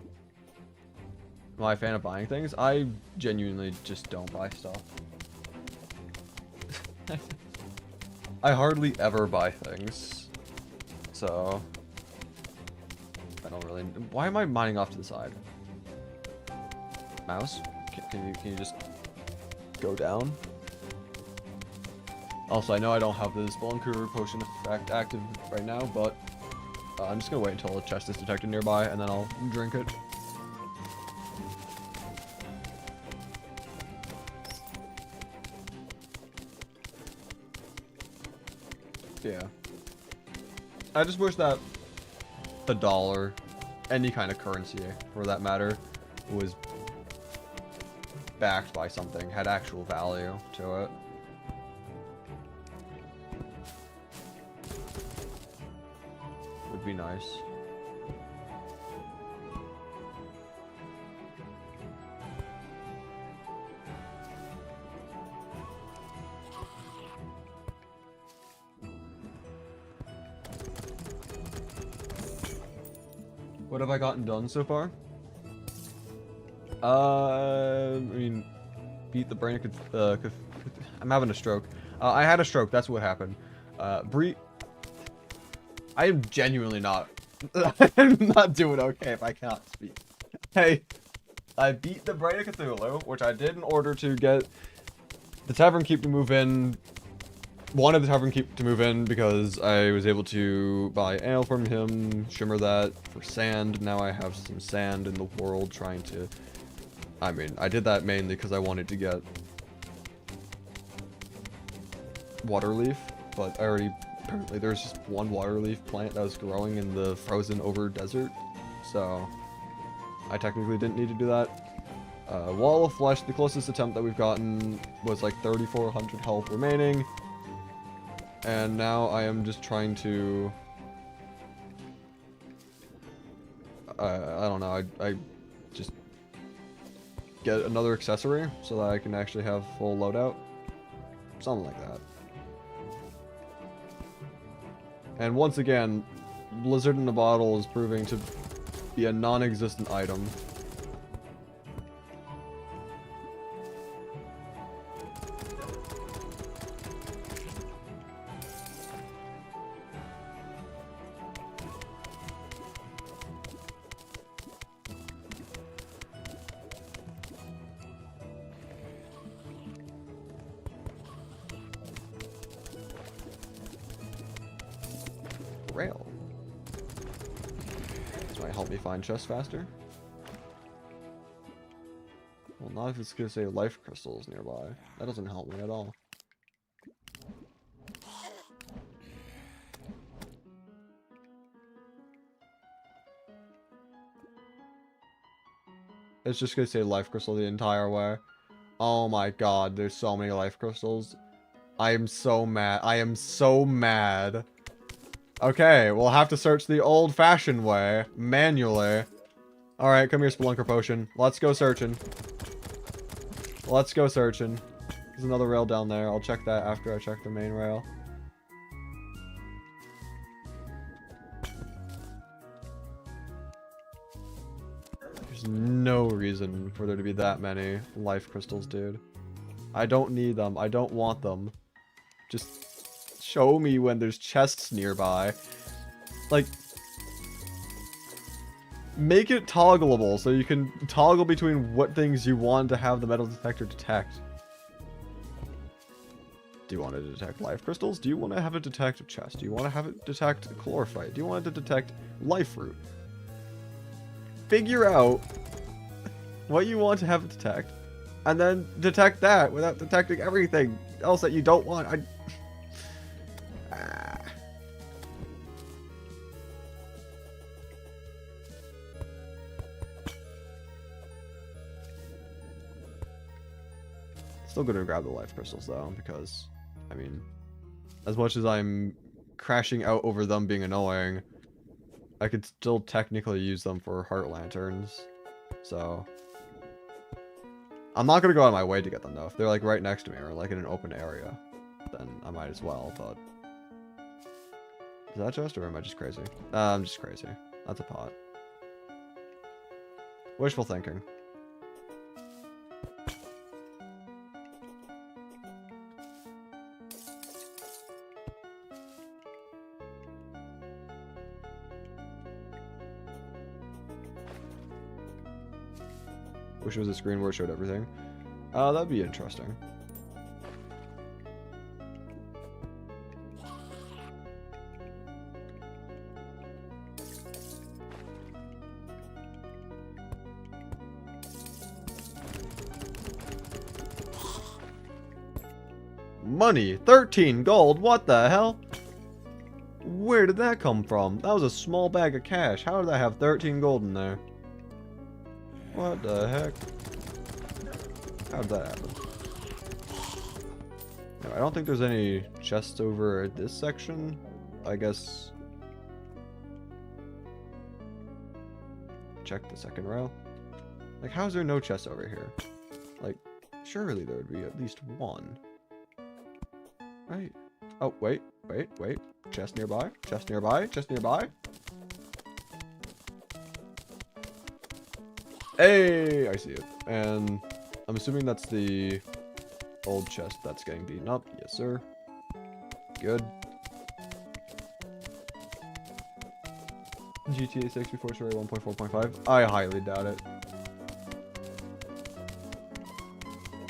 Am I a fan of buying things? I genuinely just don't buy stuff. I hardly ever buy things. So I don't really... Why am I mining off to the side? Mouse? Can you just go down? Also, I know I don't have the Spelunker potion effect active right now, but I'm just gonna wait until a chest is detected nearby, and then I'll drink it. Yeah. I just wish that the dollar, any kind of currency for that matter, was backed by something, had actual value to it. Would be nice. What have I gotten done so far? I mean, beat the brain. I'm having a stroke. I had a stroke. That's what happened. I am genuinely not. I'm not doing okay if I cannot speak. Hey, I beat the Brain of Cthulhu, which I did in order to get the Tavern Keep to move in. Wanted the Tavern Keep to move in because I was able to buy ale from him, shimmer that for sand. Now I have some sand in the world trying to... I mean, I did that mainly because I wanted to get waterleaf, but I already... Apparently there's just one waterleaf plant that was growing in the frozen over desert, so I technically didn't need to do that. Wall of Flesh, the closest attempt that we've gotten was like 3,400 health remaining. And now I am just trying to... I don't know, I just get another accessory so that I can actually have full loadout. Something like that. And once again, Blizzard in a Bottle is proving to be a non-existent item. Rail. This might help me find chests faster. Well, not if it's gonna say life crystals nearby. That doesn't help me at all. It's just gonna say life crystal the entire way. Oh my god, there's so many life crystals. I am so mad. I am so mad. Okay, we'll have to search the old-fashioned way, manually. Alright, come here, Spelunker Potion. Let's go searching. Let's go searching. There's another rail down there. I'll check that after I check the main rail. There's no reason for there to be that many life crystals, dude. I don't need them. I don't want them. Just... show me when there's chests nearby. Like, make it toggleable so you can toggle between what things you want to have the metal detector detect. Do you want it to detect life crystals? Do you want to have it detect a chest? Do you want to have it detect chlorophyte? Do you want it to detect life root? Figure out what you want to have it detect, and then detect that without detecting everything else that you don't want. Still gonna grab the life crystals though, because, I mean, as much as I'm crashing out over them being annoying, I could still technically use them for heart lanterns. So I'm not gonna go out of my way to get them though. If they're like right next to me or like in an open area, then I might as well, but is that just, or am I just crazy? I'm just crazy. That's a pot. Wishful thinking. Wish it was a screen where it showed everything. That'd be interesting. Money! 13 gold! What the hell? Where did that come from? That was a small bag of cash. How did I have 13 gold in there? What the heck? How did that happen? No, I don't think there's any chests over this section. I guess... Check the second row. Like, how is there no chest over here? Like, surely there would be at least one. Right. Oh, wait. Chest nearby. Chest nearby. Chest nearby. Hey! I see it. And I'm assuming that's the old chest that's getting beaten up. Yes, sir. Good. GTA 6 before story 1.4.5? I highly doubt it.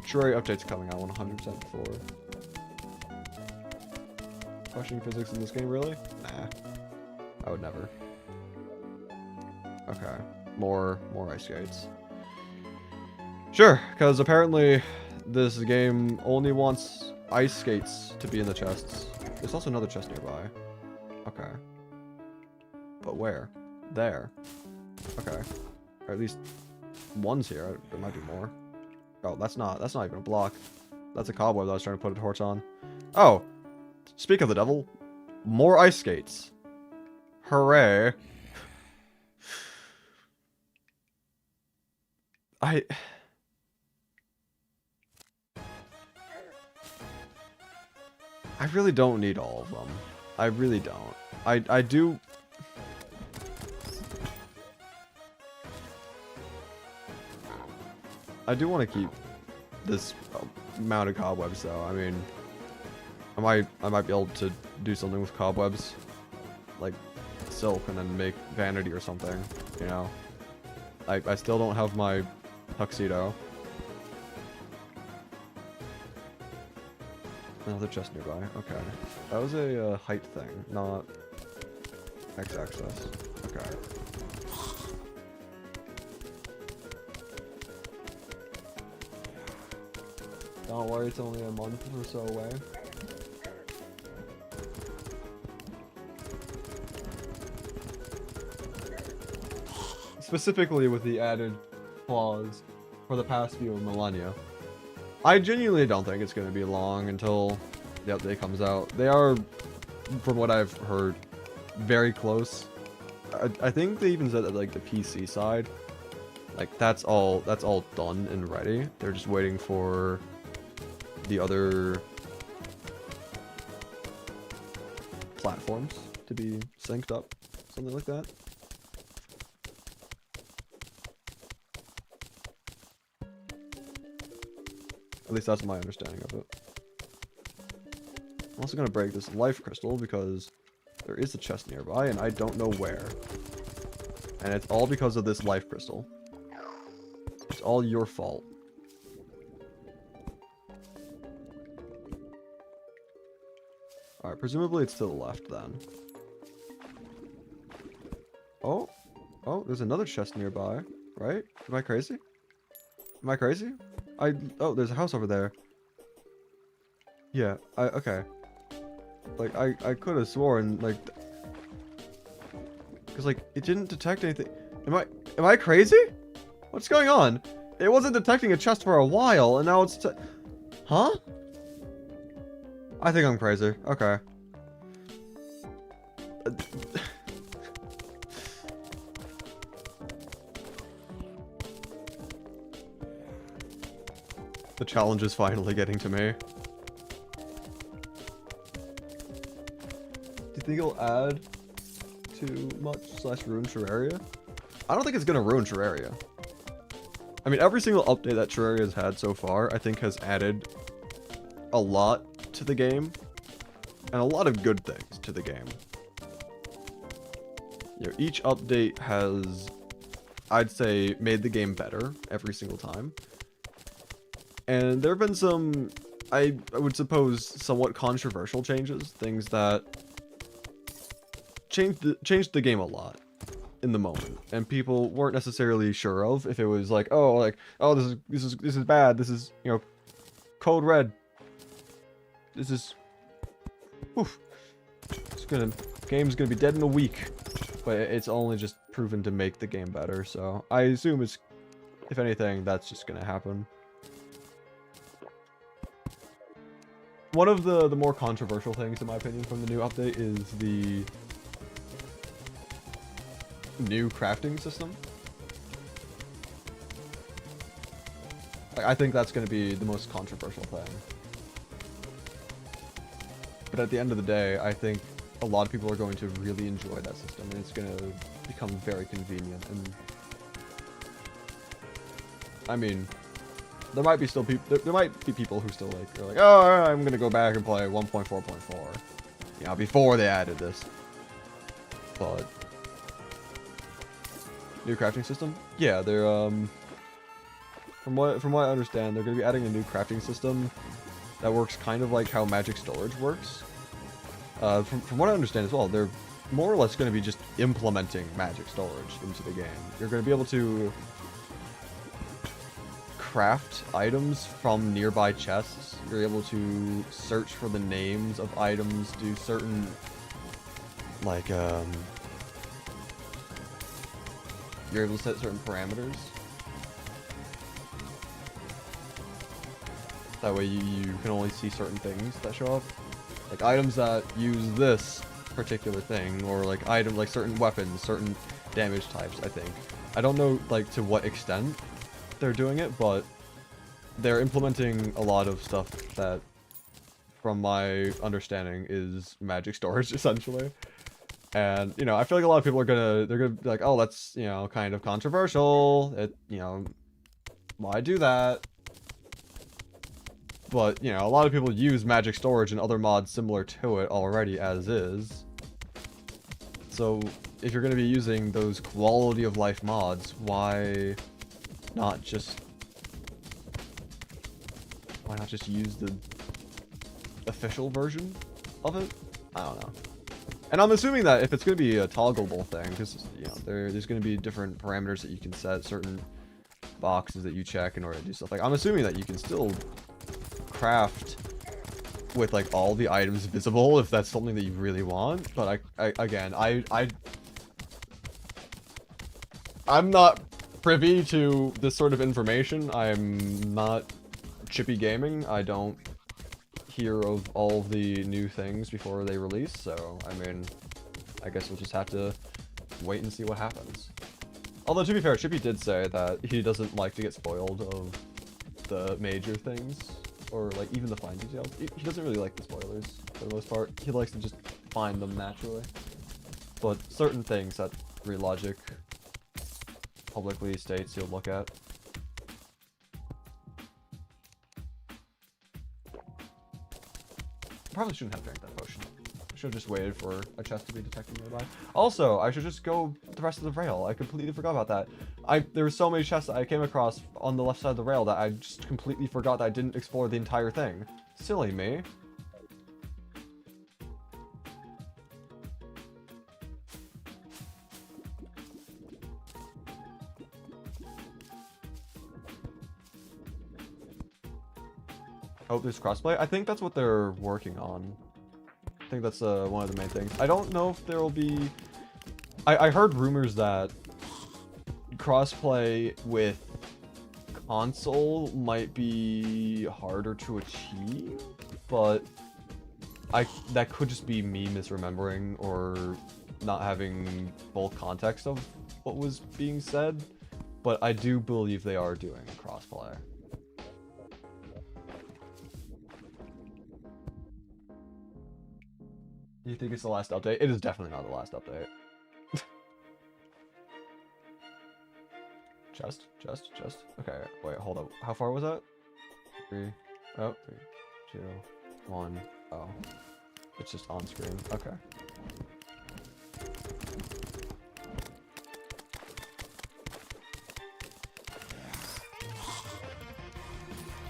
Story update's coming out 100% before. Questioning physics in this game, really? Nah. I would never. Okay. More ice skates. Sure, because apparently this game only wants ice skates to be in the chests. There's also another chest nearby. Okay. But where? There. Okay. Or at least one's here. There might be more. Oh, that's not even a block. That's a cobweb that I was trying to put a torch on. Oh! Speak of the devil, more ice skates. Hooray. I really don't need all of them. I really don't. I do... I do want to keep this amount of cobwebs though. I mean... I might be able to do something with cobwebs, like silk, and then make vanity or something, you know? I still don't have my tuxedo. Another chest nearby, okay. That was a height thing, not x-axis. Okay. Don't worry, it's only a month or so away. Specifically with the added clause for the past few millennia. I genuinely don't think it's going to be long until the update comes out. They are, from what I've heard, very close. I think they even said that like the PC side, like that's all done and ready. They're just waiting for the other platforms to be synced up, something like that. At least that's my understanding of it. I'm also going to break this life crystal because there is a chest nearby and I don't know where. And it's all because of this life crystal. It's all your fault. Alright, presumably it's to the left then. Oh, there's another chest nearby, right? Am I crazy? Am I crazy? Oh, there's a house over there. Yeah, okay. Like, I could have sworn, like... Because, like, it didn't detect anything. Am I crazy? What's going on? It wasn't detecting a chest for a while, and now it's... Huh? I think I'm crazy. Okay. The challenge is finally getting to me. Do you think it'll add too much / ruin Terraria? I don't think it's gonna ruin Terraria. I mean, every single update that Terraria has had so far, I think has added a lot to the game. And a lot of good things to the game. You know, each update has, I'd say, made the game better every single time. And there have been some, I would suppose, somewhat controversial changes. Things that changed the game a lot in the moment, and people weren't necessarily sure of if it was like, oh, this is bad. This is, you know, code red. This is, oof. Game's gonna be dead in a week. But it's only just proven to make the game better, so I assume it's, if anything, that's just gonna happen. One of the more controversial things, in my opinion, from the new update is the new crafting system. I think that's going to be the most controversial thing. But at the end of the day, I think a lot of people are going to really enjoy that system, and it's going to become very convenient. And I mean, there might be still people. There might be people who still are like, oh, I'm going to go back and play 1.4.4. You know, before they added this. But new crafting system? Yeah, they're from what I understand, they're going to be adding a new crafting system that works kind of like how Magic Storage works. From what I understand as well, they're more or less going to be just implementing Magic Storage into the game. You're going to be able to craft items from nearby chests. You're able to search for the names of items, do certain, like, you're able to set certain parameters. That way you can only see certain things that show up. Like items that use this particular thing, or like certain weapons, certain damage types, I think. I don't know like to what extent they're doing it, but they're implementing a lot of stuff that, from my understanding, is Magic Storage essentially. And, you know, I feel like a lot of people they're gonna be like, oh, that's, you know, kind of controversial. You know, why do that? But, you know, a lot of people use Magic Storage and other mods similar to it already as is. So, if you're gonna be using those quality of life mods, why not just use the official version of it? I don't know. And I'm assuming that if it's going to be a toggleable thing, because, you know, there's going to be different parameters that you can set, certain boxes that you check in order to do stuff. Like, I'm assuming that you can still craft with, like, all the items visible if that's something that you really want. But, I'm not privy to this sort of information. I'm not chippy gaming. I don't hear of all of the new things before they release, so I mean, I guess we'll just have to wait and see what happens. Although, to be fair, Chippy did say that he doesn't like to get spoiled of the major things, or like even the fine details. He doesn't really like the spoilers for the most part. He likes to just find them naturally. But certain things that Relogic publicly states he'll look at. Probably shouldn't have drank that potion. I should have just waited for a chest to be detected nearby. Also, I should just go the rest of the rail. I completely forgot about that. There were so many chests that I came across on the left side of the rail that I just completely forgot that I didn't explore the entire thing. Silly me. Oh, there's crossplay? I think that's what they're working on. I think that's one of the main things. I don't know if there will be... I heard rumors that crossplay with console might be harder to achieve, but that could just be me misremembering or not having full context of what was being said, but I do believe they are doing crossplay. you think it's the last update? It is definitely not the last update. Chest. Okay, wait, hold up. How far was that? 3, 2, 1. Oh. It's just on screen. Okay.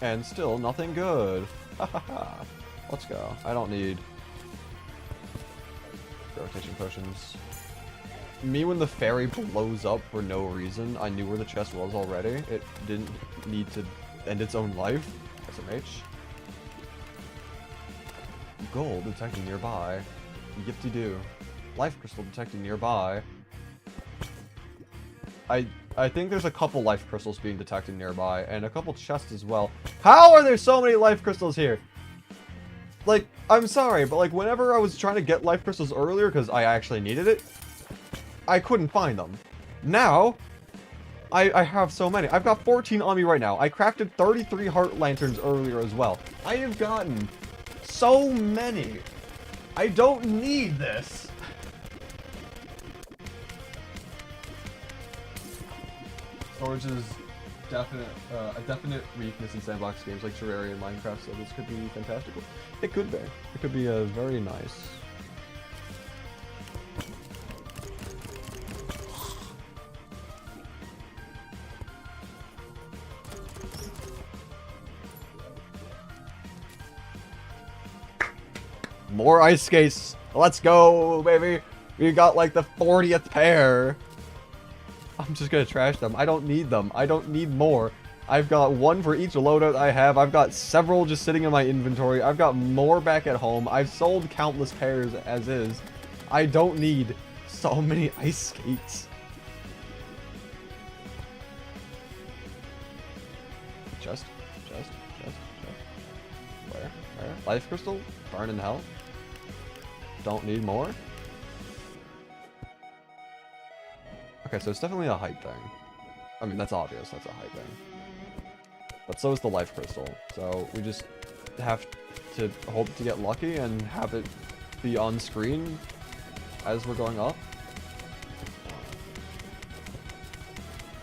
And still nothing good. Hahaha. Let's go. I don't need rotation potions. Me, when the fairy blows up for no reason, I knew where the chest was already. It didn't need to end its own life. SMH. Gold detecting nearby. Yip-de-doo. Life crystal detecting nearby. I think there's a couple life crystals being detected nearby, and a couple chests as well. How are there so many life crystals here? Like, I'm sorry, but like, whenever I was trying to get life crystals earlier, because I actually needed it, I couldn't find them. Now, I have so many. I've got 14 on me right now. I crafted 33 heart lanterns earlier as well. I have gotten so many. I don't need this. Storage is a definite weakness in sandbox games like Terraria and Minecraft, so this could be fantastical. It could be. It could be a very nice. More ice skates. Let's go, baby. We got like the 40th pair. I'm just gonna trash them. I don't need them. I don't need more. I've got one for each loadout I have. I've got several just sitting in my inventory. I've got more back at home. I've sold countless pairs as is. I don't need so many ice skates. Chest. Where? Life crystal? Burn in hell? Don't need more? Okay, so it's definitely a hype thing. I mean, that's obvious, that's a hype thing. But so is the life crystal. So we just have to hope to get lucky and have it be on screen as we're going up.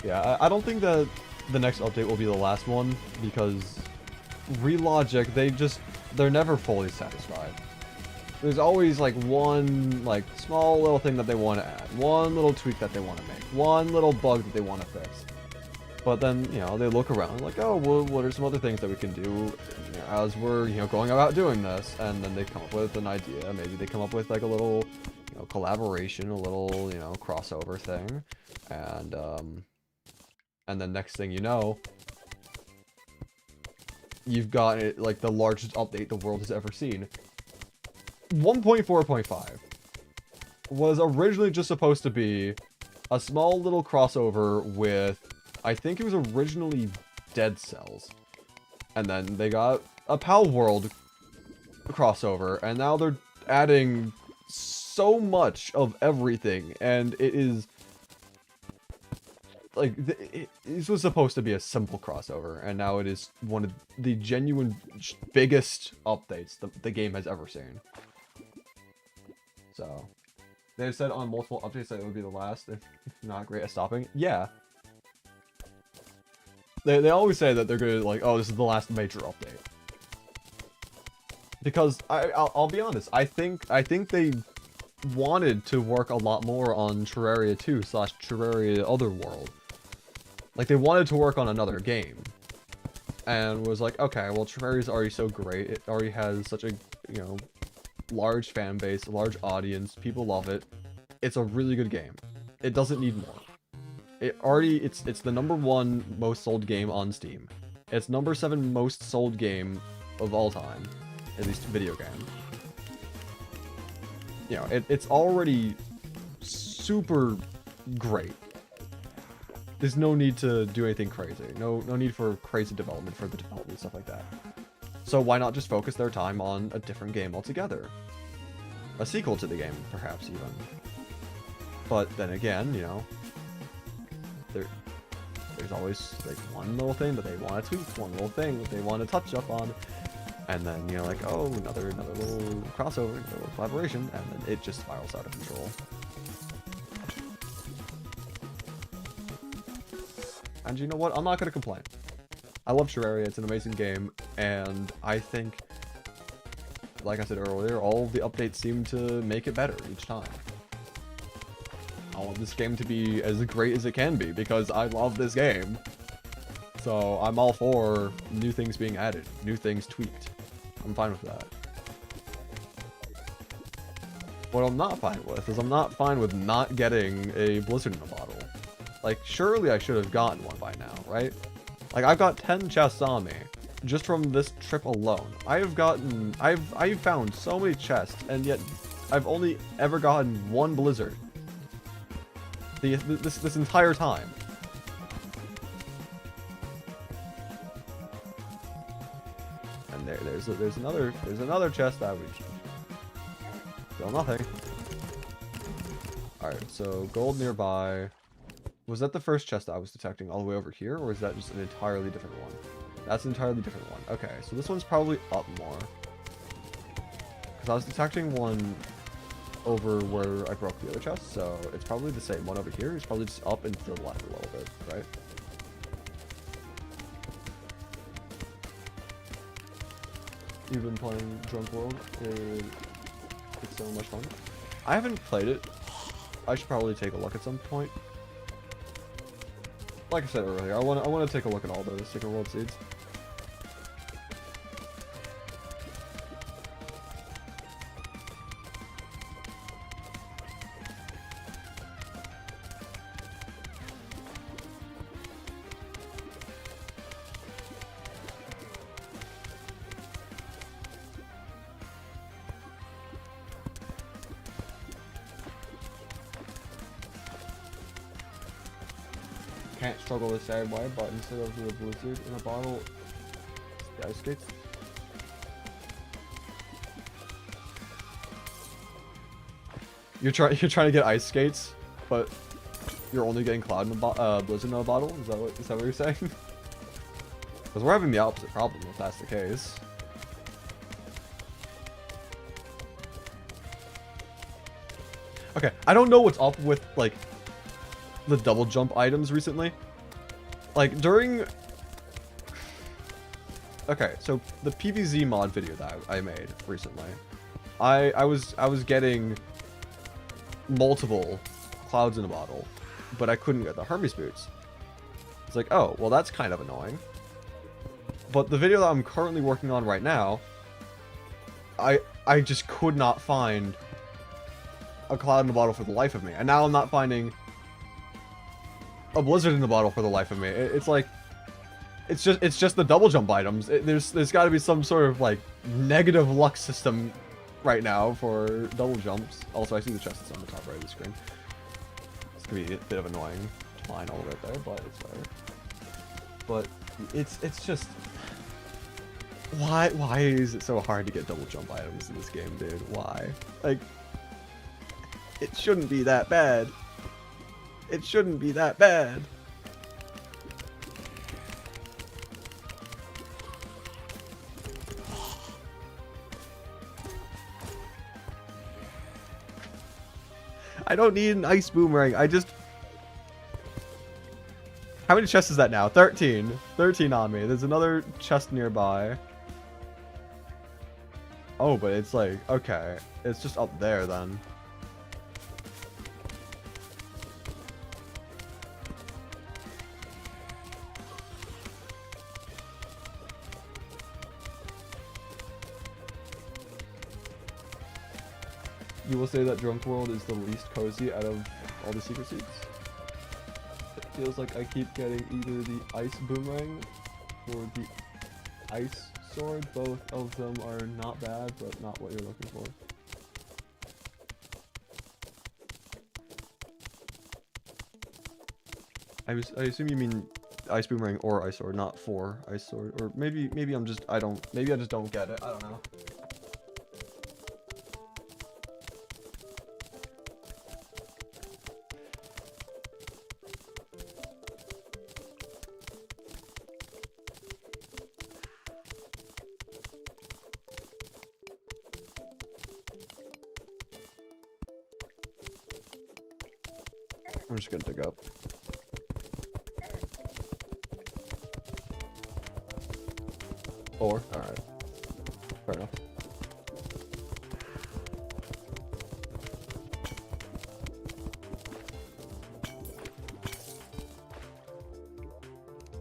Yeah, I don't think that the next update will be the last one, because Relogic, they're never fully satisfied. There's always like one like small little thing that they want to add, one little tweak that they want to make, one little bug that they want to fix. But then, you know, they look around like, oh, well, what are some other things that we can do, you know, as we're, you know, going about doing this? And then they come up with an idea. Maybe they come up with like a little, you know, collaboration, a little, you know, crossover thing, and then next thing you know, you've got it like the largest update the world has ever seen. 1.4.5 was originally just supposed to be a small little crossover with, I think it was originally Dead Cells, and then they got a Pal World crossover, and now they're adding so much of everything, and it is like this was supposed to be a simple crossover, and now it is one of the genuine biggest updates the game has ever seen. So, they said on multiple updates that it would be the last, if not great at stopping. Yeah. They always say that they're gonna, like, oh, this is the last major update. Because, I'll be honest, I think they wanted to work a lot more on Terraria 2 / Terraria Otherworld. Like, they wanted to work on another game. And was like, okay, well, Terraria's already so great, it already has such a, you know, large fan base, large audience, people love it. It's a really good game. It doesn't need more. It's the #1 most sold game on Steam. It's #7 most sold game of all time, at least video game. You know, it's already super great. There's no need to do anything crazy. No need for crazy development for the development, stuff like that. So why not just focus their time on a different game altogether? A sequel to the game, perhaps, even. But then again, you know, there's always like one little thing that they want to tweak, one little thing that they want to touch up on. and then you're like, oh, another little crossover, another little collaboration, and then it just spirals out of control. And you know what? I'm not gonna complain. I love Terraria, it's an amazing game, and I think, like I said earlier, all the updates seem to make it better each time. I want this game to be as great as it can be, because I love this game. So I'm all for new things being added, new things tweaked. I'm fine with that. What I'm not fine with is I'm not fine with not getting a Blizzard in a bottle. Like, surely I should have gotten one by now, right? Like, I've got 10 chests on me, just from this trip alone. I've found so many chests, and yet I've only ever gotten one Blizzard. This entire time. And there's another chest that we still nothing. Alright, so gold nearby. Was that the first chest that I was detecting all the way over here, or is that just an entirely different one? That's an entirely different one. Okay, so this one's probably up more. Because I was detecting one over where I broke the other chest, so it's probably the same one over here. It's probably just up and to the left a little bit, right? You've been playing Drunk World. It's so much fun. I haven't played it. I should probably take a look at some point. Like I said earlier, I want to take a look at all those Secret World seeds. Can't struggle the same way, but instead of the Blizzard in a bottle, it's the ice skates. You're trying to get ice skates, but you're only getting Cloud in a Blizzard in a bottle. Is that what you're saying? Because we're having the opposite problem if that's the case. Okay, I don't know what's up with like the double jump items recently. Like during okay, so the PvZ mod video that I made recently, I was getting multiple clouds in a bottle, but I couldn't get the Hermes boots. It's like, oh, well that's kind of annoying. But the video that I'm currently working on right now, I just could not find a cloud in a bottle for the life of me. And now I'm not finding a Blizzard in the bottle for the life of me. It's like, it's just the double jump items. There's got to be some sort of like negative luck system right now for double jumps. Also, I see the chest that's on the top right of the screen. It's gonna be a bit of annoying to find all right there, but it's fair. But it's just why is it so hard to get double jump items in this game, dude? Why? Like, it shouldn't be that bad. It shouldn't be that bad. I don't need an ice boomerang. I just... How many chests is that now? 13. 13 on me. There's another chest nearby. Oh, but it's like... Okay. It's just up there then. You will say that Drunk World is the least cozy out of all the secret seeds? It feels like I keep getting either the ice boomerang or the ice sword. Both of them are not bad, but not what you're looking for. I assume you mean ice boomerang or ice sword, not for ice sword. Or maybe I just don't get it. I don't know. I'm just gonna dig up. Or, alright. Fair enough.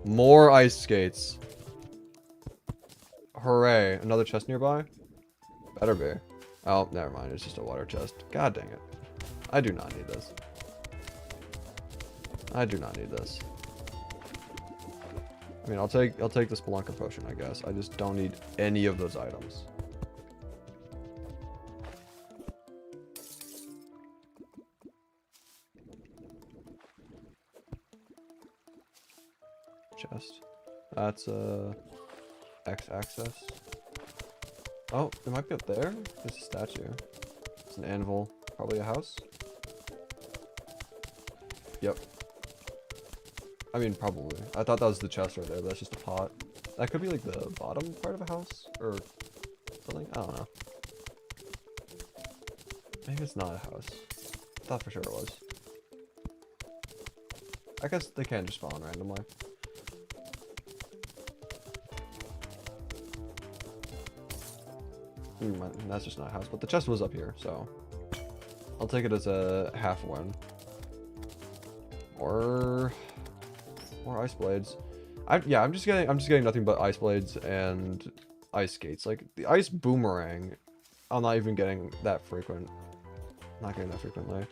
More ice skates. Hooray. Another chest nearby? Better be. Oh, never mind. It's just a water chest. God dang it. I do not need this. I do not need this. I mean, I'll take the Spelunker potion, I guess. I just don't need any of those items. Chest. That's X-axis. Oh, it might be up there. There's a statue. It's an anvil. Probably a house. Yep. I mean, probably. I thought that was the chest right there, but that's just a pot. That could be like the bottom part of a house or something. I don't know. Maybe it's not a house. I thought for sure it was. I guess they can just spawn randomly. That's just not a house, but the chest was up here, so I'll take it as a half win. Or ice blades. I'm just getting nothing but ice blades and ice skates. Like the ice boomerang, I'm not even getting that frequent. Not getting that frequently.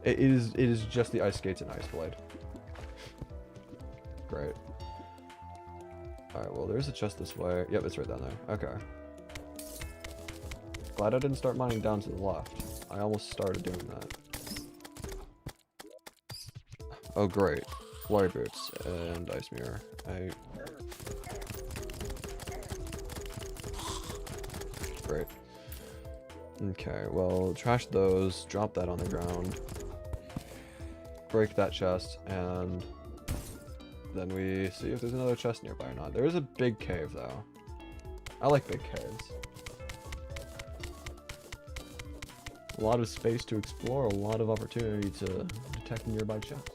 It is just the ice skates and ice blade. Great. Alright, well there's a chest this way. Yep, it's right down there. Okay. Glad I didn't start mining down to the left. I almost started doing that. Oh great. Flurry boots and ice mirror. Great. Okay, well, trash those, drop that on the ground, break that chest, and then we see if there's another chest nearby or not. There is a big cave, though. I like big caves. A lot of space to explore, a lot of opportunity to detect nearby chests.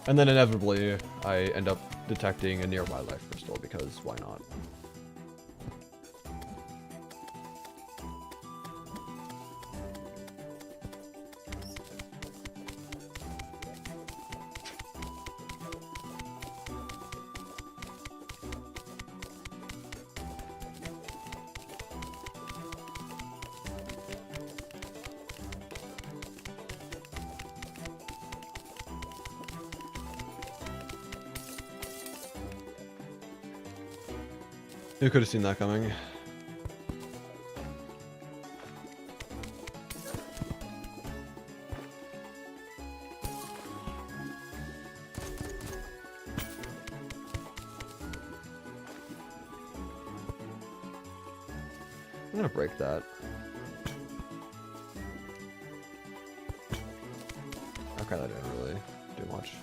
And then inevitably, I end up detecting a nearby life crystal, because why not? You could have seen that coming. I'm gonna break that. Okay, that didn't really do much.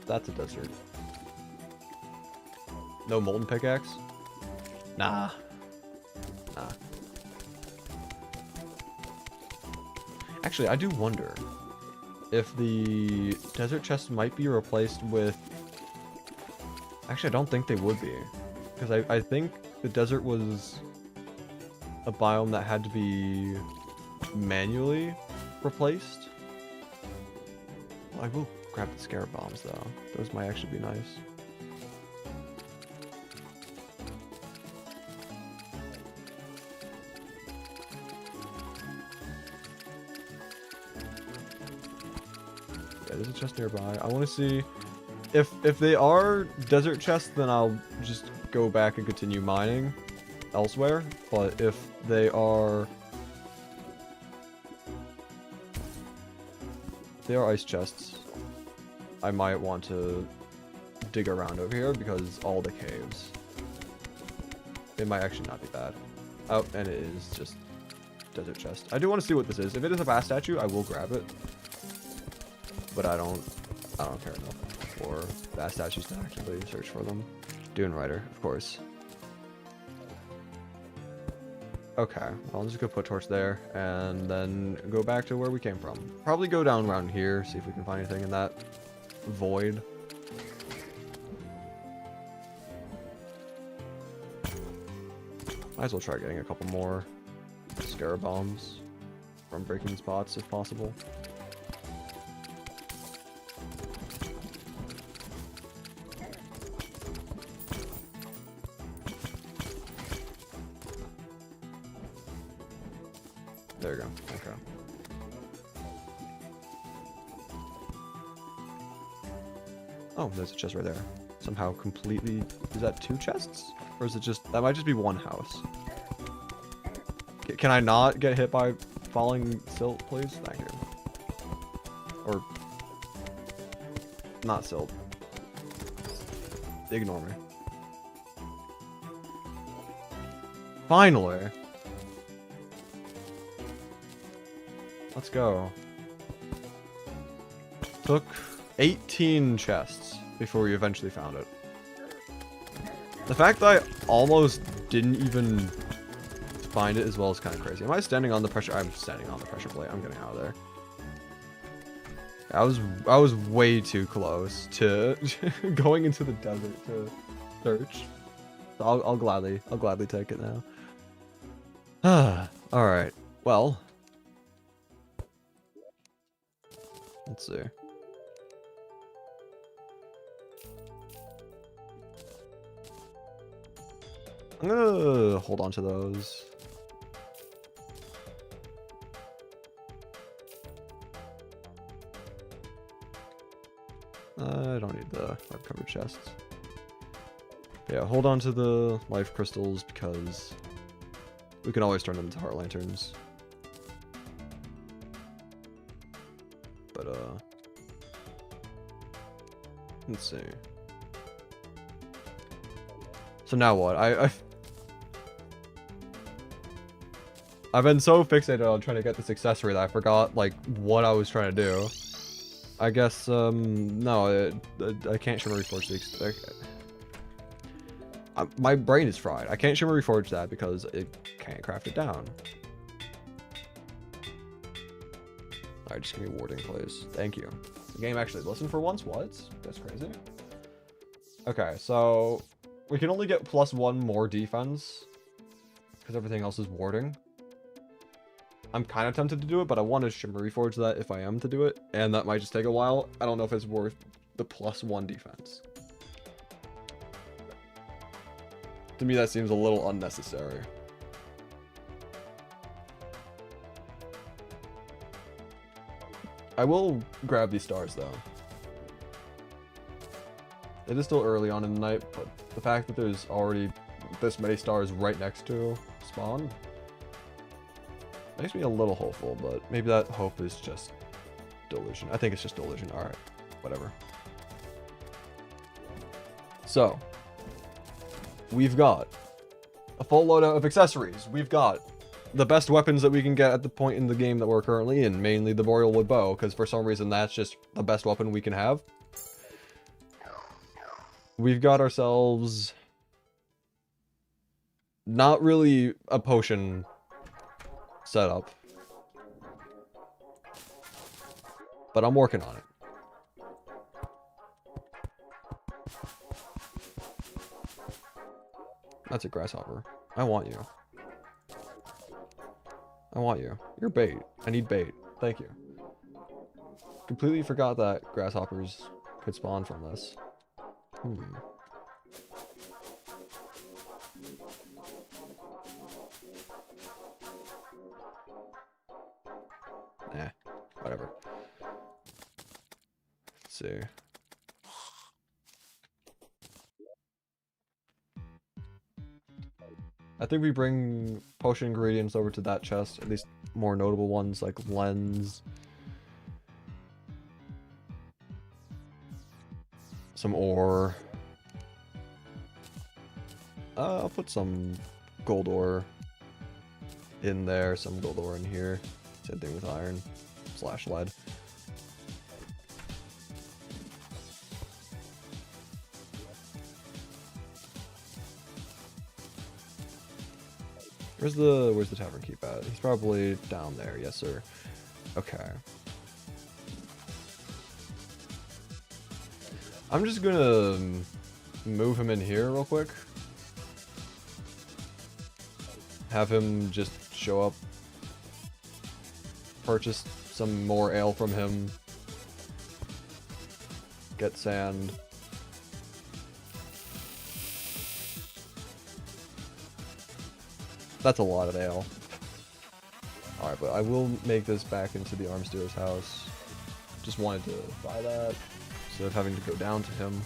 That's a desert. No molten pickaxe? Nah. Nah. Actually, I do wonder if the desert chest might be replaced with... Actually, I don't think they would be. Because I think the desert was a biome that had to be manually replaced. Well, I will grab the scarab bombs though. Those might actually be nice. Yeah, there's a chest nearby. I want to see if they are desert chests, then I'll just go back and continue mining elsewhere. But if they are ice chests, I might want to dig around over here because all the caves. It might actually not be bad. Oh, and it is just desert chest. I do want to see what this is. If it is a bass statue, I will grab it. But I don't I don't care enough for that statues to actively search for them. Dune Rider, of course. Okay, well, I'm just gonna put torch there, and then go back to where we came from. Probably go down around here, see if we can find anything in that void. Might as well try getting a couple more scarab bombs from breaking spots if possible. There you go. Okay. Oh, there's a chest right there. Somehow completely... Is that 2 chests? Or is it just... That might just be 1 house. Can I not get hit by falling silt, please? Thank you. Or... Not silt. Ignore me. Finally! Let's go. Took 18 chests before we eventually found it. The fact that I almost didn't even find it as well is kind of crazy. Am I standing on the pressure? I'm standing on the pressure plate. I'm getting out of there. I was way too close to going into the desert to search. So I'll gladly take it now. All right. Well, let's see. I'm gonna hold on to those. I don't need the hardcover chests. Yeah, hold on to the life crystals because we can always turn them into heart lanterns. But let's see. So now what? I've been so fixated on trying to get this accessory that I forgot like what I was trying to do. I guess no, I can't shimmer reforge the my brain is fried. I can't shimmer reforge that because it can't craft it down. Alright, just give me warding, please. Thank you. The game actually listened for once. What? That's crazy. Okay, so we can only get +1 more defense because everything else is warding. I'm kind of tempted to do it, but I want to shimmer reforge that if I am to do it, and that might just take a while. I don't know if it's worth the +1 defense. To me, that seems a little unnecessary. I will grab these stars, though. It is still early on in the night, but the fact that there's already this many stars right next to spawn makes me a little hopeful, but maybe that hope is just delusion. I think it's just delusion. Alright, whatever. So, we've got a full loadout of accessories. We've got the best weapons that we can get at the point in the game that we're currently in, mainly the Boreal Wood Bow, because for some reason that's just the best weapon we can have. We've got ourselves not really a potion setup, but I'm working on it. That's a grasshopper. I want you. I want you. You're bait. I need bait. Thank you. Completely forgot that grasshoppers could spawn from this. Nah, whatever. Let's see. I think we bring potion ingredients over to that chest, at least more notable ones like lens, some ore. I'll put some gold ore in there, some gold ore in here. Same thing with iron / lead. Where's the tavern keep at? He's probably down there. Yes, sir. Okay. I'm just gonna move him in here real quick. Have him just show up. Purchase some more ale from him. Get sand. That's a lot of ale. Alright, but I will make this back into the arms dealer's house. Just wanted to buy that instead of having to go down to him.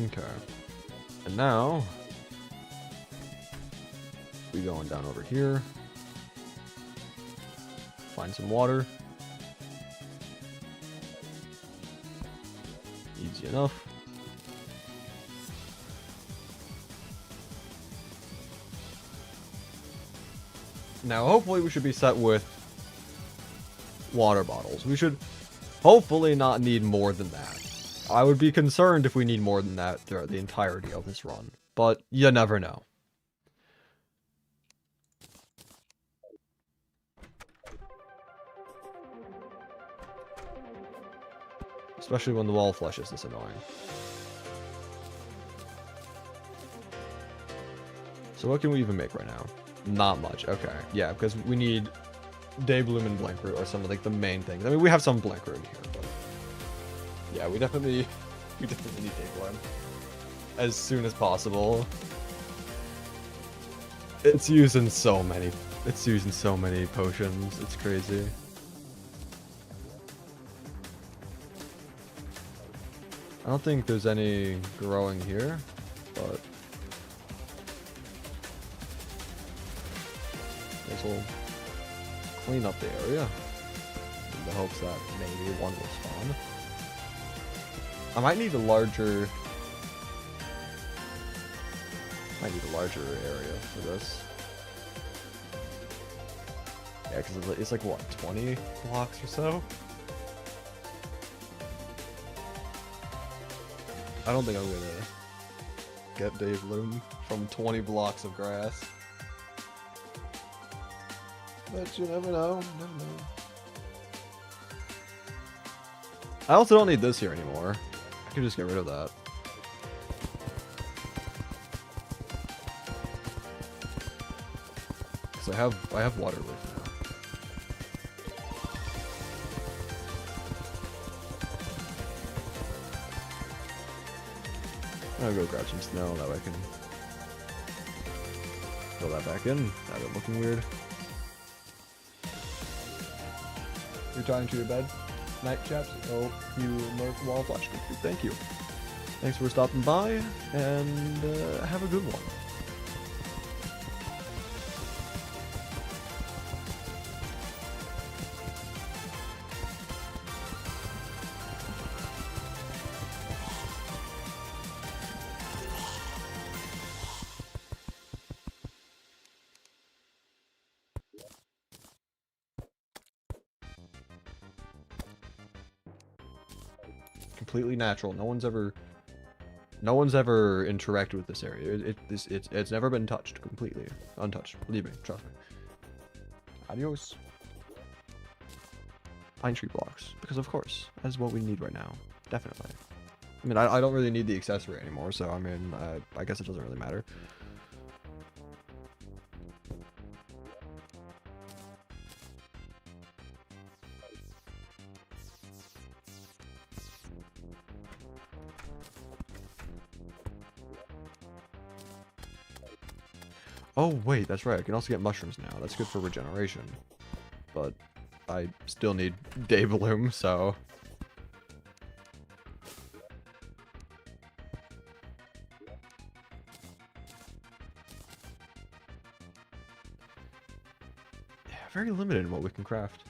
Okay. And now we going down over here. Find some water. Easy enough. Now hopefully we should be set with water bottles. We should hopefully not need more than that. I would be concerned if we need more than that throughout the entirety of this run, but you never know. Especially when the wall flush is this annoying. So what can we even make right now? Not much. Okay, yeah, because we need day bloom and blank root are some of like the main things. I mean, we have some blank root here, but yeah, we definitely need day bloom as soon as possible. It's using so many potions. It's crazy. I don't think there's any growing here, but this will clean up the area in the hopes that maybe one will spawn. I might need a larger area for this. Yeah, because it's like what, 20 blocks or so? I don't think I'm gonna get day bloom from 20 blocks of grass. But you never know, I also don't need this here anymore. I can just get rid of that. Cause I have water leaf now. I'll go grab some snow, that way I can fill that back in. Have it looking weird. Retiring to your bed. Night, chaps. Oh, you mark wall flash. Thank you. Thanks for stopping by, and have a good one. Completely natural. No one's ever interacted with this area. It's never been touched completely. Untouched. Believe me, trust me. Adios. Pine tree blocks. Because of course, that's what we need right now. Definitely. I mean, I don't really need the accessory anymore, so I mean, I guess it doesn't really matter. Oh, wait, that's right. I can also get mushrooms now. That's good for regeneration. But I still need day bloom, so... very limited in what we can craft.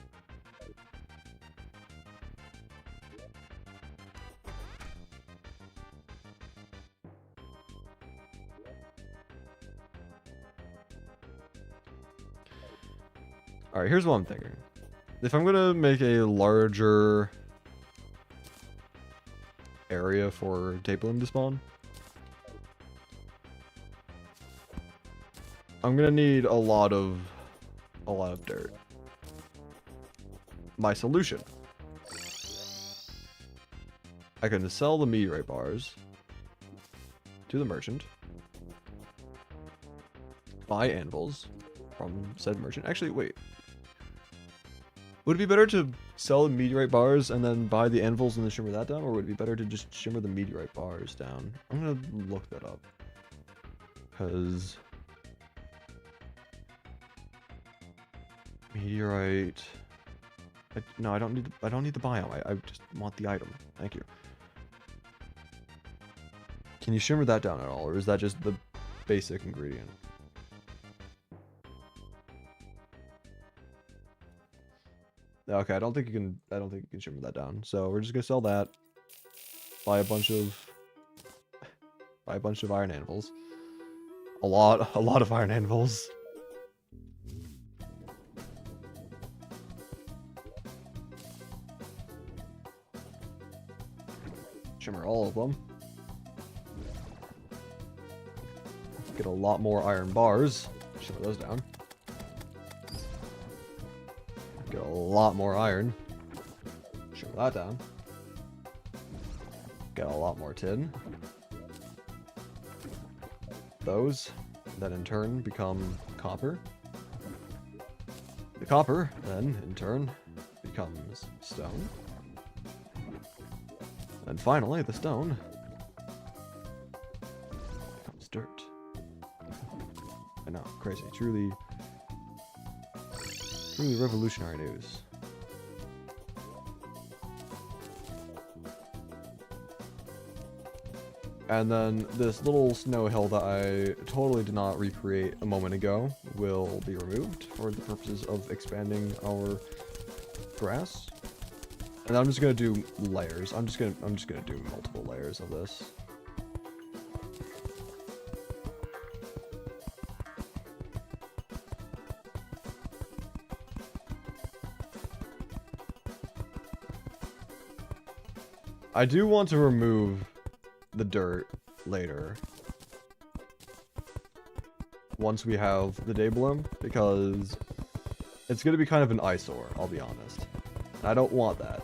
Alright, here's what I'm thinking. If I'm gonna make a larger area for Tapelim to spawn, I'm gonna need a lot of dirt. My solution: I can sell the meteorite bars to the merchant, buy anvils from said merchant. Actually, wait. Would it be better to sell the meteorite bars and then buy the anvils and then shimmer that down, or would it be better to just shimmer the meteorite bars down? I'm gonna look that up, because meteorite. No, I don't need the biome. I just want the item. Thank you. Can you shimmer that down at all, or is that just the basic ingredient? Okay, I don't think you can shimmer that down. So we're just gonna sell that. Buy a bunch of iron anvils. A lot of iron anvils. Shimmer all of them. Get a lot more iron bars. Shimmer those down. Get a lot more iron. Shimmer that down. Get a lot more tin. Those then in turn become copper. The copper then in turn becomes stone. And finally the stone becomes dirt. I know, crazy. Truly revolutionary news. And then this little snow hill that I totally did not recreate a moment ago will be removed for the purposes of expanding our grass. And I'm just gonna do layers. I'm just gonna do multiple layers of this. I do want to remove the dirt later, once we have the day bloom, because it's gonna be kind of an eyesore, I'll be honest. And I don't want that.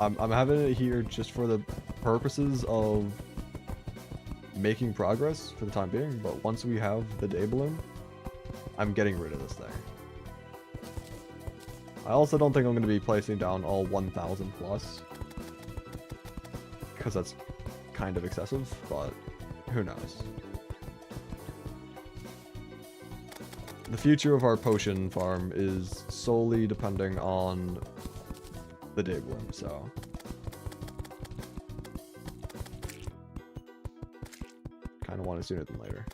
I'm having it here just for the purposes of making progress for the time being, but once we have the day bloom, I'm getting rid of this thing. I also don't think I'm going to be placing down all 1,000 plus, because that's kind of excessive, but who knows. The future of our potion farm is solely depending on the day bloom, so kind of want it sooner than later.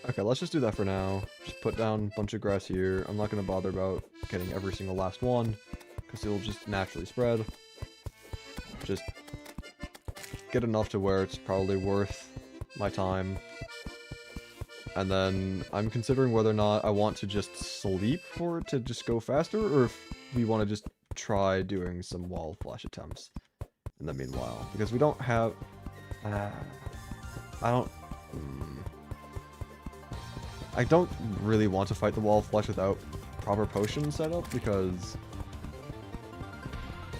Okay, let's just do that for now. Just put down a bunch of grass here. I'm not going to bother about getting every single last one, because it'll just naturally spread. Just get enough to where it's probably worth my time. And then I'm considering whether or not I want to just sleep for it to just go faster, or if we want to just try doing some wall flash attempts in the meanwhile. Because we don't have... I don't really want to fight the wall flash without proper potion setup, because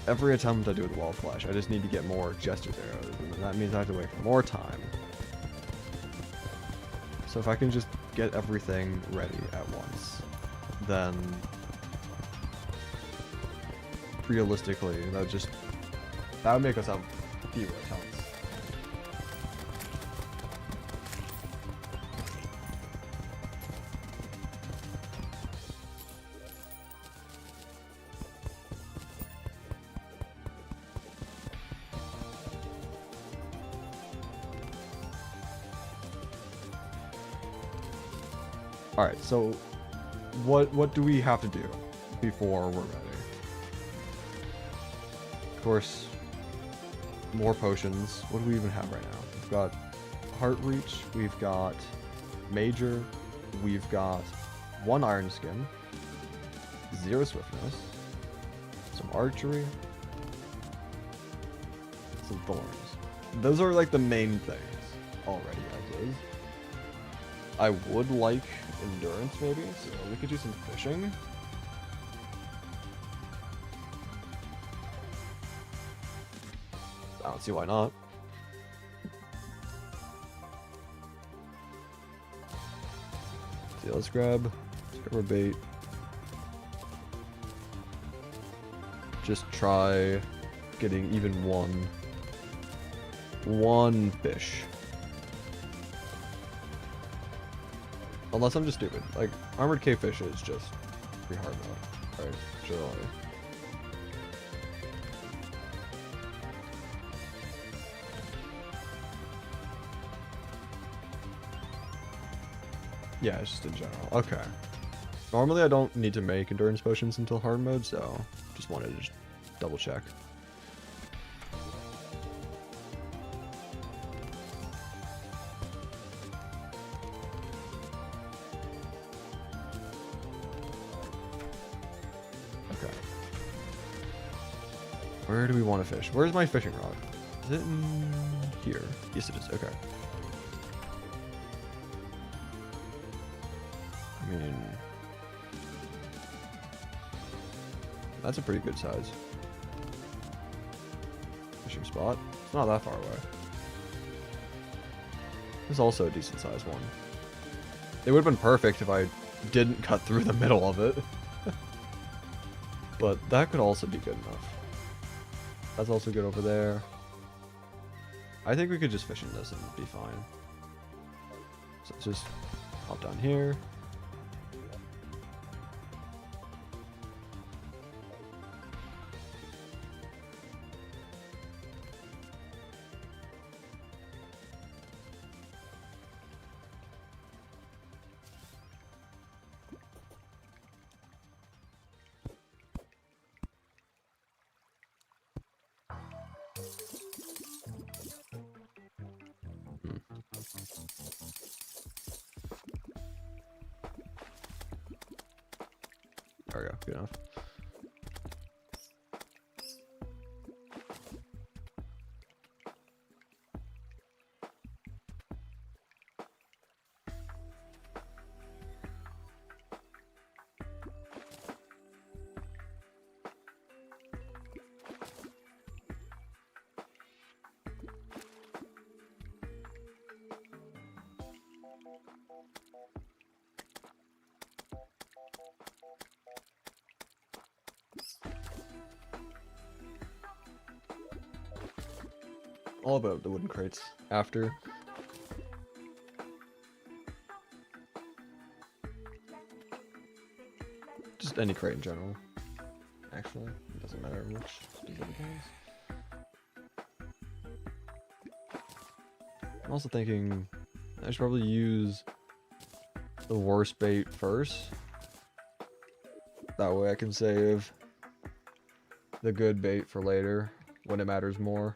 every attempt I do with wall flash, I just need to get more Jester's arrows, and that means I have to wait for more time. So if I can just get everything ready at once, then realistically, that would make us have fewer attempts. Alright, so what do we have to do before we're ready? Of course, more potions. What do we even have right now? We've got Heart Reach, we've got Major, we've got 1 Iron Skin, 0 Swiftness, some Archery, some Thorns. Those are like the main things already as is. I would like Endurance maybe, so we could do some fishing. I don't see why not. So let's grab our bait. Just try getting even one fish. Unless I'm just stupid. Like, Armored Cave Fish is just pretty hard mode. Right? Surely. Yeah, it's just in general. Okay. Normally I don't need to make endurance potions until hard mode, so just wanted to just double check. Okay. Where do we want to fish? Where's my fishing rod? Is it in here? Yes, it is. Okay. I mean, that's a pretty good size fishing spot. It's not that far away. This is also a decent sized one. It would have been perfect if I didn't cut through the middle of it. But that could also be good enough. That's also good over there. I think we could just fish in this and be fine. So let's just hop down here. There we go, good enough. All about the wooden crates after. Just any crate in general. Actually, it doesn't matter which specific ones. I'm also thinking I should probably use the worst bait first. That way I can save the good bait for later when it matters more.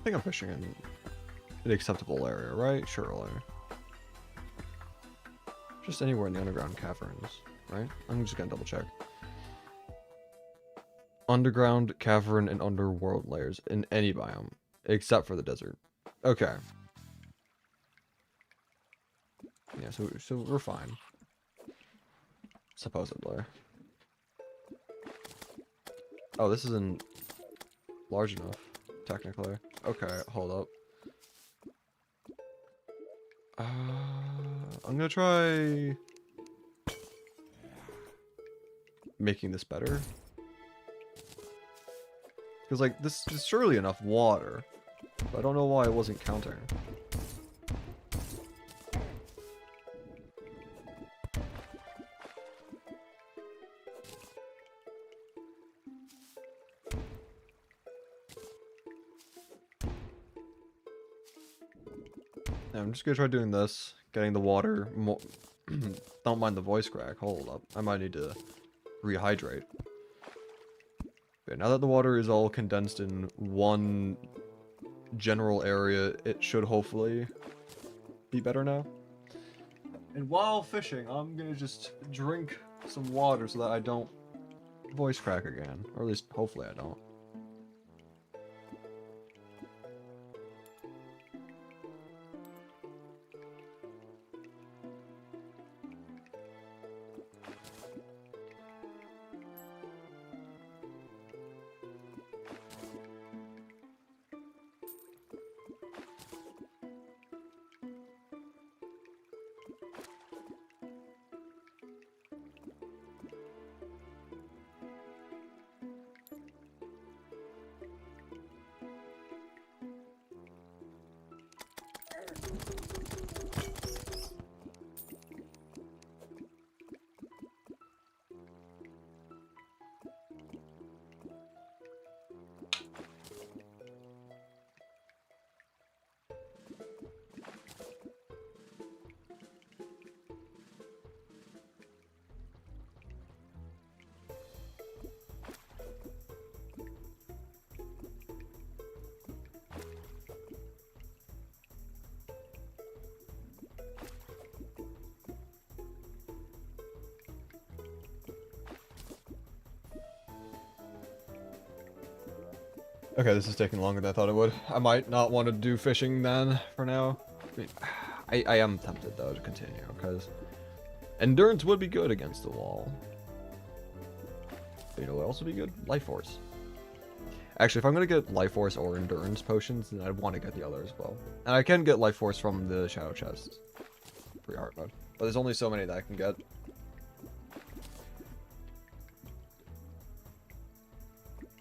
think I'm fishing in an acceptable area, right? Surely. Just anywhere in the underground caverns, right? I'm just gonna double check. Underground, cavern, and underworld layers in any biome, except for the desert. Okay. Yeah, so we're fine. Supposedly. Oh, this isn't large enough, technically. Okay, hold up. I'm gonna try making this better. Because, like, this is surely enough water. But I don't know why it wasn't counting. Yeah, I'm just gonna try doing this. Getting the water more... Don't mind the voice crack. Hold up. I might need to rehydrate. Okay, now that the water is all condensed in one general area, it should hopefully be better now. And while fishing, I'm gonna just drink some water so that I don't voice crack again. Or at least, hopefully I don't. Okay, this is taking longer than I thought it would. I might not want to do fishing then, for now. I mean, I am tempted, though, to continue, because endurance would be good against the wall. But you know what else would be good? Life Force. Actually, if I'm going to get Life Force or Endurance potions, then I'd want to get the other as well. And I can get Life Force from the Shadow Chest. Free art mode. But there's only so many that I can get.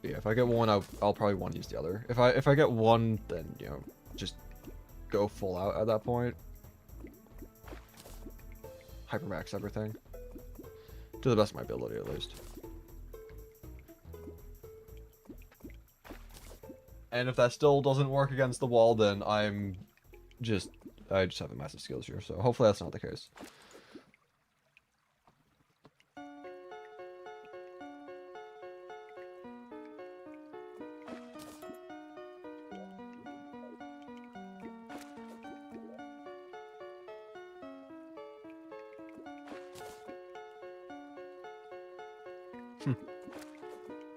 Yeah, if I get one, I'll probably want to use the other. If I get one, then, you know, just go full out at that point. Hypermax everything. To the best of my ability, at least. And if that still doesn't work against the wall, then I just have a massive skills here, so hopefully that's not the case.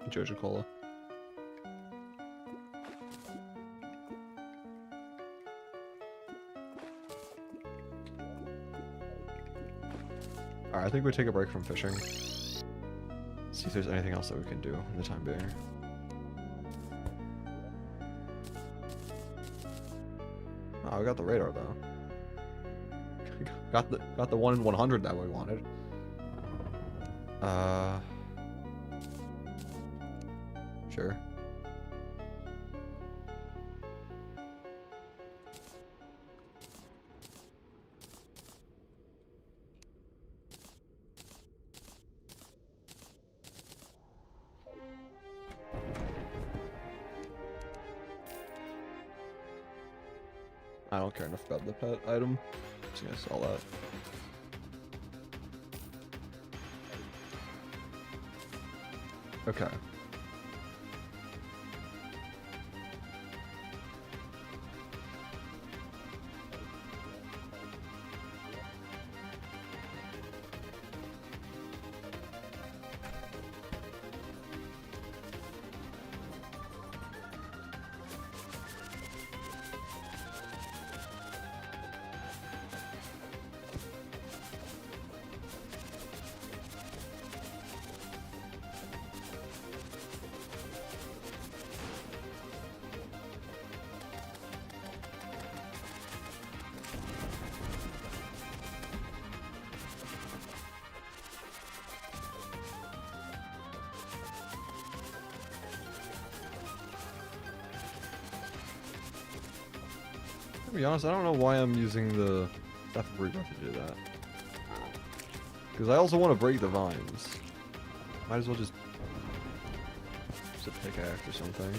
Jojo Cola. Alright, I think we take a break from fishing. See if there's anything else that we can do in the time being. Oh, I got the radar though. got the 1 in 100 that we wanted. Sure. I don't care enough about the pet item. I'm just gonna sell that. Okay. To be honest, I don't know why I'm using the Staff of Rebirth to do that. Because I also want to break the vines. Might as well just use a pickaxe or something.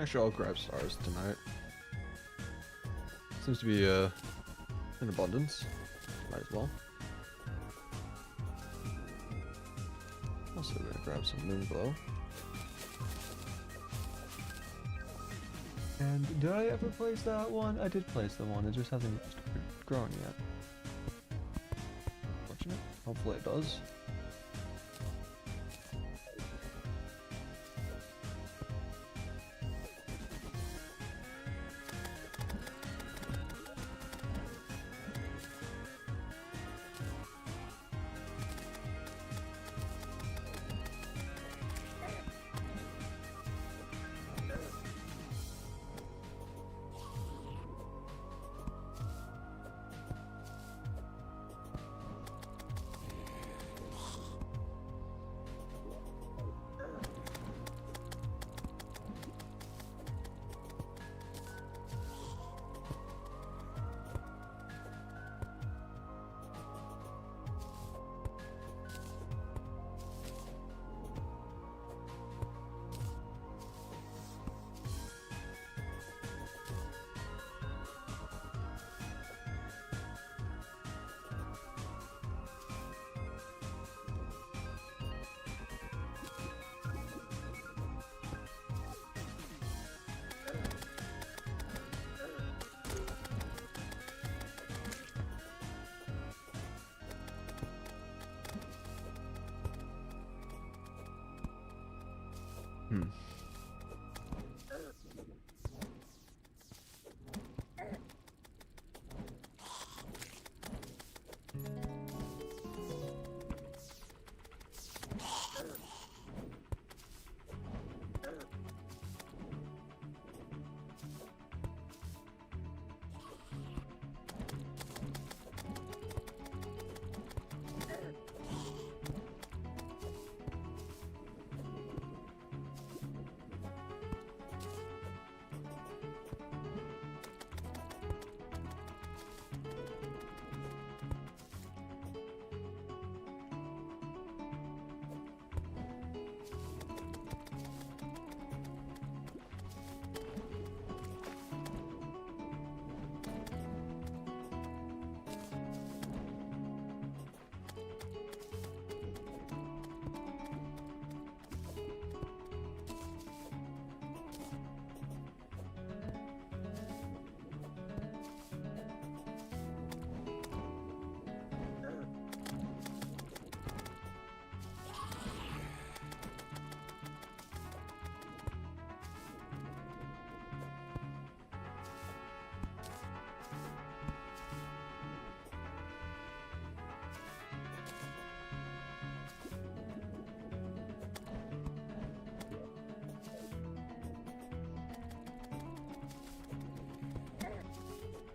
Actually, I'll grab stars tonight. Seems to be in abundance. Might as well. Also gonna grab some moon glow. And did I ever place that one? I did place the one. It just hasn't grown yet. Fortunate. Hopefully it does.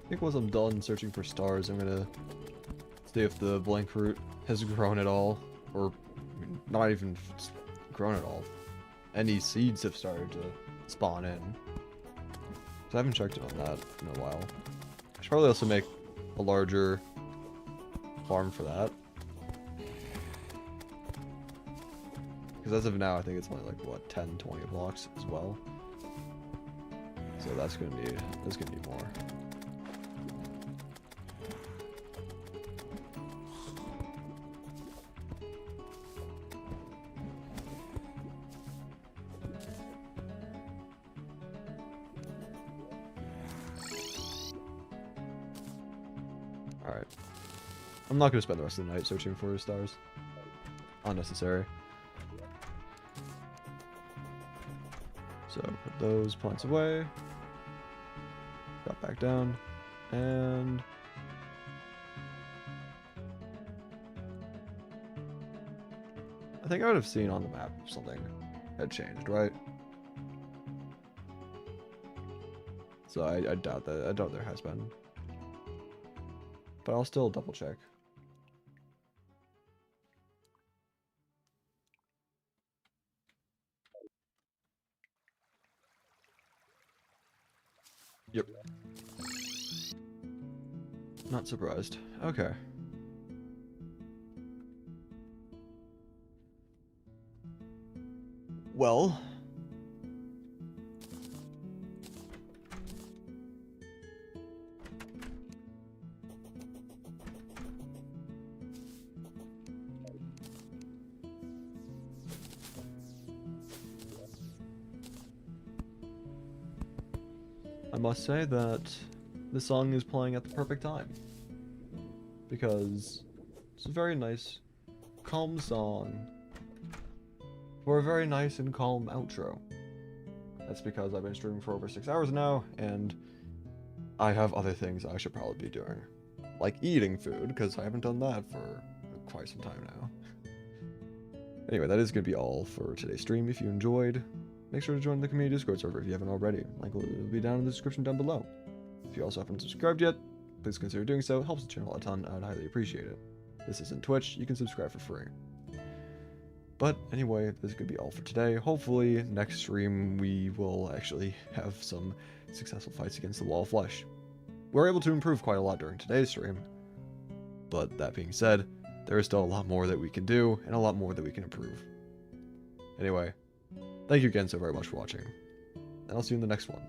I think once I'm done searching for stars, I'm gonna see if the blank root has grown at all, or I mean, not even grown at all. Any seeds have started to spawn in. So I haven't checked in on that in a while. I should probably also make a larger farm for that. Because as of now, I think it's only like, what, 10, 20 blocks as well. So that's gonna need more. Alright. I'm not gonna spend the rest of the night searching for stars. Unnecessary. So put those plants away. Drop back down. And I think I would have seen on the map if something had changed, right? So I doubt that. I doubt there has been. But I'll still double check. Yep. Not surprised. Okay. Well. I must say that the song is playing at the perfect time. Because it's a very nice, calm song for a very nice and calm outro. That's because I've been streaming for over 6 hours now, and I have other things I should probably be doing. Like eating food, because I haven't done that for quite some time now. Anyway, that is going to be all for today's stream. If you enjoyed, make sure to join the community Discord server if you haven't already. Link will be down in the description down below. If you also haven't subscribed yet, please consider doing so. It helps the channel a ton. I would highly appreciate it. This isn't Twitch. You can subscribe for free. But anyway, this could be all for today. Hopefully, next stream we will actually have some successful fights against the Wall of Flesh. We were able to improve quite a lot during today's stream. But that being said, there is still a lot more that we can do, and a lot more that we can improve. Anyway, thank you again so very much for watching, and I'll see you in the next one.